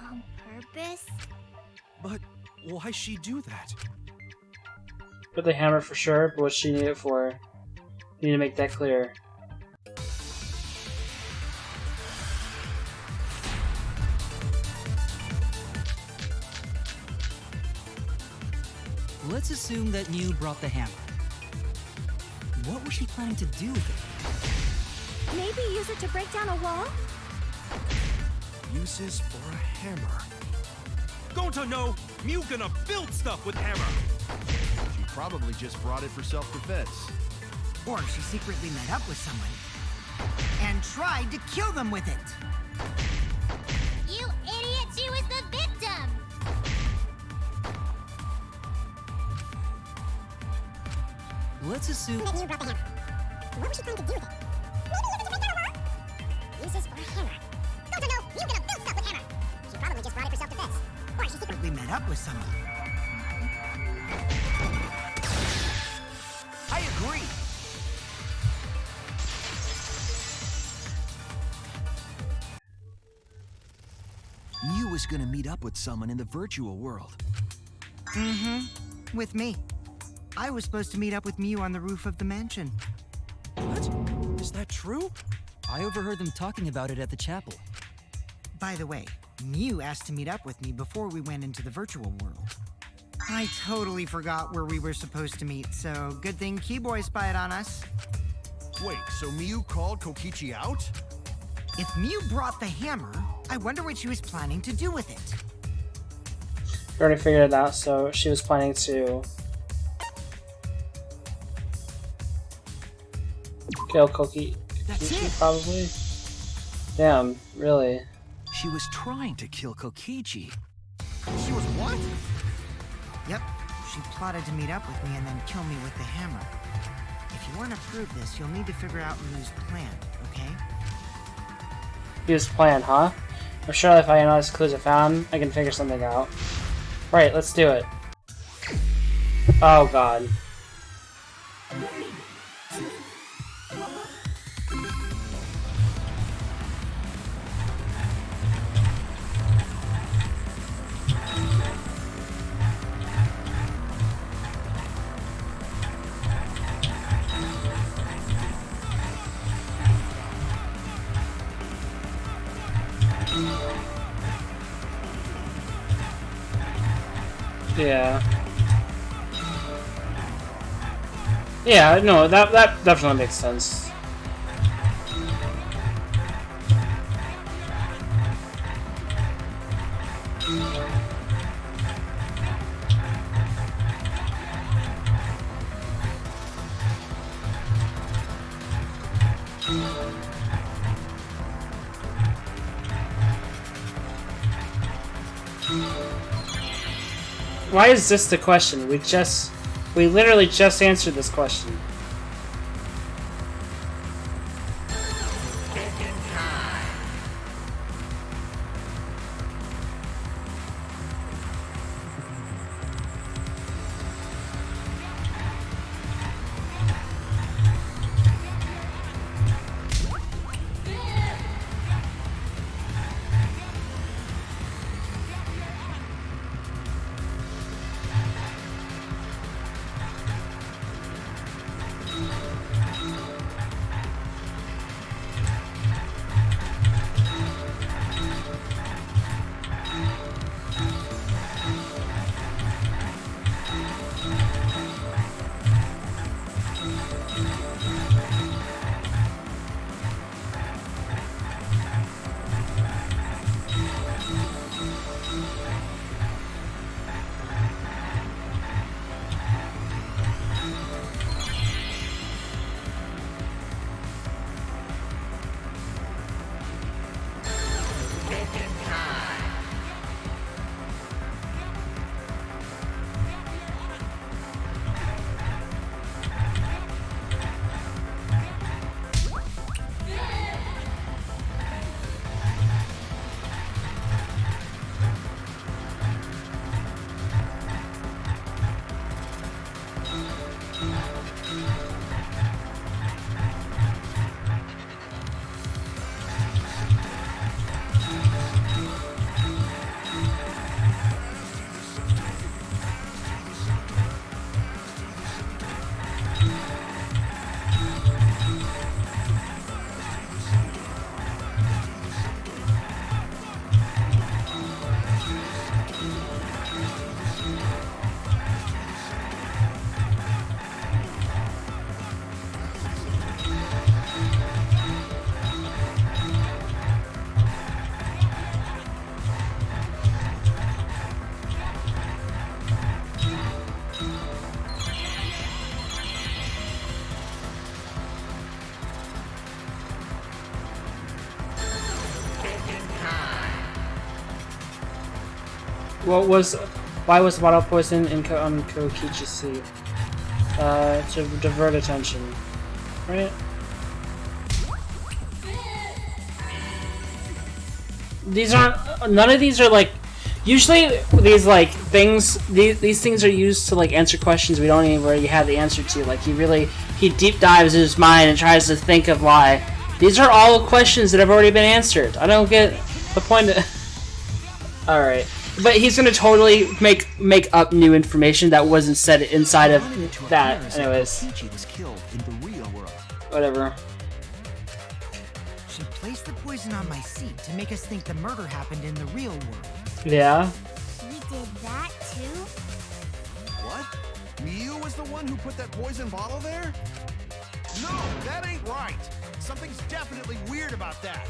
On purpose? But why she do that? Put the hammer for sure, but what she need it for? You need to make that clear. Let's assume that Mew brought the hammer. What was she planning to do with it? Maybe use it to break down a wall? Uses for a hammer. Gonta no! Mew gonna build stuff with hammer! She probably just brought it for self-defense. Or she secretly met up with someone and tried to kill them with it. You idiot! She was the victim! Let's assume That you brought the hammer. What was she trying to do with it? Maybe use it to break down a wall? Uses for a hammer. Don't know! You gonna build stuff with hammer! She probably just brought it for self-defense. Or she secretly We met up with someone. I agree! Mew was gonna meet up with someone in the virtual world. Mm-hmm. With me. I was supposed to meet up with Mew on the roof of the mansion. What? Is that true? I overheard them talking about it at the chapel. By the way, Mew asked to meet up with me before we went into the virtual world. I totally forgot where we were supposed to meet, so good thing Keyboy spied on us. Wait, so Miyu called Kokichi out? If Miyu brought the hammer, I wonder what she was planning to do with it. We already figured it out, so she was planning to kill Kokichi, probably. Damn, really? She was trying to kill Kokichi. She was what? Yep, she plotted to meet up with me and then kill me with the hammer. If you want to prove this, you'll need to figure out Miyu's plan, okay? Miyu's plan, huh? I'm sure if I analyze the clues I found, I can figure something out. Right, let's do it. Oh god. Yeah. Yeah, no, that definitely makes sense. Why is this the question? We literally just answered this question. Why was the bottle poison on Kokichi's seat? To divert attention, right? These aren't. None of these are like. Usually, these like things. These things are used to like answer questions we don't even really have the answer to. Like he deep dives in his mind and tries to think of why. These are all questions that have already been answered. I don't get the point. All right. But he's gonna totally make up new information that wasn't said inside of that. Anyways, was killed in the real world. Whatever. She placed the poison on my seat to make us think the murder happened in the real world. Yeah. He did that too? What? Miyu was the one who put that poison bottle there? No, that ain't right. Something's definitely weird about that.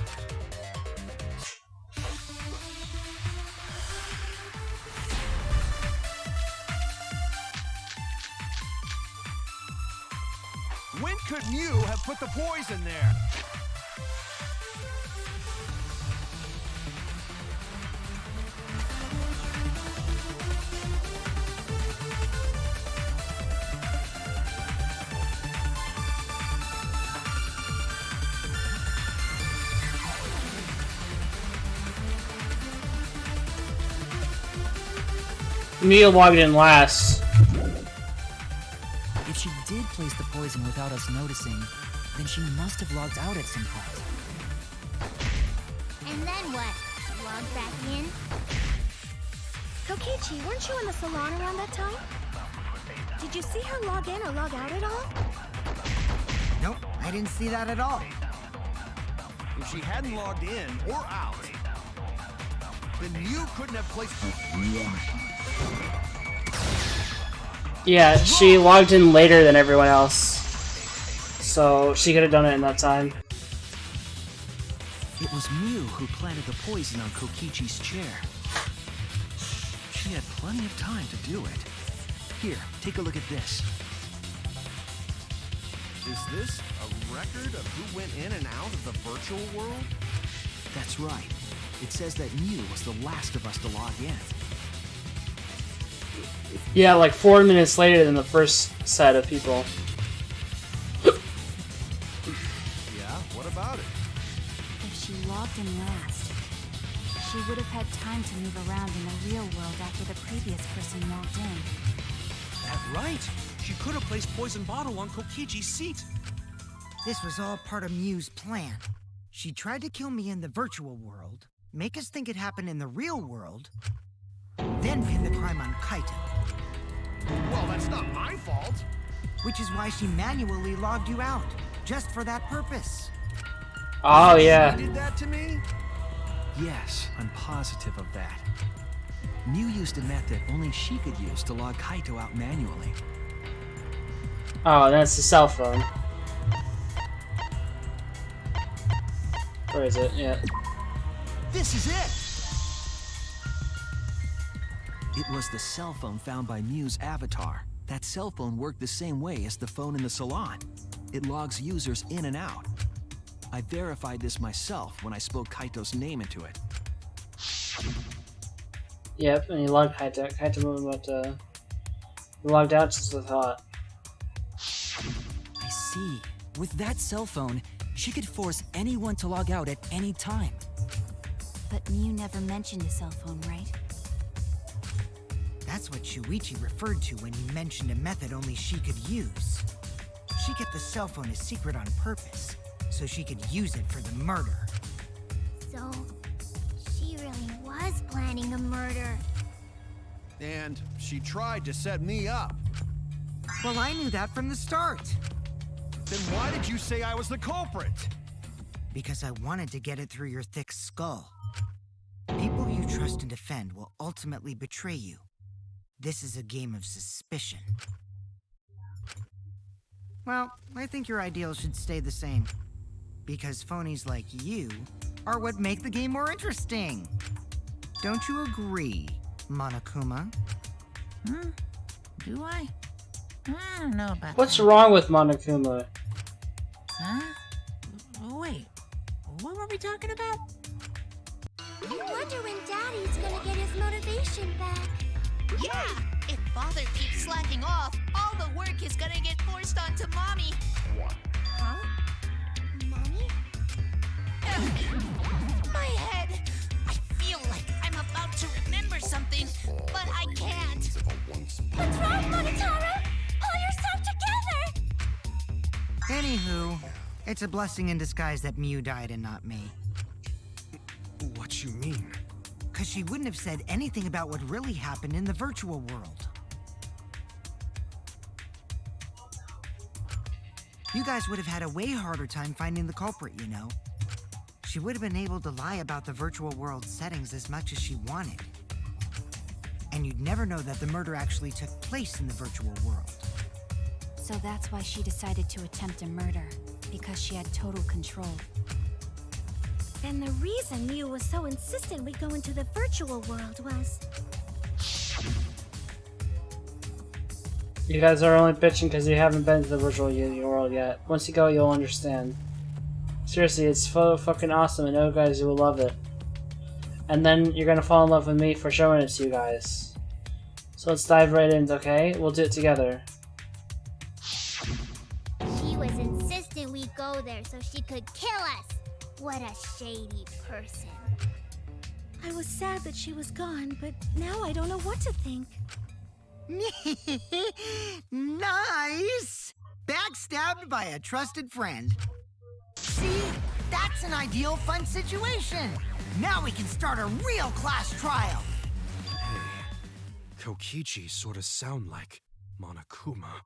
When could Mew have put the poison there? Mia logged in last. If she did place the poison without us noticing, then she must have logged out at some point. And then what? Log back in? Kokichi, weren't you in the salon around that time? Did you see her log in or log out at all? Nope, I didn't see that at all. If she hadn't logged in or out, then Mew couldn't have placed... Yeah, she logged in later than everyone else. So she could have done it in that time. It was Mew who planted the poison on Kokichi's chair. She had plenty of time to do it. Here, take a look at this. Is this a record of who went in and out of the virtual world? That's right. It says that Mew was the last of us to log in. Yeah, like 4 minutes later than the first set of people. Yeah, what about it? If she logged in last, she would have had time to move around in the real world after the previous person logged in. That's right. She could have placed poison bottle on Kokichi's seat. This was all part of Mew's plan. She tried to kill me in the virtual world, make us think it happened in the real world, then pin the crime on Kaito. Well, that's not my fault. Which is why she manually logged you out, just for that purpose. Oh, yeah. She did that to me? Yes, I'm positive of that. Mew used a method only she could use to log Kaito out manually. Oh, that's the cell phone. Where is it? Yeah. This is it! It was the cell phone found by Mew's avatar. That cell phone worked the same way as the phone in the salon. It logs users in and out. I verified this myself when I spoke Kaito's name into it. Yep, and he logged Kaito. Kaito moved about he logged out just as I thought. I see. With that cell phone, she could force anyone to log out at any time. But Mew never mentioned a cell phone, right? That's what Shuichi referred to when he mentioned a method only she could use. She kept the cell phone a secret on purpose, so she could use it for the murder. So, she really was planning a murder. And she tried to set me up. Well, I knew that from the start. Then why did you say I was the culprit? Because I wanted to get it through your thick skull. People you trust and defend will ultimately betray you. This is a game of suspicion. Well, I think your ideals should stay the same. Because phonies like you are what make the game more interesting. Don't you agree, Monokuma? Do I? I don't know about What's that. wrong with Monokuma? Huh? Wait, what were we talking about? I wonder when Daddy's gonna get his motivation back. Yeah! If Father keeps slacking off, all the work is gonna get forced onto Mommy. Huh? Mommy? My head! I feel like I'm about to remember something, but I can't. What's wrong, Monotaro? Pull yourself together! Anywho, it's a blessing in disguise that Mew died and not me. What you mean? Because she wouldn't have said anything about what really happened in the virtual world. You guys would have had a way harder time finding the culprit, you know. She would have been able to lie about the virtual world settings as much as she wanted. And you'd never know that the murder actually took place in the virtual world. So that's why she decided to attempt a murder, because she had total control. And the reason Mew was so insistent we go into the virtual world was... You guys are only bitching because you haven't been to the virtual world yet. Once you go, you'll understand. Seriously, it's so fucking awesome, and you guys will love it. And then you're gonna fall in love with me for showing it to you guys. So let's dive right in, okay? We'll do it together. She was insistent we go there so she could kill us. What a shady person. I was sad that she was gone, but now I don't know what to think. Nice! Backstabbed by a trusted friend. See? That's an ideal fun situation. Now we can start a real class trial. Hey, Kokichi sort of sound like Monokuma.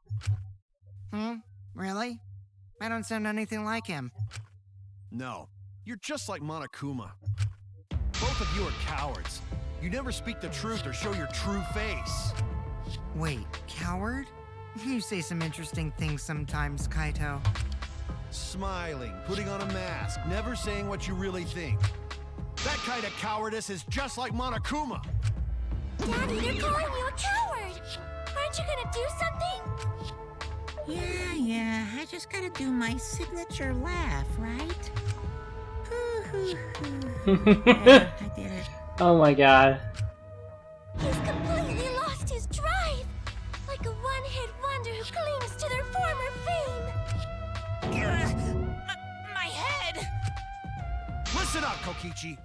Really? I don't sound anything like him. No, you're just like Monokuma. Both of you are cowards. You never speak the truth or show your true face. Wait, coward? You say some interesting things sometimes, Kaito. Smiling, putting on a mask, never saying what you really think. That kind of cowardice is just like Monokuma. Daddy, they're calling you a coward! Aren't you gonna do something? Yeah, I just gotta do my signature laugh, right? Yeah, I did it. Oh my god. He's completely lost his drive! Like a one-hit wonder who clings to their former fame! My head! Listen up, Kokichi.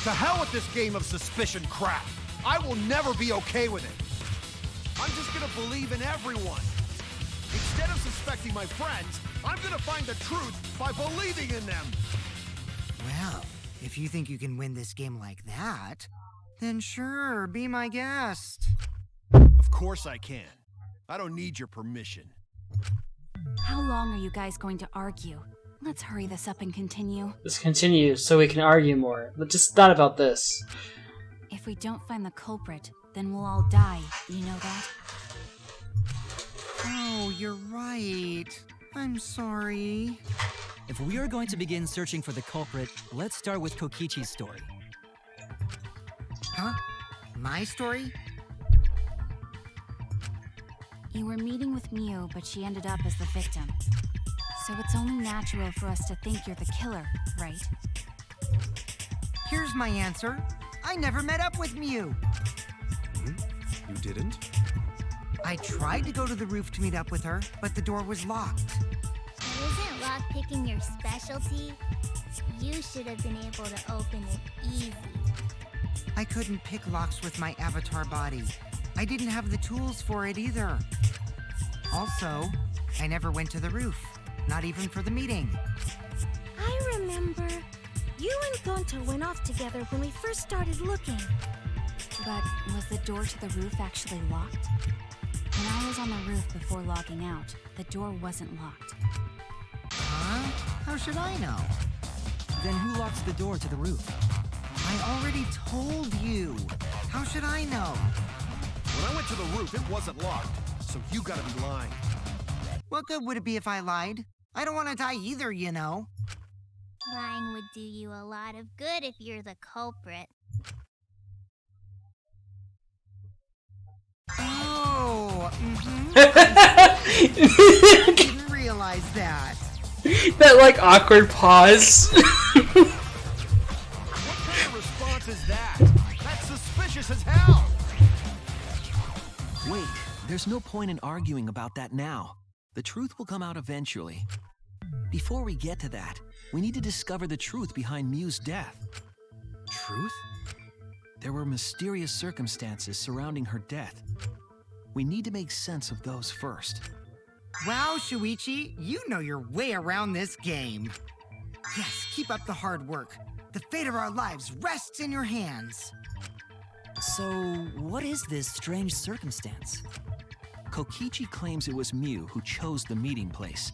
To hell with this game of suspicion crap. I will never be okay with it. I'm just gonna believe in everyone. Instead of suspecting my friends, I'm gonna find the truth by believing in them. Well, if you think you can win this game like that, then sure, be my guest. Of course I can. I don't need your permission. How long are you guys going to argue? Let's hurry this up and continue. Let's continue so we can argue more. But just not about this. If we don't find the culprit, then we'll all die. You know that? Oh, you're right. I'm sorry. If we are going to begin searching for the culprit, let's start with Kokichi's story. Huh? My story? You were meeting with Mew, but she ended up as the victim. So it's only natural for us to think you're the killer, right? Here's my answer. I never met up with Mew. You didn't? I tried to go to the roof to meet up with her, but the door was locked. Isn't lockpicking your specialty? You should have been able to open it easy. I couldn't pick locks with my avatar body. I didn't have the tools for it either. Also, I never went to the roof, not even for the meeting. I remember. You and Gonto went off together when we first started looking. But was the door to the roof actually locked? When I was on the roof before logging out, the door wasn't locked. Huh? How should I know? Then who locks the door to the roof? I already told you. How should I know? When I went to the roof, it wasn't locked, so you gotta be lying. What good would it be if I lied? I don't want to die either, you know. Lying would do you a lot of good if you're the culprit. Oh, I didn't realize that. That, like, awkward pause. What kind of response is that? That's suspicious as hell! Wait, there's no point in arguing about that now. The truth will come out eventually. Before we get to that, we need to discover the truth behind Mew's death. Truth? There were mysterious circumstances surrounding her death. We need to make sense of those first. Wow, Shuichi, you know your way around this game. Yes, keep up the hard work. The fate of our lives rests in your hands. So, what is this strange circumstance? Kokichi claims it was Mew who chose the meeting place.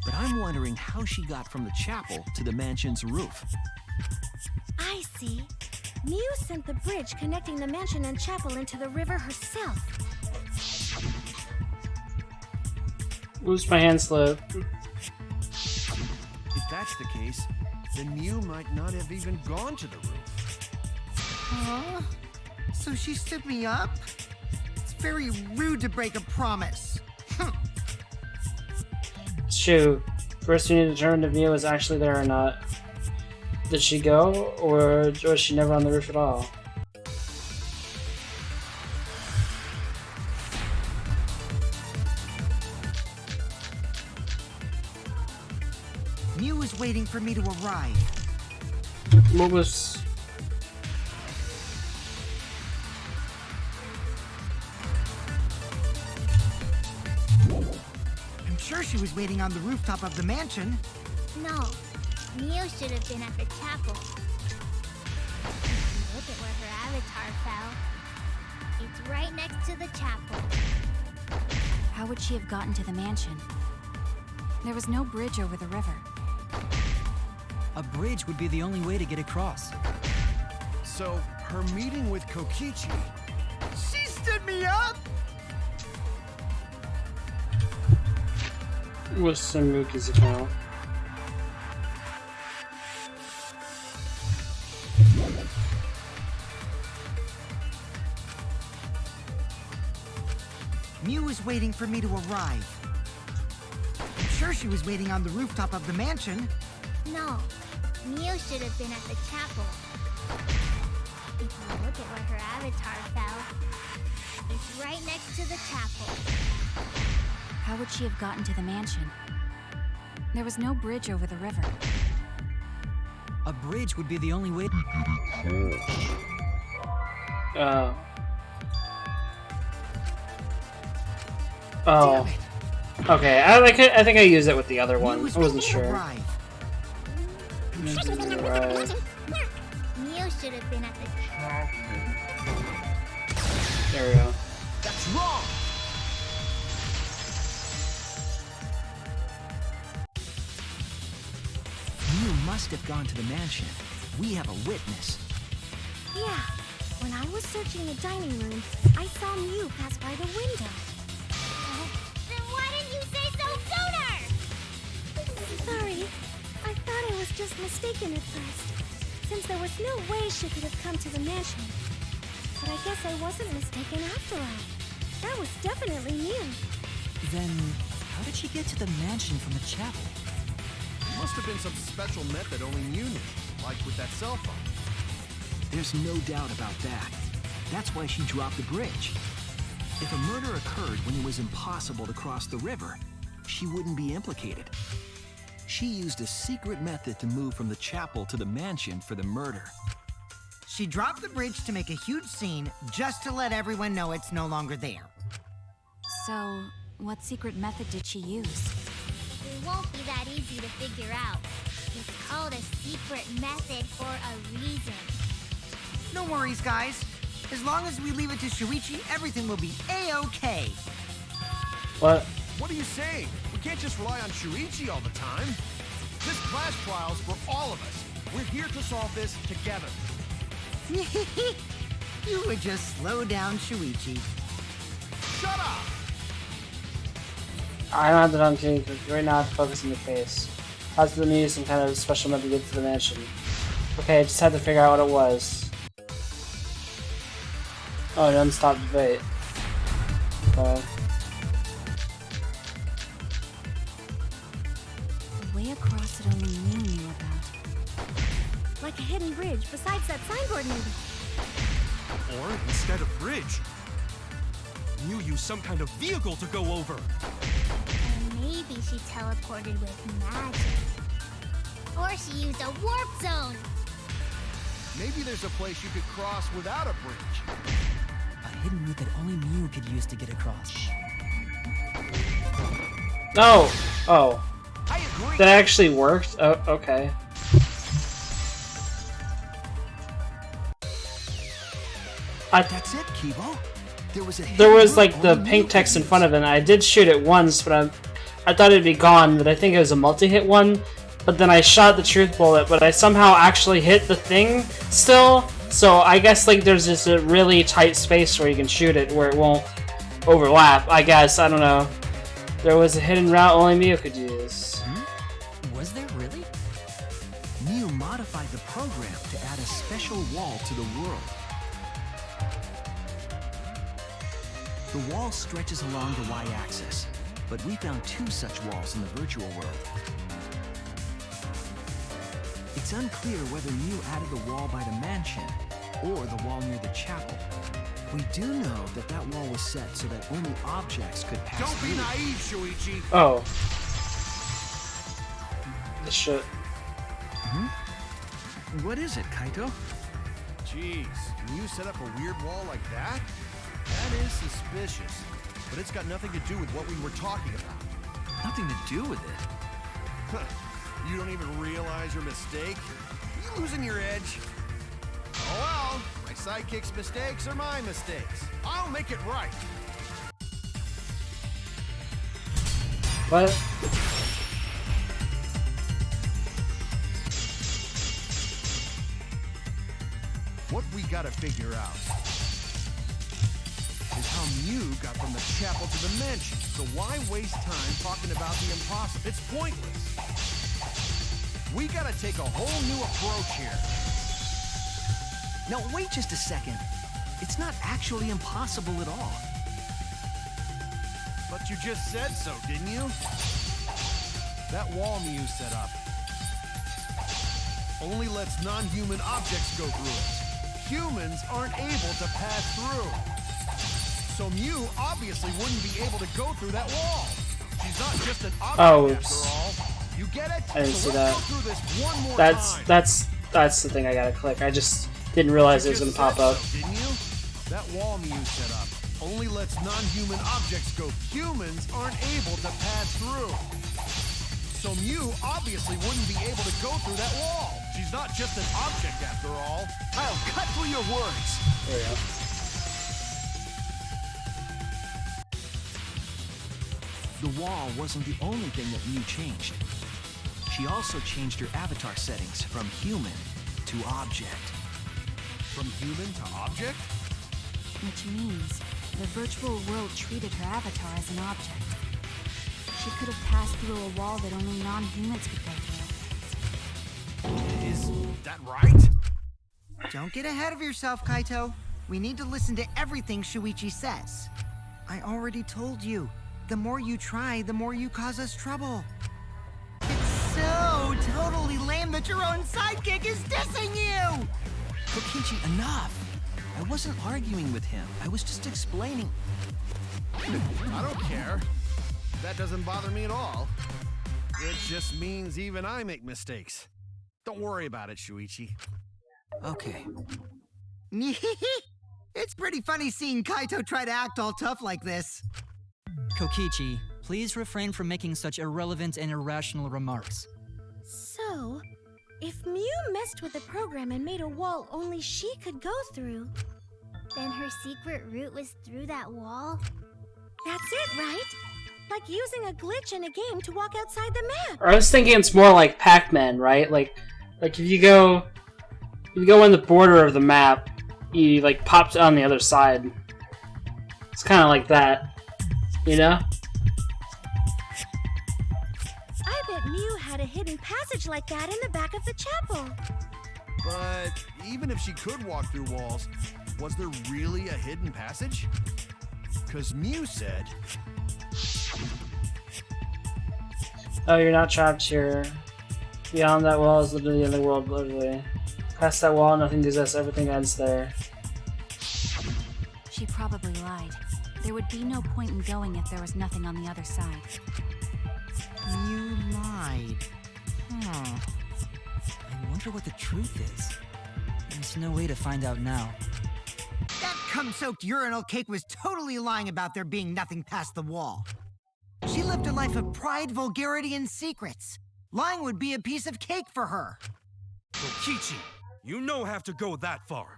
But I'm wondering how she got from the chapel to the mansion's roof. I see. Mew sent the bridge connecting the mansion and chapel into the river herself. Oops, my hand slipped. If that's the case, then Mew might not have even gone to the roof. Huh? So she stood me up? It's very rude to break a promise. Shoot. First we need to determine if Mew was actually there or not. Did she go, or was she never on the roof at all? Mew is waiting for me to arrive. What was... I'm sure she was waiting on the rooftop of the mansion. No, Mew should have been at the chapel. Look at where her avatar fell. It's right next to the chapel. How would she have gotten to the mansion? There was no bridge over the river. A bridge would be the only way to get across. So, her meeting with Kokichi... She stood me up? Was Samuki's account? Mew was waiting for me to arrive. I'm sure she was waiting on the rooftop of the mansion. No, Mew should have been at the chapel. If you look at where her avatar fell, it's right next to the chapel. How would she have gotten to the mansion? There was no bridge over the river. A bridge would be the only way. Oh. Okay, I think I used it with the other one. I wasn't sure. Mew should have been at the chapel. There we go. That's wrong! Mew must have gone to the mansion. We have a witness. Yeah, when I was searching the dining room, I saw Mew pass by the window. Then why didn't you say so sooner? Sorry, I thought I was just mistaken at first, since there was no way she could have come to the mansion. But I guess I wasn't mistaken after all. That was definitely Mew. Then, how did she get to the mansion from the chapel? It must have been some special method only Mew knew, like with that cell phone. There's no doubt about that. That's why she dropped the bridge. If a murder occurred when it was impossible to cross the river, she wouldn't be implicated. She used a secret method to move from the chapel to the mansion for the murder. She dropped the bridge to make a huge scene just to let everyone know it's no longer there. So, what secret method did she use? It won't be that easy to figure out. It's called a secret method for a reason. No worries, guys. As long as we leave it to Shuichi, everything will be A-okay. What? What are you saying? We can't just rely on Shuichi all the time. This class trial's for all of us. We're here to solve this together. You would just slow down Shuichi. Shut up! I don't have the done to right now. I have to focus on the case. Has to need some kind of special method to get to the mansion. Okay, I just had to figure out what it was. Oh, an unstopped debate. Okay. The way across it only Mew knew about. Like a hidden bridge besides that signboard maybe. Or instead of bridge, Mew used some kind of vehicle to go over. Or maybe she teleported with magic. Or she used a warp zone. Maybe there's a place you could cross without a bridge. A hidden route that only Mew could use to get across. No! Oh. I agree. That actually worked? Oh, okay. That's it, Kibo. There was like the pink text in front of it, and I did shoot it once, but I thought it'd be gone, but I think it was a multi-hit one. But then I shot the truth bullet, but I somehow actually hit the thing still. So I guess like there's just a really tight space where you can shoot it, where it won't overlap. I guess, I don't know. There was a hidden route only Mio could use. Was there really? Mew modified the program to add a special wall to the world. The wall stretches along the y-axis, but we found 2 such walls in the virtual world. It's unclear whether Mew added the wall by the mansion or the wall near the chapel. We do know that that wall was set so that only objects could pass Don't be through. naive, Shuichi. Oh. The shit. What is it, Kaito? Jeez, can you set up a weird wall like that? That is suspicious, but it's got nothing to do with what we were talking about. Nothing to do with it. Huh. You don't even realize your mistake? You losing your edge? Oh well, my sidekick's mistakes are my mistakes. I'll make it right. What? What we gotta figure out is how Mew got from the chapel to the mansion. So why waste time talking about the impossible? It's pointless. We gotta take a whole new approach here. Now, wait just a second. It's not actually impossible at all. But you just said so, didn't you? That wall Mew set up only lets non-human objects go through it. Humans aren't able to pass through. So Mew obviously wouldn't be able to go through that wall. She's not just an object after all. You get it? I didn't so see let's that. go through this one more time. That's the thing I gotta click. I just didn't realize it was gonna pop up. So, didn't you? That wall Mew set up only lets non-human objects go. Humans aren't able to pass through. So Mew obviously wouldn't be able to go through that wall. She's not just an object after all. I'll cut through your words. There we go. The wall wasn't the only thing that Mew changed. She also changed her avatar settings from human to object. From human to object? Which means the virtual world treated her avatar as an object. She could have passed through a wall that only non-humans could go through. Is that right? Don't get ahead of yourself, Kaito. We need to listen to everything Shuichi says. I already told you, the more you try, the more you cause us trouble. It's so totally lame that your own sidekick is dissing you! Kokichi, enough! I wasn't arguing with him. I was just explaining. I don't care. That doesn't bother me at all. It just means even I make mistakes. Don't worry about it, Shuichi. Okay. It's pretty funny seeing Kaito try to act all tough like this. Kokichi, please refrain from making such irrelevant and irrational remarks. So, if Mew messed with the program and made a wall only she could go through, Then her secret route was through that wall? that's it, right? Like using a glitch in a game to walk outside the map. Or I was thinking it's more like Pac-Man, right? Like if you go on the border of the map, you like pop on the other side. It's kind of like that, you know? I bet Mew had a hidden passage like that in the back of the chapel. But even if she could walk through walls, was there really a hidden passage? Because Mew said... Oh, you're not trapped here. Beyond that wall is literally the other world, literally. Past that wall, nothing exists, everything ends there. She probably lied. There would be no point in going if there was nothing on the other side. You lied. I wonder what the truth is. There's no way to find out now. That cum-soaked urinal cake was totally lying about there being nothing past the wall. She lived a life of pride, vulgarity, and secrets. Lying would be a piece of cake for her. Kokichi, you no have to go that far.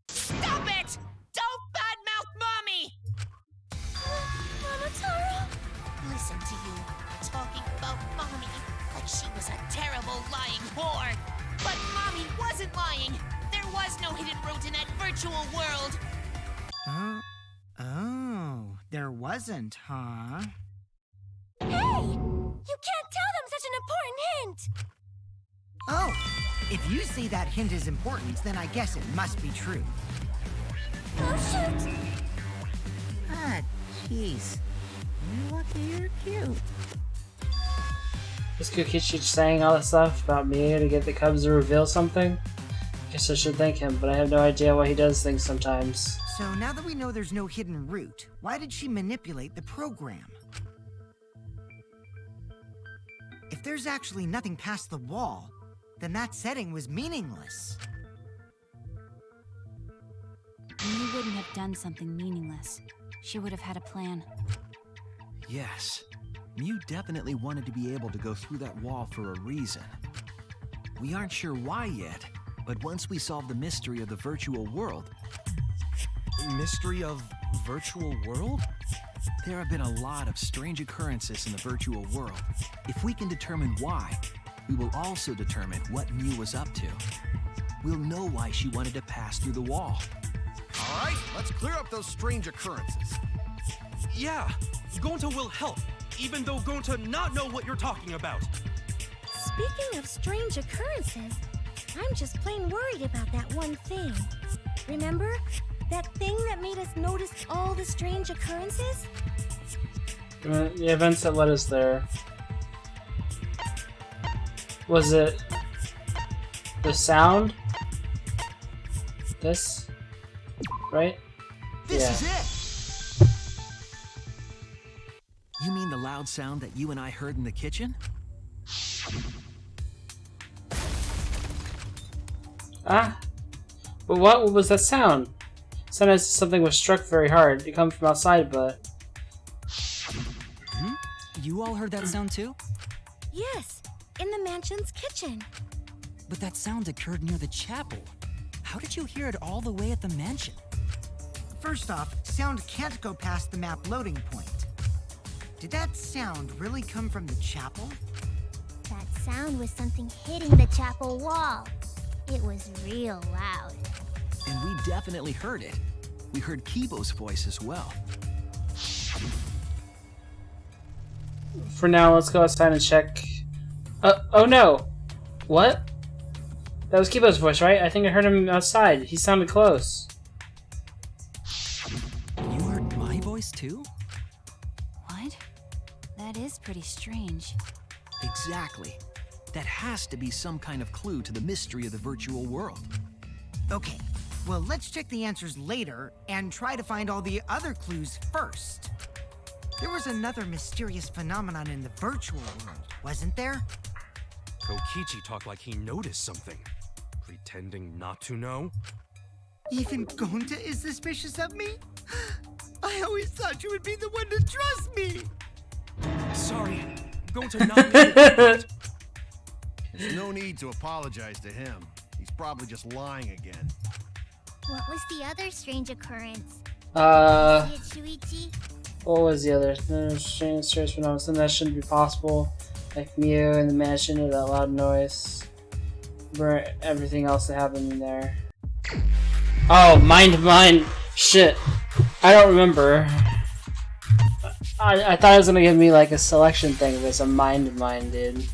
Stop it! Don't badmouth Mommy! Mama Taro? Listen to you, talking about Mommy like she was a terrible lying whore. But Mommy wasn't lying. There was no hidden route in that virtual world. Oh, there wasn't, huh? You can't tell them such an important hint! Oh, if you say that hint is important, then I guess it must be true. Oh, shoot! Ah, jeez. You're lucky you're cute. Is Kokichi saying all this stuff about me to get the Cubs to reveal something? Guess I should thank him, but I have no idea why he does things sometimes. So now that we know there's no hidden route, why did she manipulate the program? If there's actually nothing past the wall, then that setting was meaningless. You wouldn't have done something meaningless. She would have had a plan. Yes. Mew definitely wanted to be able to go through that wall for a reason. We aren't sure why yet, but once we solve the mystery of the virtual world... Mystery of virtual world? There have been a lot of strange occurrences in the virtual world. If we can determine why, we will also determine what Mew was up to. We'll know why she wanted to pass through the wall. All right, let's clear up those strange occurrences. Yeah, Gonta will help, even though Gonta not know what you're talking about. Speaking of strange occurrences, I'm just plain worried about that one thing. Remember? That thing that made us notice all the strange occurrences? The events that led us there. Was it the sound? This? Right? This is it! You mean the loud sound that you and I heard in the kitchen? Ah? But what was that sound? Sounded as if something was struck very hard. It come from outside, but... Hmm? You all heard that sound too? Yes, in the mansion's kitchen. But that sound occurred near the chapel. How did you hear it all the way at the mansion? First off, sound can't go past the map loading point. Did that sound really come from the chapel? That sound was something hitting the chapel wall. It was real loud. And we definitely heard it. We heard Kibo's voice as well. For now, let's go outside and check. Oh no! What? That was Kibo's voice, right? I think I heard him outside. He sounded close. You heard my voice too? What? That is pretty strange. Exactly. That has to be some kind of clue to the mystery of the virtual world. Okay, well, let's check the answers later and try to find all the other clues first. There was another mysterious phenomenon in the virtual world, wasn't there? Kokichi talked like he noticed something, pretending not to know. Even Gonta is suspicious of me? I always thought you would be the one to trust me! Sorry, Gonta not me. There's no need to apologize to him. He's probably just lying again. What was the other strange occurrence? See it, Shuichi? What was the other? Strange phenomenon. Something that shouldn't be possible. Like Mew in the mansion with that loud noise. Where everything else that happened in there. Oh, mind. Shit. I don't remember. I thought it was gonna give me like a selection thing, but it's a mind, dude.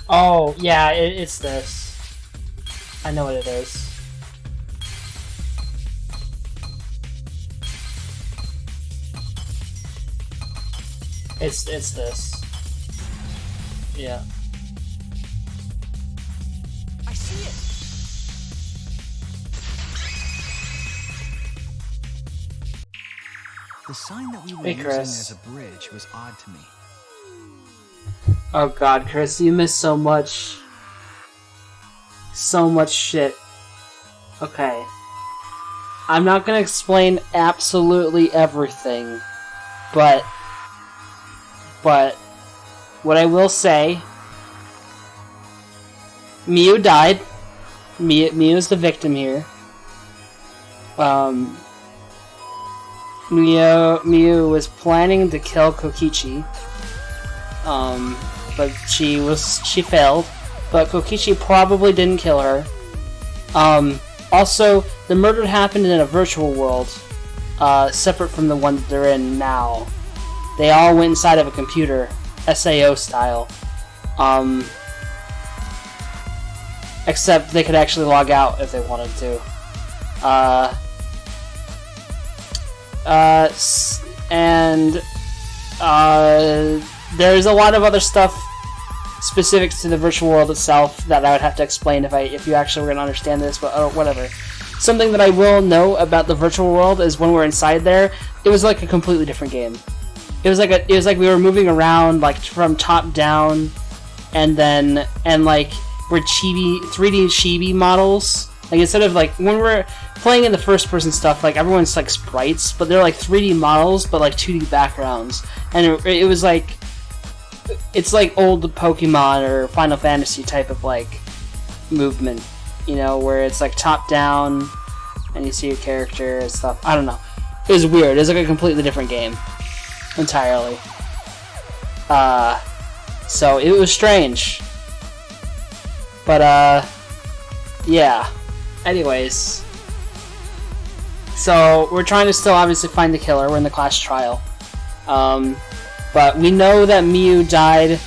Oh, yeah, it's this. I know what it is. It's this. Yeah. I see it! The sign that we were using as a bridge was odd to me. Oh god, Chris, you missed so much. So much shit. Okay. I'm not gonna explain absolutely everything, but what I will say, Mew died. Mew is the victim here. Miu was planning to kill Kokichi, but she failed. But Kokichi probably didn't kill her. Also, the murder happened in a virtual world, separate from the one that they're in now. They all went inside of a computer, SAO style. Except they could actually log out if they wanted to. There's a lot of other stuff specific to the virtual world itself that I would have to explain if you actually were going to understand this, but whatever. Something that I will know about the virtual world is when we're inside there, it was like a completely different game. It was like we were moving around like from top down, and like we're 3D chibi models. Like instead of like when we're playing in the first person stuff, like everyone's like sprites, but they're like 3D models, but like 2D backgrounds, and it was like. It's like old Pokemon or Final Fantasy type of like movement, you know, where it's like top down and you see your character and stuff. I don't know. It was weird. It was like a completely different game entirely. So it was strange. But yeah. Anyways. So we're trying to still obviously find the killer. We're in the class trial. But we know that Miu died.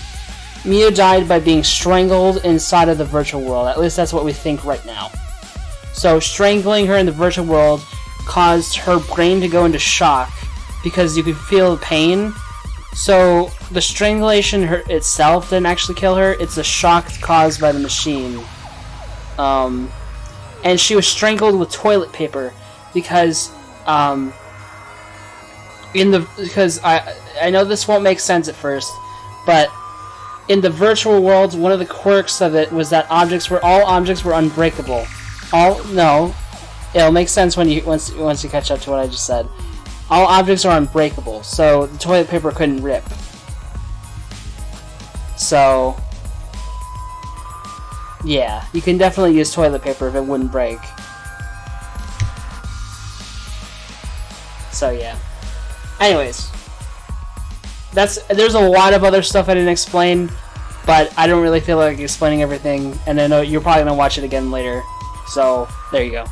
Miu died by being strangled inside of the virtual world. At least that's what we think right now. So strangling her in the virtual world caused her brain to go into shock because you could feel the pain. So the strangulation itself didn't actually kill her. It's a shock caused by the machine. And she was strangled with toilet paper because I know this won't make sense at first, but in the virtual world, one of the quirks of it was that all objects were unbreakable. It'll make sense once you catch up to what I just said. All objects are unbreakable, so the toilet paper couldn't rip. So yeah, you can definitely use toilet paper if it wouldn't break. So yeah. Anyways. There's a lot of other stuff I didn't explain, but I don't really feel like explaining everything, and I know you're probably going to watch it again later. So, there you go.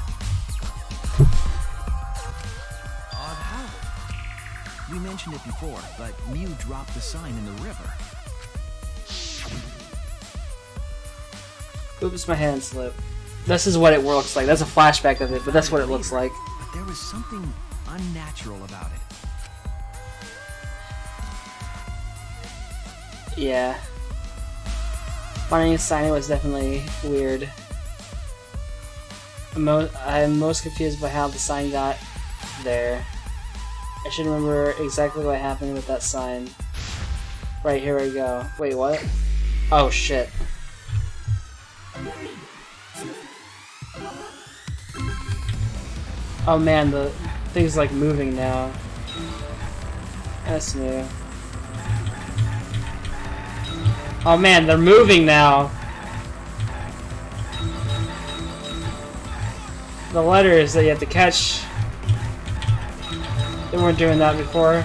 Odd habit. We mentioned it before, but Miu dropped the sign in the river. Oops, my hand slipped. This is what it looks like. That's a flashback of it, but that's what it looks like. But there was something unnatural about it. Yeah. Finding a sign was definitely weird. I'm most confused by how the sign got there. I should remember exactly what happened with that sign. Right, here we go. Wait, what? Oh, shit. Oh man, the thing's like moving now. That's new. Oh man, they're moving now! The letters that you have to catch. They weren't doing that before.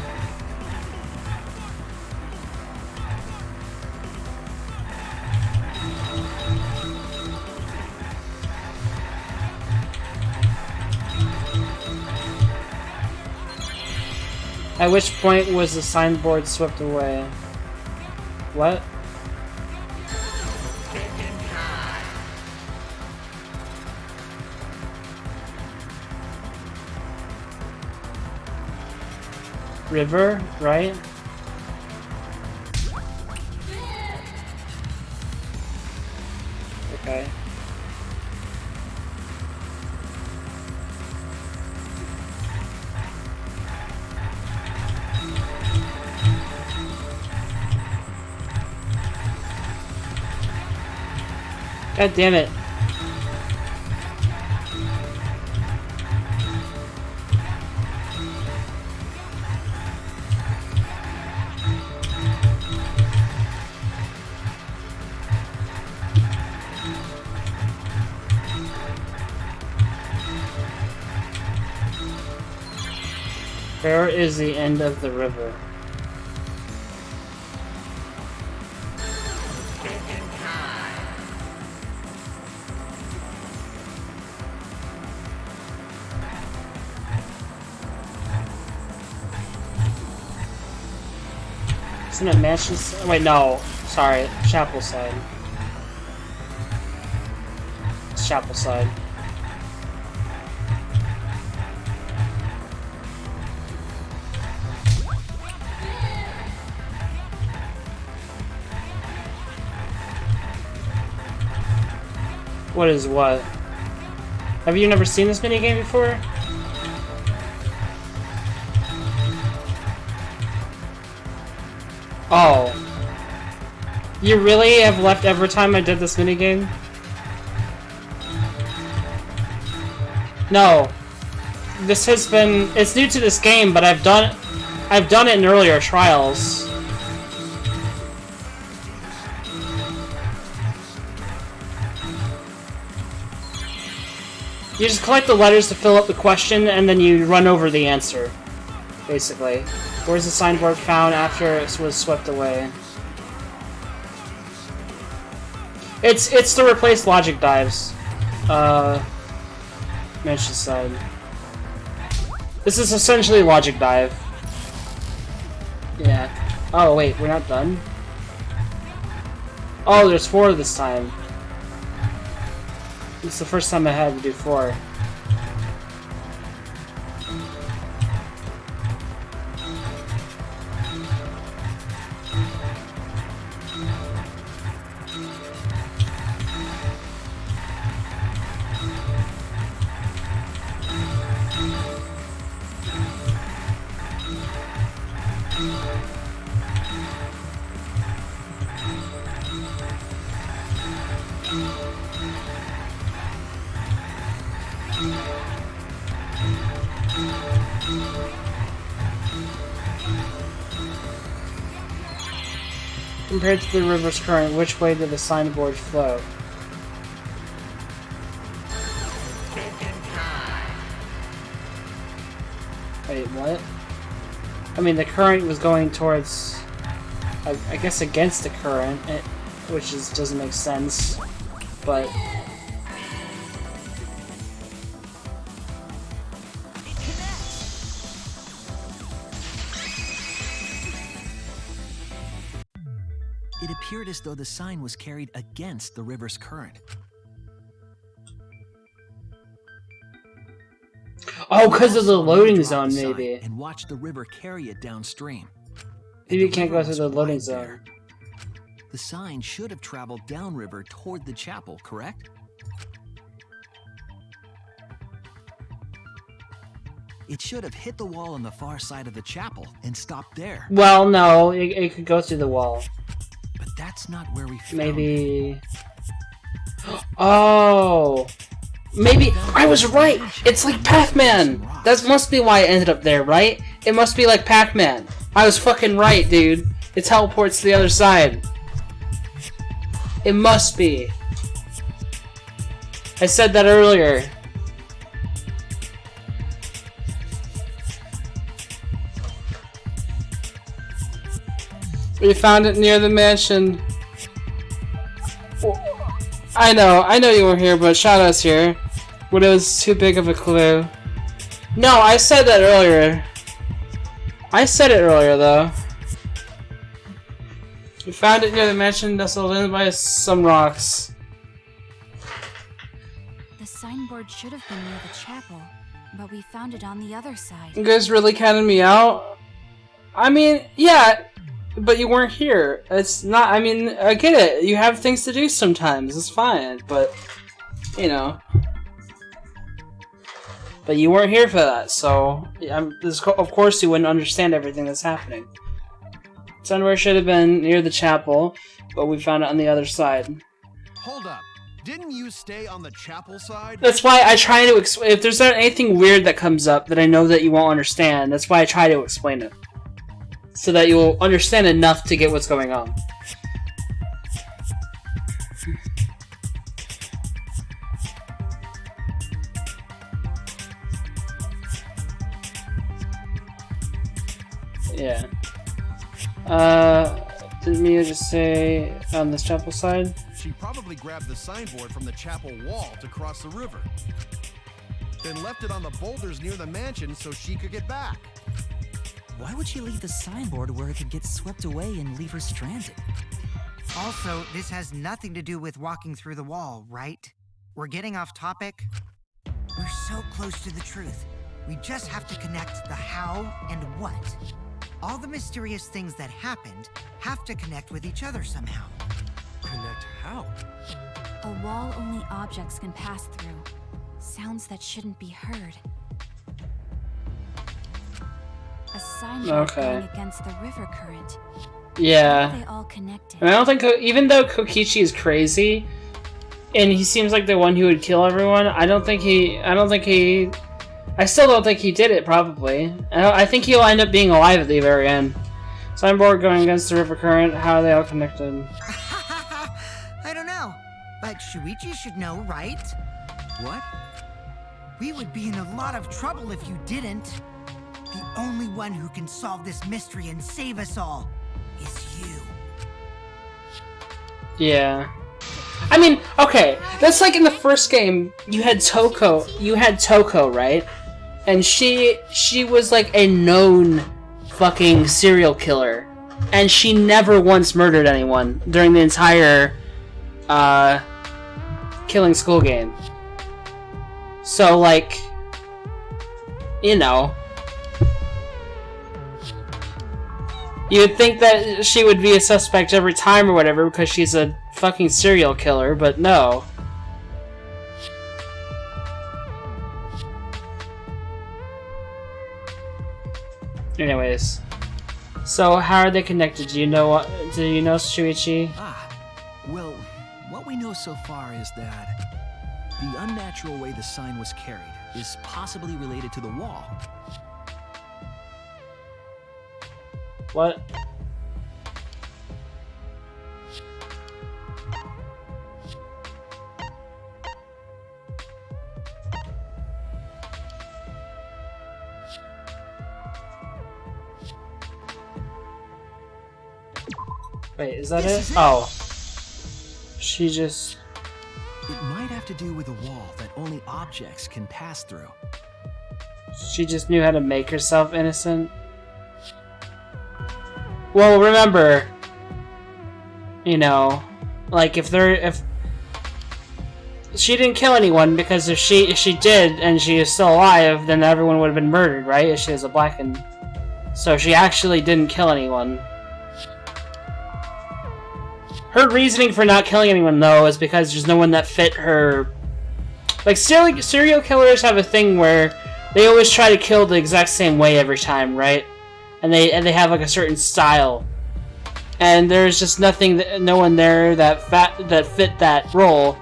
At which point was the signboard swept away? What? River, right? Okay. God damn it. Where is the end of the river? Isn't it Mansions? Wait, no. Sorry, Chapel side. It's Chapel side. What is what? Have you never seen this minigame before? Oh. You really have left every time I did this minigame? No. This has been... It's new to this game, but I've done it in earlier trials. You just collect the letters to fill up the question, and then you run over the answer. Basically. Where's the signboard found after it was swept away? It's to replace logic dives. Mansion side. This is essentially logic dive. Yeah. Oh wait, we're not done? Oh, there's 4 this time. It's the first time I had to do 4. Compared to the river's current, which way did the signboard flow? Wait, what? I mean, the current was going towards... I guess against the current, which doesn't make sense, but... It appeared as though the sign was carried against the river's current. Oh, because of the loading zone, maybe. And watch the river carry it downstream. Maybe you can't go through the loading zone. The sign should have traveled downriver toward the chapel, correct? It should have hit the wall on the far side of the chapel and stopped there. Well, no, it could go through the wall. But that's not where we found Maybe... Oh! Maybe... I was right! It's like Pac-Man! That must be why it ended up there, right? It must be like Pac-Man. I was fucking right, dude. It teleports to the other side. It must be. I said that earlier. We found it near the mansion. I know you were here, but Shadow's here. But it was too big of a clue. No, I said that earlier. I said it earlier, though. We found it near the mansion nestled in by some rocks. The signboard should have been near the chapel, but we found it on the other side. You guys really counted me out? I mean, yeah, but you weren't here. It's not, I mean, I get it. You have things to do sometimes. It's fine, but, you know. But you weren't here for that, so of course you wouldn't understand everything that's happening. Somewhere should have been near the chapel, but we found it on the other side. Hold up. Didn't you stay on the chapel side? That's why I try to explain. If there's anything weird that comes up that I know that you won't understand, that's why I try to explain it. So that you'll understand enough to get what's going on. Yeah. Didn't Mia just say on this chapel side? She probably grabbed the signboard from the chapel wall to cross the river. Then left it on the boulders near the mansion so she could get back. Why would she leave the signboard where it could get swept away and leave her stranded? Also, this has nothing to do with walking through the wall, right? We're getting off topic. We're so close to the truth. We just have to connect the how and what. All the mysterious things that happened have to connect with each other somehow. Connect how? A wall only objects can pass through. Sounds that shouldn't be heard. A signboard going against the river current. Yeah. How are they all connected? I mean, I don't think, even though Kokichi is crazy, and he seems like the one who would kill everyone, I still don't think he did it, probably. I think he'll end up being alive at the very end. Signboard going against the river current, how are they all connected? I don't know, but Shuichi should know, right? What? We would be in a lot of trouble if you didn't. The only one who can solve this mystery and save us all is you. Yeah. I mean, okay, that's like in the first game, you had Toko, right? And she was like a known fucking serial killer. And she never once murdered anyone during the entire, Killing School game. So, like, you know, you would think that she would be a suspect every time or whatever because she's a fucking serial killer, but no. Anyways, so how are they connected? Do you know Shuichi? Well, what we know so far is that the unnatural way the sign was carried is possibly related to the wall. What? Wait, is that it? Oh. She just... It might have to do with a wall that only objects can pass through. She just knew how to make herself innocent? Well, remember, you know, like if she didn't kill anyone, because if she did and she is still alive, then everyone would have been murdered, right? If she was a blackened. So she actually didn't kill anyone. Her reasoning for not killing anyone, though, is because there's no one that fit her. Like, serial killers have a thing where they always try to kill the exact same way every time, right? And they have like a certain style, and there's just no one there that fit that role,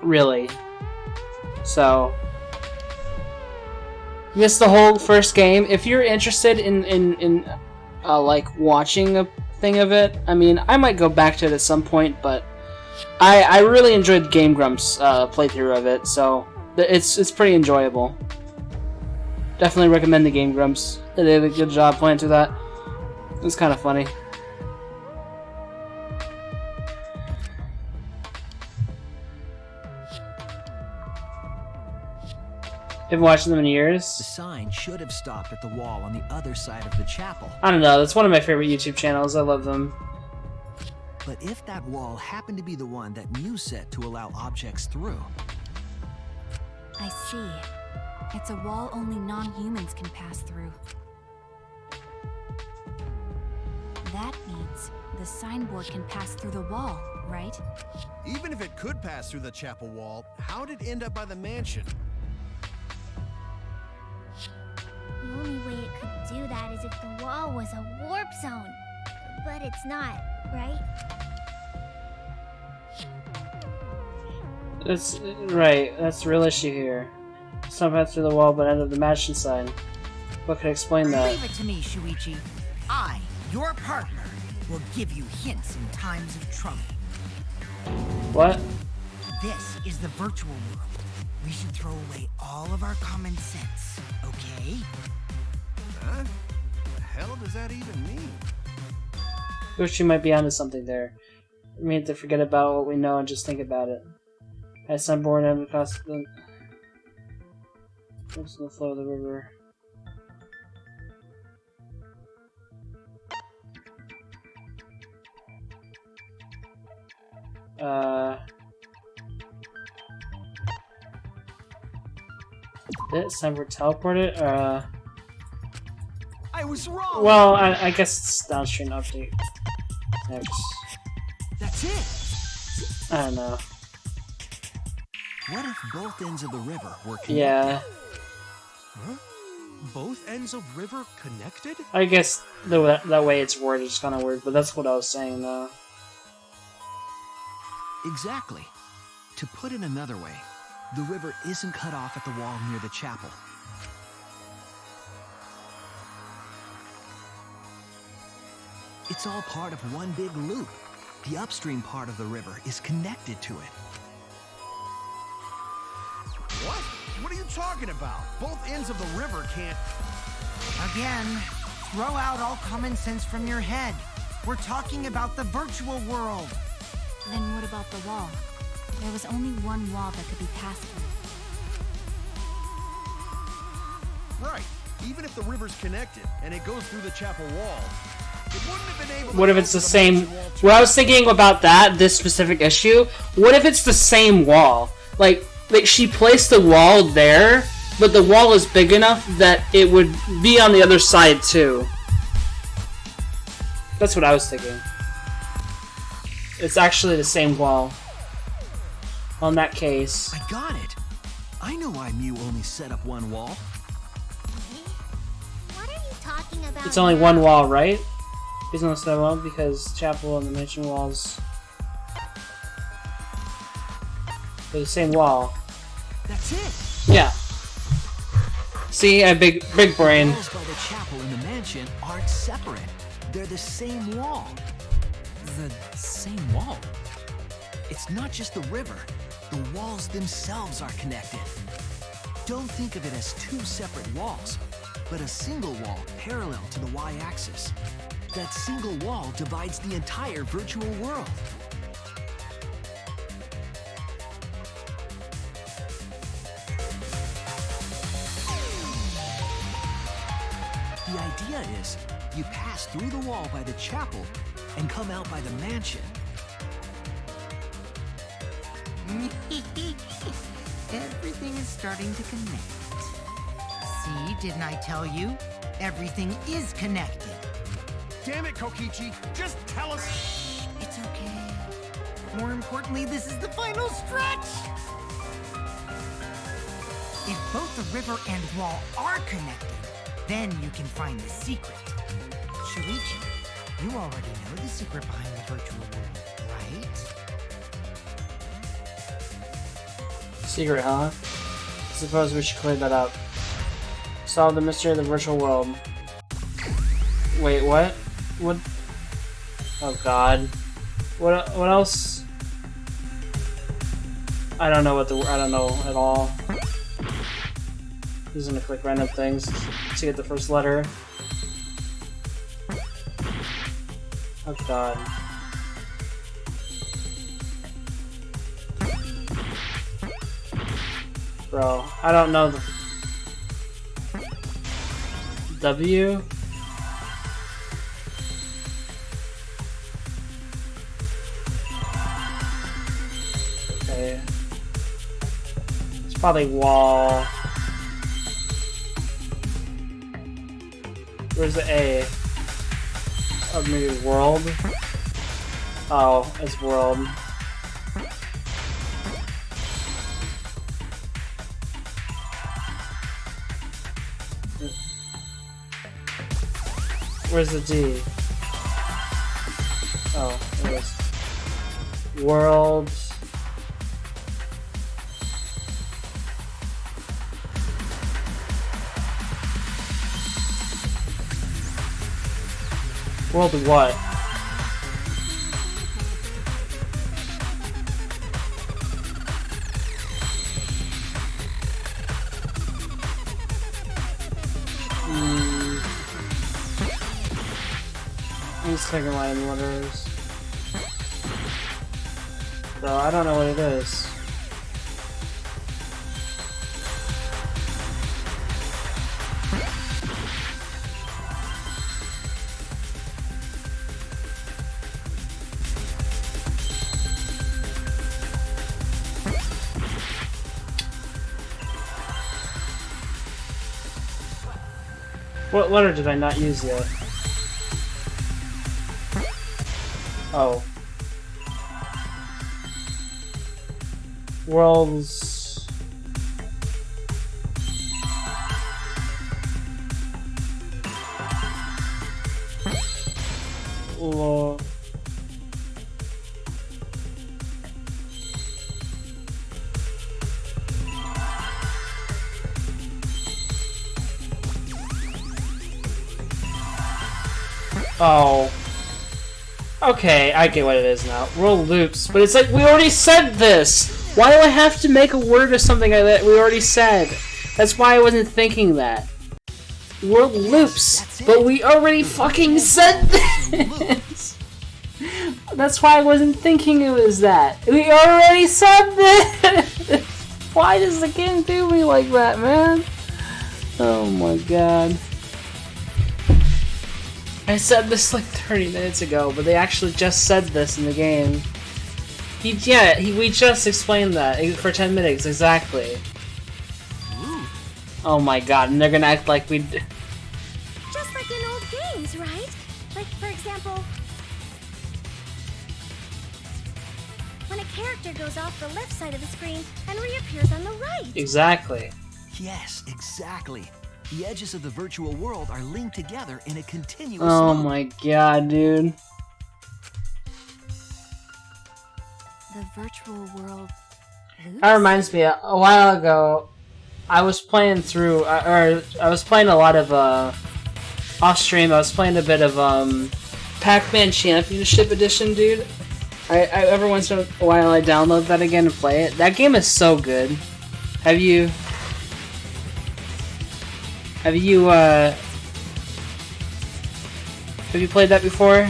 really. So, missed the whole first game. If you're interested in like watching a thing of it, I mean, I might go back to it at some point, but I really enjoyed the Game Grumps playthrough of it, so it's pretty enjoyable. Definitely recommend the Game Grumps. They did a good job playing through that. It was kind of funny. Haven't watched them in years. The sign should have stopped at the wall on the other side of the chapel. I don't know, that's one of my favorite YouTube channels. I love them. But if that wall happened to be the one that Muse set to allow objects through... I see. It's a wall only non-humans can pass through. That means the signboard can pass through the wall, right? Even if it could pass through the chapel wall, how did it end up by the mansion? The only way it could do that is if the wall was a warp zone. But it's not, right? That's right. That's the real issue here. Some path through the wall, but end up the mansion sign. What could explain that? Leave it to me, Shuichi. I, your partner, will give you hints in times of trouble. What? This is the virtual world. We should throw away all of our common sense, okay? Huh? does that even mean? Yoshi might be onto something there. We need to forget about what we know and just think about it. As I'm born and across the flow of the river. This time we're teleported. I was wrong. Well, I guess it's downstream update. Next. That's it! I don't know. What if both ends of the river were connected? Yeah. Huh? Both ends of river connected? I guess that way it's worded is kind of weird, but that's what I was saying, though. Exactly. To put it another way, the river isn't cut off at the wall near the chapel. It's all part of one big loop. The upstream part of the river is connected to it. What? What are you talking about? Both ends of the river can't... Again, throw out all common sense from your head. We're talking about the virtual world. Then what about the wall? There was only one wall that could be passed through. Right. Even if the river's connected and it goes through the chapel wall, it wouldn't have been able to... What if it's the same... What I was thinking about this specific issue, what if it's the same wall? Like she placed the wall there, but the wall is big enough that it would be on the other side too. That's what I was thinking. It's actually the same wall. On that case. I got it. I know why Mew only set up one wall. What are you talking about? It's only one wall, right? He's only set up because chapel and the mansion walls. They're the same wall. That's it. Yeah. See, I have big brain. The walls by the chapel and the mansion aren't separate. They're the same wall. The same wall? It's not just the river. The walls themselves are connected. Don't think of it as two separate walls, but a single wall parallel to the y-axis. That single wall divides the entire virtual world. The idea is, you pass through the wall by the chapel and come out by the mansion. Everything is starting to connect. See, didn't I tell you? Everything is connected. Damn it, Kokichi! Just tell us... It's okay. More importantly, this is the final stretch! If both the river and wall are connected, then you can find the secret. Shuichi, you already know the secret behind the virtual world, right? Secret, huh? I suppose we should clear that up. Solve the mystery of the virtual world. Wait, what? What? Oh god. What else? I don't know I don't know at all. Just gonna click random things to get the first letter. Oh god. Bro, I don't know the... W? Okay. It's probably wall. Where's the A? Oh, maybe world? Oh, it's world. Where's the D? Oh, there it is. World. World of what? I'm just thinking what it is. Though I don't know what it is. What letter did I not use yet? Oh. Worlds. Oh. Okay, I get what it is now. World loops, but it's like, we already said this! Why do I have to make a word or something like that we already said? That's why I wasn't thinking that. World loops, but we already fucking said this! That's why I wasn't thinking it was that. We already said this! Why does the game do me like that, man? Oh my god. I said this like 30 minutes ago, but they actually just said this in the game. We just explained that for 10 minutes, exactly. Ooh. Oh my god, and they're gonna act like we... Just like in old games, right? Like, for example, when a character goes off the left side of the screen and reappears on the right. Exactly. Yes, exactly. The edges of the virtual world are linked together in a continuous Oh loop. my god, dude. The virtual world loops? That reminds me, a while ago, I was playing through, I was playing a lot of, off stream, I was playing a bit of, Pac-Man Championship Edition, dude. I every once in a while I download that again and play it. That game is so good. Have you played that before?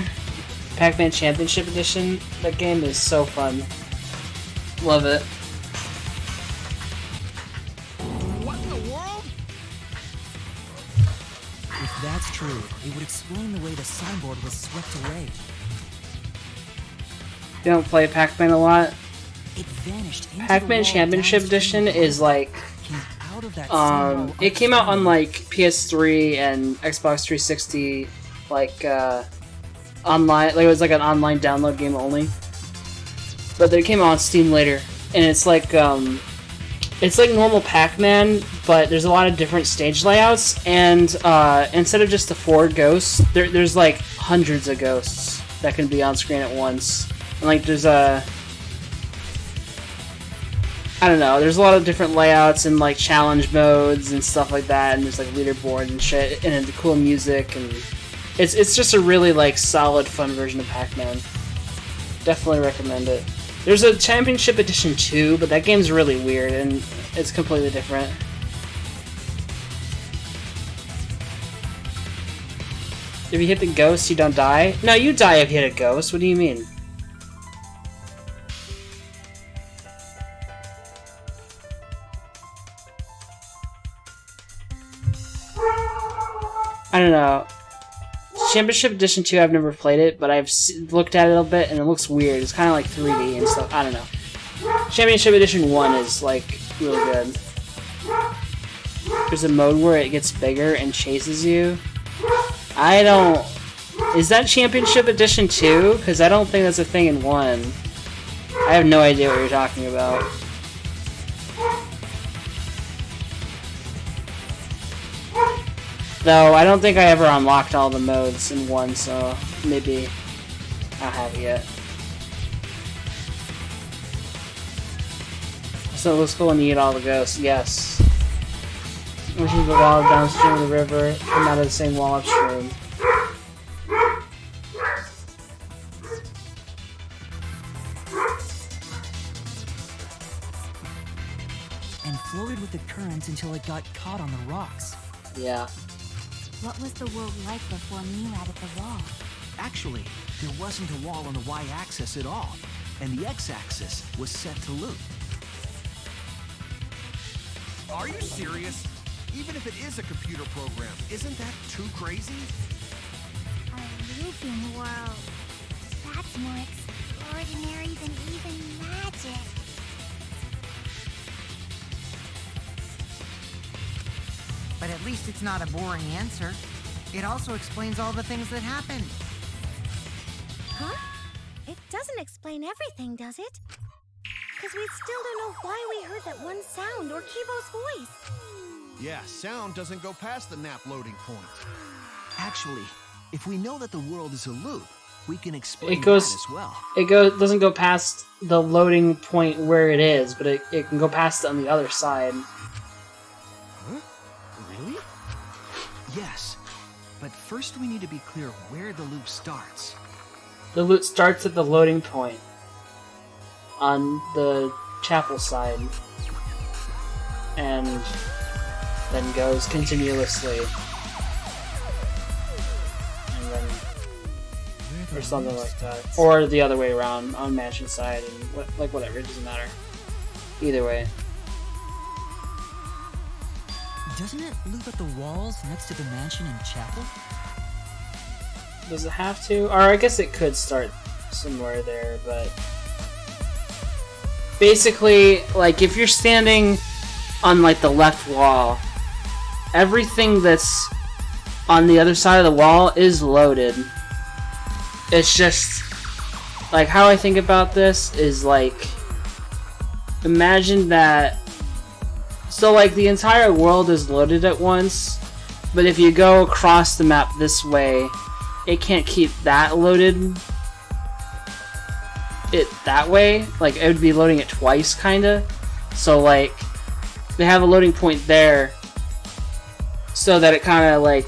Pac-Man Championship Edition? That game is so fun. Love it. What in the world? If that's true, it would explain the way the signboard was swept away. You don't play Pac-Man a lot? It vanished into Pac-Man Championship Edition is like... it came out on like PS3 and Xbox 360, like online, like it was like an online download game only. But it came out on Steam later, and it's like normal Pac-Man, but there's a lot of different stage layouts, and instead of just the 4 ghosts, there's like hundreds of ghosts that can be on screen at once. And like there's I don't know, there's a lot of different layouts and like challenge modes and stuff like that, and there's like leaderboard and shit, and the cool music, and it's just a really like solid, fun version of Pac-Man. Definitely recommend it. There's a Championship Edition 2, but that game's really weird and it's completely different. If you hit the ghost, you don't die? No, you die if you hit a ghost. What do you mean? I don't know. Championship Edition 2, I've never played it, but I've looked at it a little bit, and it looks weird. It's kind of like 3D and stuff. I don't know. Championship Edition 1 is, like, really good. There's a mode where it gets bigger and chases you. I don't... Is that Championship Edition 2? Because I don't think that's a thing in 1. I have no idea what you're talking about. Though, I don't think I ever unlocked all the modes in 1, so maybe I'll have it yet. So let's go and eat all the ghosts, yes. Which is the wall downstream of the river, come out of the same wall upstream. And floated with the current until it got caught on the rocks. Yeah. What was the world like before Mirad at the wall? Actually, there wasn't a wall on the y-axis at all, and the x-axis was set to loop. Are you serious? Even if it is a computer program, isn't that too crazy? A looping world. That's more extraordinary than even magic. But at least it's not a boring answer. It also explains all the things that happened. Huh? It doesn't explain everything, does it? Because we still don't know why we heard that one sound or Kivo's voice. Yeah, sound doesn't go past the map loading point. Actually, if we know that the world is a loop, we can explain It goes. that as well. It doesn't go past the loading point where it is, but it can go past it on the other side. Huh? Really? Yes, but first we need to be clear where the loop starts. The loop starts at the loading point on the chapel side, and then goes continuously, and then, or something like that, or the other way around on mansion side, and whatever, it doesn't matter. Either way. Doesn't it loop at the walls next to the mansion and chapel? Does it have to? Or I guess it could start somewhere there, but basically, like, if you're standing on, like, the left wall, everything that's on the other side of the wall is loaded. It's just, like, how I think about this is, like, imagine that, so, like, the entire world is loaded at once, but if you go across the map this way, it can't keep that loaded it that way. Like, it would be loading it twice, kinda. So, like, they have a loading point there so that it kinda, like,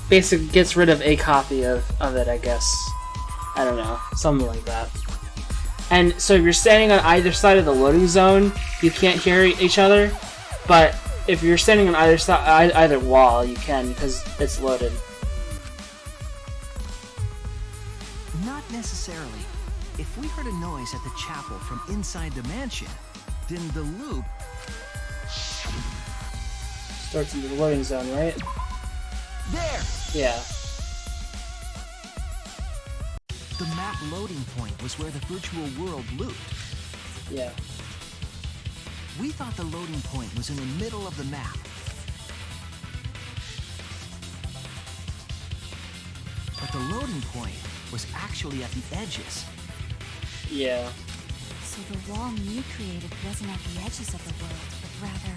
basically gets rid of a copy of it, I guess. I don't know. Something like that. And so if you're standing on either side of the loading zone, you can't hear each other. But if you're standing on either side, either wall, you can, because it's loaded. Not necessarily. If we heard a noise at the chapel from inside the mansion, then the loop starts into the loading zone, right? there! Yeah. The map loading point was where the virtual world looped. Yeah. We thought the loading point was in the middle of the map. But the loading point was actually at the edges. Yeah. So the wall Mew created wasn't at the edges of the world, but rather...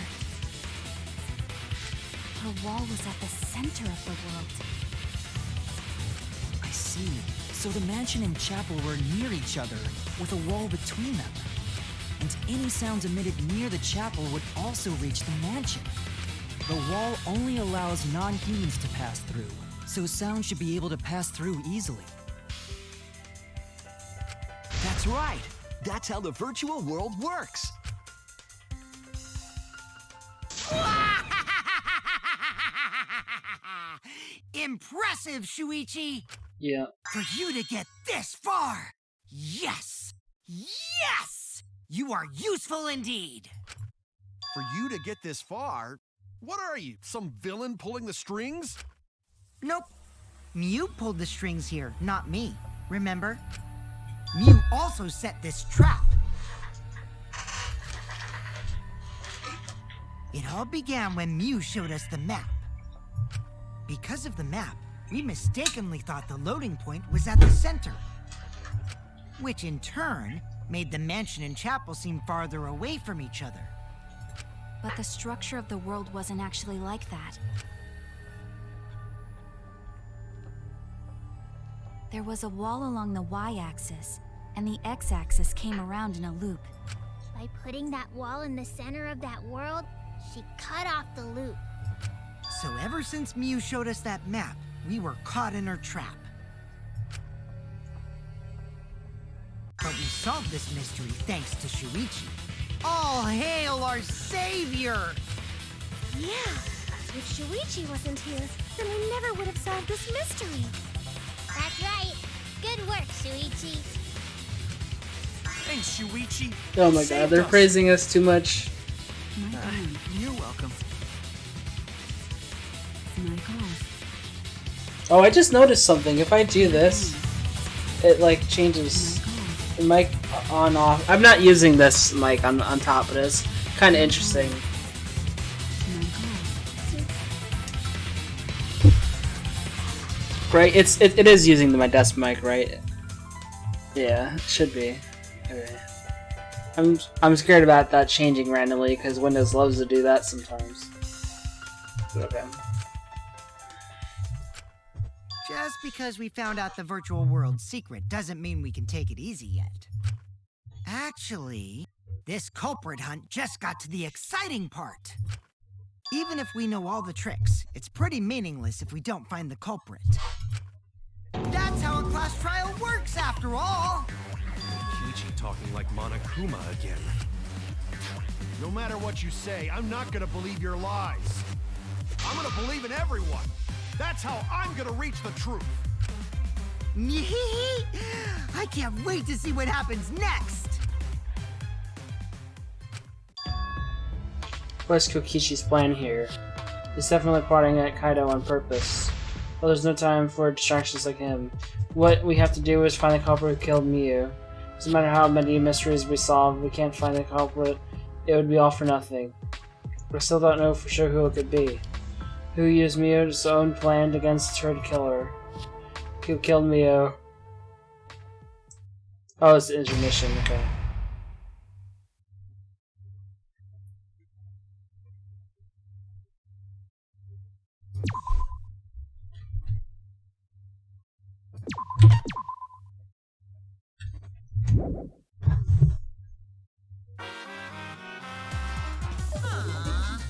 her wall was at the center of the world. I see. So the mansion and chapel were near each other, with a wall between them. And any sounds emitted near the chapel would also reach the mansion. The wall only allows non-humans to pass through, so sound should be able to pass through easily. That's right! That's how the virtual world works! Impressive, Shuichi! Yeah. For you to get this far! Yes! Yes! You are useful indeed! For you to get this far? What are you, some villain pulling the strings? Nope. Mew pulled the strings here, not me. Remember? Mew also set this trap. It all began when Mew showed us the map. Because of the map, we mistakenly thought the loading point was at the center, which in turn made the mansion and chapel seem farther away from each other. But the structure of the world wasn't actually like that. There was a wall along the y-axis, and the x-axis came around in a loop. By putting that wall in the center of that world, she cut off the loop. So ever since Mew showed us that map, we were caught in her trap. But we solved this mystery thanks to Shuichi. All hail our savior! Yeah, if Shuichi wasn't here, then we never would have solved this mystery. That's right. Good work, Shuichi. Thanks, Shuichi. Oh my Saved god, they're us. praising us too much. You're welcome. My call. Oh, I just noticed something. If I do this, it like changes the mic on off. I'm not using this mic on top of this. Kind of interesting. Right? It is using my desk mic, right? Yeah, it should be. Okay. I'm scared about that changing randomly because Windows loves to do that sometimes. Okay. Just because we found out the virtual world's secret doesn't mean we can take it easy yet. Actually, this culprit hunt just got to the exciting part. Even if we know all the tricks, it's pretty meaningless if we don't find the culprit. That's how a class trial works, after all! Kichi talking like Monokuma again. No matter what you say, I'm not gonna believe your lies. I'm gonna believe in everyone. That's how I'm gonna reach the truth. I can't wait to see what happens next! What's Kokichi's plan here? He's definitely plotting at Kaido on purpose. Well, there's no time for distractions like him. What we have to do is find the culprit who killed Miyu. Doesn't matter how many mysteries we solve, we can't find the culprit. It would be all for nothing. We still don't know for sure who it could be. Who used Miyu's own plan against her to kill her? Who killed Miyu? Oh, it's the intermission, okay.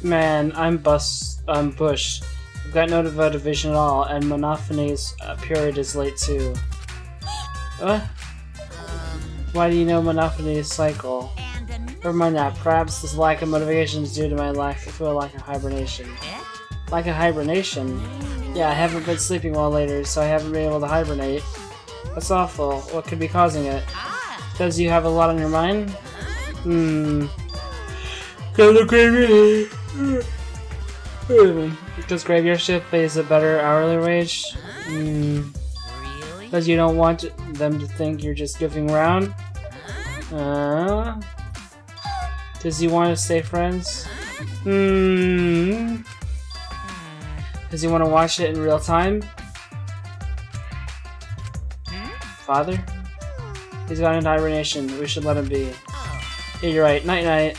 Man, I'm Bush. I've got no motivation at all, and Monophane's period is late too. Why do you know Monophane's cycle? Never mind that. Perhaps this lack of motivation is due to my lack of hibernation. Lack of hibernation? Yeah, I haven't been sleeping well lately, so I haven't been able to hibernate. That's awful. What could be causing it? Because you have a lot on your mind? Because graveyard shift pays a better hourly wage? Because you don't want them to think you're just goofing around? Does you want to stay friends? Does he want to watch it in real time? Father? He's gone into hibernation. We should let him be. Yeah, you're right. Night night.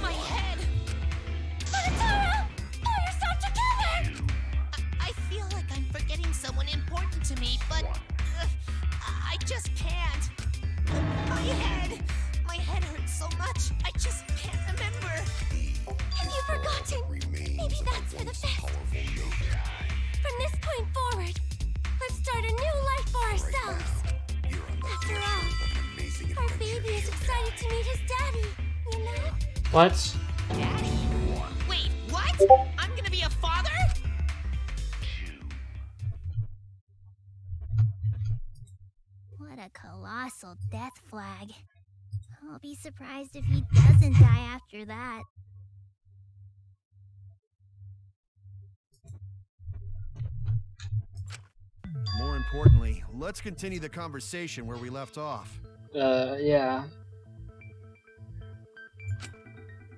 My head! Monotaro! Oh, you're such a killer! I feel like I'm forgetting someone important to me, but I just can't. My head! My head hurts so much, I just can't remember. Have you forgotten? Maybe that's for the best. From this point forward, let's start a new life for ourselves. After all, our baby is excited to meet his daddy, you know? What? Daddy? Wait, what? I'm gonna be a father? What a colossal death flag. I'll be surprised if he doesn't die after that. More importantly, let's continue the conversation where we left off. Yeah.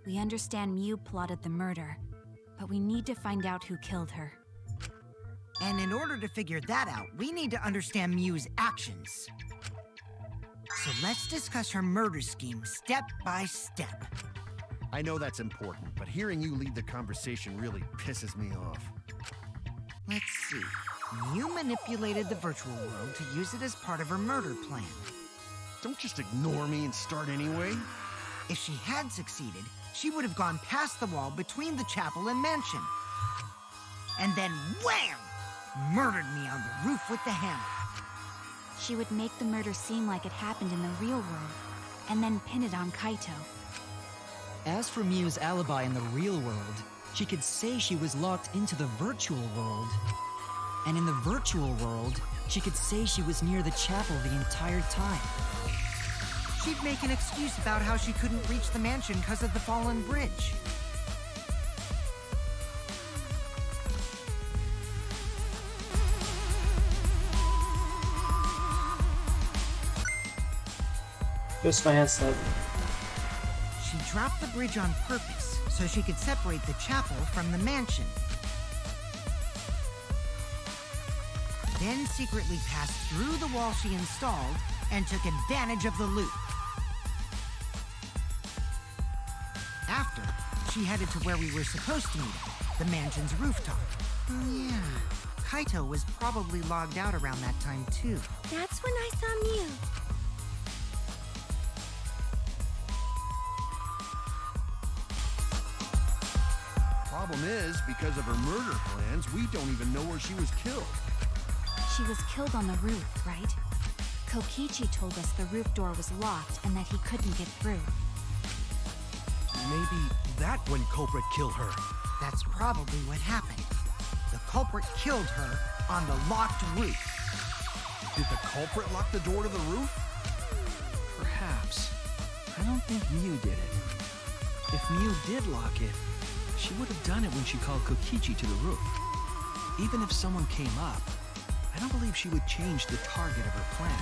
We understand Miyu plotted the murder, but we need to find out who killed her. And in order to figure that out, we need to understand Miyu's actions. So let's discuss her murder scheme step by step. I know that's important, but hearing you lead the conversation really pisses me off. Let's see. Miyu manipulated the virtual world to use it as part of her murder plan. Don't just ignore me and start anyway. If she had succeeded, she would have gone past the wall between the chapel and mansion. And then wham! Murdered me on the roof with the hammer. she would make the murder seem like it happened in the real world, and then pin it on Kaito. As for Miu's alibi in the real world, she could say she was locked into the virtual world. And in the virtual world, she could say she was near the chapel the entire time. She'd make an excuse about how she couldn't reach the mansion because of the fallen bridge. Just my handset. She dropped the bridge on purpose so she could separate the chapel from the mansion. Then secretly passed through the wall she installed and took advantage of the loop. After, she headed to where we were supposed to meet at, the mansion's rooftop. Oh yeah, Kaito was probably logged out around that time too. That's when I saw Miu. Problem is, because of her murder plans, we don't even know where she was killed. She was killed on the roof, right? Kokichi told us the roof door was locked and that he couldn't get through. Maybe that when culprit killed her. That's probably what happened. The culprit killed her on the locked roof. Did the culprit lock the door to the roof? Perhaps. I don't think Miu did it. If Miu did lock it, she would have done it when she called Kokichi to the roof. Even if someone came up, I don't believe she would change the target of her plan.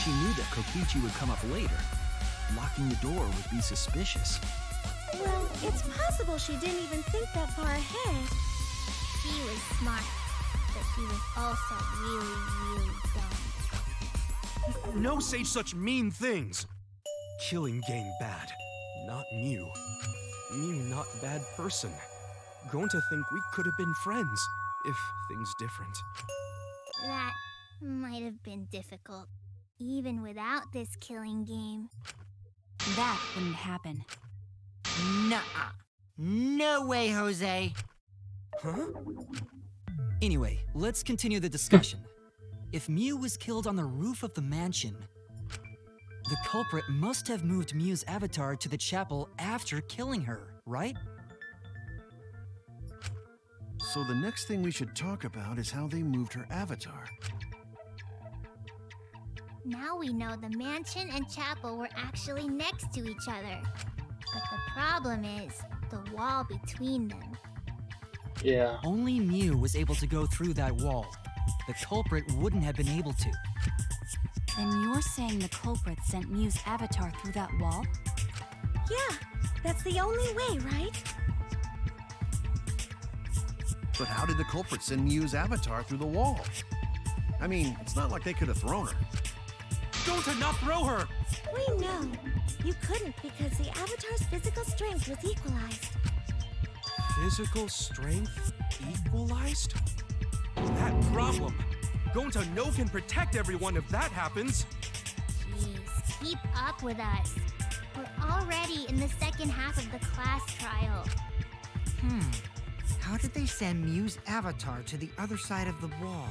She knew that Kokichi would come up later. Locking the door would be suspicious. Well, it's possible she didn't even think that far ahead. She was smart, but she was also really, really dumb. No say such mean things. Killing game bad. Not Miu. Miu not bad person. Going to think we could have been friends if things different. That might have been difficult, even without this killing game. That wouldn't happen. Nuh-uh. No way, Jose. Huh? Anyway, let's continue the discussion. If Miu was killed on the roof of the mansion, the culprit must have moved Miu's avatar to the chapel after killing her, right? So the next thing we should talk about is how they moved her avatar. Now we know the mansion and chapel were actually next to each other. But the problem is the wall between them. Yeah. Only Miu was able to go through that wall. The culprit wouldn't have been able to. Then you're saying the culprit sent Miu's avatar through that wall? Yeah, that's the only way, right? But how did the culprit send Miu's avatar through the wall? I mean, it's not like they could have thrown her. Go to not throw her! We know. You couldn't because the avatar's physical strength was equalized. Physical strength equalized? That problem. Gonta no can protect everyone if that happens. Jeez, keep up with us. We're already in the second half of the class trial. How did they send Miu's avatar to the other side of the wall?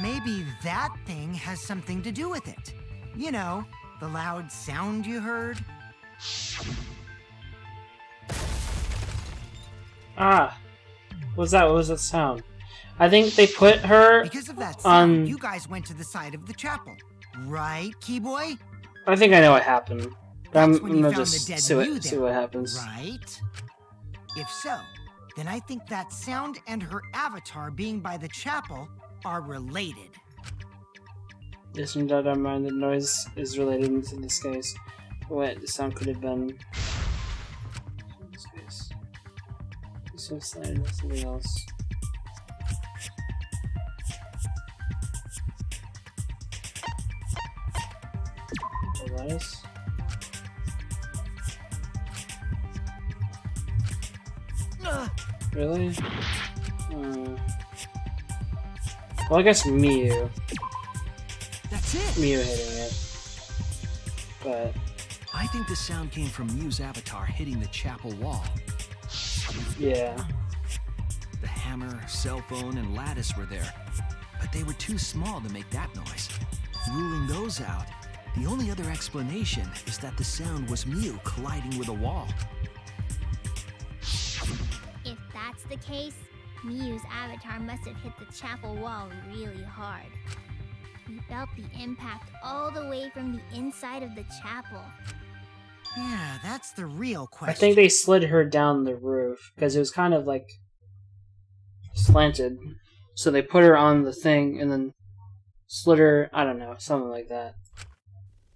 Maybe that thing has something to do with it. You know, the loud sound you heard? Ah. What was that sound? I think they put her Because of that on... sound, you guys went to the side of the chapel. Right, Keyboy? I think I know what happened. But I'm That's when you gonna found just the dead see Miu what there, happens. Right? If so, then I think that sound and her avatar being by the chapel are related. This one doubt our mind, the noise is related to this case. Wait, the sound could have been... in this case. This one's sliding with something else. Otherwise... Really? Well, I guess Miu. That's it! Miu hitting it. But... I think the sound came from Miu's avatar hitting the chapel wall. yeah. The hammer, cell phone, and lattice were there. But but they were too small to make that noise. Ruling those out, the only other explanation is that the sound was Mew colliding with a wall. If that's the case, Mew's avatar must have hit the chapel wall really hard. We felt the impact all the way from the inside of the chapel. Yeah, that's the real question. I think they slid her down the roof because it was kind of like slanted. So they put her on the thing and then slid her, I don't know, something like that.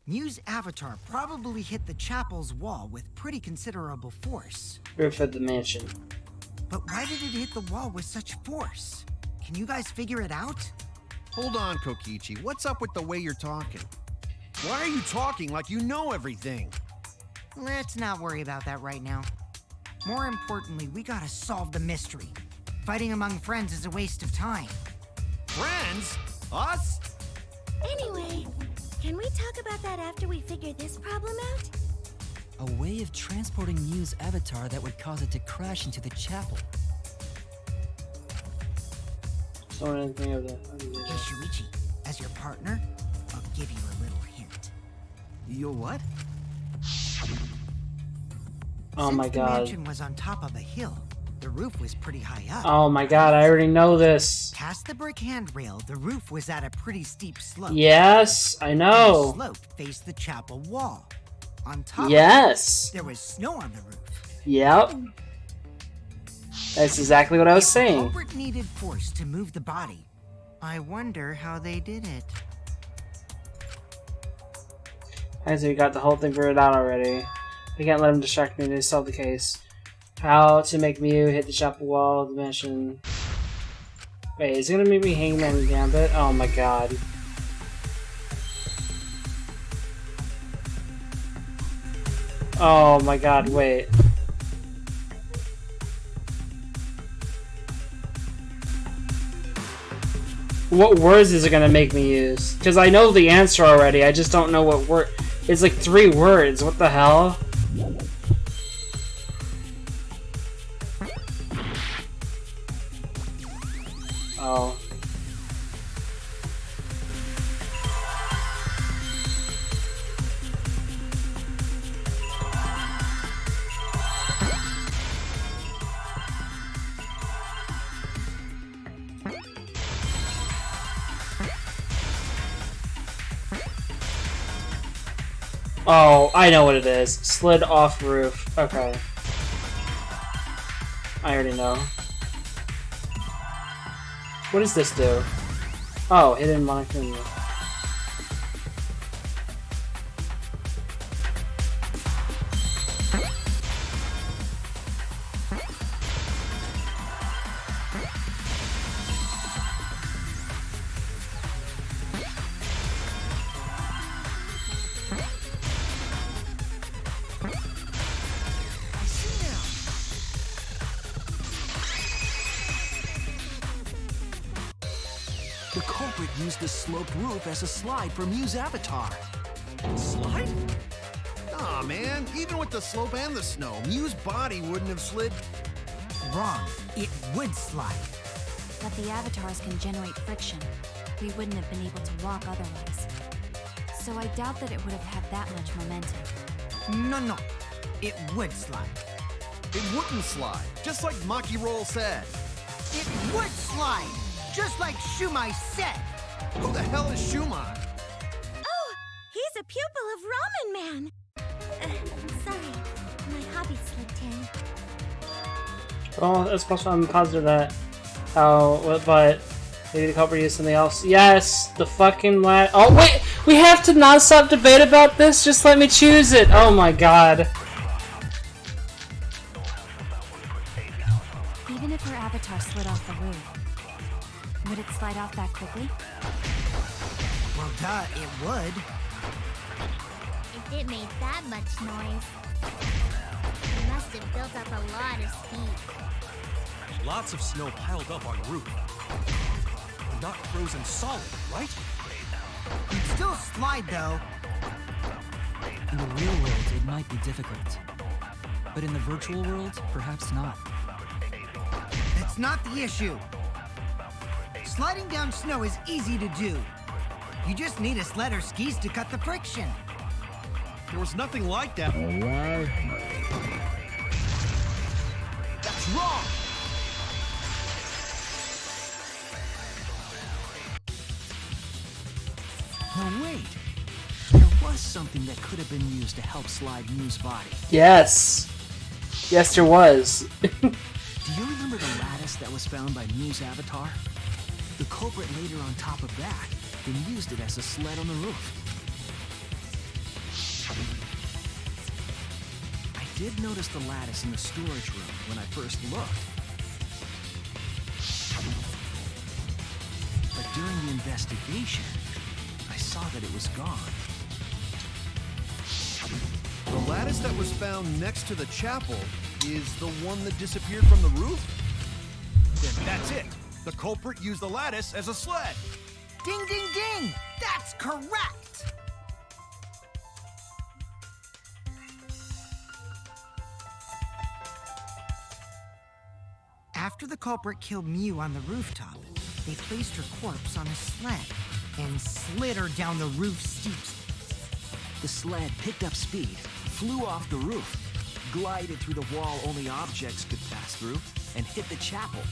Mew's avatar probably hit the chapel's wall with pretty considerable force. Roof of the mansion. But why did it hit the wall with such force? Can you guys figure it out? Hold on, Kokichi. What's up with the way you're talking? Why are you talking like you know everything? Let's not worry about that right now. More importantly, we gotta solve the mystery. Fighting among friends is a waste of time. Friends? Us? Anyway, can we talk about that after we figure this problem out? A way of transporting Mew's avatar that would cause it to crash into the chapel. Don't anything of that. Hey, Shuichi, as your partner, I'll give you a little hint. You'll what? Oh my Since god. the mansion was on top of a hill, the roof was pretty high up. Oh my god, I already know this. Past the brick handrail, the roof was at a pretty steep slope. Yes, I And know. the slope faced the chapel wall. On top Yes. of it, there was snow on the roof. Yep. That's exactly what I was If the saying. culprit needed force to move the body. I wonder how they did it. I see we got the whole thing figured out already. We can't let him distract me to solve the case. How to make Mew hit the chapel wall of the mansion. Wait, is it gonna make me Hangman Gambit? Oh my god. Oh my god, wait. What words is it gonna make me use? Because I know the answer already, I just don't know what word. It's like 3 words, what the hell? Oh. Oh, I know what it is. Slid off roof. Okay. I already know. What does this do? Oh, hidden Monokuma. The culprit used the sloped roof as a slide for Mew's avatar. Slide? Aw, man. Even with the slope and the snow, Mew's body wouldn't have slid. Wrong. It would slide. But the avatars can generate friction. We wouldn't have been able to walk otherwise. So I doubt that it would have had that much momentum. No. It would slide. It wouldn't slide, just like Maki Roll said. It would slide, just like Shumai said. Who the hell is Shumai? Oh, he's a pupil of Ramen Man. Sorry, my hobby slipped in. Well, that's possible. I'm positive that. Oh, but maybe the culprit used something else. Yes, the fucking lad. Oh wait, we have to not stop debate about this. Just let me choose it. Oh my god. Even if her avatar slid off the roof, would it slide off that quickly? Well, duh, it would. If it made that much noise, it must have built up a lot of speed. Lots of snow piled up on roof. Not frozen solid, right? You'd still slide, though. In the real world, it might be difficult. But in the virtual world, perhaps not. That's not the issue. Sliding down snow is easy to do. You just need a sled or skis to cut the friction. There was nothing like that. That's wrong! Oh wait, there was something that could have been used to help slide Mew's body. Yes. Yes, there was. Do you remember the lattice that was found by Mew's avatar? The culprit later on top of that, then used it as a sled on the roof. I did notice the lattice in the storage room when I first looked. But during the investigation, I saw that it was gone. The lattice that was found next to the chapel is the one that disappeared from the roof? Then that's it. The culprit used the lattice as a sled. Ding, ding, ding! That's correct! After the culprit killed Mew on the rooftop, they placed her corpse on a sled and slid her down the roof steps. The sled picked up speed, flew off the roof, glided through the wall only objects could pass through, and hit the chapel.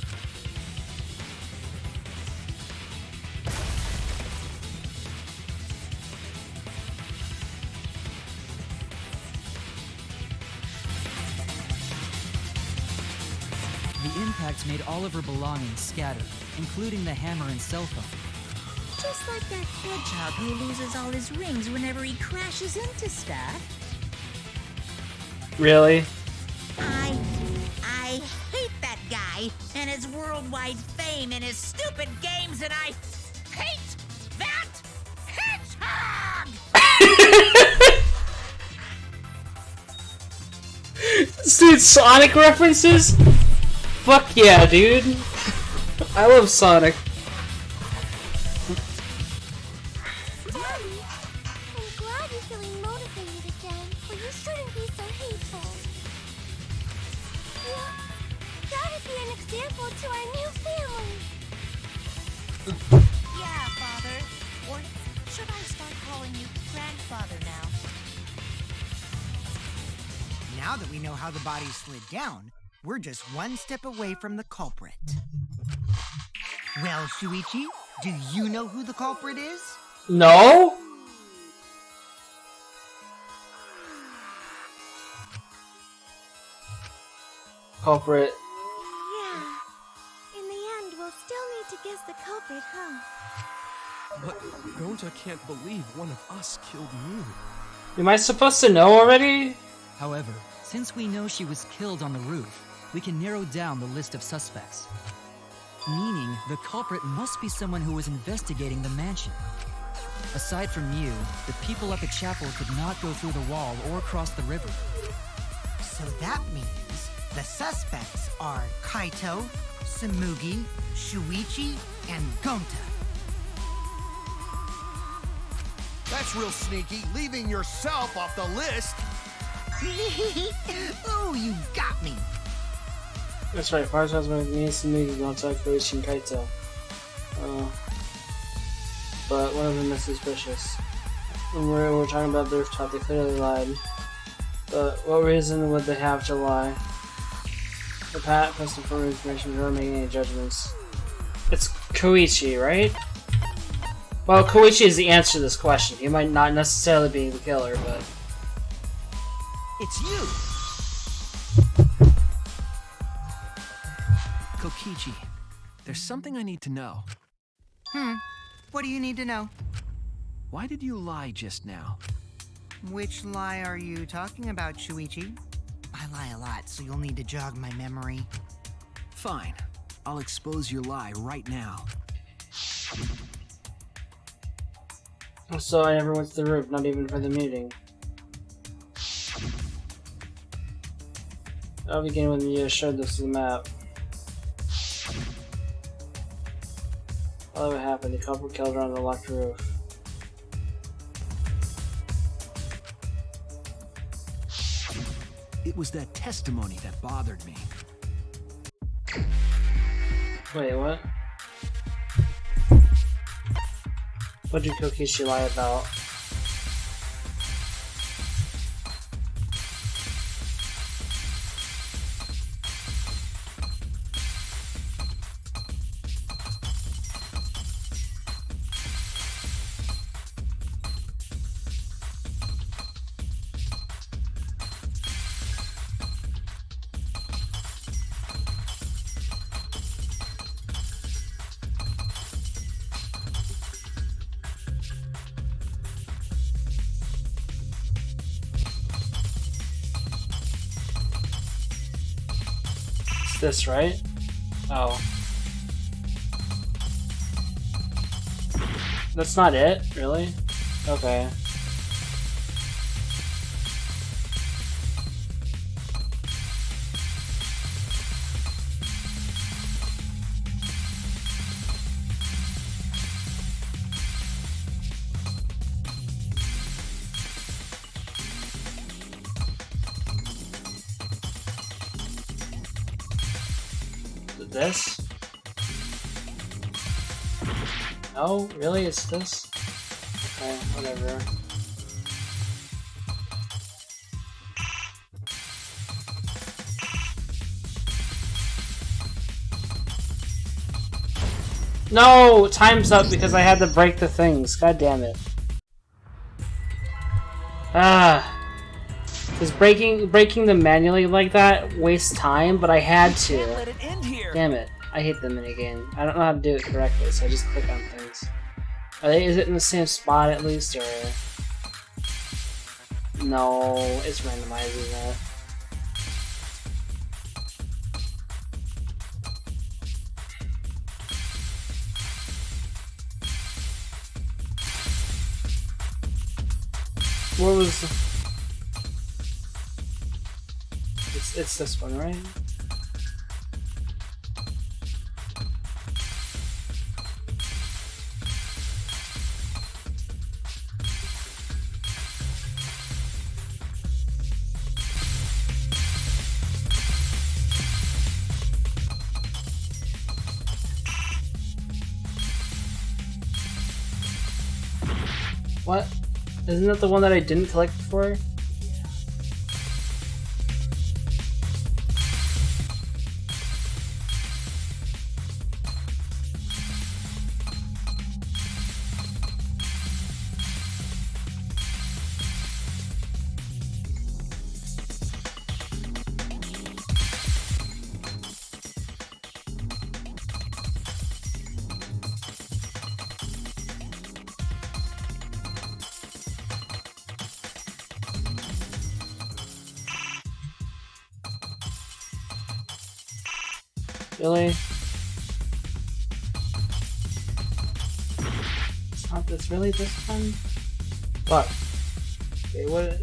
The impacts made all of her belongings scatter, including the hammer and cell phone. Just like that hedgehog who loses all his rings whenever he crashes into stuff. Really? I hate that guy and his worldwide fame and his stupid games, and I hate that hedgehog! Dude, Sonic references? Fuck yeah, dude. I love Sonic. Daddy, I'm glad you're feeling motivated again, but you shouldn't be so hateful. Yeah, that'd be an example to our new family. Yeah, Father. Or should I start calling you Grandfather now? Now that we know how the body slid down, we're just one step away from the culprit. Well, Shuichi, do you know who the culprit is? No? Culprit. Yeah. In the end, we'll still need to guess the culprit, huh? But Gonta can't believe one of us killed Mew. Am I supposed to know already? However, since we know she was killed on the roof, we can narrow down the list of suspects. Meaning, the culprit must be someone who was investigating the mansion. Aside from you, the people at the chapel could not go through the wall or cross the river. So that means the suspects are Kaito, Samugi, Shuichi, and Gonta. That's real sneaky, leaving yourself off the list. Ooh, you got me. That's right, Fire's husband means to me Gonta, Koichi, and Kaito. But one of them is suspicious. When we're talking about the rooftop, they clearly lied. But what reason would they have to lie? The Pat posted for information before making any judgments. It's Koichi, right? Well, Koichi is the answer to this question. He might not necessarily be the killer, but... It's you! Kokichi, there's something I need to know. What do you need to know? Why did you lie just now? Which lie are you talking about, Shuichi? I lie a lot, so you'll need to jog my memory. Fine. I'll expose your lie right now. So I never went to the roof, not even for the meeting. I'll begin when you showed us the map. All that happened, the culprit killed her on the locked roof. It was that testimony that bothered me. Wait, what? What did Kokichi lie about? This, right? Oh. That's not it? Really? Okay. This? No, really? It's this? Okay, whatever. No! Time's up because I had to break the things. God damn it. Ah. Because breaking them manually like that wastes time, but I had to. Let it end here. Damn it. I hate the minigame. I don't know how to do it correctly, so I just click on things. Is it in the same spot at least, or... No, it's randomizing that. What was... It's this one, right? What? Isn't that the one that I didn't collect before? Really? It's not this, really, this one? Fuck. Okay, what?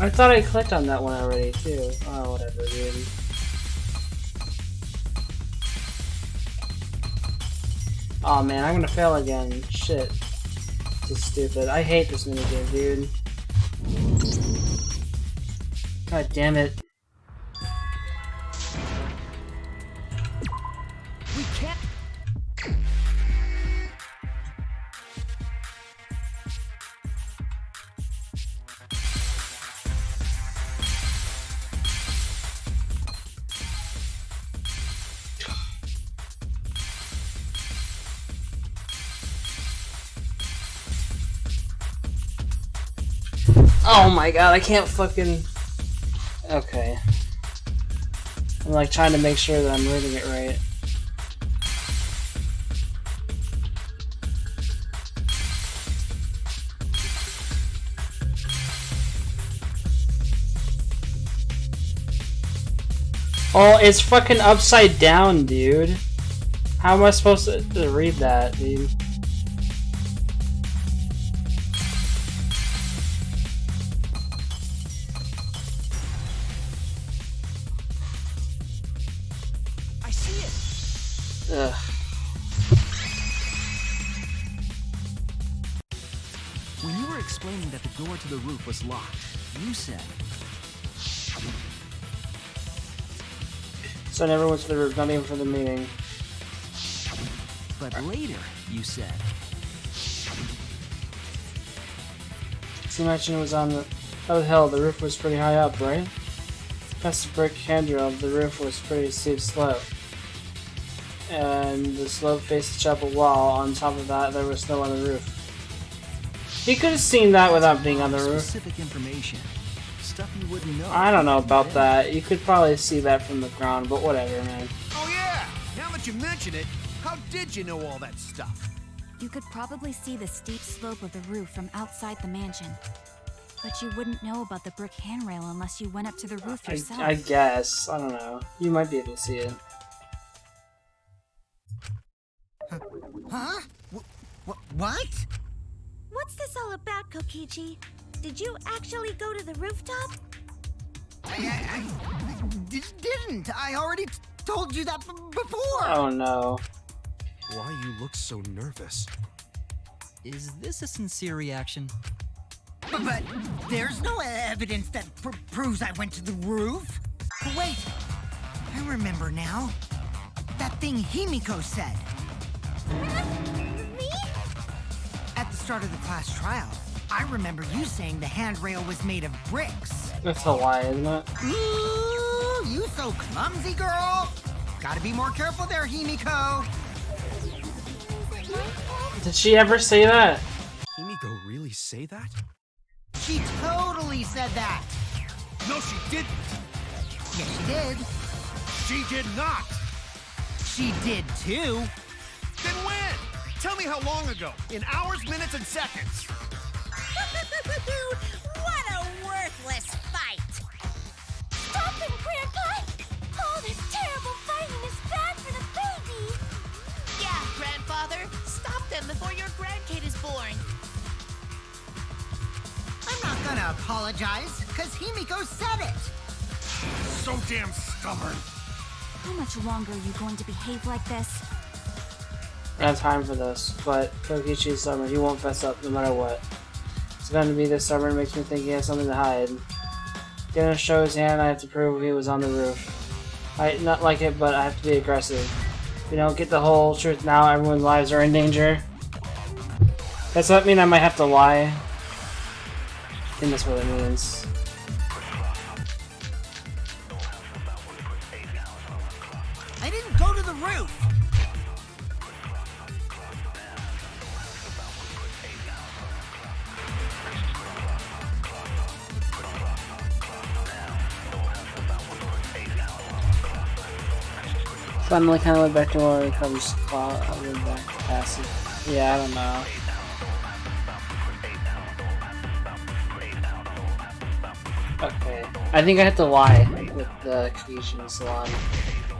I thought I clicked on that one already, too. Oh, whatever, dude. Oh man, I'm gonna fail again. Shit. This is stupid. I hate this minigame, dude. God damn it. We can't. Oh my god, I can't fucking... Okay. I'm like trying to make sure that I'm reading it right. Oh, it's fucking upside down, dude. How am I supposed to read that, dude? I see it. Ugh. When you were explaining that the door to the roof was locked, you said... So I never went to the roof, not even for the meeting. But later, you said. So you mentioned it was on the hill. The roof was pretty high up, right? Past the brick handrail, the roof was pretty steep slope. And the slope faced the chapel wall. On top of that, there was snow on the roof. He could have seen that without being on the roof. Specific information. Stuff you wouldn't know. I don't know about that. You could probably see that from the ground, but whatever, man. Oh yeah! Now that you mention it, how did you know all that stuff? You could probably see the steep slope of the roof from outside the mansion. But you wouldn't know about the brick handrail unless you went up to the roof yourself. I guess. I don't know. You might be able to see it. Huh? What? What's this all about, Kokichi? Did you actually go to the rooftop? I didn't. I already told you that before. Oh no. Why you look so nervous? Is this a sincere reaction? But there's no evidence that proves I went to the roof. Wait, I remember now. That thing Himiko said. Me? At the start of the class trial, I remember you saying the handrail was made of bricks. That's a lie, isn't it? Ooh, you so clumsy, girl. Gotta be more careful there, Himiko. Did she ever say that? Himiko really say that? She totally said that. No, she didn't. Yes, she did. She did not. She did too. Then when? Tell me how long ago. In hours, minutes, and seconds. What a worthless fight! Stop them, Grandpa! All this terrible fighting is bad for the baby! Yeah, Grandfather, stop them before your grandkid is born. I'm not gonna apologize, because Himiko said it. So damn stubborn. How much longer are you going to behave like this? I have time for this, but Kokichi is stubborn. He won't fess up no matter what. He's going to be this stubborn, makes me think he has something to hide. Gonna show his hand, I have to prove he was on the roof. I not like it, but I have to be aggressive. If we don't get the whole truth now, everyone's lives are in danger. Does that mean I might have to lie? I think that's what it means. I didn't go to the roof. Finally, kind of went back to where it comes back to passive. Yeah, I don't know. Okay, I think I have to lie with the Kokichi salon.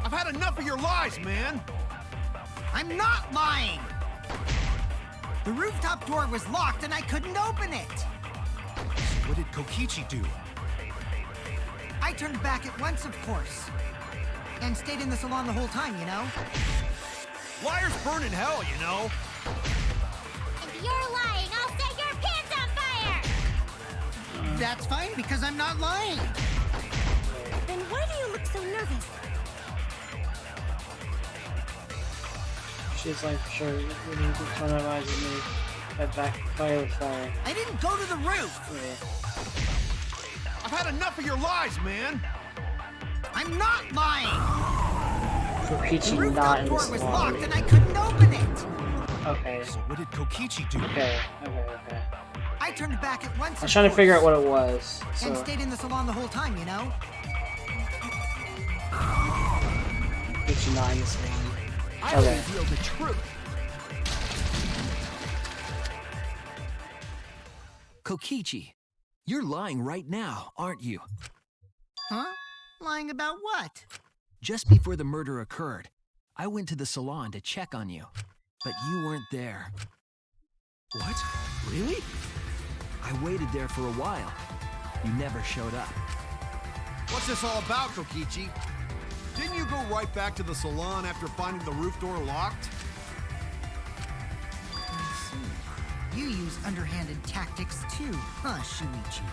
I've had enough of your lies, man. I'm not lying. The rooftop door was locked and I couldn't open it. So what did Kokichi do? I turned back at once, of course. And stayed in the salon the whole time, you know? Liars burn in hell, you know. If you're lying, I'll set your pants on fire! That's fine, because I'm not lying. Then why do you look so nervous? She's like, sure, you need to turn our eyes at me. Head back, fire with fire. I didn't go to the roof. Yeah. I've had enough of your lies, man. I'm not lying. Kokichi The not rooftop in door this was salon. locked and I couldn't open it. Okay. So what did Kokichi do? Okay. I turned back at once. I was trying to figure out what it was. And So stayed in the salon the whole time, you know? Kokichi not in the salon. I Okay. revealed the truth. Kokichi, you're lying right now, aren't you? Huh? Lying about what? Just before the murder occurred, I went to the salon to check on you, but you weren't there. What? Really? I waited there for a while. You never showed up. What's this all about, Kokichi? Didn't you go right back to the salon after finding the roof door locked? I see. You use underhanded tactics too, huh, Shuichi?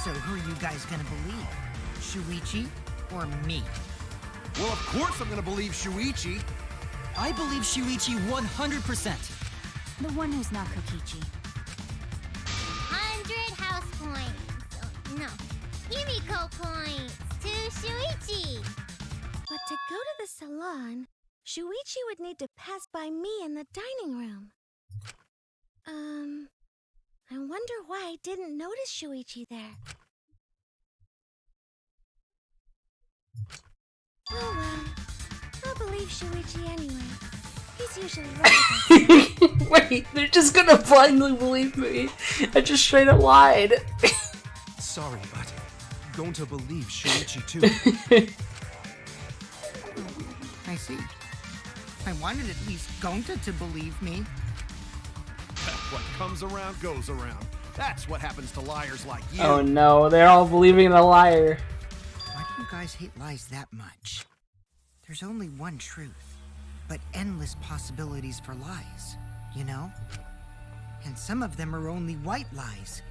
So who are you guys gonna believe? Shuichi or me? Well, of course I'm gonna believe Shuichi. I believe Shuichi 100%. The one who's not Kokichi. 100 house points. Oh, no. Himiko points to Shuichi. But to go to the salon, Shuichi would need to pass by me in the dining room. I wonder why I didn't notice Shuichi there. Oh well. I'll believe Shuichi anyway. He's usually right. Wait, they're just gonna blindly believe me. I just straight up lied. Sorry, but going to believe Shuichi too. I see. I wanted at least Gonta to believe me. What comes around goes around. That's what happens to liars like you. Oh no, they're all believing the liar. Why do you guys hate lies that much? There's only one truth, but endless possibilities for lies, you know? And some of them are only white lies,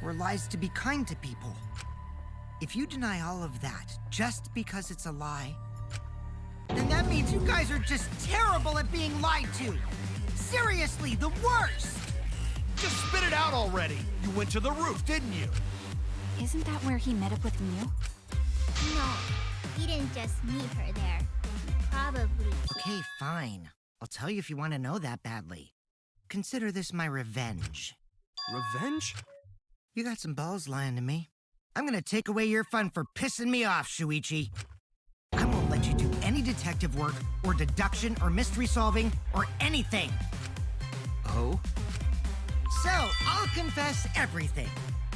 or lies to be kind to people. If you deny all of that just because it's a lie, then that means you guys are just terrible at being lied to. Seriously, the worst! Just spit it out already. You went to the roof, didn't you? Isn't that where he met up with Mew? No, he didn't just meet her there. Probably. Okay, fine. I'll tell you if you want to know that badly. Consider this my revenge. Revenge? You got some balls lying to me. I'm gonna take away your fun for pissing me off, Shuichi. I won't let you do any detective work, or deduction, or mystery solving, or anything. Oh? So, I'll confess everything.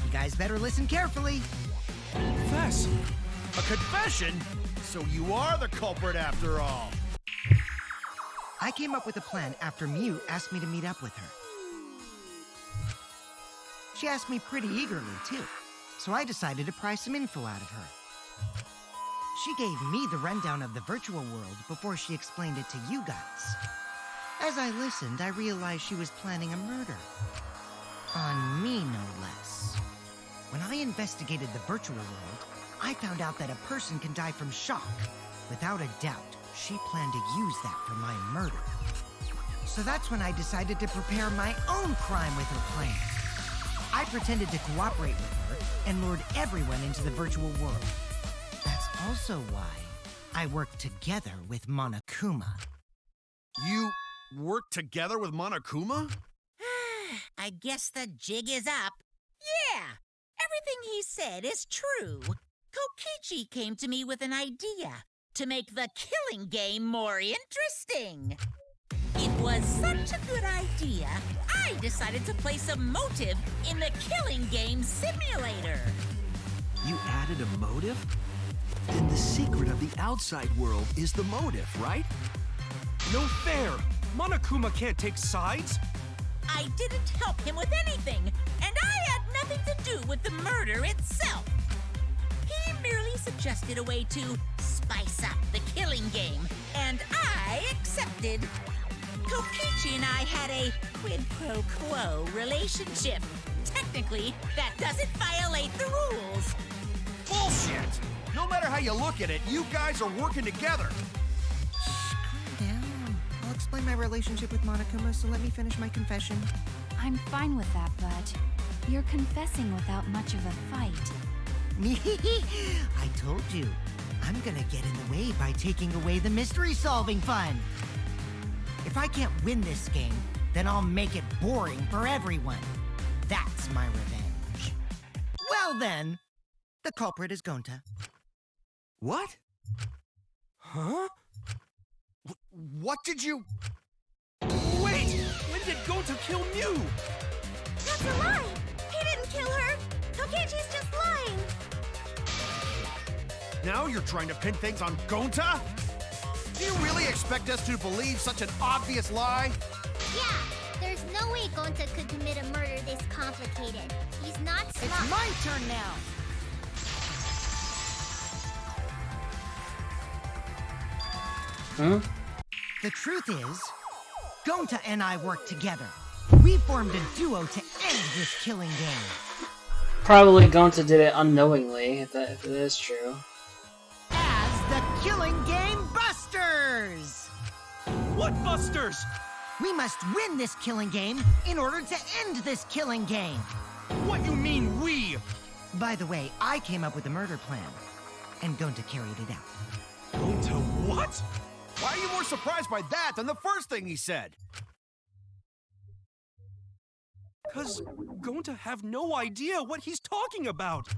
You guys better listen carefully. Confess? A confession? So you are the culprit after all. I came up with a plan after Mew asked me to meet up with her. She asked me pretty eagerly, too, so I decided to pry some info out of her. She gave me the rundown of the virtual world before she explained it to you guys. As I listened, I realized she was planning a murder. On me, no less. When I investigated the virtual world, I found out that a person can die from shock. Without a doubt, she planned to use that for my murder. So that's when I decided to prepare my own crime with her plan. I pretended to cooperate with her and lured everyone into the virtual world. That's also why I worked together with Monokuma. You worked together with Monokuma? I guess the jig is up. Yeah, everything he said is true. Kokichi came to me with an idea to make the killing game more interesting. It was such a good idea, I decided to place a motive in the killing game simulator. You added a motive? Then the secret of the outside world is the motive, right? No fair! Monokuma can't take sides! I didn't help him with anything, and I had nothing to do with the murder itself. He merely suggested a way to spice up the killing game, and I accepted. Kokichi and I had a quid pro quo relationship. Technically, that doesn't violate the rules. Bullshit! No matter how you look at it, you guys are working together. Calm down. I'll explain my relationship with Monokuma, so let me finish my confession. I'm fine with that, but you're confessing without much of a fight. I told you. I'm gonna get in the way by taking away the mystery-solving fun. If I can't win this game, then I'll make it boring for everyone. That's my revenge. Well then, the culprit is Gonta. What? Huh? What did you... Wait! When did Gonta kill Mew? That's a lie! He didn't kill her! Kokichi's just lying! Now you're trying to pin things on Gonta? Do you really expect us to believe such an obvious lie? Yeah, there's no way Gonta could commit a murder this complicated. He's not smart. It's my turn now! Huh? The truth is, Gonta and I worked together. We formed a duo to end this killing game. Probably Gonta did it unknowingly, if it is true. As the Killing Game Busters! What? Bloodbusters! We must win this killing game in order to end this killing game. What you mean, we? By the way, I came up with a murder plan, and Gonta carried it out. Gonta what? Why are you more surprised by that than the first thing he said? 'Cause Gonta have no idea what he's talking about.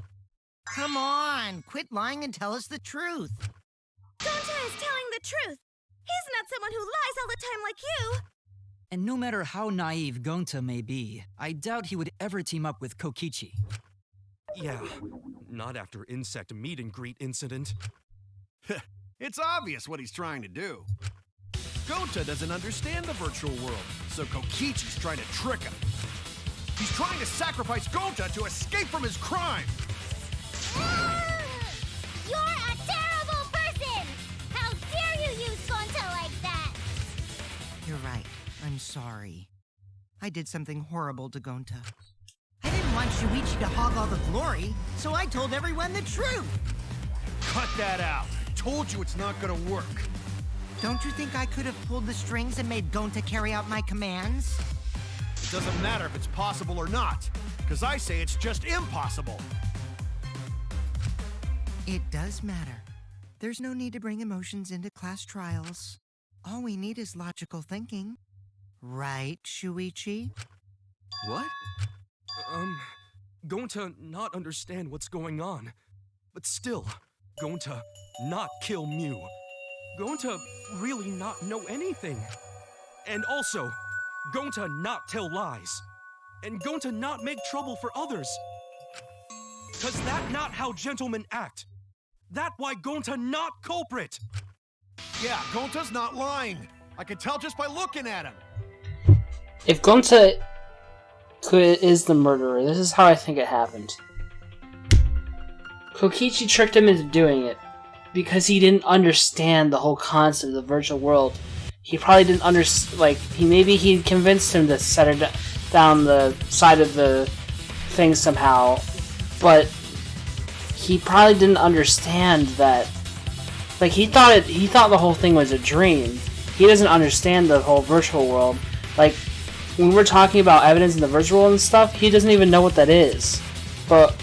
Come on, quit lying and tell us the truth. Gonta is telling the truth. He's not someone who lies all the time like you. And no matter how naive Gonta may be, I doubt he would ever team up with Kokichi. Yeah, not after insect meet and greet incident. It's obvious what he's trying to do. Gonta doesn't understand the virtual world, so Kokichi's trying to trick him. He's trying to sacrifice Gonta to escape from his crime. You're a terrible person! How dare you use Gonta like that? You're right. I'm sorry. I did something horrible to Gonta. I didn't want Shuichi to hog all the glory, so I told everyone the truth. Cut that out. I told you it's not gonna work. Don't you think I could have pulled the strings and made Gonta carry out my commands? It doesn't matter if it's possible or not, because I say it's just impossible. It does matter. There's no need to bring emotions into class trials. All we need is logical thinking. Right, Shuichi? What? Gonta not understand what's going on. But still, Gonta not kill Mew. Gonta really not know anything. And also, Gonta not tell lies. And Gonta not make trouble for others. 'Cause that not how gentlemen act. That why Gonta not culprit. Yeah, Gonta's not lying. I can tell just by looking at him. If Gonta is the murderer, this is how I think it happened. Kokichi tricked him into doing it because he didn't understand the whole concept of the virtual world. He probably didn't understand, like, maybe he convinced him to set her down the side of the thing somehow, but he probably didn't understand that, like, he thought the whole thing was a dream. He doesn't understand the whole virtual world. Like, when we're talking about evidence in the virtual world and stuff, he doesn't even know what that is. But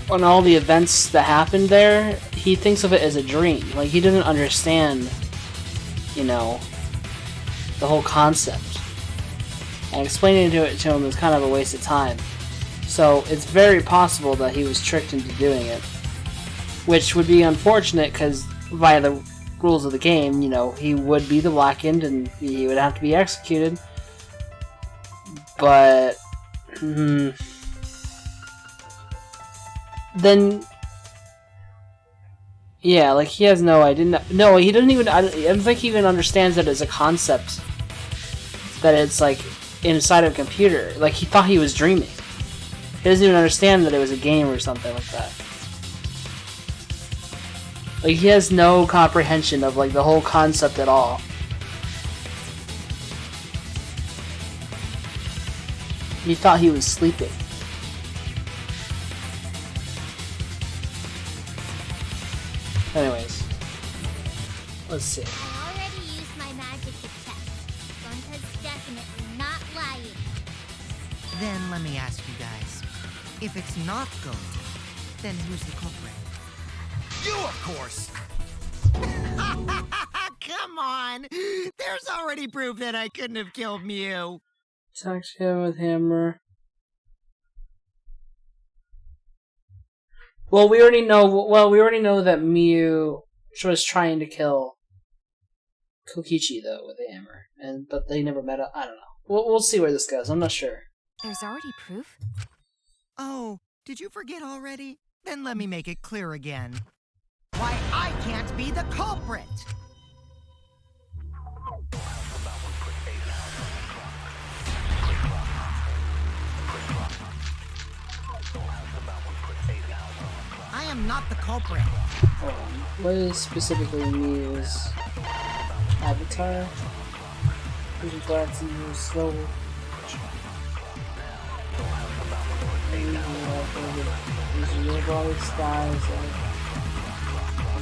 on all the events that happened there, he thinks of it as a dream. Like, he doesn't understand, you know, the whole concept. And explaining it to him is kind of a waste of time. So it's very possible that he was tricked into doing it. Which would be unfortunate, because via the rules of the game, you know, he would be the Blackened and he would have to be executed. But then, yeah, like, he has no idea. No, he doesn't even. I don't think he even understands that it's a concept. That it's like inside of a computer. Like, he thought he was dreaming. He doesn't even understand that it was a game or something like that. Like, he has no comprehension of, like, the whole concept at all. He thought he was sleeping. Anyways. Let's see. I already used my magic to check. Gonta's definitely not lying. Then let me ask you guys. If it's not Gonta, then who's the culprit? You, of course! Come on! There's already proof that I couldn't have killed Mew. Attacked him with hammer. Well, we already know that Mew was trying to kill Kokichi though with a hammer, but they never met up. I don't know. We'll see where this goes. I'm not sure. There's already proof? Oh, did you forget already? Then let me make it clear again. Why I can't be the culprit! I am not the culprit. What is specifically Mew's avatar? Vision glasses, slow. These real body styles,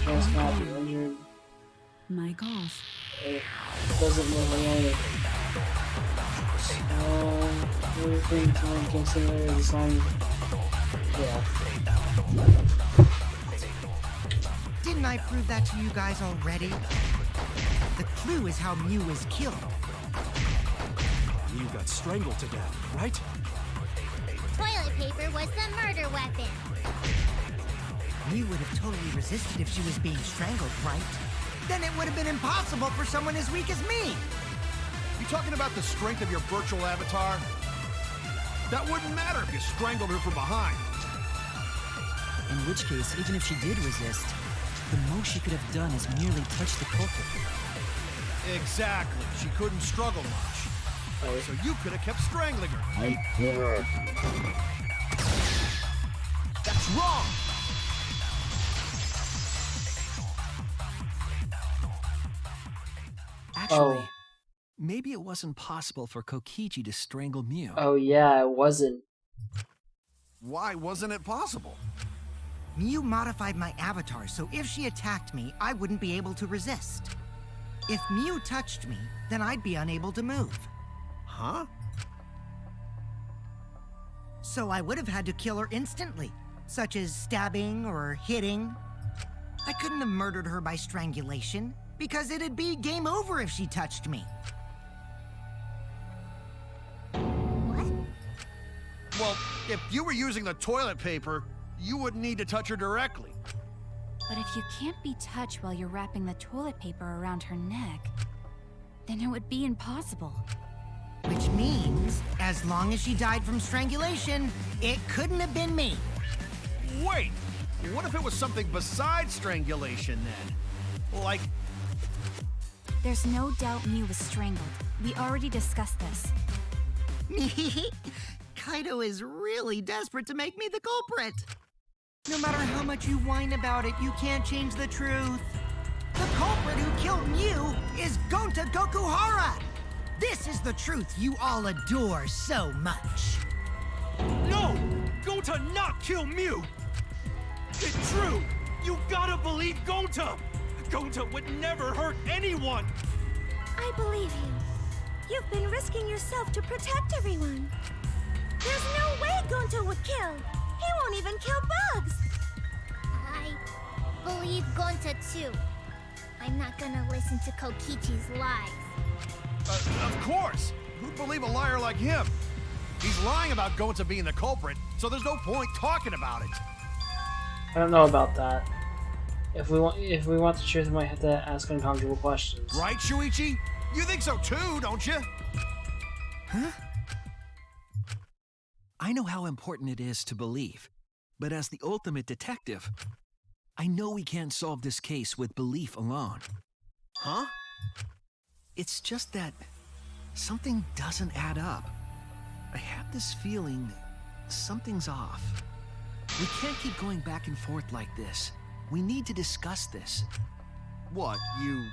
just not be injured. Mic off. It doesn't look like any. So, everything time game simulator design. Yeah. Didn't I prove that to you guys already? The clue is how Mew was killed. Mew got strangled to death, right? Toilet paper was the murder weapon. Mew would have totally resisted if she was being strangled, right? Then it would have been impossible for someone as weak as me. You talking about the strength of your virtual avatar? That wouldn't matter if you strangled her from behind. In which case, even if she did resist, the most she could have done is merely touch the culprit. Exactly. She couldn't struggle much. So you could have kept strangling her. That's wrong! Actually, maybe it wasn't possible for Kokichi to strangle Mew. Oh yeah, it wasn't. Why wasn't it possible? Mew modified my avatar, so if she attacked me, I wouldn't be able to resist. If Mew touched me, then I'd be unable to move. Huh? So I would have had to kill her instantly, such as stabbing or hitting. I couldn't have murdered her by strangulation, because it'd be game over if she touched me. What? Well, if you were using the toilet paper, you wouldn't need to touch her directly. But if you can't be touched while you're wrapping the toilet paper around her neck, then it would be impossible. Which means, as long as she died from strangulation, it couldn't have been me. Wait! What if it was something besides strangulation then? Like... There's no doubt Mew was strangled. We already discussed this. Kaito is really desperate to make me the culprit. No matter how much you whine about it, you can't change the truth. The culprit who killed Mew is Gonta Gokuhara! This is the truth you all adore so much. No! Gonta not kill Mew! It's true! You gotta believe Gonta! Gonta would never hurt anyone! I believe you. You've been risking yourself to protect everyone. There's no way Gonta would kill. He won't even kill bugs. I believe Gonta too. I'm not gonna listen to Kokichi's lies. Of course! Who'd believe a liar like him? He's lying about Gonta being the culprit, so there's no point talking about it. I don't know about that. If we want the truth, we might have to ask uncomfortable questions. Right, Shuichi? You think so too, don't you? Huh? I know how important it is to believe, but as the ultimate detective, I know we can't solve this case with belief alone. Huh? It's just that something doesn't add up. I have this feeling something's off. We can't keep going back and forth like this. We need to discuss this. What, you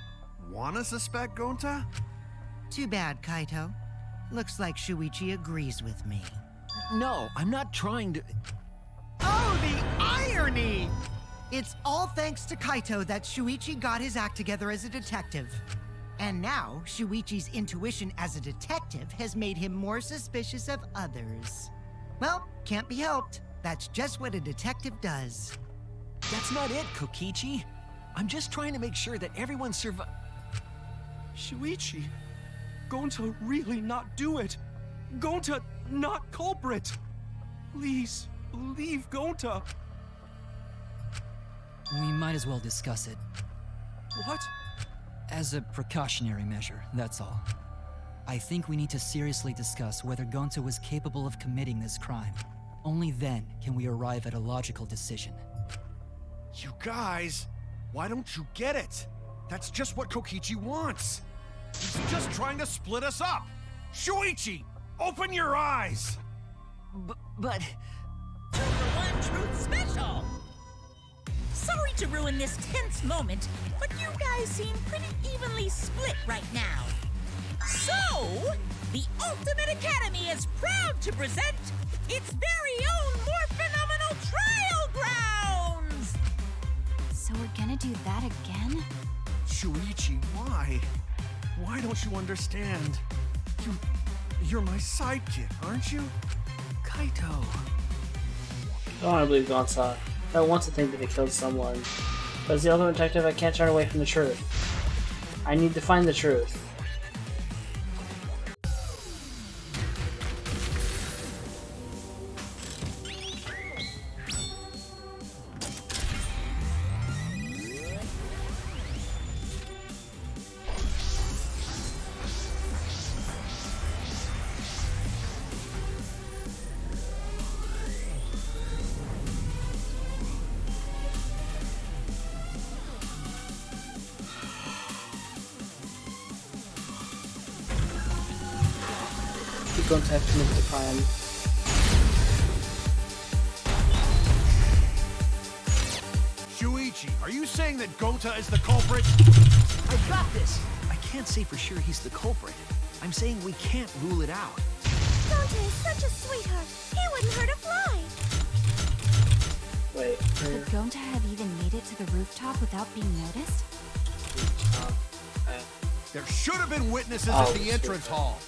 wanna suspect Gonta? Too bad, Kaito. Looks like Shuichi agrees with me. No, I'm not trying to... Oh, the irony! It's all thanks to Kaito that Shuichi got his act together as a detective. And now, Shuichi's intuition as a detective has made him more suspicious of others. Well, can't be helped. That's just what a detective does. That's not it, Kokichi. I'm just trying to make sure that everyone survives. Shuichi, Gonta really not do it. Gonta not culprit. Please, believe Gonta. We might as well discuss it. What? As a precautionary measure, that's all. I think we need to seriously discuss whether Gonta was capable of committing this crime. Only then can we arrive at a logical decision. You guys, why don't you get it? That's just what Kokichi wants. He's just trying to split us up. Shuichi, open your eyes. But... 2 for 1 Truth Special! Sorry to ruin this tense moment, but you guys seem pretty evenly split right now. So, the Ultimate Academy is proud to present its very own more phenomenal trial grounds! So we're gonna do that again? Shuichi, why? Why don't you understand? You're my sidekick, aren't you? Kaito. I don't want to believe Gonsa. I want to think that he killed someone. But as the ultimate detective, I can't turn away from the truth. I need to find the truth. Going to have to commit the crime. Shuichi, are you saying that Gota is the culprit? I got this! I can't say for sure he's the culprit. I'm saying we can't rule it out. Dante is such a sweetheart. He wouldn't hurt a fly. Wait, Could Gonta have even made it to the rooftop without being noticed? There should have been witnesses at the entrance hall.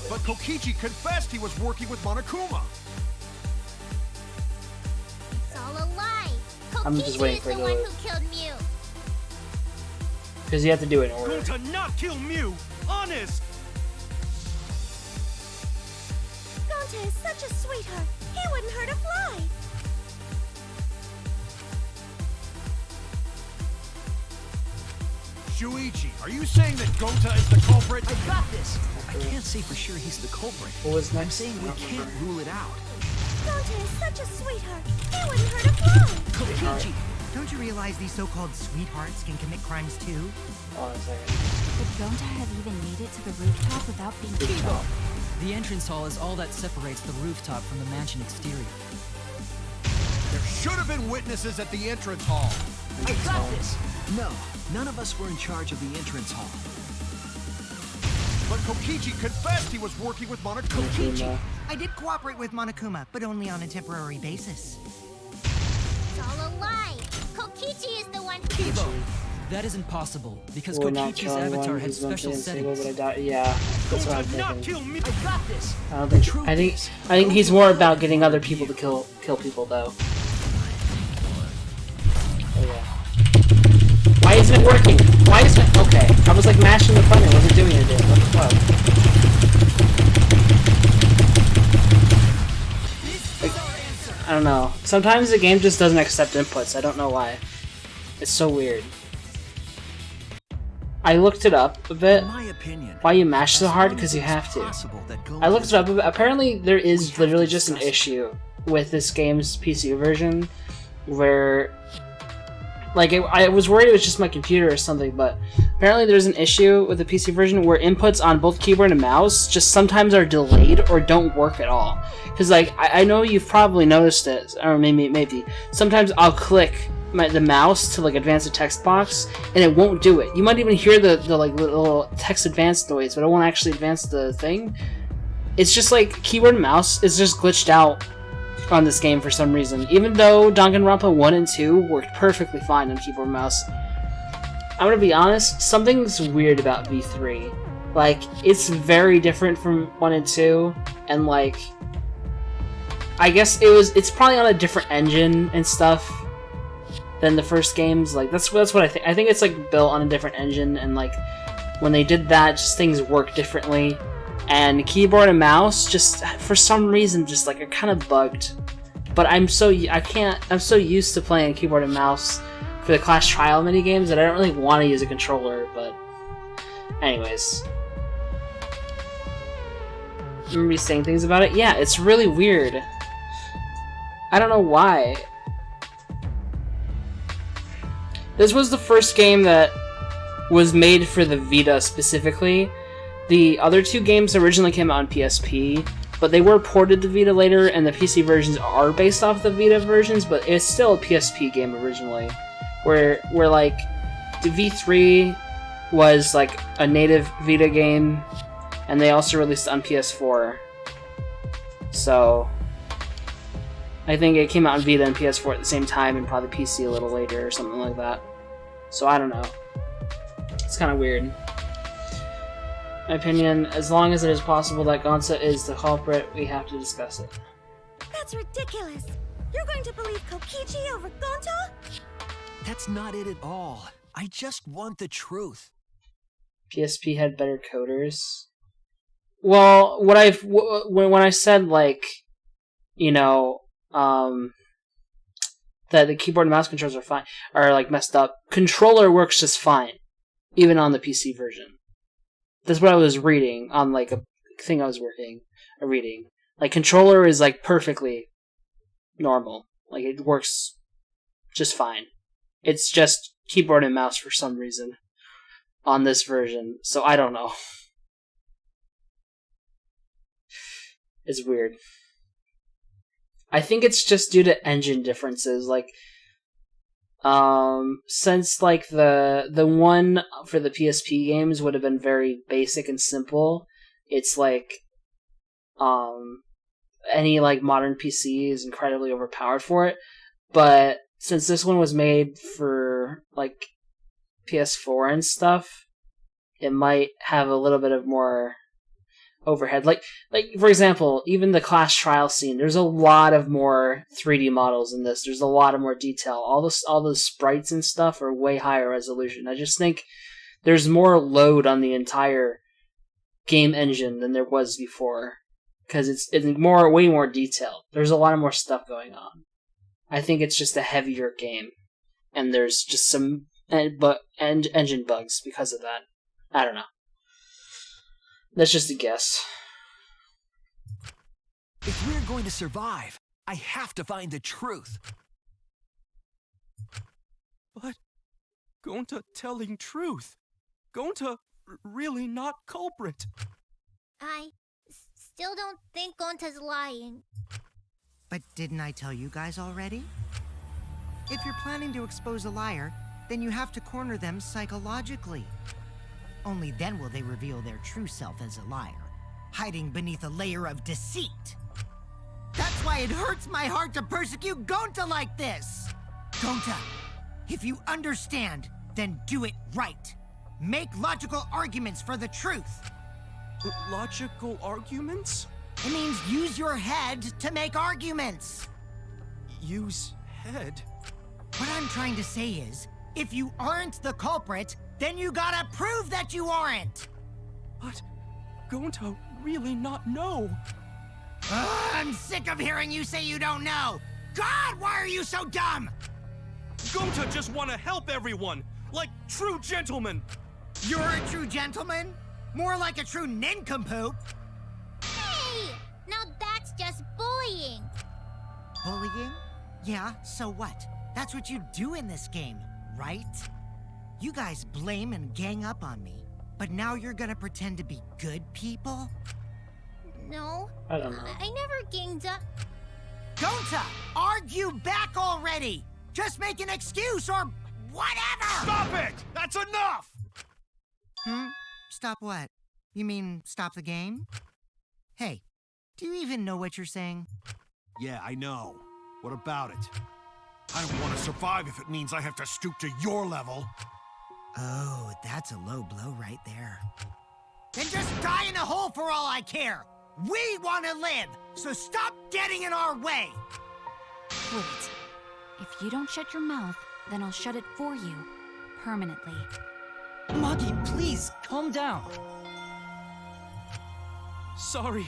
But Kokichi confessed he was working with Monokuma. It's all a lie. I'm just waiting Kokichi is for the one who killed Mew. because you have to do it in order. Gota not kill Mew! Honest! Dante is such a sweetheart. He wouldn't hurt a fly. Shuichi, are you saying that Gota is the culprit? I got this! I can't say for sure he's the culprit. What was I'm next? saying we can't rule it out. Dante is such a sweetheart. He wouldn't hurt a fly. Kokichi, don't you realize these so-called sweethearts can commit crimes too? Hold on a second. Could Gonta have even made it to the rooftop without being Rooftop. The entrance hall is all that separates the rooftop from the mansion exterior. There should have been witnesses at the entrance hall. I got this! No, none of us were in charge of the entrance hall. But Kokichi confessed he was working with Monokuma. Kokichi, I did cooperate with Monokuma, but only on a temporary basis. It's all a lie. Kokichi is the one who Kibo! That isn't possible, because We're not Kokichi's killing avatar one had who's mentally special unstable, settings. but I doubt. Yeah, that's what I'm Gota not thinking. kill me! I got this! I don't think. I think he's more about getting other people to kill people though. Oh yeah. Why isn't it working? Why isn't it? Okay, I was like mashing the button. It wasn't doing anything. What the fuck? Like, I don't know. Sometimes the game just doesn't accept inputs. I don't know why. It's so weird. I looked it up a bit. In my opinion, Why you mash so hard? Because you have to. I looked it up a bit. Apparently there is literally just an issue with this game's PC version where, like, I was worried it was just my computer or something, but apparently there's an issue with the PC version where inputs on both keyboard and mouse just sometimes are delayed or don't work at all. Because, like, I know you've probably noticed it, or maybe. Sometimes I'll click the mouse to, like, advance the text box, and it won't do it. You might even hear the like, little text advance noise, but it won't actually advance the thing. It's just, like, keyboard and mouse is just glitched out on this game for some reason. Even though Danganronpa 1 and 2 worked perfectly fine on keyboard and mouse. I'm gonna be honest, something's weird about V3. Like, it's very different from 1 and 2, and, like, I guess it's probably on a different engine and stuff than the first games. Like, that's what I think. I think it's, like, built on a different engine, and, like, when they did that, just things work differently. And keyboard and mouse, just for some reason, just like are kind of bugged. But I'm so used to playing keyboard and mouse for the Clash Trial minigames that I don't really want to use a controller. But, anyways, remember you saying things about it? Yeah, it's really weird. I don't know why. This was the first game that was made for the Vita specifically. The other two games originally came out on PSP, but they were ported to Vita later, and the PC versions are based off the Vita versions, but it's still a PSP game originally. Where like, the V3 was like a native Vita game, and they also released it on PS4. So, I think it came out on Vita and PS4 at the same time, and probably PC a little later or something like that. So I don't know. kind of weird. My opinion, as long as it is possible that Gonta is the culprit, we have to discuss it. That's ridiculous. You're going to believe Kokichi over Gonta? That's not it at all. I just want the truth. PSP had better coders. Well, when I said, like, you know, that the keyboard and mouse controls are like messed up, controller works just fine, even on the PC version. That's what I was reading on like a thing I was reading. Like controller is like perfectly normal. Like it works just fine. It's just keyboard and mouse for some reason on this version. So I don't know. It's weird. I think it's just due to engine differences. Like, since like the one for the PSP games would have been very basic and simple, it's like, any like modern PC is incredibly overpowered for it. But since this one was made for like PS4 and stuff, it might have a little bit of more overhead. Like for example, even the class trial scene, there's a lot of more 3D models in this. There's a lot of more detail. All the sprites and stuff are way higher resolution. I just think there's more load on the entire game engine than there was before, because it's way more detailed. There's a lot of more stuff going on. I think it's just a heavier game, and there's just some engine bugs because of that. I don't know. That's just a guess. If we're going to survive, I have to find the truth. But Gonta telling truth. Gonta really not culprit. I still don't think Gonta's lying. But didn't I tell you guys already? If you're planning to expose a liar, then you have to corner them psychologically. Only then will they reveal their true self as a liar, hiding beneath a layer of deceit. That's why it hurts my heart to persecute Gonta like this! Gonta, if you understand, then do it right. Make logical arguments for the truth. Logical arguments? It means use your head to make arguments. Use head? What I'm trying to say is, if you aren't the culprit, then you gotta prove that you aren't! But Gonta really not know. I'm sick of hearing you say you don't know! God, why are you so dumb? Gonta just wanna help everyone, like true gentlemen. You're a true gentleman? More like a true nincompoop. Hey! Now that's just bullying. Bullying? Yeah, so what? That's what you do in this game, right? You guys blame and gang up on me, but now you're gonna pretend to be good people? No. I don't know. I never ganged up. Gonta, argue back already! Just make an excuse or whatever! Stop it! That's enough! Stop what? You mean stop the game? Hey, do you even know what you're saying? Yeah, I know. What about it? I don't want to survive if it means I have to stoop to your level. Oh, that's a low blow right there. Then just die in a hole for all I care! We want to live, so stop getting in our way! Wait. If you don't shut your mouth, then I'll shut it for you. Permanently. Maki, please, calm down. Sorry.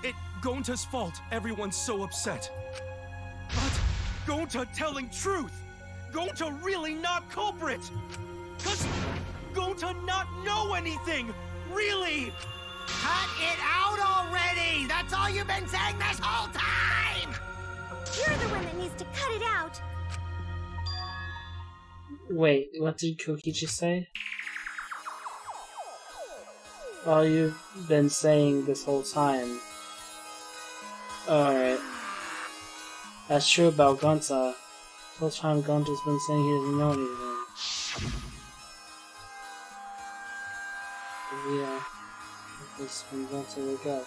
It Gonta's fault everyone's so upset. But Gonta telling truth. Gonta really not culprit. Cause Gonta not know anything. Really. Cut it out already! That's all you've been saying this whole time! You're the one that needs to cut it out. Wait, what did Kokichi say? All you've been saying this whole time. Alright. That's true about Gonta. This whole time Gonta's been saying he doesn't know anything. Yeah. This when Gonta wake up.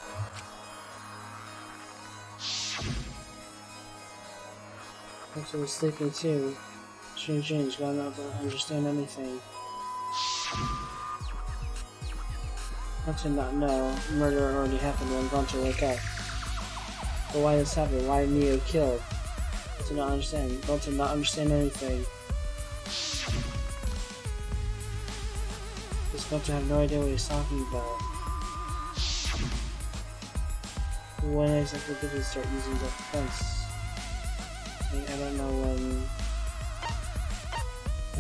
Gonta was thinking too. Change, God not to understand anything. Gonta not know. Murder already happened when Gonta woke up. But why this happened? Why Mio killed? Gonta not understand. Gonta not understand anything. Does Gonta have no idea what he's talking about? When exactly did he start using the defense? I don't know when.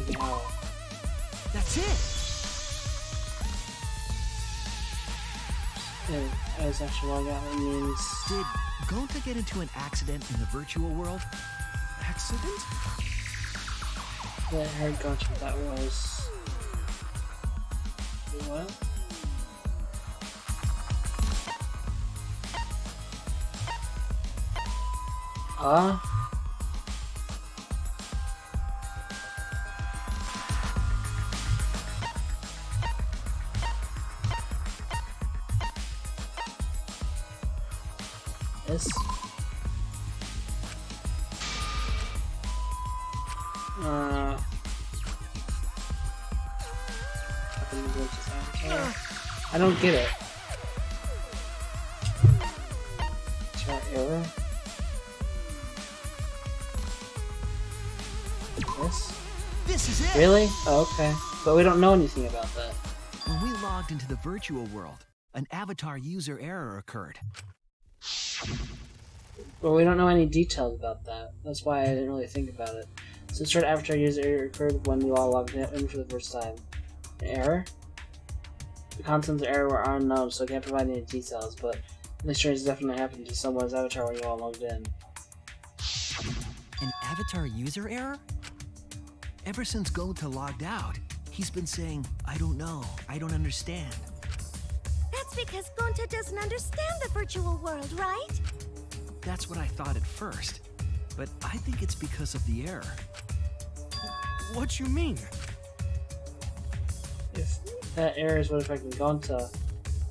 Like how. That's it! Yeah, as actually log out, it means. Did Gonta get into an accident in the virtual world? Accident? Yeah, I heard Gonta that was. Wait, what? This. I don't get it. Chat error. This is it! Really? Oh, okay. But we don't know anything about that. When we logged into the virtual world, an avatar user error occurred. But we don't know any details about that. That's why I didn't really think about it. So short avatar user error occurred when we all logged in for the first time. An error? The contents of the error were unknown, so I can't provide any details, but this change definitely happened to someone's avatar when you all logged in. An avatar user error? Ever since Gonta logged out, he's been saying, I don't know, I don't understand. That's because Gonta doesn't understand the virtual world, right? That's what I thought at first, but I think it's because of the error. What you mean? If that error is what affected Gonta,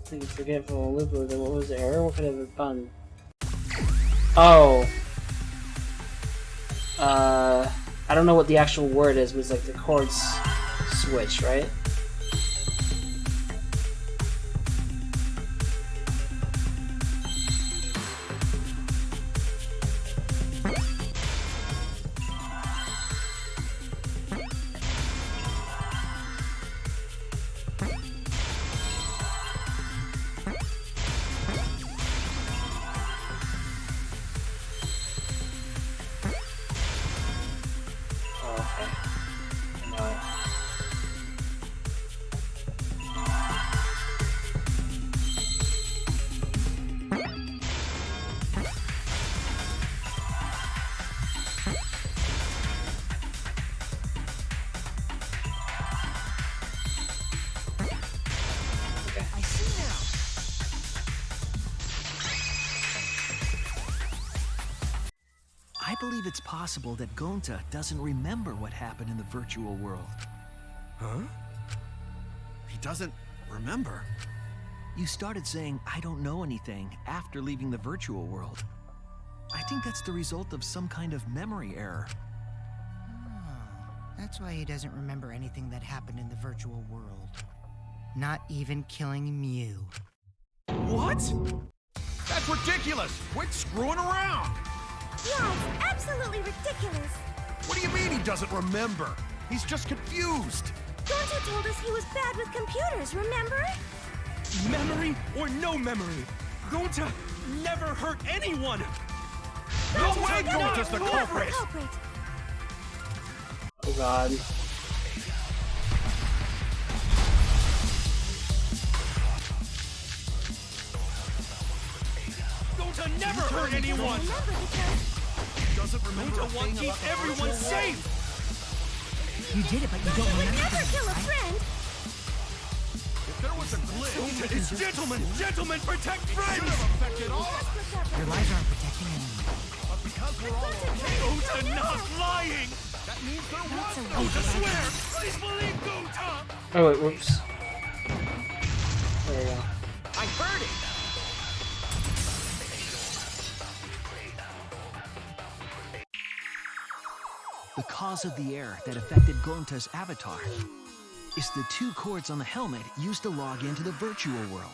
thinking forgetful Lupo, then what was the error? What could it have been? Oh. I don't know what the actual word is, but it's like the chords switch, right? I believe it's possible that Gonta doesn't remember what happened in the virtual world. Huh? He doesn't remember. You started saying, I don't know anything, after leaving the virtual world. I think that's the result of some kind of memory error. Oh, that's why he doesn't remember anything that happened in the virtual world. Not even killing Mew. What? That's ridiculous! Quit screwing around! Yeah, it's absolutely ridiculous. What do you mean he doesn't remember? He's just confused. Gonta told us he was bad with computers, remember? Memory or no memory, Gonta never hurt anyone! No way Gonta's the culprit! Oh god. Gonta never hurt anyone! Doesn't remember Gonta wants to keep everyone safe! You did it, but you don't remember. Never kill a friend. If there was a glitch, It's gentlemen, protect friends! should have affected all of us. Your lives aren't protecting anyone. But because we're all okay, Gonta not lying! that means there was no Gonta swear! Please believe Gonta! Oh wait, whoops. There we go. I heard it! The cause of the error that affected Gonta's avatar. is the 2 cords on the helmet used to log into the virtual world.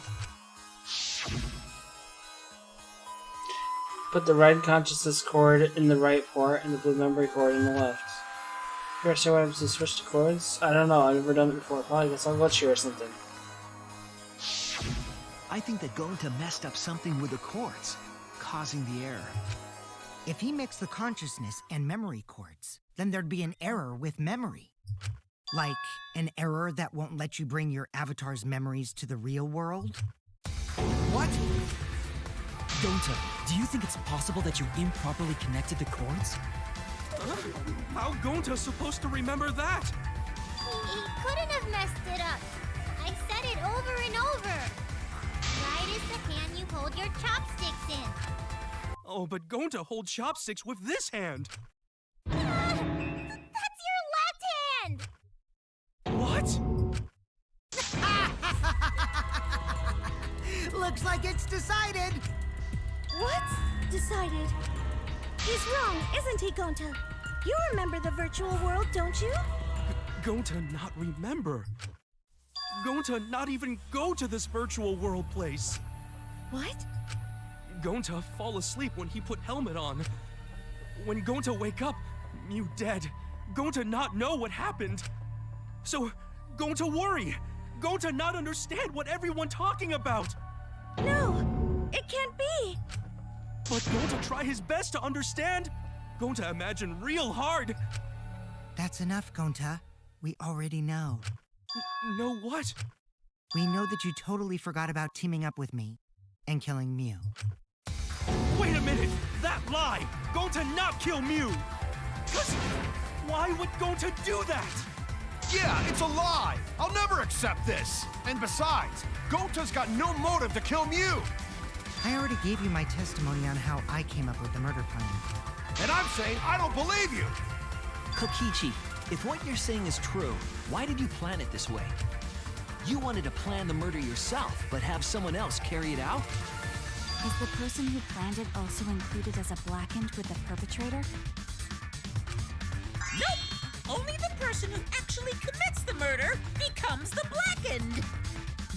Put the red consciousness cord in the right port and the blue memory cord in the left. You understand what happens to switch to cords? I don't know, I've never done it before. Probably gets all glitchy or something. I think that Gonta messed up something with the cords, causing the error. If he mixed the consciousness and memory cords, then there'd be an error with memory. Like an error that won't let you bring your avatar's memories to the real world? What? Gonta, do you think it's possible that you improperly connected the cords? How Gonta's supposed to remember that? He couldn't have messed it up. I said it over and over. Right is the hand you hold your chopsticks in. Oh, but Gonta holds chopsticks with this hand. That's your left hand! What? Looks like it's decided. What? Decided. He's wrong, isn't he, Gonta? You remember the virtual world, don't you? Gonta not remember. Gonta not even go to this virtual world place. What? Gonta fall asleep when he put helmet on. When Gonta wake up, Mew dead. Gonta not know what happened. So, Gonta worry. Gonta not understand what everyone talking about. No, it can't be. But Gonta try his best to understand. Gonta imagine real hard. That's enough, Gonta. We already know. Know what? We know that you totally forgot about teaming up with me and killing Mew. Wait a minute! That lie! Gonta not kill Mew! Cause why would Gonta do that? Yeah, it's a lie! I'll never accept this! And besides, Gonta's got no motive to kill Mew! I already gave you my testimony on how I came up with the murder plan. And I'm saying I don't believe you! Kokichi, if what you're saying is true, why did you plan it this way? You wanted to plan the murder yourself, but have someone else carry it out? Is the person who planned it also included as a blackened with the perpetrator? Nope! Only the person who actually commits the murder becomes the blackened!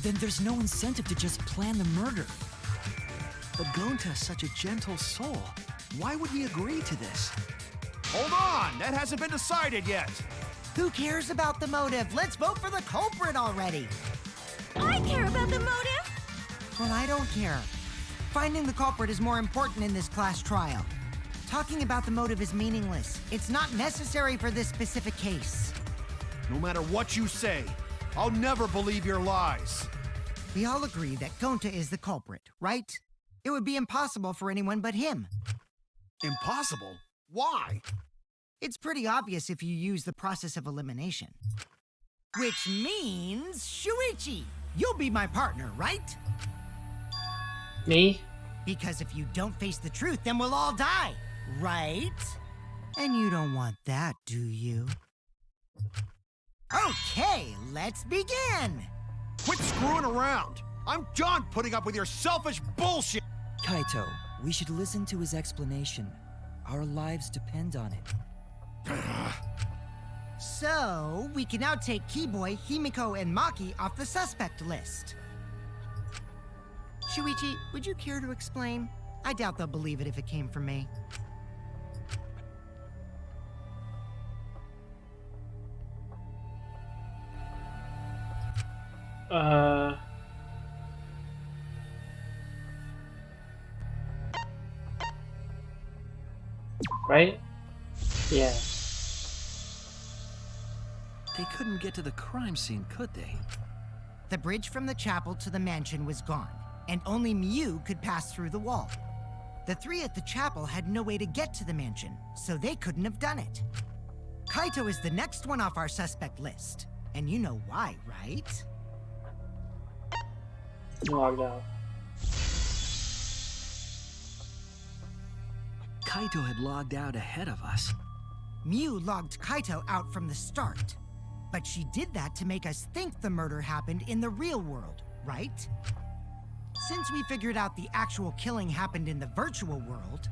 Then there's no incentive to just plan the murder. But Gonta's such a gentle soul. Why would he agree to this? Hold on! That hasn't been decided yet! Who cares about the motive? Let's vote for the culprit already! I care about the motive! Well, I don't care. Finding the culprit is more important in this class trial. Talking about the motive is meaningless. It's not necessary for this specific case. No matter what you say, I'll never believe your lies. We all agree that Gonta is the culprit, right? It would be impossible for anyone but him. Impossible? Why? It's pretty obvious if you use the process of elimination. Which means, Shuichi, you'll be my partner, right? Me? Because if you don't face the truth, then we'll all die, right? And you don't want that, do you? Okay, let's begin! Quit screwing around! I'm done putting up with your selfish bullshit! Kaito, we should listen to his explanation. Our lives depend on it. So, we can now take Keyboy, Himiko, and Maki off the suspect list. Shuichi, would you care to explain? I doubt they'll believe it if it came from me. Right? Yeah. They couldn't get to the crime scene, could they? The bridge from the chapel to the mansion was gone, and only Mew could pass through the wall. The three at the chapel had no way to get to the mansion, so they couldn't have done it. Kaito is the next one off our suspect list, and you know why, right? Logged out. Kaito had logged out ahead of us. Mew logged Kaito out from the start, but she did that to make us think the murder happened in the real world, right? Since we figured out the actual killing happened in the virtual world,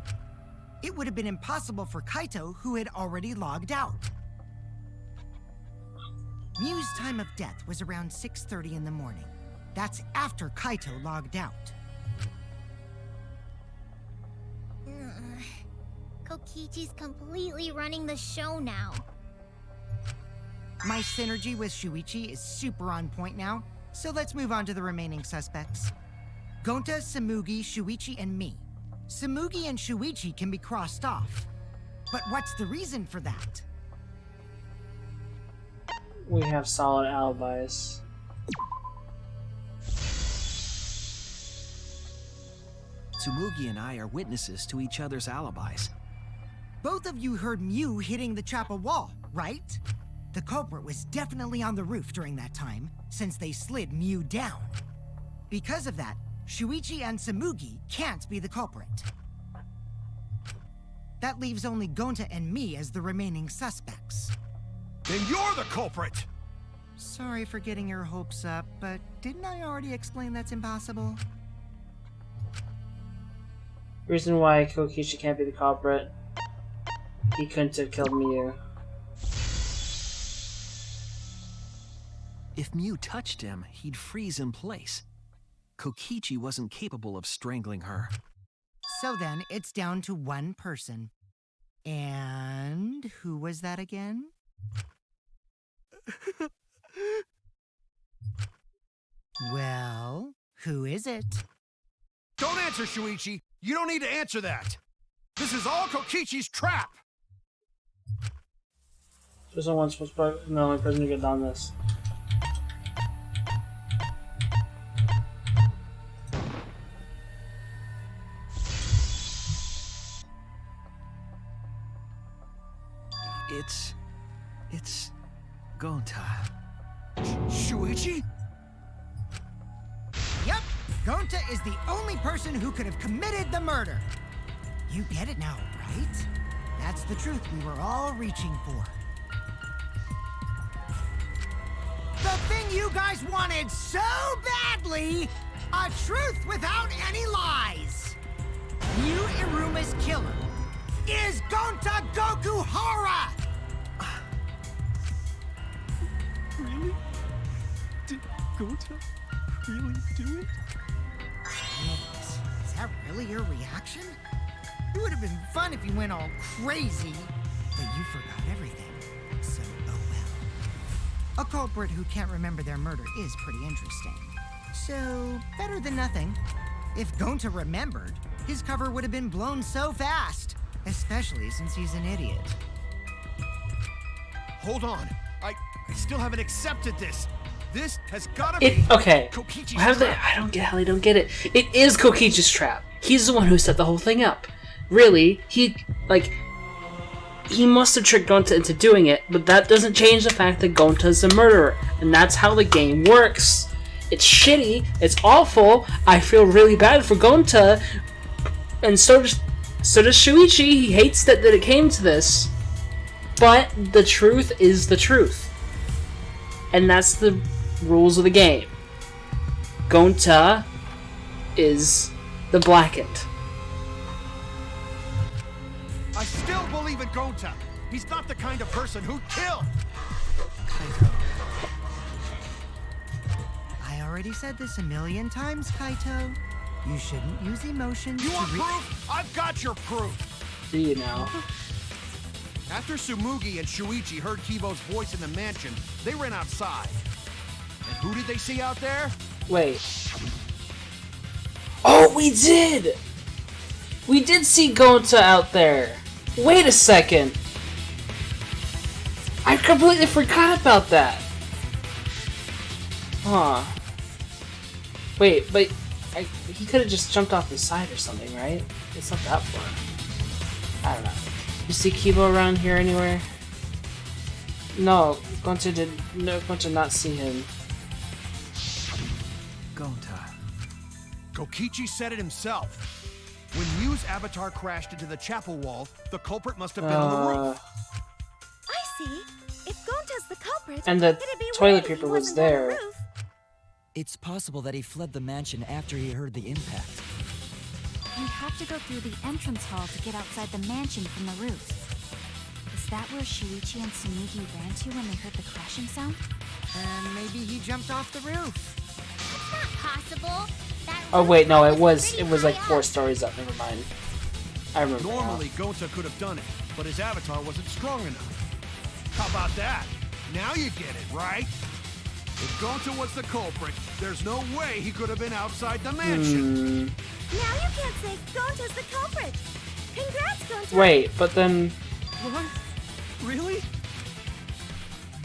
it would have been impossible for Kaito, who had already logged out. Mew's time of death was around 6:30 in the morning. That's after Kaito logged out. Kokichi's completely running the show now. My synergy with Shuichi is super on point now, so let's move on to the remaining suspects. Gonta, Samugi, Shuichi, and me. Samugi and Shuichi can be crossed off. But what's the reason for that? We have solid alibis. Tsumugi and I are witnesses to each other's alibis. Both of you heard Mew hitting the chapel wall, right? The culprit was definitely on the roof during that time, since they slid Mew down. Because of that, Shuichi and Samugi can't be the culprit. That leaves only Gonta and me as the remaining suspects. Then you're the culprit! Sorry for getting your hopes up, but didn't I already explain that's impossible? Reason why Kokichi can't be the culprit. He couldn't have killed Mew. If Mew touched him, he'd freeze in place. Kokichi wasn't capable of strangling her. So then, it's down to one person. And who was that again? Well, who is it? Don't answer, Shuichi! You don't need to answer that! This is all Kokichi's trap! So someone's supposed to be the only person who could have done this. It's Gonta. Shuichi? Yep, Gonta is the only person who could have committed the murder. You get it now, right? That's the truth we were all reaching for. The thing you guys wanted so badly! A truth without any lies! Mew Iruma's killer is Gonta Gokuhara! Really? Did Gonta really do it? Is that really your reaction? It would have been fun if you went all crazy, but you forgot everything. So, oh well. A culprit who can't remember their murder is pretty interesting. So, better than nothing. If Gonta remembered, his cover would have been blown so fast. Especially since he's an idiot. Hold on. I still haven't accepted this. This has gotta be okay. Kokichi's I don't get it. It is Kokichi's trap. He's the one who set the whole thing up. Really, he must have tricked Gonta into doing it, but that doesn't change the fact that Gonta's a murderer, and that's how the game works. It's shitty, it's awful, I feel really bad for Gonta, and so does Shuichi. He hates that it came to this. But the truth is the truth. And that's the rules of the game. Gonta is the blackened. I still believe in Gonta. He's not the kind of person who'd kill. Kaito. I already said this a million times, Kaito. You shouldn't use emotions. You want proof? I've got your proof. Do you now? After Tsumugi and Shuichi heard Kibo's voice in the mansion, they ran outside. And who did they see out there? Wait. Oh, we did! We did see Gonta out there. Wait a second. I completely forgot about that. Huh. Wait, but he could have just jumped off the side or something, right? It's not that far. I don't know. You see Kibo around here anywhere? No, Gonta did not see him. Gonta. Kokichi said it himself. When Mew's avatar crashed into the chapel wall, the culprit must have been on the roof. I see. If Gonta's the culprit, And the it'd be toilet weird if he paper was wasn't on the there. roof. It's possible that he fled the mansion after he heard the impact. You'd have to go through the entrance hall to get outside the mansion from the roof. Is that where Shuichi and Tsumugi ran to when they heard the crashing sound? And maybe he jumped off the roof. It's not possible. That Oh roof wait, no, top it was pretty like high 4 up. stories up. Never mind. I remember. now. Normally, Gonta could have done it, but his avatar wasn't strong enough. How about that? Now you get it, right? If Gonta was the culprit, there's no way he could have been outside the mansion. Now you can't say Gonta's the culprit. Congrats, Gonta. Wait, but then What? Really?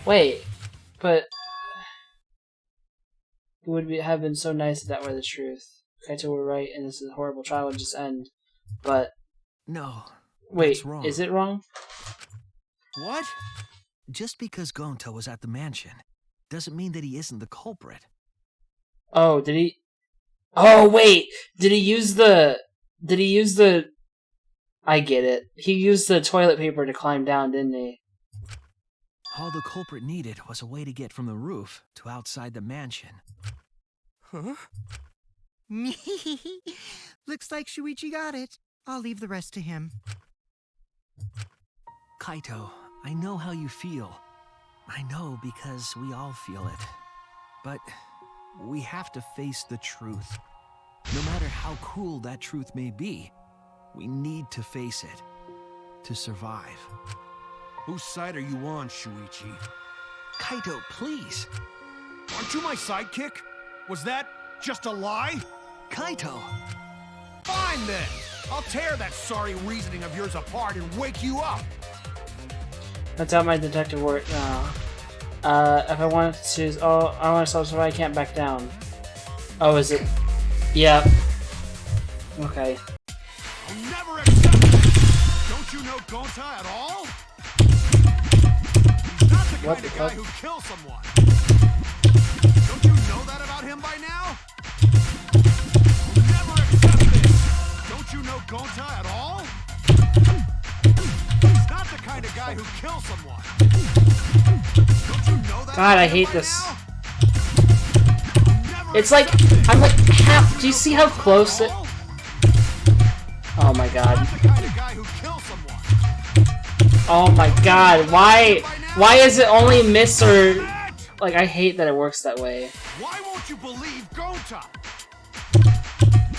wait, but it would have been so nice if that were the truth. Kaito were right, and this is a horrible trial would just end. But No. wait, that's wrong. is it wrong? What? Just because Gonta was at the mansion doesn't mean that he isn't the culprit. Oh, did he? Oh wait, did he use the? Did he use the? I get it. He used the toilet paper to climb down, didn't he? All the culprit needed was a way to get from the roof to outside the mansion. Huh? Looks like Shuichi got it. I'll leave the rest to him. Kaito, I know how you feel. I know because we all feel it. But we have to face the truth. No matter how cruel that truth may be, we need to face it to survive. Whose side are you on, Shuichi? Kaito, please. Aren't you my sidekick? Was that just a lie? Kaito! Fine then! I'll tear that sorry reasoning of yours apart and wake you up! That's how my detective work now. If I want to choose, oh, I want to solve something, I can't back down. Oh, is it? Yeah. Okay. I'll never accept it! Don't you know Gonta at all? He's not the What kind the of guy fuck? who kills someone. Don't you know that about him by now? I'll never accept this! Don't you know Gonta at all? He's not the kind of guy who kills someone. Don't you know that God, about I him hate by this. now? I'll never It's like, accept this. I'm like half, do you see how close it? Oh my god. Not the kind of guy who kills someone. Oh my god, why is it only miss or, like, I hate that it works that way. Why won't you believe Gonta?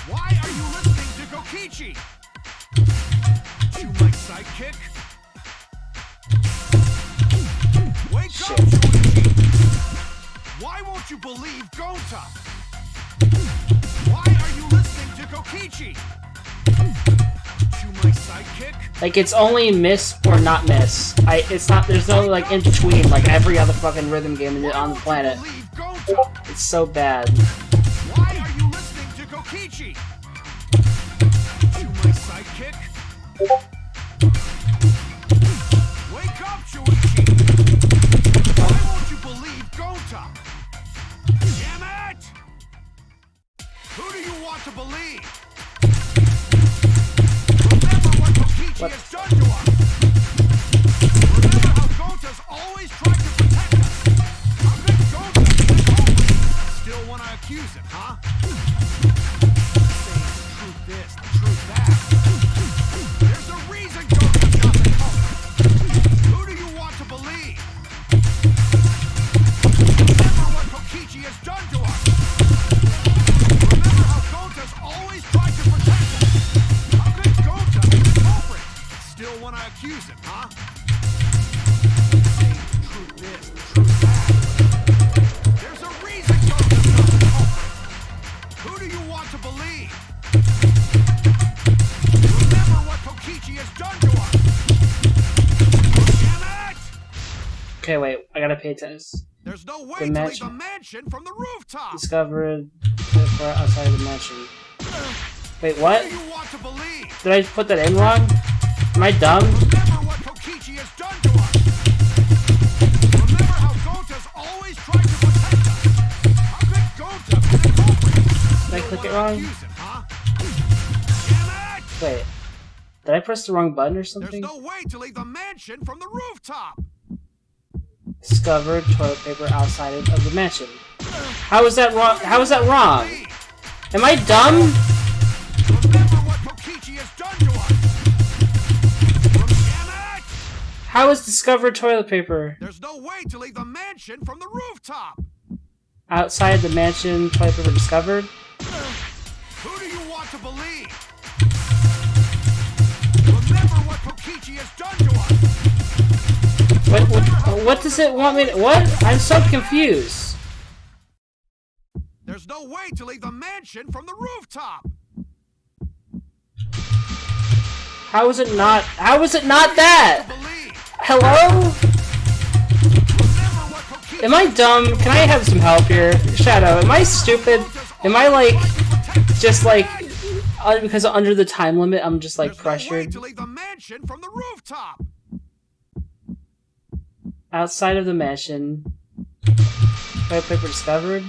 Why are you listening to Kokichi? You my sidekick? Wake up, Shuichi! Why won't you believe Gonta? Why are you listening to Kokichi? You my sidekick? Like, it's only miss or not miss. It's not, there's no, like, in between, like every other fucking rhythm game on the planet. Believe Gonta? It's so bad. Why are you listening to Kokichi? You my sidekick? Wake up, Shuichi! Why won't you believe Gonta? Damn it! Who do you want to believe? Remember what Kokichi has done to us! Remember how Gonta's always tried to protect us! How could Gonta be the culprit? Still wanna accuse him, huh? Saying the truth this, the truth that. There's a reason Gonta's not the culprit! Who do you want to believe? Remember what Kokichi has done to us! Remember how Gonta's always tried to protect us! How could Gonta be the culprit? Still wanna accuse him, huh? Saying the truth this, the truth that. There's a reason Gonta's not the culprit! Who do you want to believe? Remember what Kokichi has done to us! Damn it! Okay, wait, I gotta pay attention. There's no way The to leave mansion. the mansion from the rooftop! Discovered far outside the mansion. Wait, what? Who do you want to believe? Did I put that in wrong? Am I dumb? Remember what Kokichi has done to us! Remember how Gonta's always tried to protect us! How could Gonta be the culprit? Did I click it wrong? Accuse him, huh? Damn it! Wait, did I press the wrong button or There's something? no way to leave the mansion from the rooftop! Discovered toilet paper outside of the mansion. How is that wrong? How is that wrong? Am I dumb? Remember what Kokichi has done to us! Damn it! How is discovered toilet paper? There's no way to leave the mansion from the rooftop! Outside the mansion, toilet paper discovered? Who do you want to believe? Remember what Kokichi has done to us! What does it want me to... What? I'm so confused. There's no way to leave the mansion from the rooftop! How is it not... How is it not that? Hello? Am I dumb? Can I have some help here? Shadow, am I stupid? Am I like... Just like... because under the time limit, I'm just like pressured? To leave the mansion from the rooftop! Outside of the mansion. Toilet paper discovered?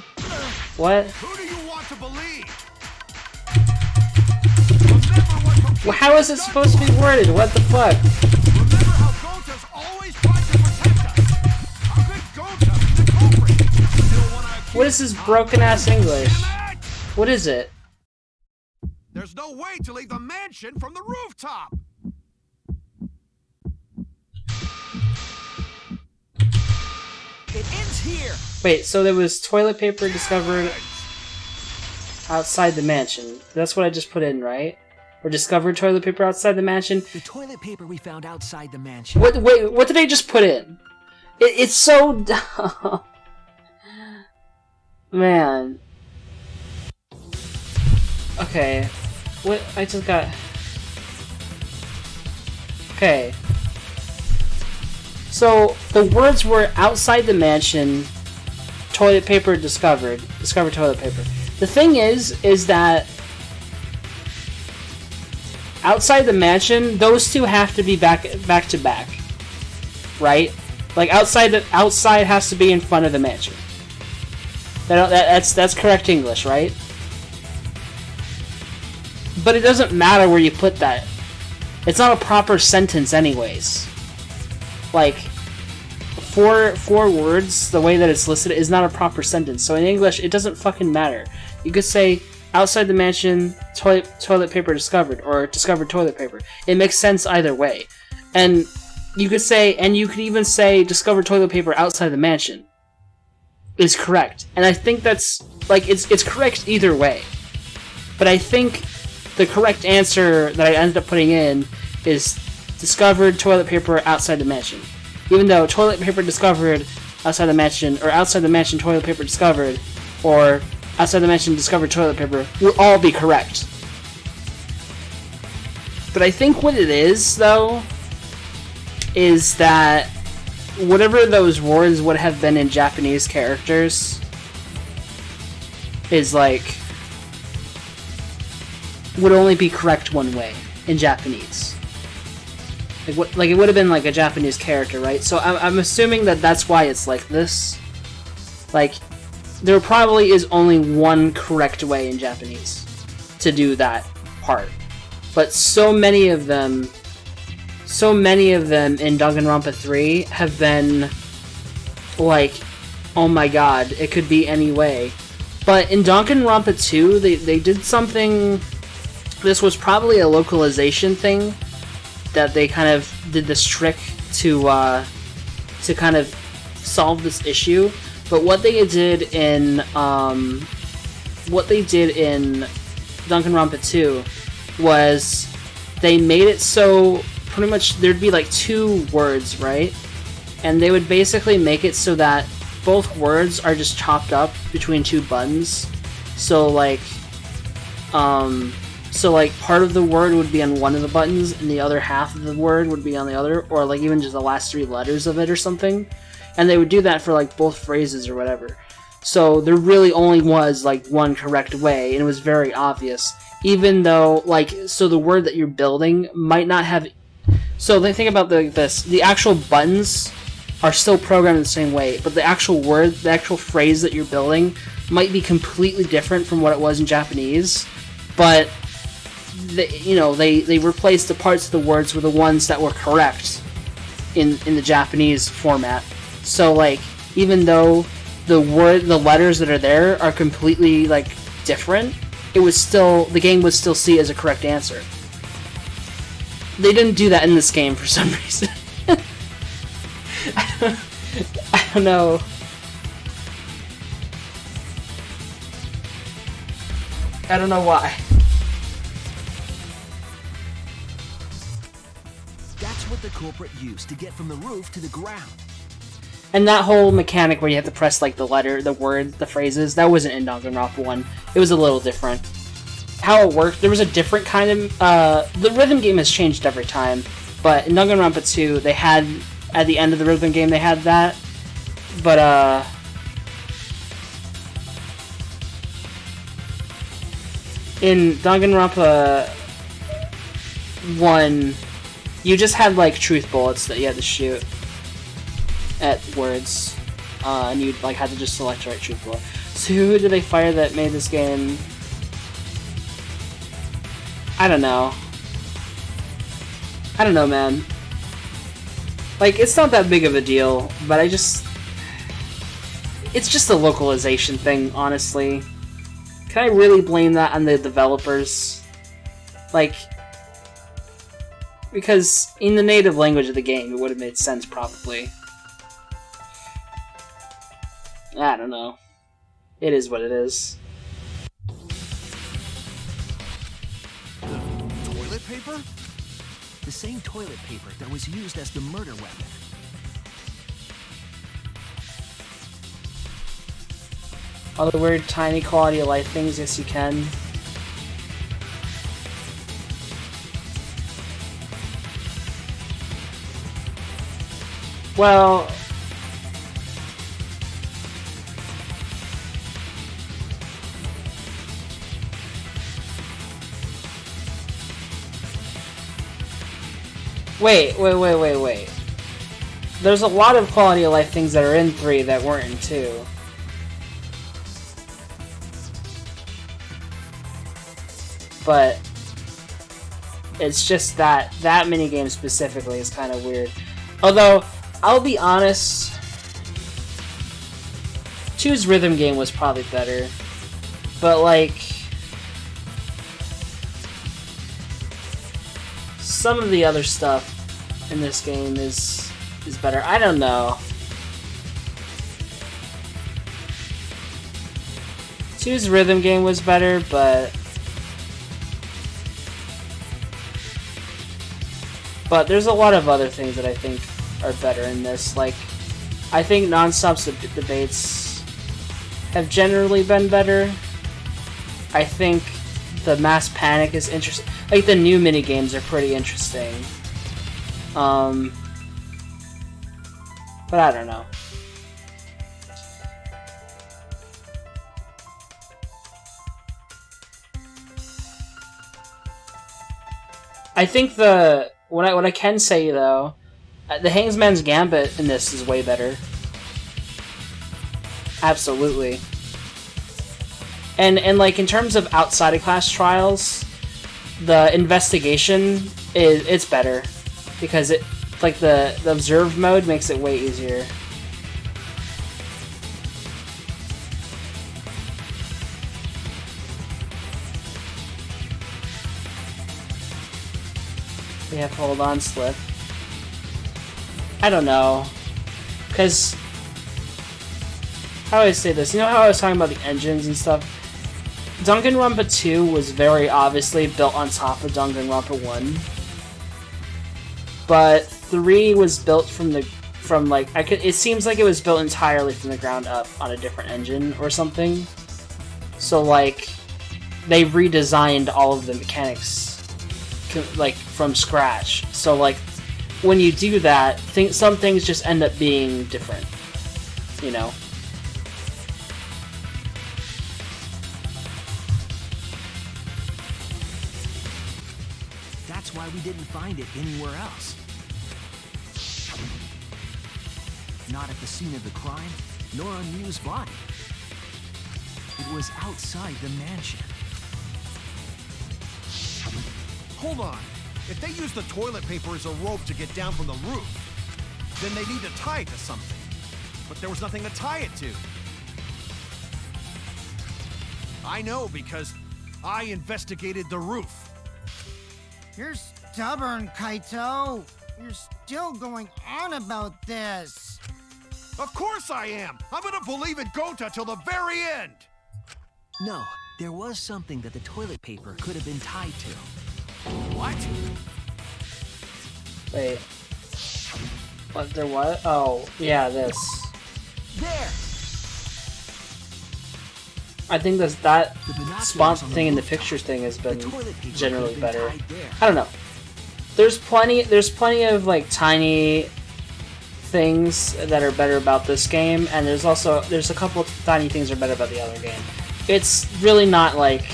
What? Who do you want to believe? Well, how is it supposed to be worded? What the fuck? Remember how Gonta's always tried to protect us? How could Gonta be the culprit? Still wanna accuse What is this broken ass English? What is it? There's no way to leave the mansion from the rooftop! It ends here. Wait, so there was toilet paper discovered outside the mansion. That's what I just put in, right? Or discovered toilet paper outside the mansion. The toilet paper we found outside the mansion. Wait, what did I just put in? It's so dumb. Man. Okay. What? I just got... Okay. So, the words were outside the mansion, toilet paper discovered toilet paper. The thing is that outside the mansion, those two have to be back to back, right? Like outside has to be in front of the mansion. That's correct English, right? But it doesn't matter where you put that. It's not a proper sentence, anyways. Like, four words, the way that it's listed, is not a proper sentence. So in English, it doesn't fucking matter. You could say, outside the mansion, toilet paper discovered, or discovered toilet paper. It makes sense either way. And you could even say, discovered toilet paper outside the mansion is correct. And I think that's, like, it's correct either way. But I think the correct answer that I ended up putting in is discovered toilet paper outside the mansion. Even though toilet paper discovered outside the mansion, or outside the mansion toilet paper discovered, or outside the mansion discovered toilet paper will all be correct. But I think what it is, though, is that whatever those words would have been in Japanese characters is like would only be correct one way in Japanese. Like it would have been like a Japanese character, right? So I'm assuming that that's why it's like this. Like, there probably is only one correct way in Japanese to do that part. But so many of them in Danganronpa 3 have been like, oh my god, it could be any way. But in Danganronpa 2, they did something. This was probably a localization thing that they kind of did this trick to kind of solve this issue. But what they did in Danganronpa 2 was they made it so pretty much there'd be like two words, right? And they would basically make it so that both words are just chopped up between two buttons. So like part of the word would be on one of the buttons and the other half of the word would be on the other, or like even just the last three letters of it or something. And they would do that for like both phrases or whatever. So there really only was like one correct way, and it was very obvious. Even though, like, so the word that you're building might not have... So they think about this. The actual buttons are still programmed the same way, but the actual word, the actual phrase that you're building might be completely different from what it was in Japanese. But, they replaced the parts of the words with the ones that were correct in the Japanese format. So, like, even though the letters that are there are completely, like, different, the game would still see it as a correct answer. They didn't do that in this game for some reason. I don't know. I don't know why. That's what the culprit used to get from the roof to the ground. And that whole mechanic where you have to press like the letter, the word, the phrases, that wasn't in Danganronpa 1. It was a little different. How it worked, there was a different kind of... the rhythm game has changed every time, but in Danganronpa 2, they had, at the end of the rhythm game, they had that. But, in Danganronpa 1, you just had, like, truth bullets that you had to shoot at words, and you like had to just select the right truth bullet. So who did they fire that made this game? I don't know. I don't know, man. Like, it's not that big of a deal, but it's just a localization thing, honestly. Can I really blame that on the developers? Like, because in the native language of the game, it would have made sense, probably. I don't know. It is what it is. Toilet paper? The same toilet paper that was used as the murder weapon. All the weird, tiny quality of life things, yes you can. Well... Wait. There's a lot of quality of life things that are in 3 that weren't in 2. But it's just that minigame specifically is kind of weird. Although, I'll be honest, 2's rhythm game was probably better. But like, some of the other stuff in this game is better. I don't know. 2's rhythm game was better, but there's a lot of other things that I think are better in this. Like, I think non-stop debates have generally been better. I think the Mass Panic is interesting. Like, the new minigames are pretty interesting. But I don't know. I think what I can say though, the Hangsman's Gambit in this is way better. Absolutely. And like in terms of outside of class trials, the investigation it's better because it like the observe mode makes it way easier. They have hold on slip. I don't know, because how do I say this? You know how I was talking about the engines and stuff? Danganronpa 2 was very obviously built on top of Danganronpa 1, but 3 was built it seems like it was built entirely from the ground up on a different engine or something. So like they redesigned all of the mechanics like from scratch. So like when you do that, some things just end up being different, you know. That's why we didn't find it anywhere else. Not at the scene of the crime, nor on Miu's body. It was outside the mansion. Hold on. If they use the toilet paper as a rope to get down from the roof, then they need to tie it to something. But there was nothing to tie it to. I know because I investigated the roof. You're stubborn, Kaito. You're still going on about this. Of course I am! I'm gonna believe in Gonta till the very end! No, there was something that the toilet paper could have been tied to. What? Wait. What? There what? Oh, yeah, this. There! I think that sponsor thing and the pictures thing has been generally better. I don't know. There's plenty of like tiny things that are better about this game, and there's a couple of tiny things that are better about the other game. It's really not like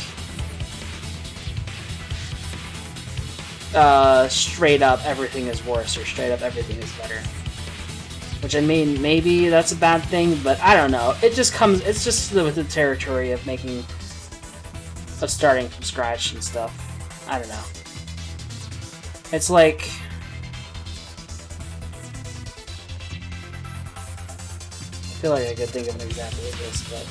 straight up everything is worse or straight up everything is better. Which, I mean, maybe that's a bad thing, but I don't know. It's just with the territory of starting from scratch and stuff. I don't know. It's like... I feel like I could think of an example of this, but...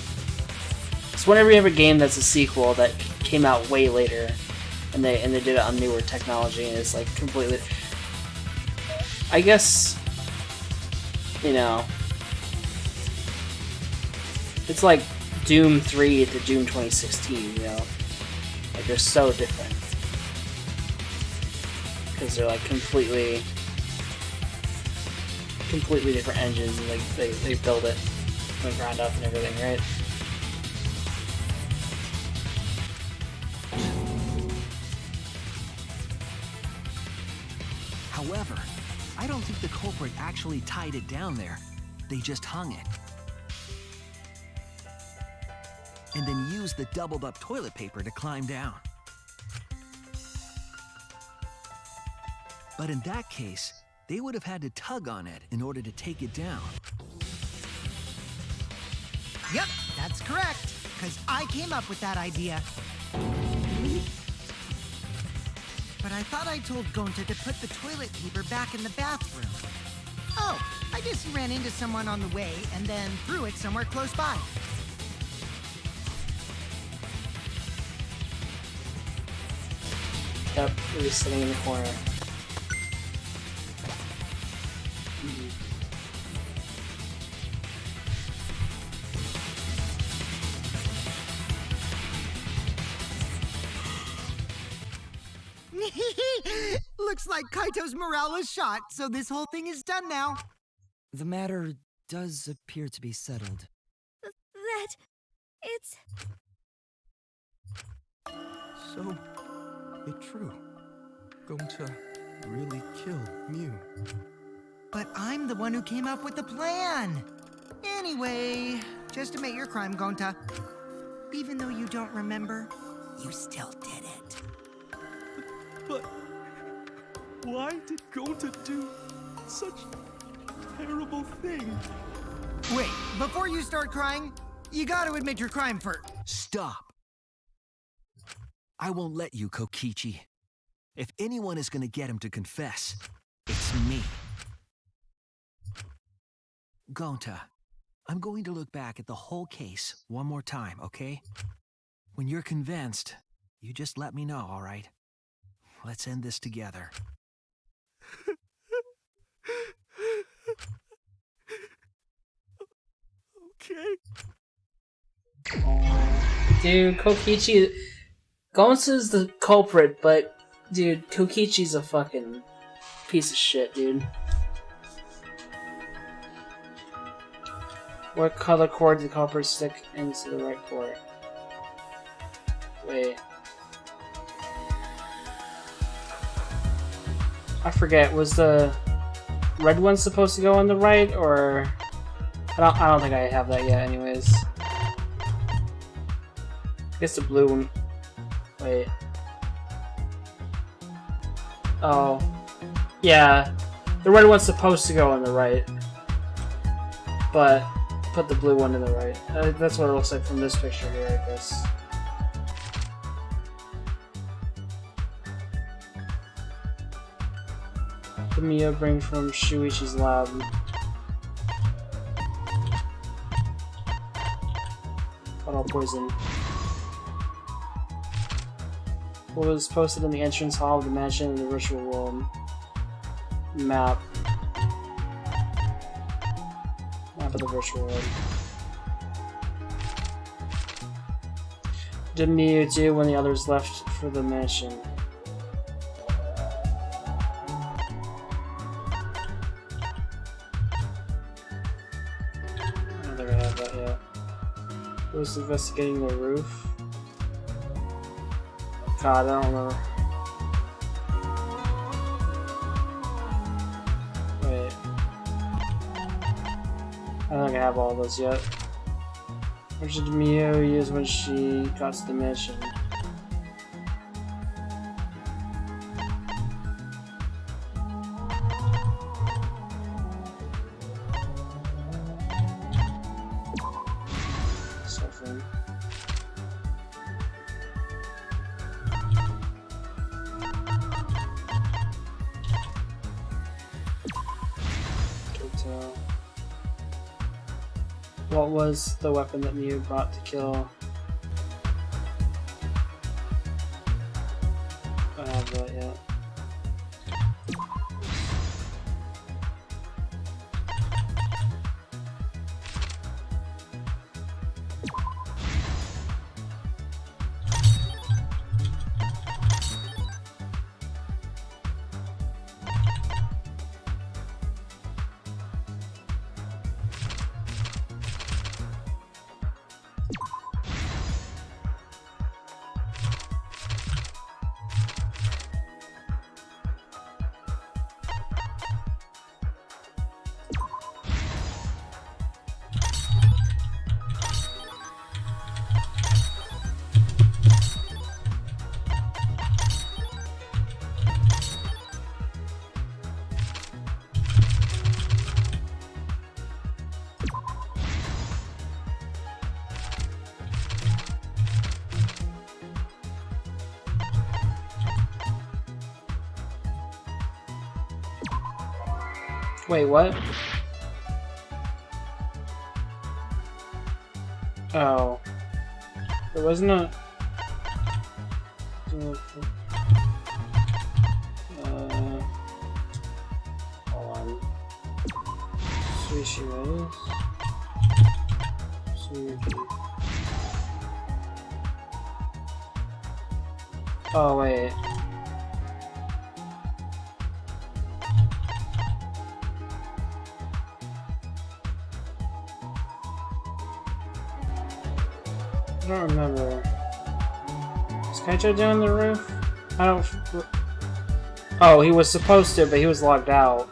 It's whenever you have a game that's a sequel that came out way later, and they did it on newer technology, and it's like completely... I guess... You know, it's like Doom 3 to Doom 2016, you know? Like, they're so different. Because they're like completely different engines, and like they build it from the ground up and everything, right? However, I don't think the culprit actually tied it down there. They just hung it. And then used the doubled up toilet paper to climb down. But in that case, they would have had to tug on it in order to take it down. Yep, that's correct. Because I came up with that idea. But I thought I told Gonta to put the toilet paper back in the bathroom. Oh, I just ran into someone on the way and then threw it somewhere close by. Yep, it was sitting in the corner. Looks like Kaito's morale is shot, so this whole thing is done now. The matter does appear to be settled. It's... So, it's true. Gonta really kill Mew. But I'm the one who came up with the plan. Anyway, just admit your crime, Gonta. Even though you don't remember, you still did it. But why did Gonta do such a terrible thing? Wait, before you start crying, you gotta admit your crime first. Stop. I won't let you, Kokichi. If anyone is gonna get him to confess, it's me. Gonta, I'm going to look back at the whole case one more time, okay? When you're convinced, you just let me know, all right? Let's end this together. Okay. Dude, Kokichi... Gonsa's the culprit, but... Dude, Kokichi's a fucking piece of shit, dude. What color cord did the culprit stick into the right cord? Wait. I forget, was the red one supposed to go on the right, or... I don't think I have that yet, anyways. I guess the blue one... Wait. Oh. Yeah. The red one's supposed to go on the right. But put the blue one in the right. That's what it looks like from this picture here, I guess. The Mia bring from Shuichi's lab. Bottle poison. What was posted in the entrance hall of the mansion in the ritual room. Map top of the virtual world. Did Miu do when the others left for the mansion? I don't think I have that yet. Who was investigating the roof? God, I don't remember. Wait. I don't think I have all those yet. Which did Miu use when she got to the mansion? Something. Can't tell. What was the weapon that Miu brought to kill? I don't have that yet. Wait, what? Oh. There wasn't a... hold on. Sushi rice? Sushi. Oh, wait. I don't remember. Is Kaito down the roof? I don't... Oh, he was supposed to, but he was logged out.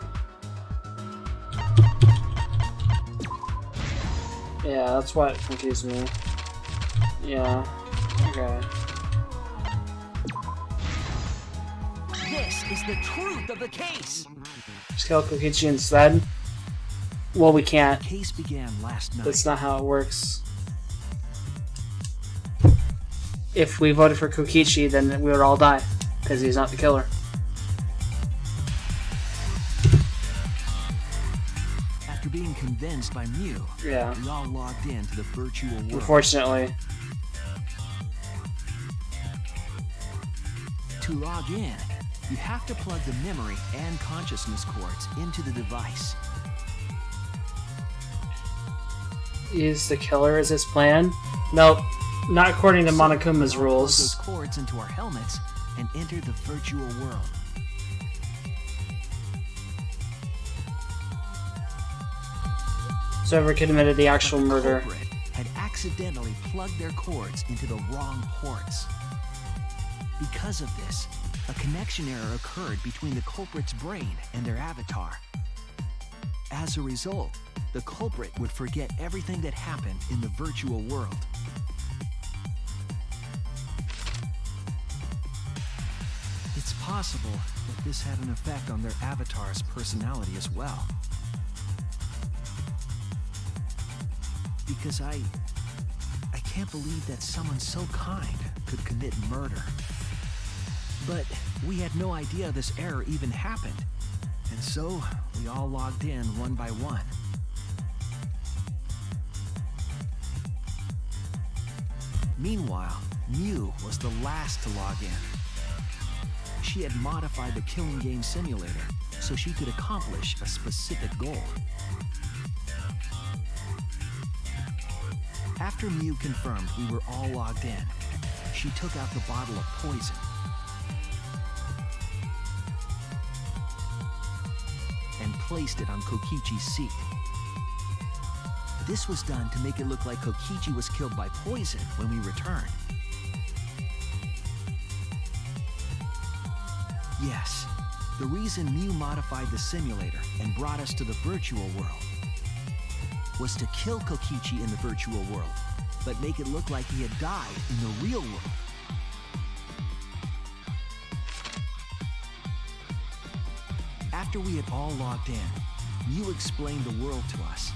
Yeah, that's what confused me. Yeah. Okay. This is the truth of the case. Just kill Kokichi instead? Well, we can't. The case began last night. That's not how it works. If we voted for Kokichi, then we would all die, because he's not the killer. After being convinced by Miu, Yeah. we all logged into the virtual world. Unfortunately. To log in, you have to plug the memory and consciousness cords into the device. Is the killer as his plan? Nope. Not according to Monokuma's Plug rules. those cords into our helmets and enter the virtual world. So whoever committed the actual But the murder. culprit had accidentally plugged their cords into the wrong ports. Because of this, a connection error occurred between the culprit's brain and their avatar. As a result, the culprit would forget everything that happened in the virtual world. It's possible that this had an effect on their avatar's personality as well. Because I can't believe that someone so kind could commit murder. But we had no idea this error even happened. And so, we all logged in one by one. Meanwhile, Miu was the last to log in. She had modified the killing game simulator so she could accomplish a specific goal. After Mew confirmed we were all logged in, she took out the bottle of poison. And placed it on Kokichi's seat. This was done to make it look like Kokichi was killed by poison when we returned. Yes, the reason Mew modified the simulator and brought us to the virtual world was to kill Kokichi in the virtual world, but make it look like he had died in the real world. After we had all logged in, Mew explained the world to us.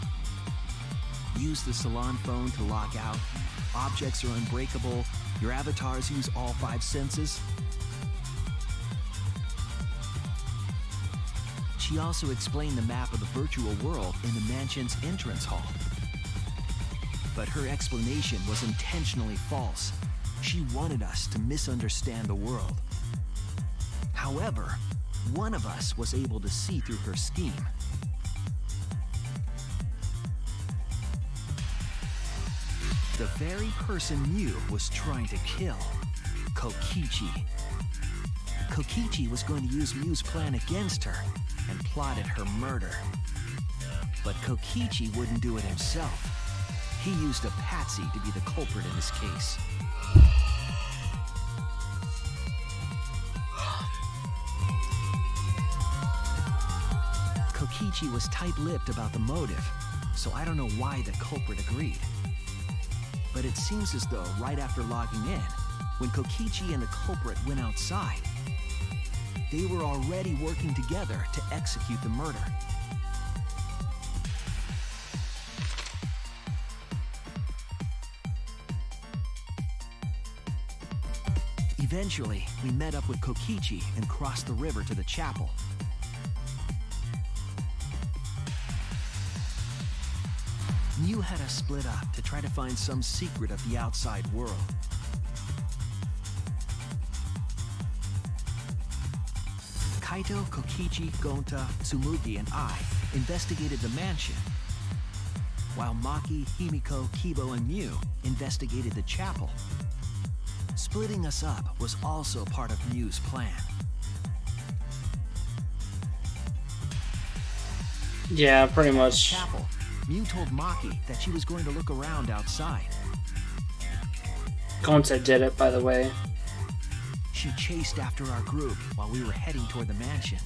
Use the salon phone to log out. Objects are unbreakable. Your avatars use all 5 senses. She also explained the map of the virtual world in the mansion's entrance hall. But her explanation was intentionally false. She wanted us to misunderstand the world. However, one of us was able to see through her scheme. The very person Mew was trying to kill, Kokichi. Kokichi was going to use Mew's plan against her and plotted her murder. But Kokichi wouldn't do it himself. He used a patsy to be the culprit in this case. Kokichi was tight-lipped about the motive, so I don't know why the culprit agreed. But it seems as though right after logging in, when Kokichi and the culprit went outside, they were already working together to execute the murder. Eventually, we met up with Kokichi and crossed the river to the chapel. Mew had us split up to try to find some secret of the outside world. Kaito, Kokichi, Gonta, Tsumugi, and I investigated the mansion, while Maki, Himiko, Kibo, and Mew investigated the chapel. Splitting us up was also part of Mew's plan. Yeah, pretty much. Chapel, Mew told Maki that she was going to look around outside. Gonta did it, by the way. She chased after our group while we were heading toward the mansion.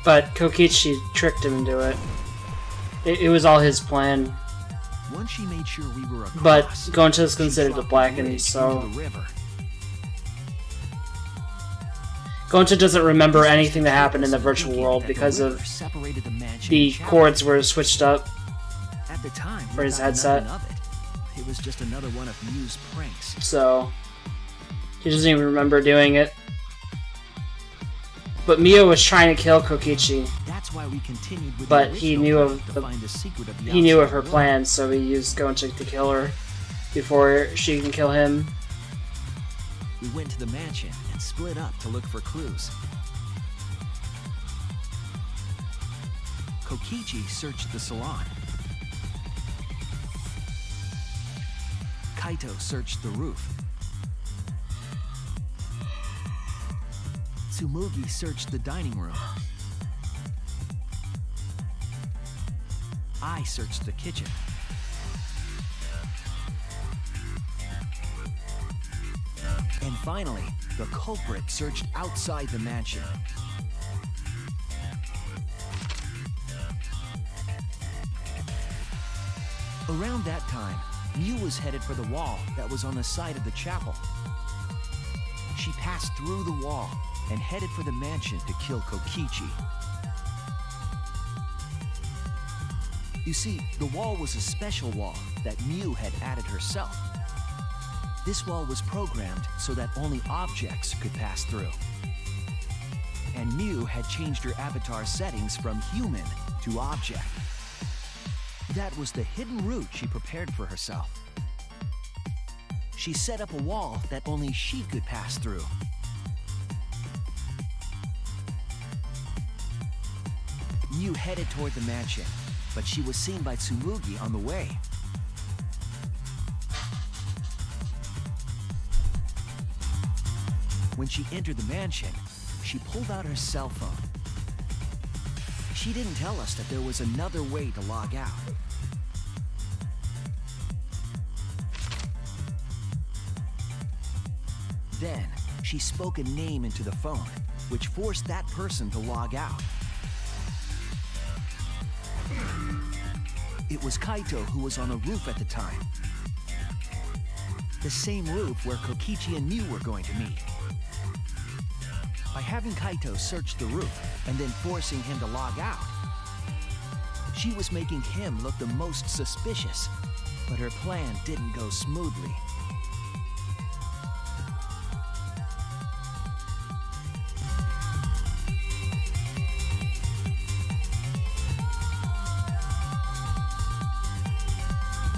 But Kokichi tricked him into it. It was all his plan. Once she made sure we were across, but Gonta is considered a blackened, so Gonta doesn't remember anything that happened in the virtual world because of the cords were switched up at the time for his headset. It was just another one of Mew's pranks. So he doesn't even remember doing it. But Mew was trying to kill Kokichi. That's why we continued with but he knew of her plans, so he used Gonta to kill her before she can kill him. We went to the mansion and split up to look for clues. Kokichi searched the salon. Kaito searched the roof. Tsumugi searched the dining room. I searched the kitchen. And finally, the culprit searched outside the mansion. Around that time, Mew was headed for the wall that was on the side of the chapel. She passed through the wall and headed for the mansion to kill Kokichi. You see, the wall was a special wall that Mew had added herself. This wall was programmed so that only objects could pass through. And Mew had changed her avatar settings from human to object. That was the hidden route she prepared for herself. She set up a wall that only she could pass through. Miu headed toward the mansion, but she was seen by Tsumugi on the way. When she entered the mansion, she pulled out her cell phone. She didn't tell us that there was another way to log out. Then, she spoke a name into the phone, which forced that person to log out. It was Kaito who was on a roof at the time. The same roof where Kokichi and Miu were going to meet. By having Kaito search the roof and then forcing him to log out, she was making him look the most suspicious, but her plan didn't go smoothly.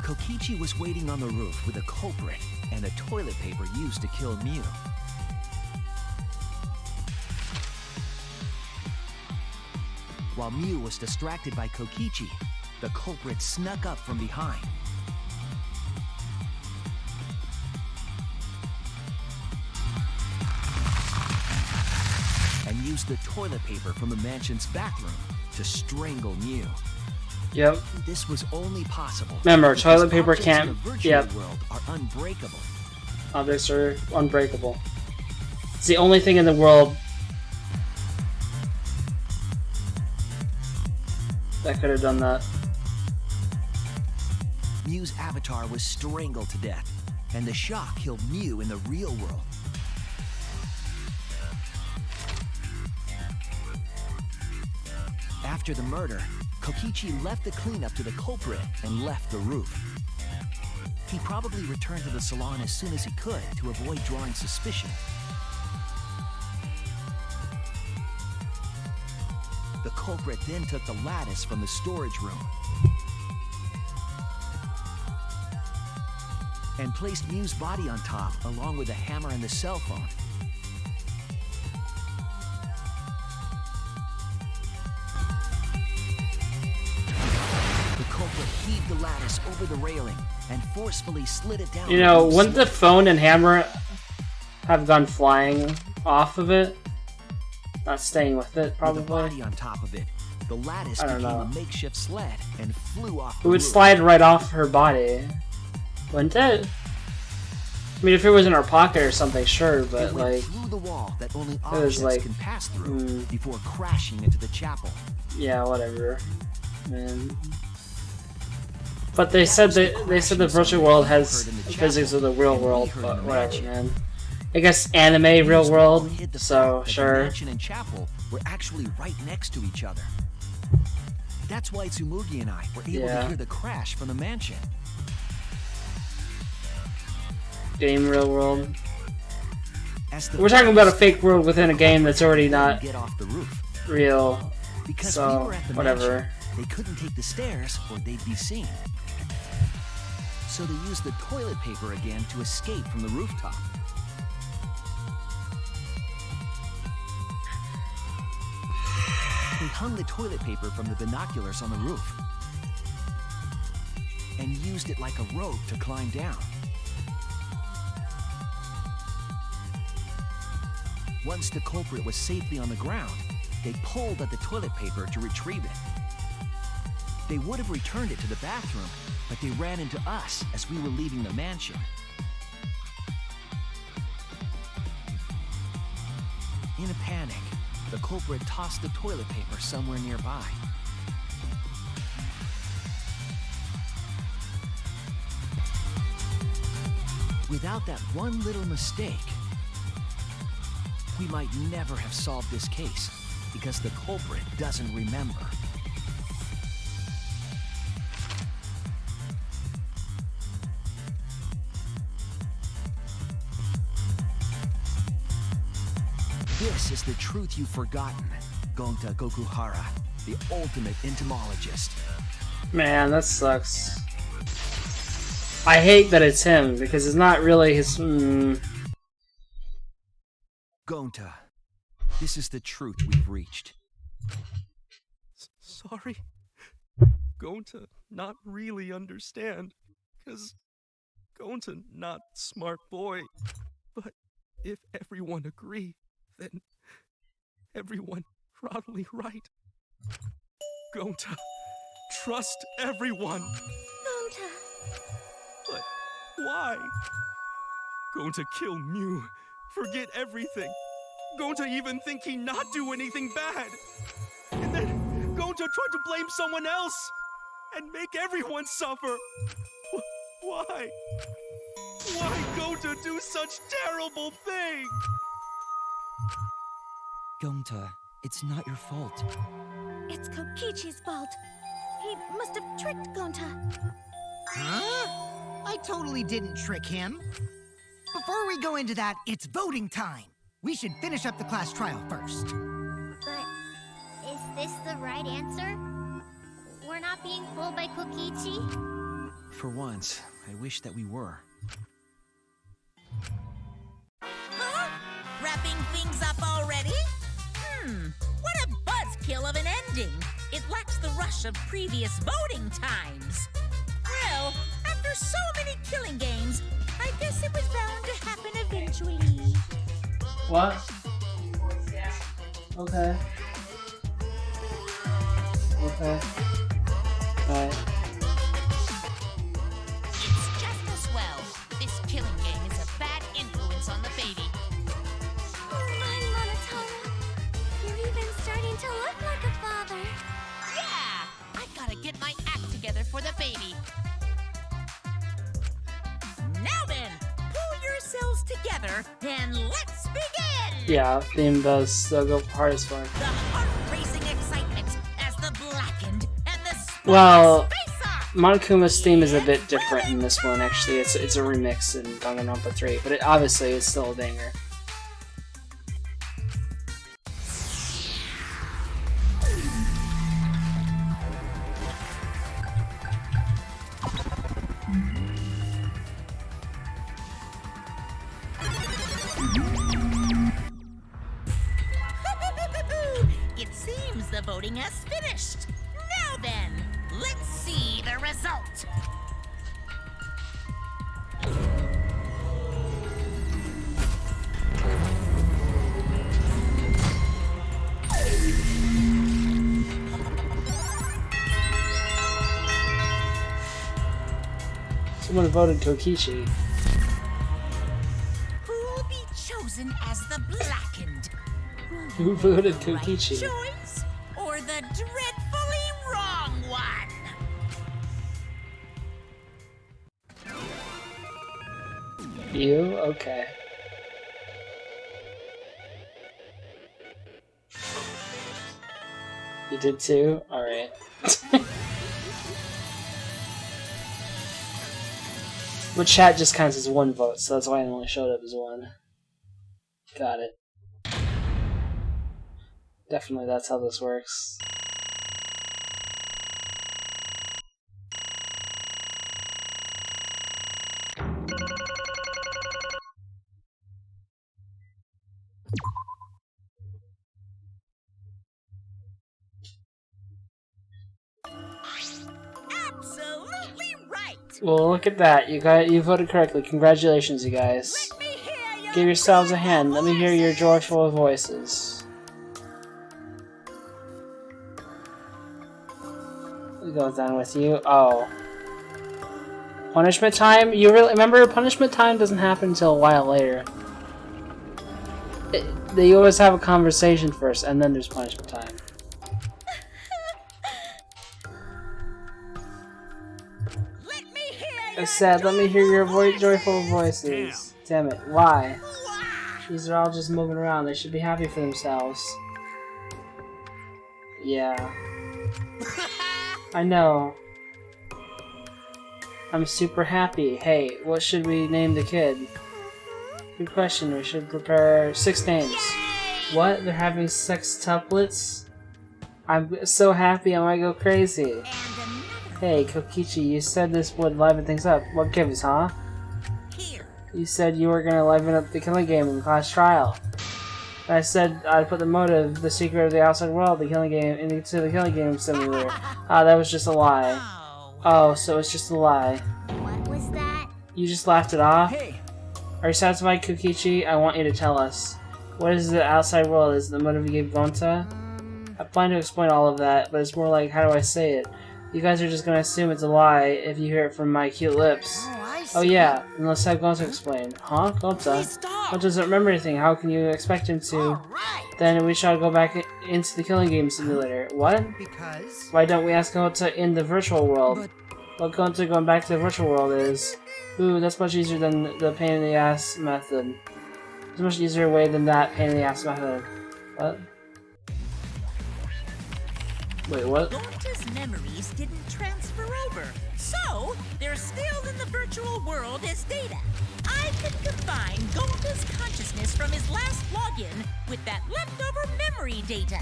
Kokichi was waiting on the roof with a culprit and the toilet paper used to kill Miu. While Miu was distracted by Kokichi, the culprit snuck up from behind. And used the toilet paper from the mansion's bathroom to strangle Miu. Yep. This was only possible. Remember, because toilet paper objects can't. in the virtual Yep. world are unbreakable. Objects are unbreakable. It's the only thing in the world that could have done that. Miu's avatar was strangled to death, and the shock killed Miu in the real world. After the murder, Kokichi left the cleanup to the culprit and left the roof. He probably returned to the salon as soon as he could to avoid drawing suspicion. The culprit then took the lattice from the storage room and placed Miu's body on top along with the hammer and the cell phone. The culprit heaved the lattice over the railing and forcefully slid it down. You know, wouldn't the phone and hammer have gone flying off of it? Not staying with it, probably. With the body on top of it, the lattice became a makeshift sled and flew off the It would roof. slide right off her body, wouldn't it? I mean, if it was in her pocket or something, sure, but it went like through the wall that only it objects was like, can pass through before crashing into the chapel. yeah, whatever, man. But they said the virtual world has physics of the real world, but whatever, man. I guess anime real world, so The sure. mansion and chapel were actually right next to each other. That's why Tsumugi and I were able Yeah. to hear the crash from the mansion. Game real world. As the We're talking about a fake world within a game that's already not get off the roof. real. Because So we were at the whatever. mansion, they couldn't take the stairs or they'd be seen. So they used the toilet paper again to escape from the rooftop. They hung the toilet paper from the binoculars on the roof and used it like a rope to climb down. Once the culprit was safely on the ground, they pulled at the toilet paper to retrieve it. They would have returned it to the bathroom, but they ran into us as we were leaving the mansion. In a panic, the culprit tossed the toilet paper somewhere nearby. Without that one little mistake, we might never have solved this case because the culprit doesn't remember. This is the truth you've forgotten, Gonta Gokuhara, the ultimate entomologist. Man, that sucks. I hate that it's him because it's not really his. Gonta, this is the truth we've reached. sorry. Going to not really understand, 'cause going to not smart boy. But if everyone agree, then everyone probably right. Going to trust everyone. Gonta. But why? Going to kill Mew, forget everything. Going to even think he not do anything bad. And then going to try to blame someone else and make everyone suffer. Why? Why going to do such terrible thing? Gonta, it's not your fault. It's Kokichi's fault. He must have tricked Gonta. Huh? I totally didn't trick him. Before we go into that, it's voting time. We should finish up the class trial first. But is this the right answer? We're not being fooled by Kokichi? For once, I wish that we were. Huh? Wrapping things up already? What a buzzkill of an ending. It lacks the rush of previous voting times. Well, after so many killing games, I guess it was bound to happen eventually. What? Okay. Okay. Alright. It's just as well. This killing game is a bad influence on the baby. Oh my, Monotaro. You're even starting to look like a father. Yeah! I gotta get my act together for the baby. Now then, pull yourselves together and let's begin! Yeah, theme does still go hardest one. The heart-racing excitement as the blackened and the Well, face off! Monokuma's theme is a bit different in this one, actually. It's a remix in Danganronpa 3, but obviously it's still a banger. It seems the voting has finished. Now then, let's see the result. Someone voted Kokichi. Who'll be chosen as the blackened? Who voted Right Kokichi? choice or the dreadfully wrong one? You? Okay. You did too? Alright. But chat just counts as one vote, so that's why it only showed up as one. Got it. Definitely that's how this works. Absolutely right. Well, look at that. You voted correctly. Congratulations, you guys. Give yourselves a hand. Let me hear your joyful voices. What goes on with you? Oh. Punishment time? You really remember punishment time doesn't happen until a while later. They always have a conversation first, and then there's punishment time. I said, let me hear your joyful voices. Damn it, why? These are all just moving around. They should be happy for themselves. Yeah. I know. I'm super happy. Hey, what should we name the kid? Good question. We should prepare 6 names. What? They're having sextuplets? I'm so happy I might go crazy. Hey, Kokichi, you said this would liven things up. What gives, huh? You said you were gonna liven up the killing game in class trial. And I said I'd put the motive, the secret of the outside world, the killing game, into the killing game simulator. That was just a lie. Oh, so it's just a lie. What was that? You just laughed it off? Hey! Are you satisfied, Kokichi? I want you to tell us. What is the outside world? Is it the motive you gave Gonta? I plan to explain all of that, but it's more like, how do I say it? You guys are just gonna assume it's a lie if you hear it from my cute lips. Oh yeah, then let's have Gonta explain. Huh? Gonta? Gonta doesn't remember anything. How can you expect him to? Then we shall go back into the killing game simulator. What? Because... Why don't we ask Gonta in the virtual world? What Gonta going back to the virtual world is? Ooh, that's much easier than the pain in the ass method. There's a much easier way than that pain in the ass method. What? Wait, what? Gonta's memories didn't transfer over, so they're still in the virtual world as data. I can combine Gonta's consciousness from his last login with that leftover memory data.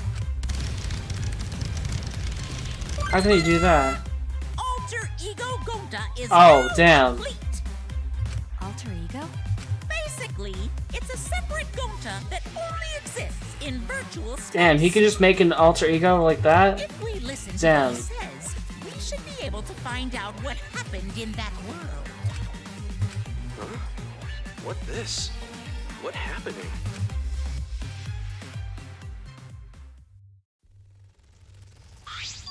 How can you do that? Alter Ego Gonta is Oh, now damn. complete. Alter ego? Basically, it's a separate Gonta that only exists in virtual space. Damn, he could just make an alter ego like that? If we listen Damn. to what he says, we should be able to find out what happened in that world. Huh? What this? What happening?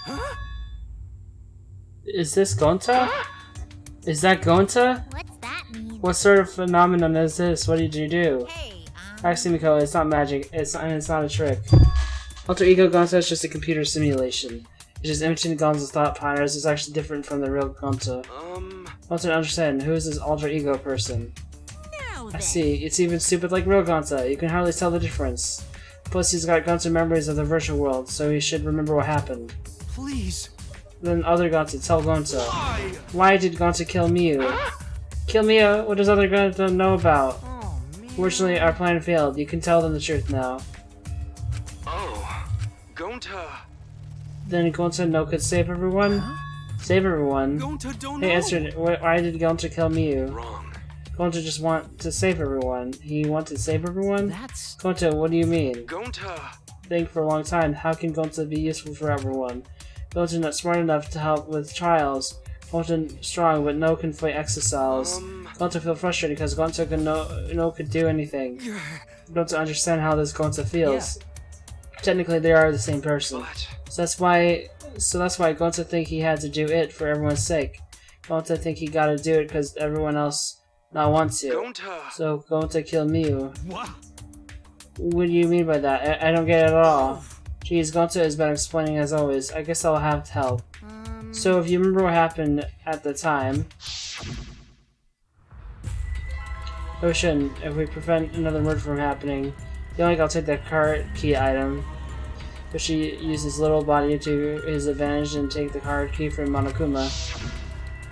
Huh? Is this Gonta? Is that Gonta? What's that mean? What sort of phenomenon is this? What did you do? Actually, Miko, it's not magic. It's not a trick. Alter Ego Gonta is just a computer simulation. It's just imitating Gonta's thought patterns. It's actually different from the real Gonta. I want to understand, who is this alter ego person? I see. It's even stupid like real Gonta. You can hardly tell the difference. Plus, he's got Gonta memories of the virtual world, so he should remember what happened. Please. Then other Gonta, tell Gonta. Why did Gonta kill Miu? Kill Miu? What does other Gonta know about? Fortunately, our plan failed. You can tell them the truth now. Oh, Gonta. Then Gonta no could save everyone? Save everyone? Gonta don't Hey, know. answered. Why did Gonta kill Miu? Wrong. Gonta just want to save everyone. He want to save everyone? That's... Gonta, what do you mean? Gonta. Think for a long time. How can Gonta be useful for everyone? Gonta not smart enough to help with trials. Gonta strong, but no can fight exocells. Gonta feel frustrated because Gonta can no could do anything. Gonta understand how this Gonta feels. Technically, they are the same person. So that's why Gonta think he had to do it for everyone's sake. Gonta think he gotta do it because everyone else not want to. Gonta. So Gonta kill Miu. What do you mean by that? I don't get it at all. Geez, Gonta has been explaining as always. I guess I'll have to help. So if you remember what happened at the time... Ocean, if we prevent another murder from happening, I'll take that card key item. But she used his little body to his advantage and take the card key from Monokuma.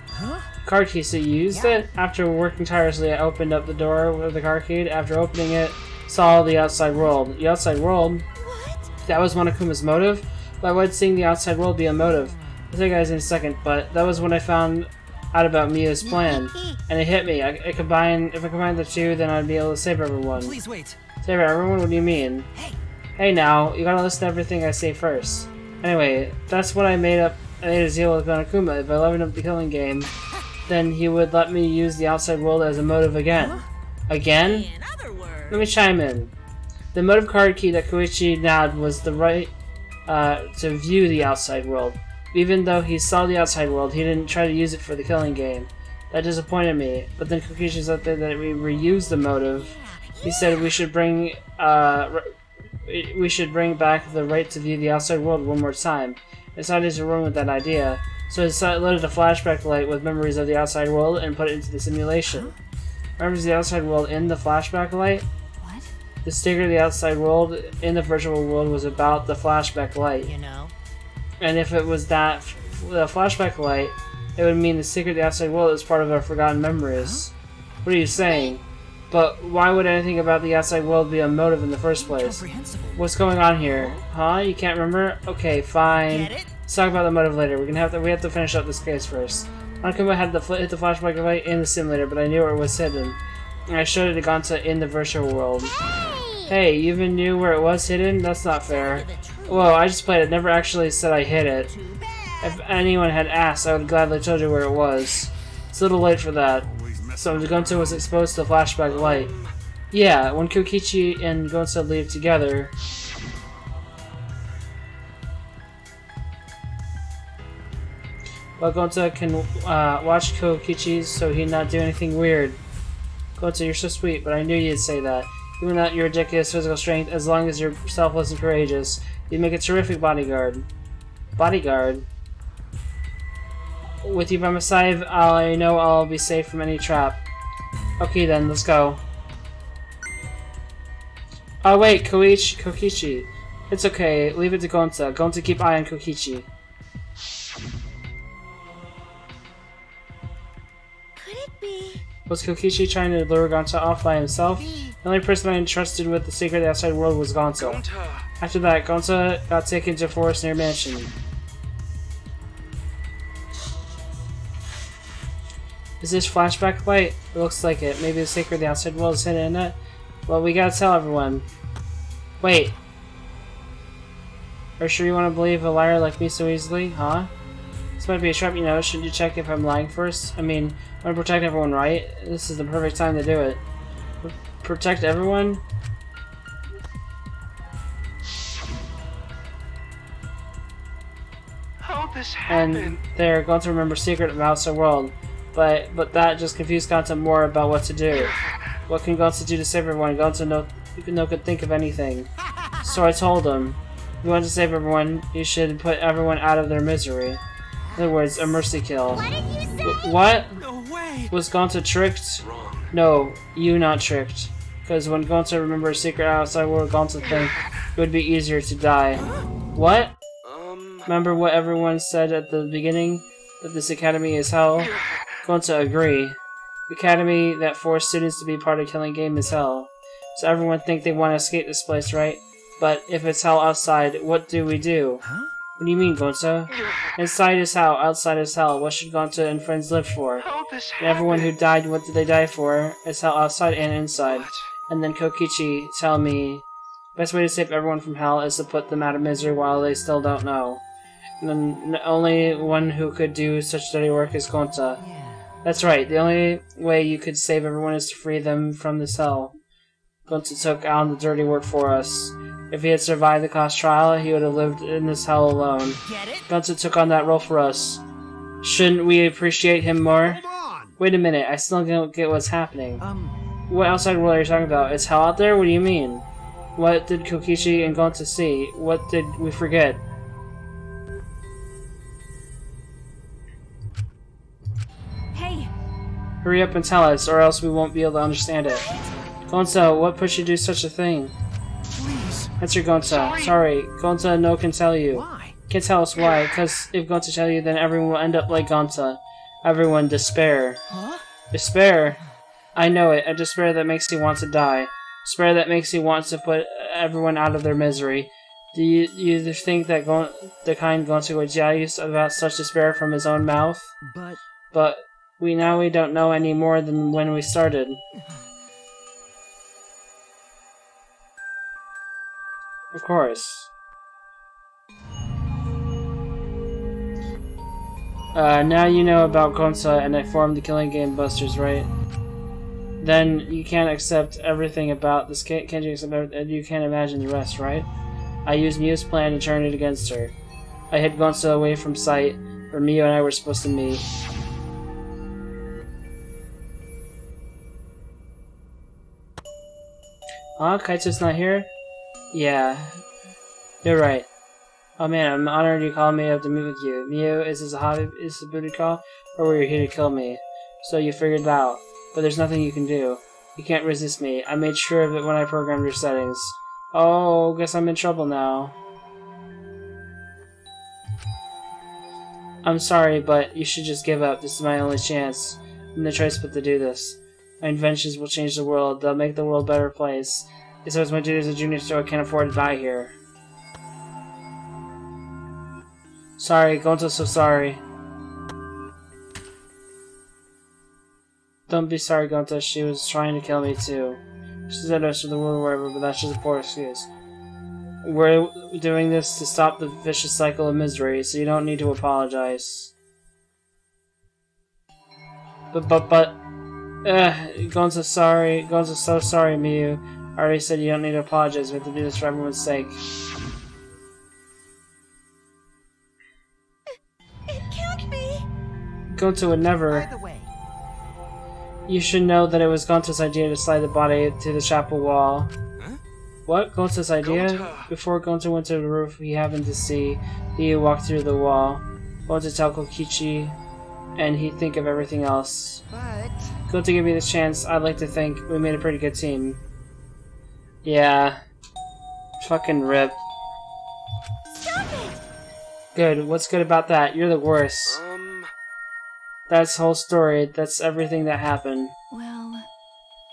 Huh? Card key, so you used it? After working tirelessly, I opened up the door with the card key. After opening it, saw the outside world. The outside world? What? That was Monokuma's motive? Why would seeing the outside world be a motive? I'll tell you guys in a second, but that was when I found out about Mia's plan. And it hit me. If I combine the two, then I'd be able to save everyone. Please wait. Save everyone? What do you mean? Hey now, you gotta listen to everything I say first. Anyway, that's what I made a deal with Monokuma. If I leveled up the killing game, then he would let me use the outside world as a motive again. Again? Let me chime in. The motive card key that Koichi nabbed was the right to view the outside world. Even though he saw the outside world, he didn't try to use it for the killing game. That disappointed me. But then Koichi said that we reused the motive. He said we should bring back the right to view the outside world one more time. I decided to run with that idea. So I loaded a flashback light with memories of the outside world and put it into the simulation. Remembers the outside world in the flashback light? What? The sticker of the outside world in the virtual world was about the flashback light. You know? And if it was the flashback light, it would mean the secret of the outside world is part of our forgotten memories. What are you saying? But why would anything about the outside world be a motive in the first place? What's going on here? Huh? You can't remember? Okay, fine. Let's talk about the motive later. We have to finish up this case first. Monokuma had hit the flashback light in the simulator, but I knew where it was hidden. And I showed it to Gonta in the virtual world. Hey, you even knew where it was hidden? That's not fair. Whoa, I just played it. Never actually said I hid it. If anyone had asked, I would gladly told you where it was. It's a little late for that. So Gonzo was exposed to the flashback light. Yeah, when Kokichi and Gonzo leave together... Well, Gonzo can watch Kokichi's so he'd not do anything weird. Gonzo, you're so sweet, but I knew you'd say that. Even without your ridiculous physical strength, as long as you're selfless and courageous, you'd make a terrific bodyguard. Bodyguard? With you by my side, I know I'll be safe from any trap. Okay then, let's go. Oh wait, Kokichi. It's okay, leave it to Gonzo. Gonzo keep eye on Kokichi. Could it be? Was Kokichi trying to lure Gonzo off by himself? The only person I entrusted with the secret of the outside world was Gonzo. After that, Gonzo got taken to a forest near mansion. Is this flashback light? It looks like it. Maybe the secret of the outside world is hidden in it? Well, we gotta tell everyone. Wait. Are you sure you want to believe a liar like me so easily? Huh? This might be a trap, you know. Shouldn't you check if I'm lying first? I mean, I want to protect everyone, right? This is the perfect time to do it. Protect everyone? How this happened? And they're going to remember secret of the outside world. But that just confused Gonzo more about what to do. What can Gonzo do to save everyone? Gonzo no could think of anything. So I told him, if you want to save everyone, you should put everyone out of their misery. In other words, a mercy kill. What did you say? What? No way! Was Gonzo tricked? Wrong. No, you not tricked. Because when Gonzo remembers secret outside world, Gonzo think it would be easier to die. What? Remember what everyone said at the beginning? That this academy is hell? Gonzo agree. The academy that forced students to be part of Killing Game is hell. So everyone think they want to escape this place, right? But if it's hell outside, what do we do? Huh? What do you mean, Gonzo? Inside is hell, outside is hell. What should Gonzo and friends live for? How this And everyone who died, what did they die for? It's hell outside and inside. What? And then Kokichi tell me, best way to save everyone from hell is to put them out of misery while they still don't know. And then the only one who could do such dirty work is Gonzo. Yeah. That's right, the only way you could save everyone is to free them from this hell. Gonzo took on the dirty work for us. If he had survived the class trial, he would have lived in this hell alone. Get it? Gonzo took on that role for us. Shouldn't we appreciate him more? Hold on! Wait a minute, I still don't get what's happening. Um, What outside world are you talking about? Is hell out there? What do you mean? What did Kokichi and Gonzo see? What did we forget? Hey, Hurry up and tell us, or else we won't be able to understand it. Gonzo, what pushed you to do such a thing? please. Answer Gonzo. Sorry, Gonzo no can tell you. Why? Can't tell us why, because if Gonzo tell you, then everyone will end up like Gonzo. Everyone despair. Huh? Despair? I know it, a despair that makes you want to die. Despair that makes you want to put everyone out of their misery. Do you think that the kind Gonzo would tell you about such despair from his own mouth? But We don't know any more than when we started. Of course. Now you know about Gonzo and I formed the Killing Game Busters, right? Then you can't accept everything about this. Can't you accept everything? You can't imagine the rest, right? I used Miu's plan to turn it against her. I hid Gonzo away from sight, where Miu and I were supposed to meet. Kaito's not here? Yeah. You're right. Oh man, I'm honored you called me up to meet with you. Miu, is this a hobby? Is this a booty call? Or were you here to kill me? So you figured it out. But there's nothing you can do. You can't resist me. I made sure of it when I programmed your settings. Oh, guess I'm in trouble now. I'm sorry, but you should just give up. This is my only chance. I'm no choice but to do this. My inventions will change the world. They'll make the world a better place. Besides, my duty as a junior store, I can't afford to die here. Sorry, Gonzo's so sorry. Don't be sorry, Gonzo. She was trying to kill me too. She said the rest of the world, whatever, but that's just a poor excuse. We're doing this to stop the vicious cycle of misery, so you don't need to apologize. Gonza's sorry. Gonza's so sorry, Miyu. I already said you don't need to apologize. We have to do this for everyone's sake. It can't be. Gonza would never. By the way, You should know that it was Gonza's idea to slide the body to the chapel wall. Huh? What? Gonza's idea? Gonza. Before Gonza went to the roof, he happened to see Miyu walk through the wall. Gonza tell Kokichi, and he'd think of everything else. but Gonza give me this chance. I'd like to think we made a pretty good team. Yeah. Fucking rip. Stop it! Good. What's good about that? You're the worst. That's the whole story. That's everything that happened. Well,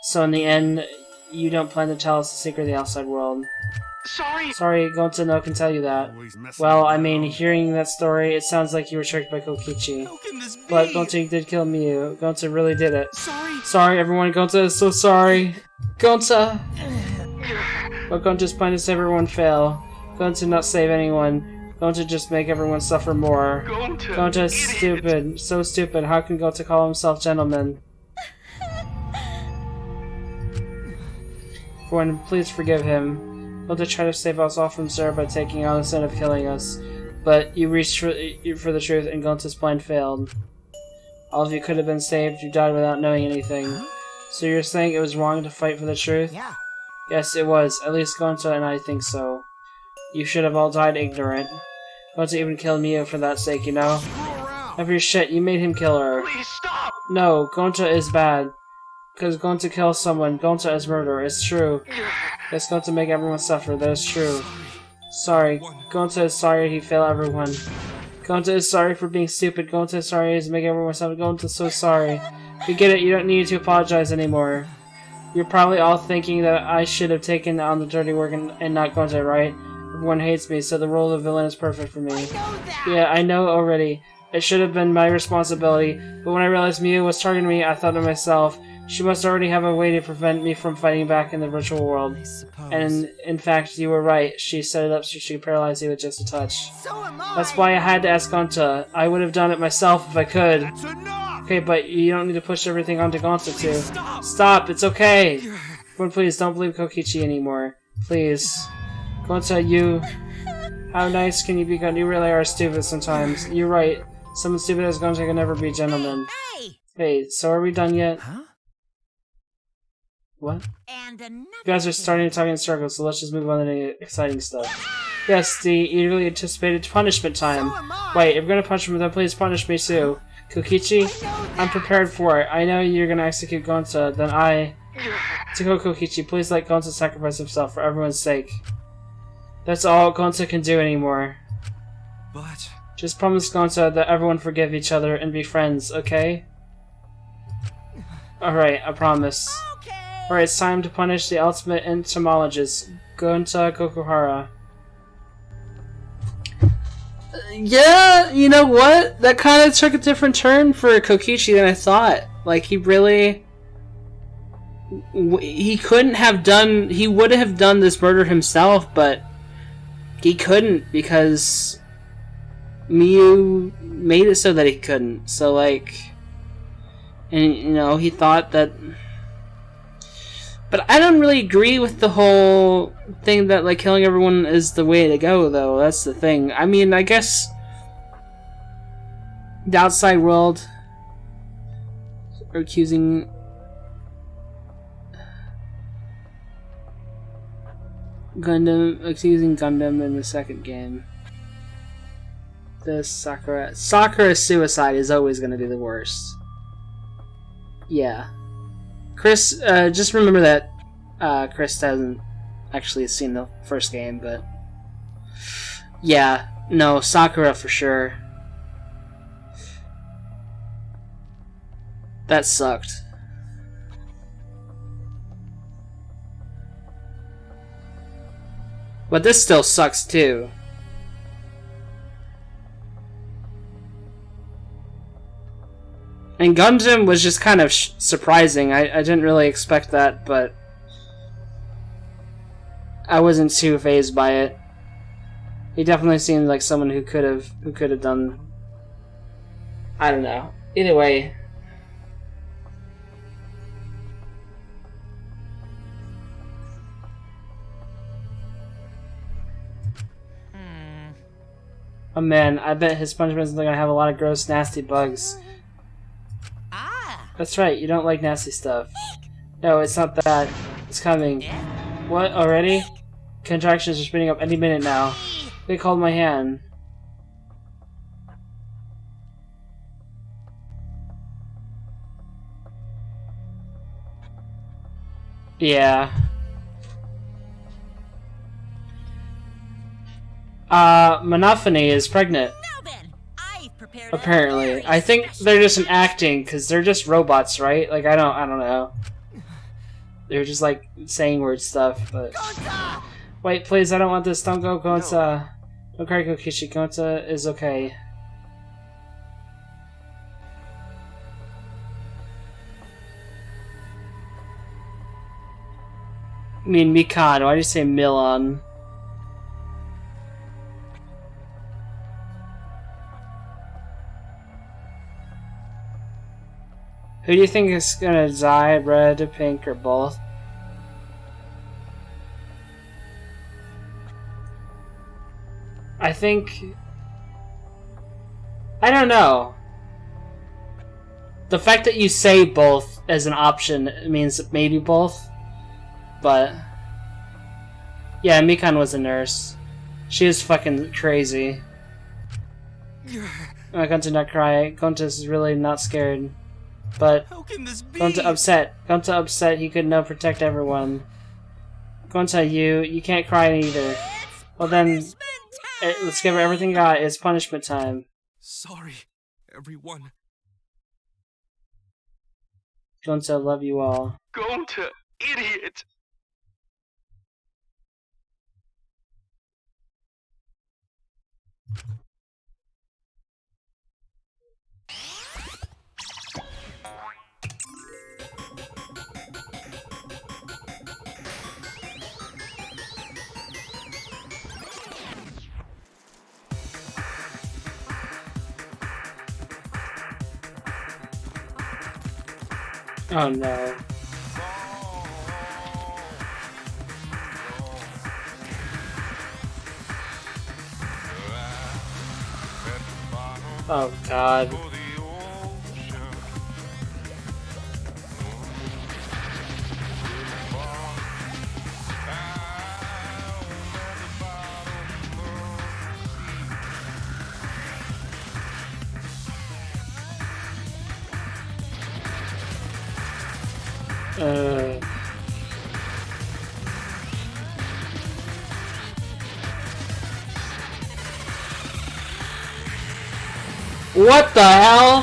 So in the end, you don't plan to tell us the secret of the outside world. Sorry, Gonza no can tell you that. Always messing Well, I around. mean, hearing that story, it sounds like you were tricked by Kokichi. How can this be? But Gonza did kill Miyu. Gonza really did it. Sorry. Sorry, everyone. Gonza is so sorry. Gonza! But Gonza's plan to save everyone fail. Gonza not save anyone. Gonza just make everyone suffer more. Gonza is stupid. So stupid. How can Gonza call himself gentleman? Everyone, please forgive him. Gonza tried to save us all from Zero by taking on the sin of killing us. But you reached for the truth and Gonza's plan failed. All of you could have been saved. You died without knowing anything. So you're saying it was wrong to fight for the truth? yeah. Yes, it was. At least Gonza and I think so. You should have all died ignorant. Gonza even killed Miyu for that sake, you know? Of your shit, you made him kill her. Please stop. No, Gonza is bad. Because Gonza kills someone. Gonza is murder. It's true. It's going to make everyone suffer. That is true. Sorry. Gonza is sorry he failed everyone. Gonza is sorry for being stupid. Gonza is sorry he's making everyone suffer. Gonza is so sorry. We get it. You don't need to apologize anymore. You're probably all thinking that I should have taken on the dirty work and not Gonza, right? Everyone hates me, so the role of villain is perfect for me. Yeah, I know already. It should have been my responsibility, but when I realized Miyu was targeting me, I thought to myself, she must already have a way to prevent me from fighting back in the virtual world. I suppose. And in fact, you were right. She set it up so she could paralyze you with just a touch. So am I. That's why I had to ask Gonza. I would have done it myself if I could. That's enough! Okay, but you don't need to push everything onto Gonza too. Stop! It's okay! Everyone, please don't believe Kokichi anymore. Please. Gonza, you... How nice can you be? You really are stupid sometimes. You're right. Someone stupid as Gonza can never be a gentleman. Hey! Hey, so are we done yet? Huh? What? And another You guys are starting to talk in circles, so let's just move on to the exciting stuff. Yes, the eagerly anticipated punishment time. So am I. Wait, if you're gonna punish me, then please punish me too. Kokichi? I'm prepared for it. I know you're gonna execute Gonza, then I... To go, Kokichi, please let Gonza sacrifice himself for everyone's sake. That's all Gonza can do anymore. But Just promise Gonza that everyone forgive each other and be friends, okay? Alright, I promise. Alright, it's time to punish the ultimate entomologist, Gonza Kokuhara. Yeah, you know what? That kind of took a different turn for Kokichi than I thought. Like, he really... He couldn't have done... He would have done this murder himself, but... He couldn't because... Miyu made it so that he couldn't. So, like... And, you know, he thought that... But I don't really agree with the whole thing that, like, killing everyone is the way to go, though. That's the thing. I mean, I guess... The outside world... are accusing... accusing Gundam in the second game. This Sakura's suicide is always going to be the worst. Yeah. Chris, just remember that Chris hasn't actually seen the first game, but... Yeah, no, Sakura for sure. That sucked. But this still sucks too. And Gundam was just kind of surprising. I didn't really expect that, but I wasn't too fazed by it. He definitely seemed like someone who could have done. I don't know. Either way. Oh man, I bet his punishment is gonna have a lot of gross, nasty bugs. That's right, you don't like nasty stuff. No, it's not that. It's coming. What, already? Contractions are speeding up any minute now. They called my hand. Yeah. Monophony is pregnant. Apparently. I think they're just an acting, because they're just robots, right? Like, I don't know. They're just, like, saying weird stuff, but... Wait, please, I don't want this. Don't go, Gonta. Don't cry, Kokichi. Gonta is okay. I mean, Mikan. Why do you say Milan? Who do you think is gonna die? Red, pink, or both? I think... I don't know. The fact that you say both as an option means maybe both. But... yeah, Mikan was a nurse. She is fucking crazy. Gonta not cry. Gonta is really not scared. But Gonta upset he could not protect everyone. Gonta, you can't cry either. Well then, let's give her everything you got. It's punishment time. Sorry, everyone. Gonta, love you all. Gonta, idiot! Oh no. Oh god. What the hell?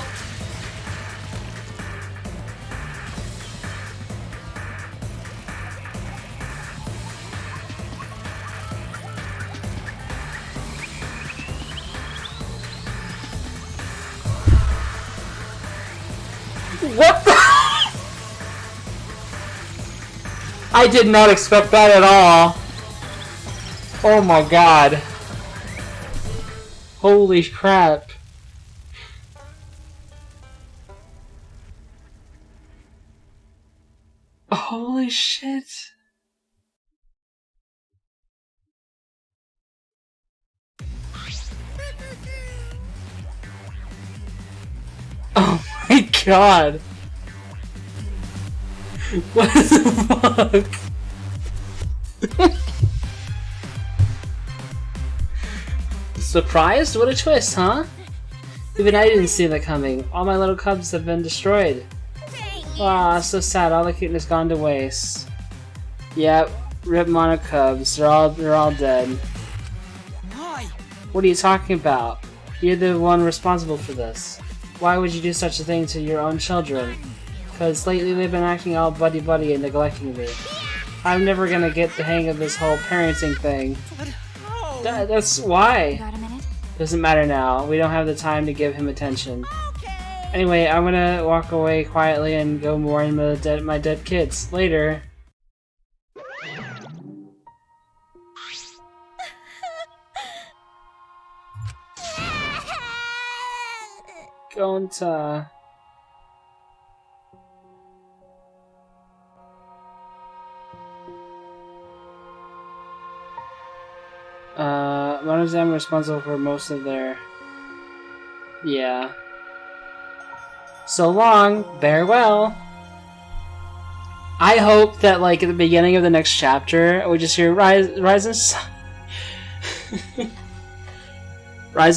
What the? I did not expect that at all. Oh my god. Holy crap. Holy shit. Oh my god. What the fuck? Surprised? What a twist, huh? Even I didn't see that coming. All my little cubs have been destroyed. Aw, so sad. All the cuteness gone to waste. Yep, rip mono cubs. They're all dead. Why? What are you talking about? You're the one responsible for this. Why would you do such a thing to your own children? Because lately they've been acting all buddy-buddy and neglecting me. I'm never gonna get the hang of this whole parenting thing. That's why. Got a minute? Doesn't matter now. We don't have the time to give him attention. Anyway, I'm gonna walk away quietly and go mourn my dead kids. Later. Gonta. One of them responsible for most of their... Yeah. So long, farewell. I hope that, like, at the beginning of the next chapter, we just hear Rise and Rise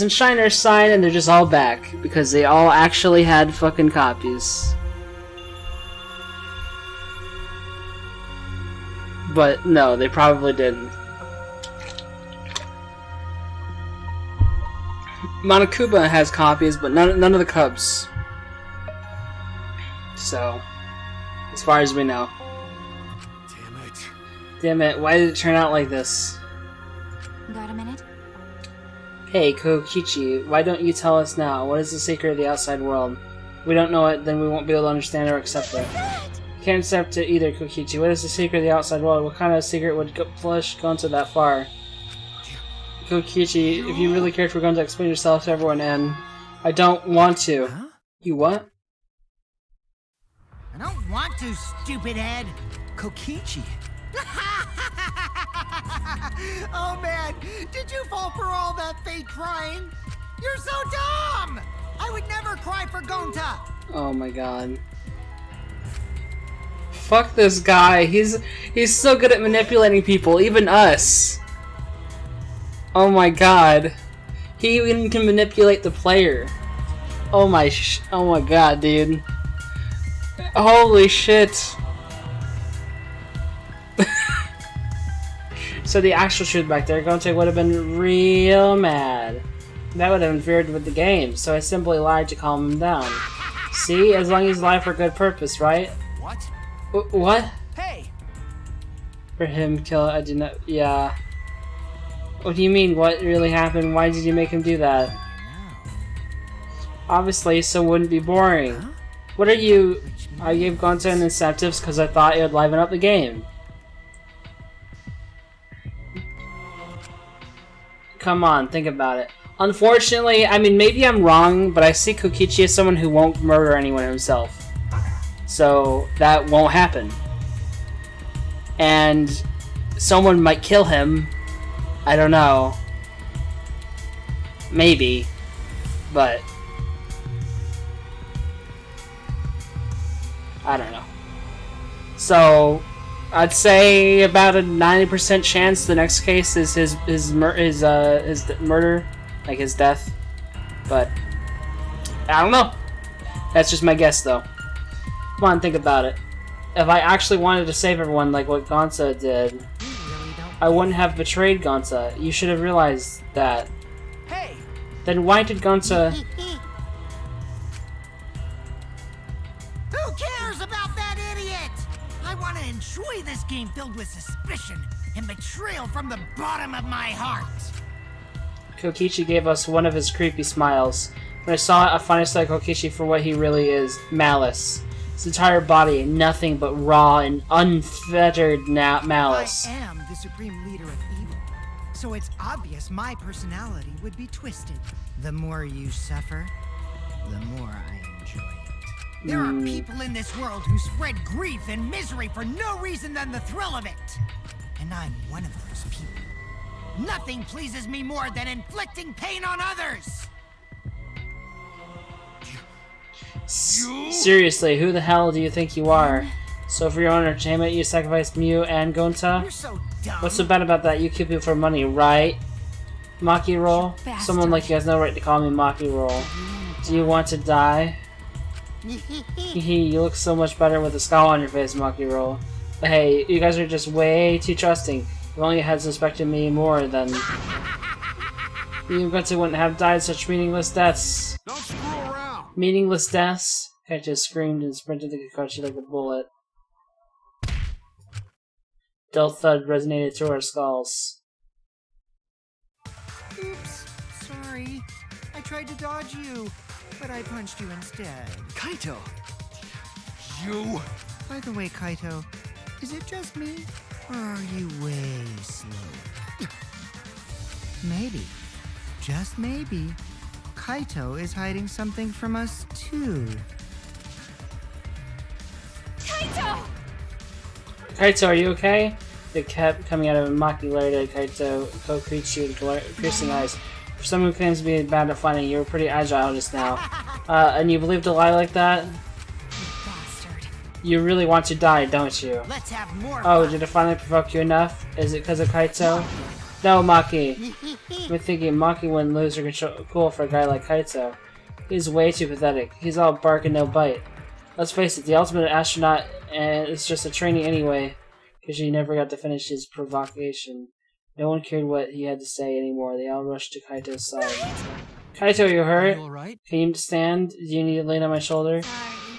and Shiner's sign, and they're just all back because they all actually had fucking copies. But no, they probably didn't. Monokuma has copies, but none of the Cubs. So, as far as we know. Damn it. Damn it, why did it turn out like this? Got a minute? Hey, Kokichi, why don't you tell us now? What is the secret of the outside world? If we don't know it, then we won't be able to understand or accept it. We can't accept it either, Kokichi. What is the secret of the outside world? What kind of secret would push Gonta that far? Kokichi, if you really cared, we're going to explain yourself to everyone, and I don't want to. Huh? You what? I don't want to, stupid head. Kokichi. Oh man, did you fall for all that fake crying? You're so dumb! I would never cry for Gonta! Oh my god. Fuck this guy. He's so good at manipulating people, even us. Oh my god. He even can manipulate the player. Oh my god, dude. Holy shit. So the actual truth back there, Gonta would have been real mad. That would have interfered with the game, so I simply lied to calm him down. See? As long as you lie for good purpose, right? What? What? Hey! For him kill I did not yeah. What do you mean? What really happened? Why did you make him do that? Obviously, so it wouldn't be boring. Huh? What are you... I gave Gonta an incentives because I thought it would liven up the game. Come on, think about it. Unfortunately, I mean, maybe I'm wrong, but I see Kokichi as someone who won't murder anyone himself. So, that won't happen. And someone might kill him. I don't know. Maybe. But I don't know. So I'd say about a 90% chance the next case is his murder, like his death. But I don't know. That's just my guess, though. Come on, think about it. If I actually wanted to save everyone like what Gonta did, I wouldn't have betrayed Gonta. You should have realized that. Hey! Then why did Gonta... Who cares about that idiot? I want to enjoy this game filled with suspicion and betrayal from the bottom of my heart. Kokichi gave us one of his creepy smiles. When I saw it, I finally saw Kokichi for what he really is. Malice. His entire body, nothing but raw and unfettered malice. I am the supreme leader of evil, so it's obvious my personality would be twisted. The more you suffer, the more I enjoy it. There are people in this world who spread grief and misery for no reason than the thrill of it. And I'm one of those people. Nothing pleases me more than inflicting pain on others! Seriously, who the hell do you think you are? So for your own entertainment, you sacrificed Mew and Gonta? You're so dumb. What's so bad about that? You kill people for money, right? Maki roll? Someone like you has no right to call me Maki roll. Do you want to die? You look so much better with a scowl on your face, Maki roll. But hey, you guys are just way too trusting. If only you had suspected me more, then you and Gonta wouldn't have died such meaningless deaths. Don't screw around. Meaningless deaths? Kaito screamed and sprinted to Kakashi like a bullet. Dull thud resonated through our skulls. Oops, sorry. I tried to dodge you, but I punched you instead. Kaito! You. By the way, Kaito, is it just me, or are you way slow? Maybe, just maybe, Kaito is hiding something from us, too. Kaito! Kaito, are you okay? It kept coming out of Maki glared at Kaito, Kokichi with piercing eyes. For someone who claims to be bad at fighting, you were pretty agile just now. And you believed a lie like that? Bastard. You really want to die, don't you? Let's have more Oh, fun. did it finally provoke you enough? Is it because of Kaito? No, Maki. I've been thinking Maki wouldn't lose her cool for a guy like Kaito. He's way too pathetic. He's all bark and no bite. Let's face it, the ultimate astronaut is just a trainee anyway, because he never got to finish his provocation. No one cared what he had to say anymore. They all rushed to Kaito's side. Kaito, you hurt? You alright? Can you stand? Do you need to lean on my shoulder?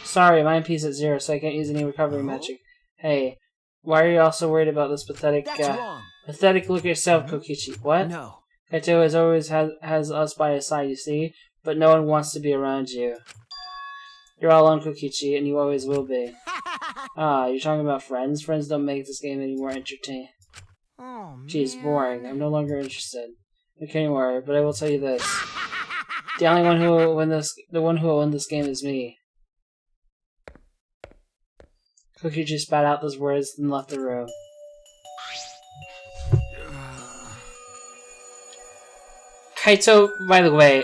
Sorry, my MP's at 0, so I can't use any recovery magic. Hey, why are you also worried about this pathetic... That's wrong. Pathetic look at yourself, Kokichi. What? No. Kaito has us by his side, you see, but no one wants to be around you. You're all alone, Kokichi, and you always will be. Ah, you're talking about friends? Friends don't make this game any more entertaining. Oh, man. Geez, boring. I'm no longer interested. Okay, anymore, but I will tell you this. The only one who will win this game is me. Kokichi spat out those words and left the room. Kaito, by the way,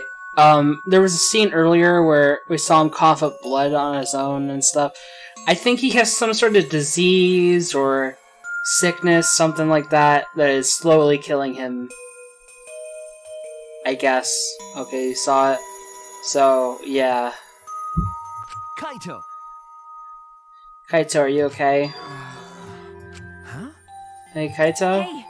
there was a scene earlier where we saw him cough up blood on his own and stuff. I think he has some sort of disease or sickness, something like that, that is slowly killing him. I guess. Okay, you saw it. So, yeah. Kaito! Kaito, are you okay? Huh? Hey, Kaito? Hey!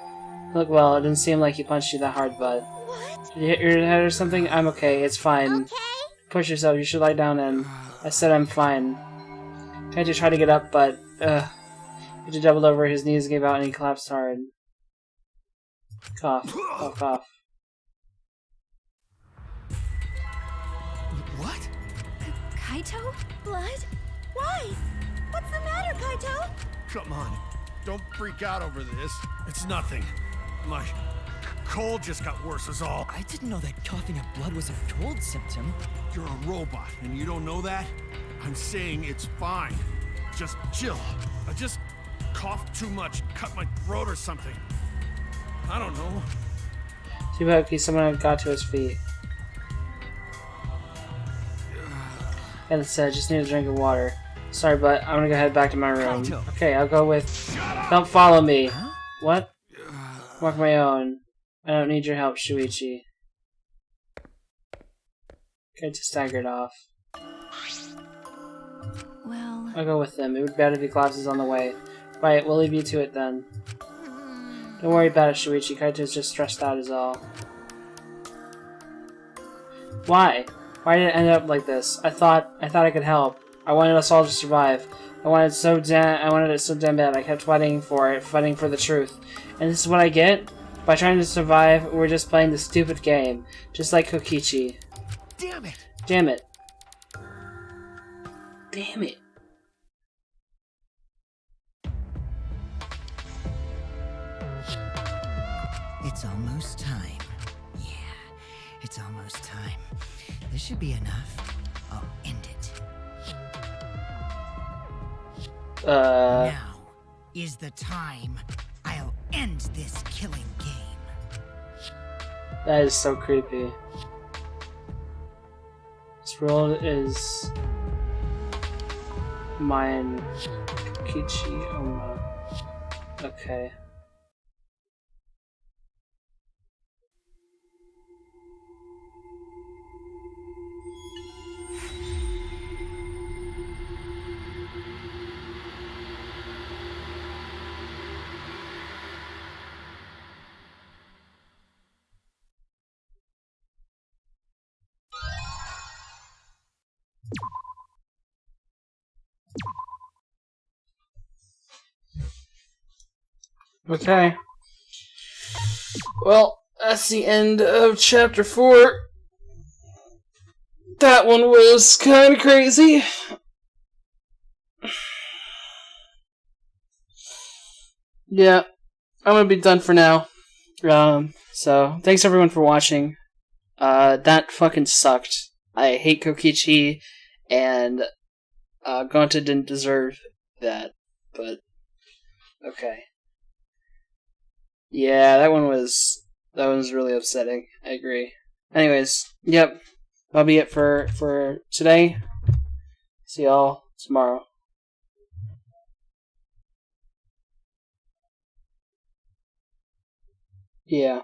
Look, well, it didn't seem like he punched you that hard, bud. What? Did you hit your head or something? I'm okay, it's fine. Okay? Push yourself, you should lie down and... I said I'm fine. Kaito tried to get up, but... Kaito doubled over, his knees gave out, and he collapsed hard. Cough. Cough, cough. What? Kaito? Blood? Why? What's the matter, Kaito? Come on. Don't freak out over this. It's nothing. My cold just got worse is all. I didn't know that coughing up blood was a cold symptom. You're a robot, and you don't know that? I'm saying it's fine. Just chill. I just coughed too much, cut my throat or something. I don't know. Too bad someone got to his feet. And it said, just need a drink of water. Sorry, but I'm gonna go head back to my room. Kaito. Okay, I'll go with... Don't follow me! Huh? What? Walk my own. I don't need your help, Shuichi. Kaito staggered off. Well, I'll go with them. It would be bad if he collapses on the way. Right, we'll leave you to it then. Don't worry about it, Shuichi. Kaito's just stressed out is all. Why? Why did it end up like this? I thought I could help. I wanted us all to survive. I wanted it so damn bad. I kept fighting for it, fighting for the truth. And this is what I get? By trying to survive, we're just playing this stupid game. Just like Kokichi. Damn it! Damn it. Damn it. It's almost time. Yeah, it's almost time. This should be enough. I'll end it. Now is the time. I'll end this killing game. That is so creepy. This world is mine. Kichi Oma. Okay. Okay. Well, that's the end of chapter 4. That one was kind of crazy. Yeah, I'm gonna be done for now. So, thanks everyone for watching. That fucking sucked. I hate Kokichi, and Gonta didn't deserve that, but okay. Yeah, that one was really upsetting. I agree. Anyways, yep, that'll be it for today. See y'all tomorrow. Yeah.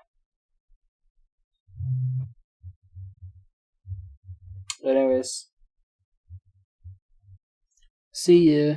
But anyways, see ya.